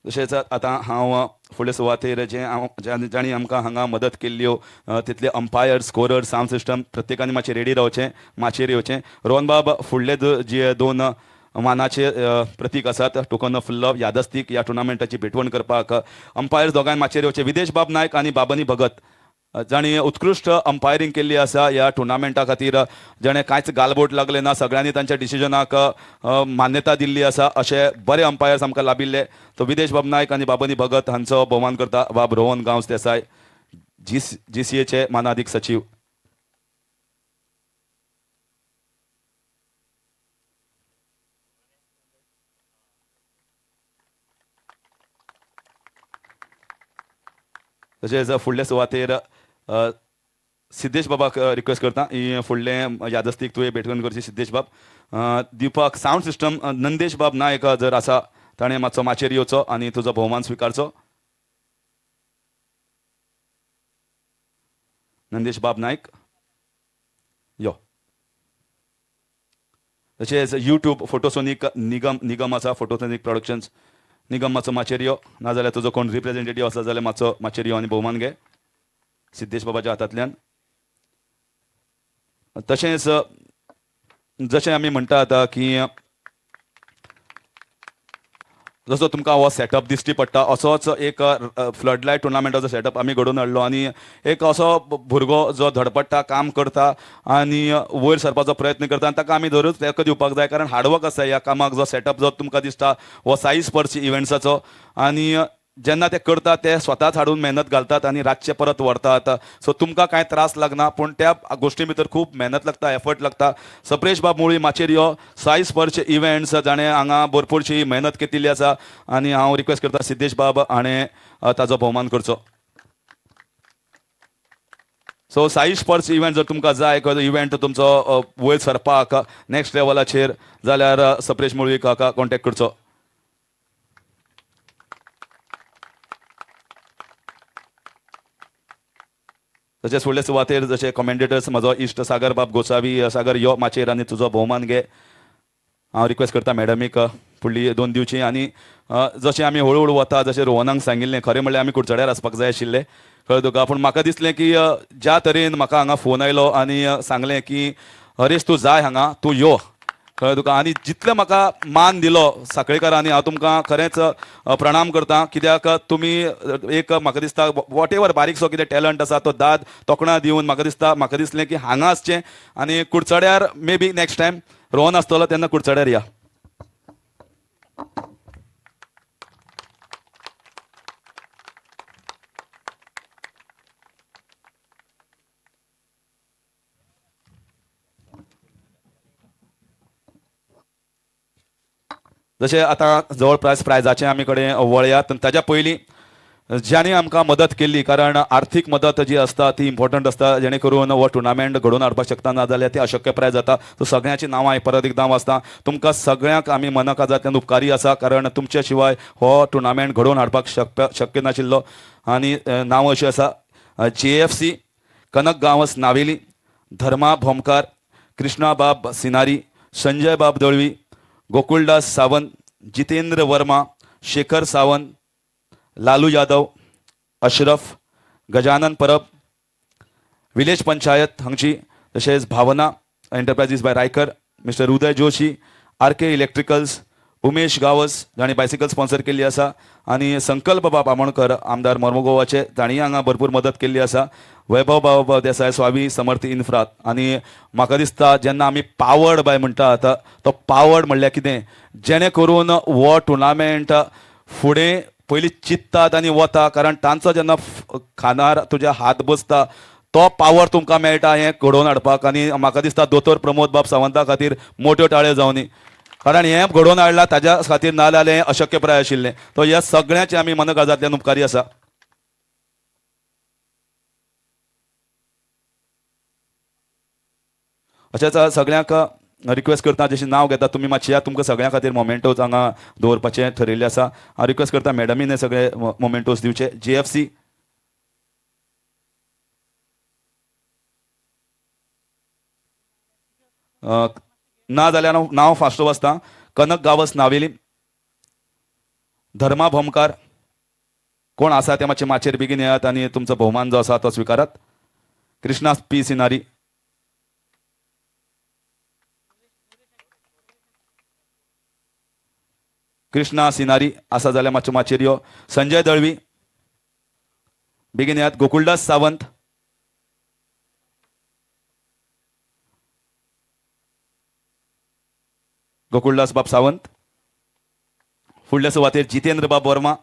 तशेंच आतां हांव फुडले सुवातेर ज्यांनी आमकां हांगा मदत केल्ल्यो तितले अंपायर स्कोरर सावंड सिस्टम प्रत्येकानी मातशें रेडी रावचें माचयेर येवचें रोहन बाब फुडले जे 2 मानाचे प्रतीक आसात टोकन ऑफ लव यादस्तीक ह्या टुर्नामेंटाची भेटवण करपाक अंपायर दोगांय माचयेर येवचे विदेश बाब नायक आनी बाबनी भगत जाणी उत्कृश्ट अंपायरींग केल्ली आसा ह्या टुर्नामेंटा खातीर जेणे कांयच गालबोट लागले ना सगळ्यांनी तांच्या डिसिजनाक मान्यता दिल्ली आसा अशे बरे अंपायर्स आमकां लाबिल्ले तो विदेश बाब नायक आनी बाबनी भगत हांचो भोवमान करता बाब रोहन गांवस देसाय GCA मानाधीक सचिव तशेंच फुडले सुवातेर सिद्धेश बाबाक रिक्वेस्ट करता ही फुडले यादस्तीक तुवें भेटवण करची सिद्धेश बाब दिवपाक सावंड सिस्टम नंदेश बाब नायक जर आसा ताणें मातसो माचयेर येवचो आनी तुजो भोवमान स्विकारचो नंदेश बाब नायक यो तशेंच यूट्यूब फोटोसोनीक निगम आसा फोटोसोनीक प्रोडक्शन्स निगम मातसो माचयेर यो नाजाल्यार तुजो कोण रिप्रेझेंटेटीव आसा जाल्यार मातसो माचयेर यो आनी भोवमान घे सिद्धेश बाबाच्या हातांतल्यान तशेंच जशें आमी म्हणटात की जसो तुमकां हो सेटअप दिश्टी पडटा असोच एक फ्लडलायट टुर्नामेंटाचो सेटअप आमी घडोवन हाडलो आनी एक असो भुरगो जो धडपडटा काम करता आनी वयर सरपाचो प्रयत्न करता आनी ताका आमी धरूच तेका दिवपाक जाय कारण हार्डवर्क आसा ह्या कामाक जो सेटअप जो तुमकां दिसता हो साई स्पोर्ट्स इव्हेंट्साचो आनी जेन्ना ते करतात ते स्वताच हाडून मेहनत घालतात आणि रातचे परत व्हरतात. सो तुमकां कांय त्रास लागना, पूण त्या गोश्टी भितर खूब मेहनत लागता, एफर्ट लागता. सप्रेश बाब मुळी माचेर यो साई स्पर्श इव्हेंट्स जाणें हांगा भरपूरशी मेहनत केल्ली आसा आनी हांव रिक्वेस्ट करता सिद्धेश बाब हाणें ताजो भोवमान करचो. सो साई स्पोर्ट्स इव्हेंट जर तुमकां जाय इव्हेंट तुमचो वयर सरपाक नेक्स्ट लेवलाचेर जाल्यार सप्रेश मुळवीक हाका कॉन्टॅक्ट करचो. तशेंच फुडले सुवातेर जशे कमेंडेटर्स म्हजो इश्ट सागर बाब गोसावी, सागर यो माचेर आनी तुजो भोवमान घे. हांव रिक्वेस्ट करता मॅडमीक फुडली 2 दिवची. आनी जशें आमी हळू हळू वता, जशें रोहनाक सांगिल्लें, खरें म्हणल्यार आमी कुडचड्यार आसपाक जाय आशिल्ले, कळ्ळें तुका. पूण म्हाका दिसलें की ज्या तरेन म्हाका हांगा फोन आयलो आनी सांगलें की हरेश तूं जाय हांगा, तूं यो, कळ्ळें तुका. आनी जितलें म्हाका मान दिलो साखळेकारांनी, हांव तुमकां खरेंच प्रणाम करतां. कित्याक तुमी एक म्हाका दिसता वॉट एवर बारीकसो कितें टॅलंट आसा तो दाद तोखणां दिवन म्हाका दिसलें की हांगा आसचें आनी कुडचड्यार maybe next time Rohan आसतलो तेन्ना कुडचड्यार या. जशें आतां जवळपास प्रायजाचें आमी कडेन वळयात. ताच्या पयलीं ज्यांनी आमकां मदत केल्ली, कारण आर्थीक मदत जी आसता ती इम्पॉर्टंट आसता, जेणे करून हो टुर्नामेंट घडोवन हाडपाक शकता, ना जाल्यार ती अशक्य प्राय जाता. सो सगळ्यांची नांवां हांवें परत एकदां वाचतां. तुमकां सगळ्यांक आमी मनकाजांतल्यान उपकारी आसा, कारण तुमच्या शिवाय हो टुर्नामेंट घडोवन हाडपाक शक्य नाशिल्लो. आनी नांवां अशीं आसा: JFC, कनक गांवस नावेली, धर्मा भोमकार, कृष्णा बाब सिनारी, संजय बाब दळवी, गोकुळदास सावंत, जितेंद्र वर्मा, शेखर सावंत, लालू यादव, अशरफ, गजानन परब, विलेज पंचायत हांगची, तशेंच भावना एंटरप्रायजीस बाय रायकर, मिस्टर उदय जोशी, RK इलेक्ट्रिकल्स, उमेश गावस जाणी बायसिकल स्पॉन्सर केल्ली आसा, आनी संकल्प बाब आमोणकर आमदार मोर्मुगोवाचे, तांणी हांगा भरपूर मदत केल्ली आसा. वैभव बाब देसाय स्वामी समर्थ इन्फ्रात. आनी म्हाका दिसता जेन्ना आमी पावर्ड बाय म्हणटात, तो पावर्ड म्हणल्यार कितें, जेणे करून हो टुर्नामेंट फुडें पयलीं चिंततात आनी वता, कारण तांचो जेन्ना खांदार तुज्या हात बसता तो पावर तुमकां मेळटा हें घडोवन हाडपाक. आनी म्हाका दिसता दोतोर प्रमोद बाब सावंता खातीर मोठ्यो ताळयो जावनी, कारण हें घडोवन हाडलां ताज्या खातीर, ना जाल्यार हें अशक्यप्राय आशिल्लें. तो ह्या सगळ्यांचे आमी मनकाजांतल्यान उपकारी आसा. अशेंच सगळ्यांक रिक्वेस्ट करता, जशें नांव घेता तुमी मातशें या, तुमकां सगळ्यां खातीर मोमेंटोज हांगा दवरपाचें ठरयिल्लें आसा. हांव रिक्वेस्ट करता मॅडमीन सगळे मोमेंटोज दिवचे. JFC, ना जाल्यार नांव फास्ट वाचता: कनक गावस नावेली, धर्मा भोमकार. कोण आसा ते मातशें माचेर बेगीन येयात आनी तुमचो भोवमान जो आसा तो स्विकारात. कृष्णा P सिनारी, कृष्णा सिनारी आसा जाल्यार मातशें माचेर यो. संजय दळवी, बेगीन येयात. गोकुळदास सावंत, गोकुळदास बाब सावंत. फुडल्या सुवातेर जितेंद्र बाब वर्मा,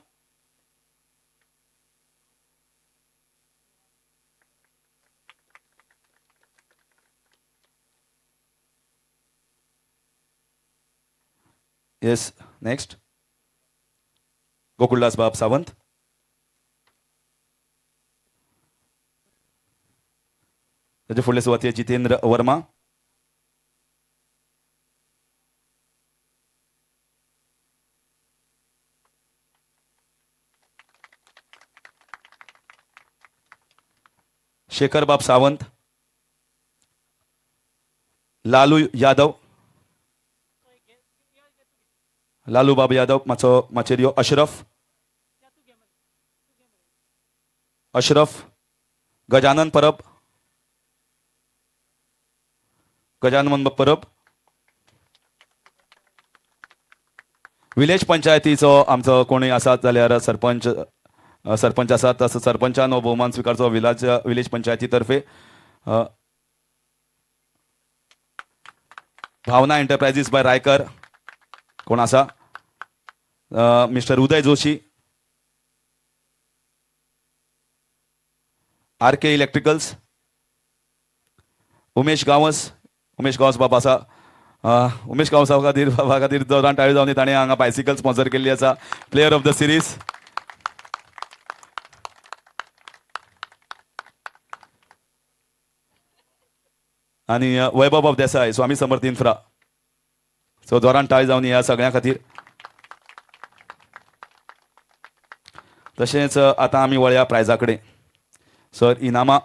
येस नेक्स्ट गोकुळदास बाब सावंत. ताचे फुडले सुवातेर जितेंद्र वर्मा, शेखर बाब सावंत, लालू यादव, लालू बाब यादव माचेर यो. अशरफ, गजानन परब, गजानन परब. विलेज पंचायतीचो आमचो कोणी आसात जाल्यार सरपंच आसात, तसो सरपंचान हो भोवमान स्विकारचो विलेज पंचायती तर्फे. भावना एंटरप्रायजीस बाय रायकर कोण आसा, मिस्टर उदय जोशी, RK Electricals, उमेश गांवस बाब आसा. उमेश गांवसा खातीर जोरान टाळयो जावन ताणें हांगा बायसिकल स्पॉन्सर केल्ली आसा. Player of the series. आणि Vaibhav of Desai, Swami Samarth infra. So जोरान टाळयो जावन ह्या सगळ्यां खातीर. तशेंच आतां आमी वळया प्रायजा कडेन. सर इनामां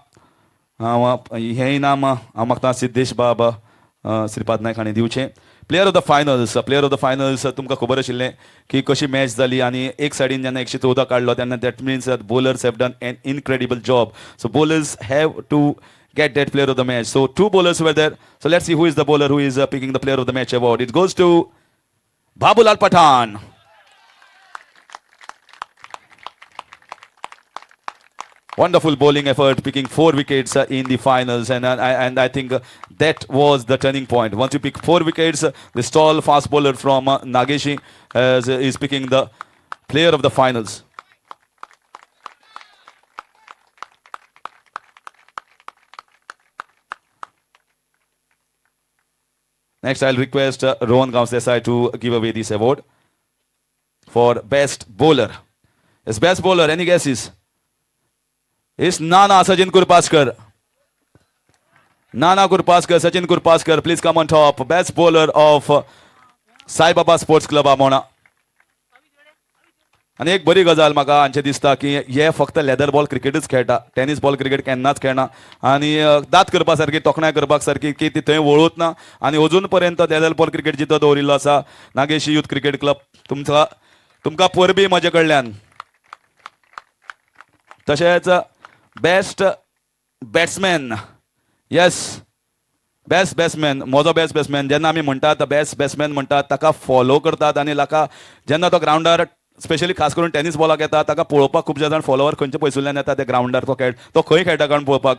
हें इनाम हांव मागता सिद्धेश बाब श्रीपाद नायक हांणी दिवचें. प्लेयर ऑफ द फायनल्स तुमकां खबर आशिल्लें की कशी मॅच जाली आनी एक सायडीन जेन्ना 114 काडलो तेन्ना that means bowlers have done an incredible job. So bowlers have to get that player of the match. So 2 bowlers were there. So let's see who is the bowler who is picking the player of the match award. It goes to Babulal Pathan. Wonderful bowling effort, picking 4 wickets in the finals, and I think that was the turning point. Once you pick 4 wickets, this tall fast bowler from Nageshi is picking the player of the finals. Next, I'll request Rohan Gausdesai to give away this award for best bowler. His best bowler, any guesses? Is Nana Sachin Kurpaskar. Nana Kurpaskar, Sachin Kurpaskar, please come on top. Best bowler of Saibaba Sports Club Amona. आणि एक बरी गजाल म्हाका हांचे दिसता की हे फक्त leather ball क्रिकेटूच खेळटा. टेनीस बॉल क्रिकेट केन्नाच खेळना आनी दात करपा सारकी तोखणाय करपाक सारकी की ती थंय वळूच ना. आनी अजून पर्यंत लेदर बॉल क्रिकेट जितो दवरिल्लो आसा नागेशी यूथ क्रिकेट क्लब. तुमकां परबी म्हजे कडल्यान. तशेंच best batsman. Yes, best batsman, म्हजो बेस्ट बॅट्समॅन. जेन्ना आमी म्हणटात बेस्ट बॅट्समॅन म्हणटात ताका फॉलो करतात आनी ताका जेन्ना तो ग्रावंडार स्पेशली खास करून टेनीस बॉलाक येता ताका पळोवपाक खुबशे जाण फॉलोवर खंयचे पयसुल्ल्यान येता त्या ग्रावंडार तो खंय खेळटा कारण पळोवपाक.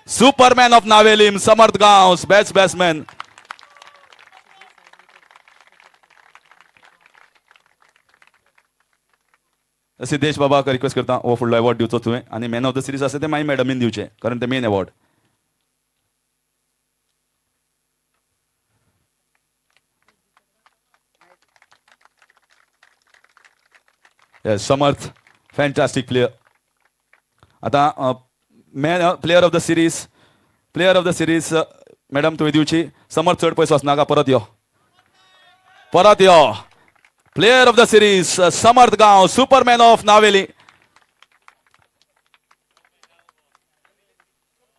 Superman of Navelim Samarth Gawas, best batsman. Siddhesh बाबाक रिक्वेस्ट करता हो फुडलो अवॉर्ड दिवचो तुवें आनी मॅन ऑफ द सिरीज आसा ते मागीर मॅडमीन दिवचे कारण ते main award. Yes, Samarth, fantastic player. आता player of the series madam तुवें दिवची. समर्थ चड पयस वचनाका, परत यो. प्लेयर ऑफ द सिरीज समर्थ गांव, सुपरमॅन ऑफ नावेली.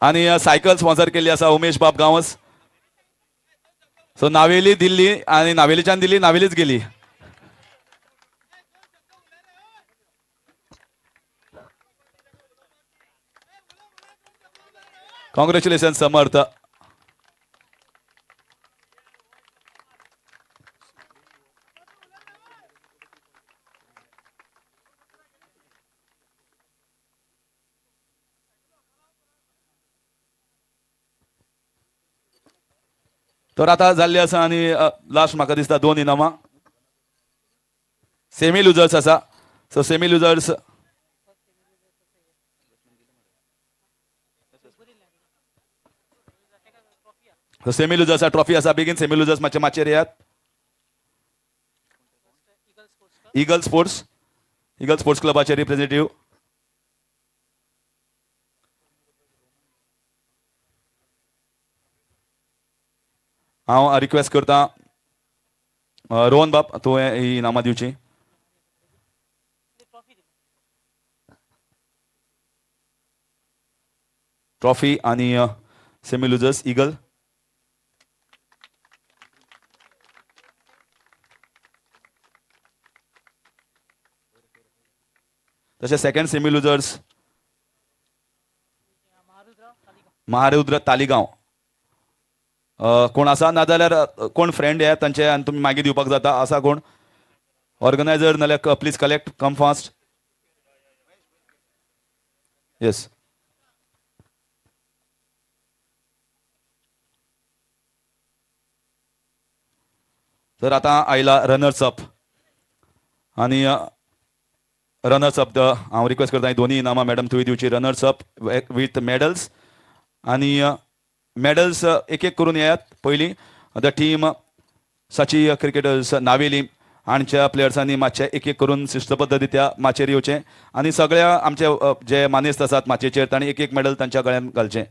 आणि सायकल स्पॉन्सर केल्ली आसा उमेश बाब गांवस. सो नावेली दिल्ली आनी नावेलीच्यान दिल्ली, नावेलीच गेली. Congratulations, Samarth. तर आता जाल्ली आसा आनी लास्ट म्हाका दिसता 2 इनामां. सेमी लुजर्स आसा. So semi losers semi losers trophy आसा. बेगीन सेमी लुजर्स माचेर येयात. इगल स्पोर्ट्स क्लबाचे रिप्रेझेंटेटिव्ह. हांव रिक्वेस्ट करता रोहन बाब तुवें ही इनामां दिवची. ट्रॉफी आनी सेमी लुजर्स इगल. तशें second semi losers Maharudra Taleigao. कोण आसा नाजाल्यार कोण फ्रेंड हे तांचे आनी तुमी मागीर दिवपाक जाता. आसा कोण ऑर्गनायझर नाल्यार please collect, come fast. Yes. तर आतां आयला रनर्स अप आनी रनर्स अप द हांव रिक्वेस्ट करता दोन्ही इनामां मॅडम तुवें दिवची रनर्स अप विथ मेडल्स आनी मेडल्स एक एक करून येयात. पयलीं द टीम साची क्रिकेटर्स नावेली हांच्या प्लेयर्सांनी मातशे एक एक करून शिस्तबद्ध रित्या माचेर येवचें आनी सगळ्या आमचे जे मानेस्त आसात माचयेचेर तांणी एक एक मेडल तांच्या गळ्यांत घालचें.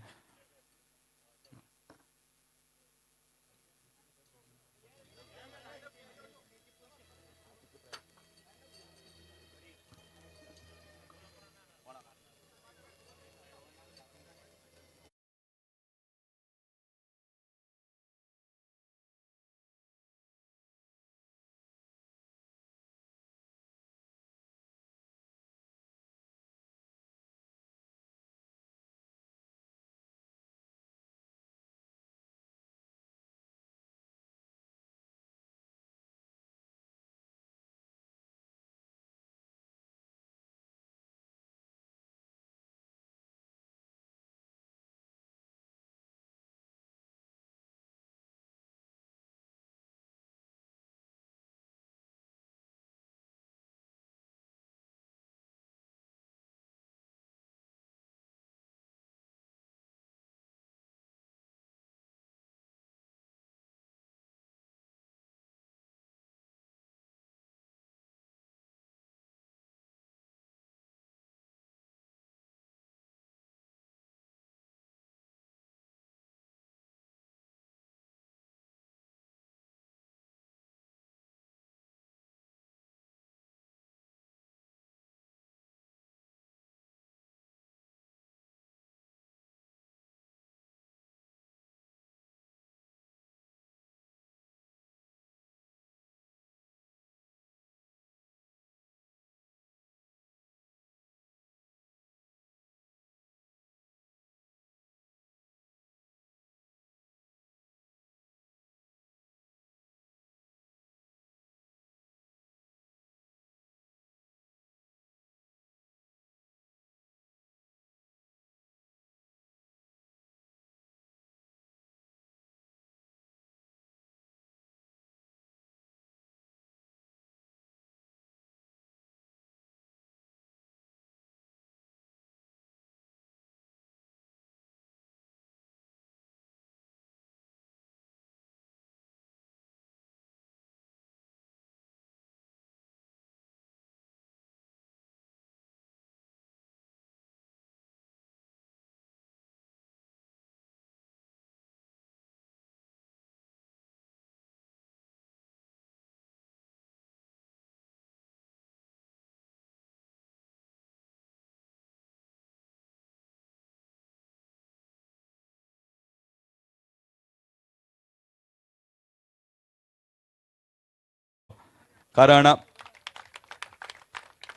कारण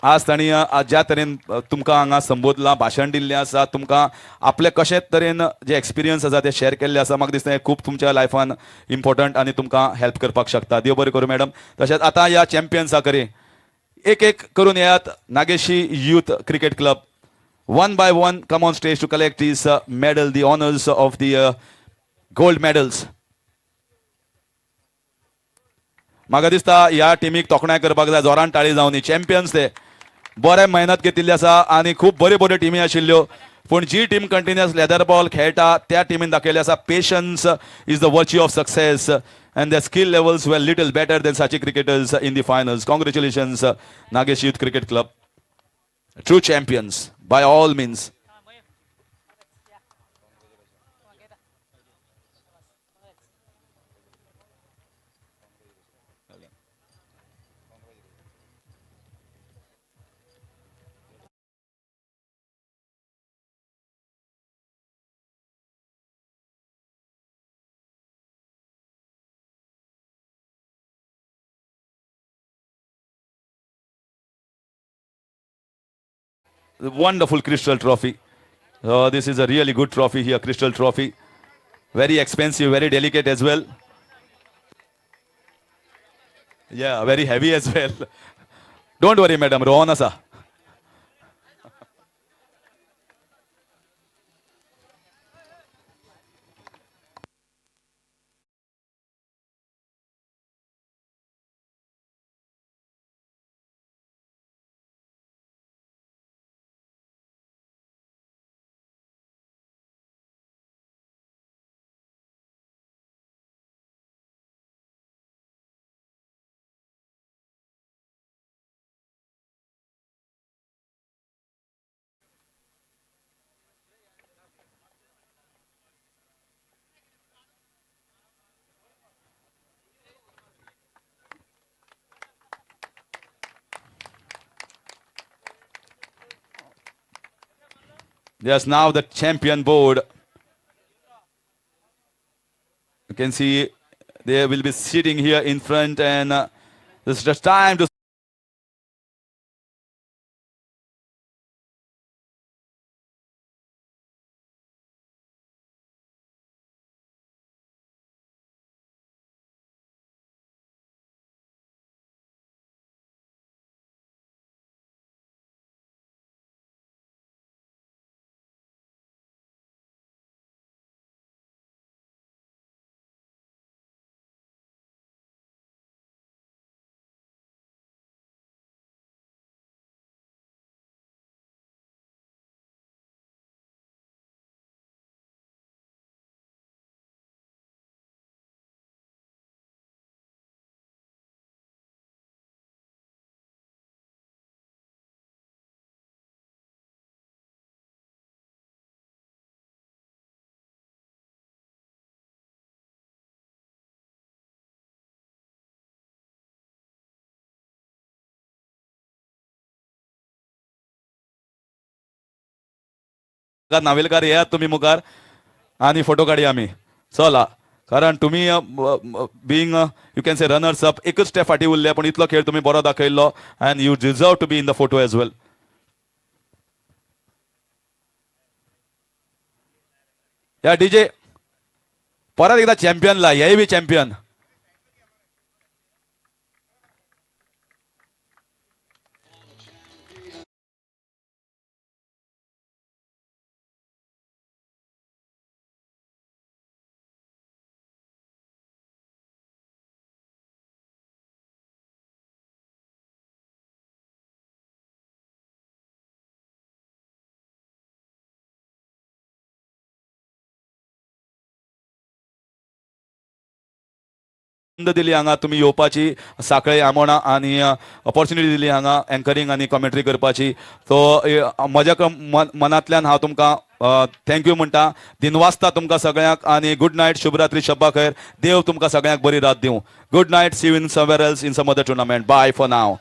आज तांणी ज्या तरेन तुमकां हांगा संबोधलां भाशण दिल्लें आसा तुमकां आपले कशे तरेन जे एक्सपिरियन्स आसा ते शेअर केल्ले आसा म्हाका दिसता हें खूब तुमच्या लायफान इम्पॉर्टंट आनी तुमकां हेल्प करपाक शकता. देव बरें करूं मॅडम. तशेंच आतां ह्या चॅम्पियन्सा कडेन एक एक करून येयात. Nageshi youth cricket club one by one come on stage to collect these medal, the honors of the gold medals. म्हाका दिसता ह्या टिमीक तोखणाय करपाक जाय. जोरान ताळी जावनी. चॅम्पियन्स ते बरे मेहनत घेतिल्ली आसा आनी खूब बऱ्यो बऱ्यो टिमी आशिल्ल्यो पूण जी टीम कंटिन्युअस लेदर बॉल खेळटा त्या टीमीन दाखयलें आसा patience is the virtue of success and their skill levels were little better than such cricketers in the finals. Congratulations, Nagesh Youth Cricket Club. True champions, by all means. The wonderful crystal trophy. This is a really good trophy here, crystal trophy. Very expensive, very delicate as well. Yeah, very heavy as well. Don't worry, madam. Rohan asa. Yes, now the champion board. You can see they will be sitting here in front, and this is the time to. Navelkar येयात तुम्ही मुखार आणि photo काढया आम्ही चला कारण तुम्ही being you can say runners up एकच step फाटी उरले पण इतलो खेळ तुम्ही बरो दाखयल्लो and you deserve to be in the photo as well. या डीजे परत एकदा चॅम्पियनला हेय बी चॅम्पियन. दिली हांगा तुम्ही येवपाची साखळे आमोणा आणि ऑपॉर्च्युनिटी दिली हांगा एंकरिंग आणि कॉमेंट्री करपाची. सो म्हज्या मनांतल्यान हांव तुमकां थँक्यू म्हणटा. दिनवासता तुमकां सगळ्यांक आणि गुड नायट, शुभरात्री, शब्बा खैर. देव तुमकां सगळ्यांक बरी रात दिवं. Good night, see you in somewhere else in some other tournament. Bye for now.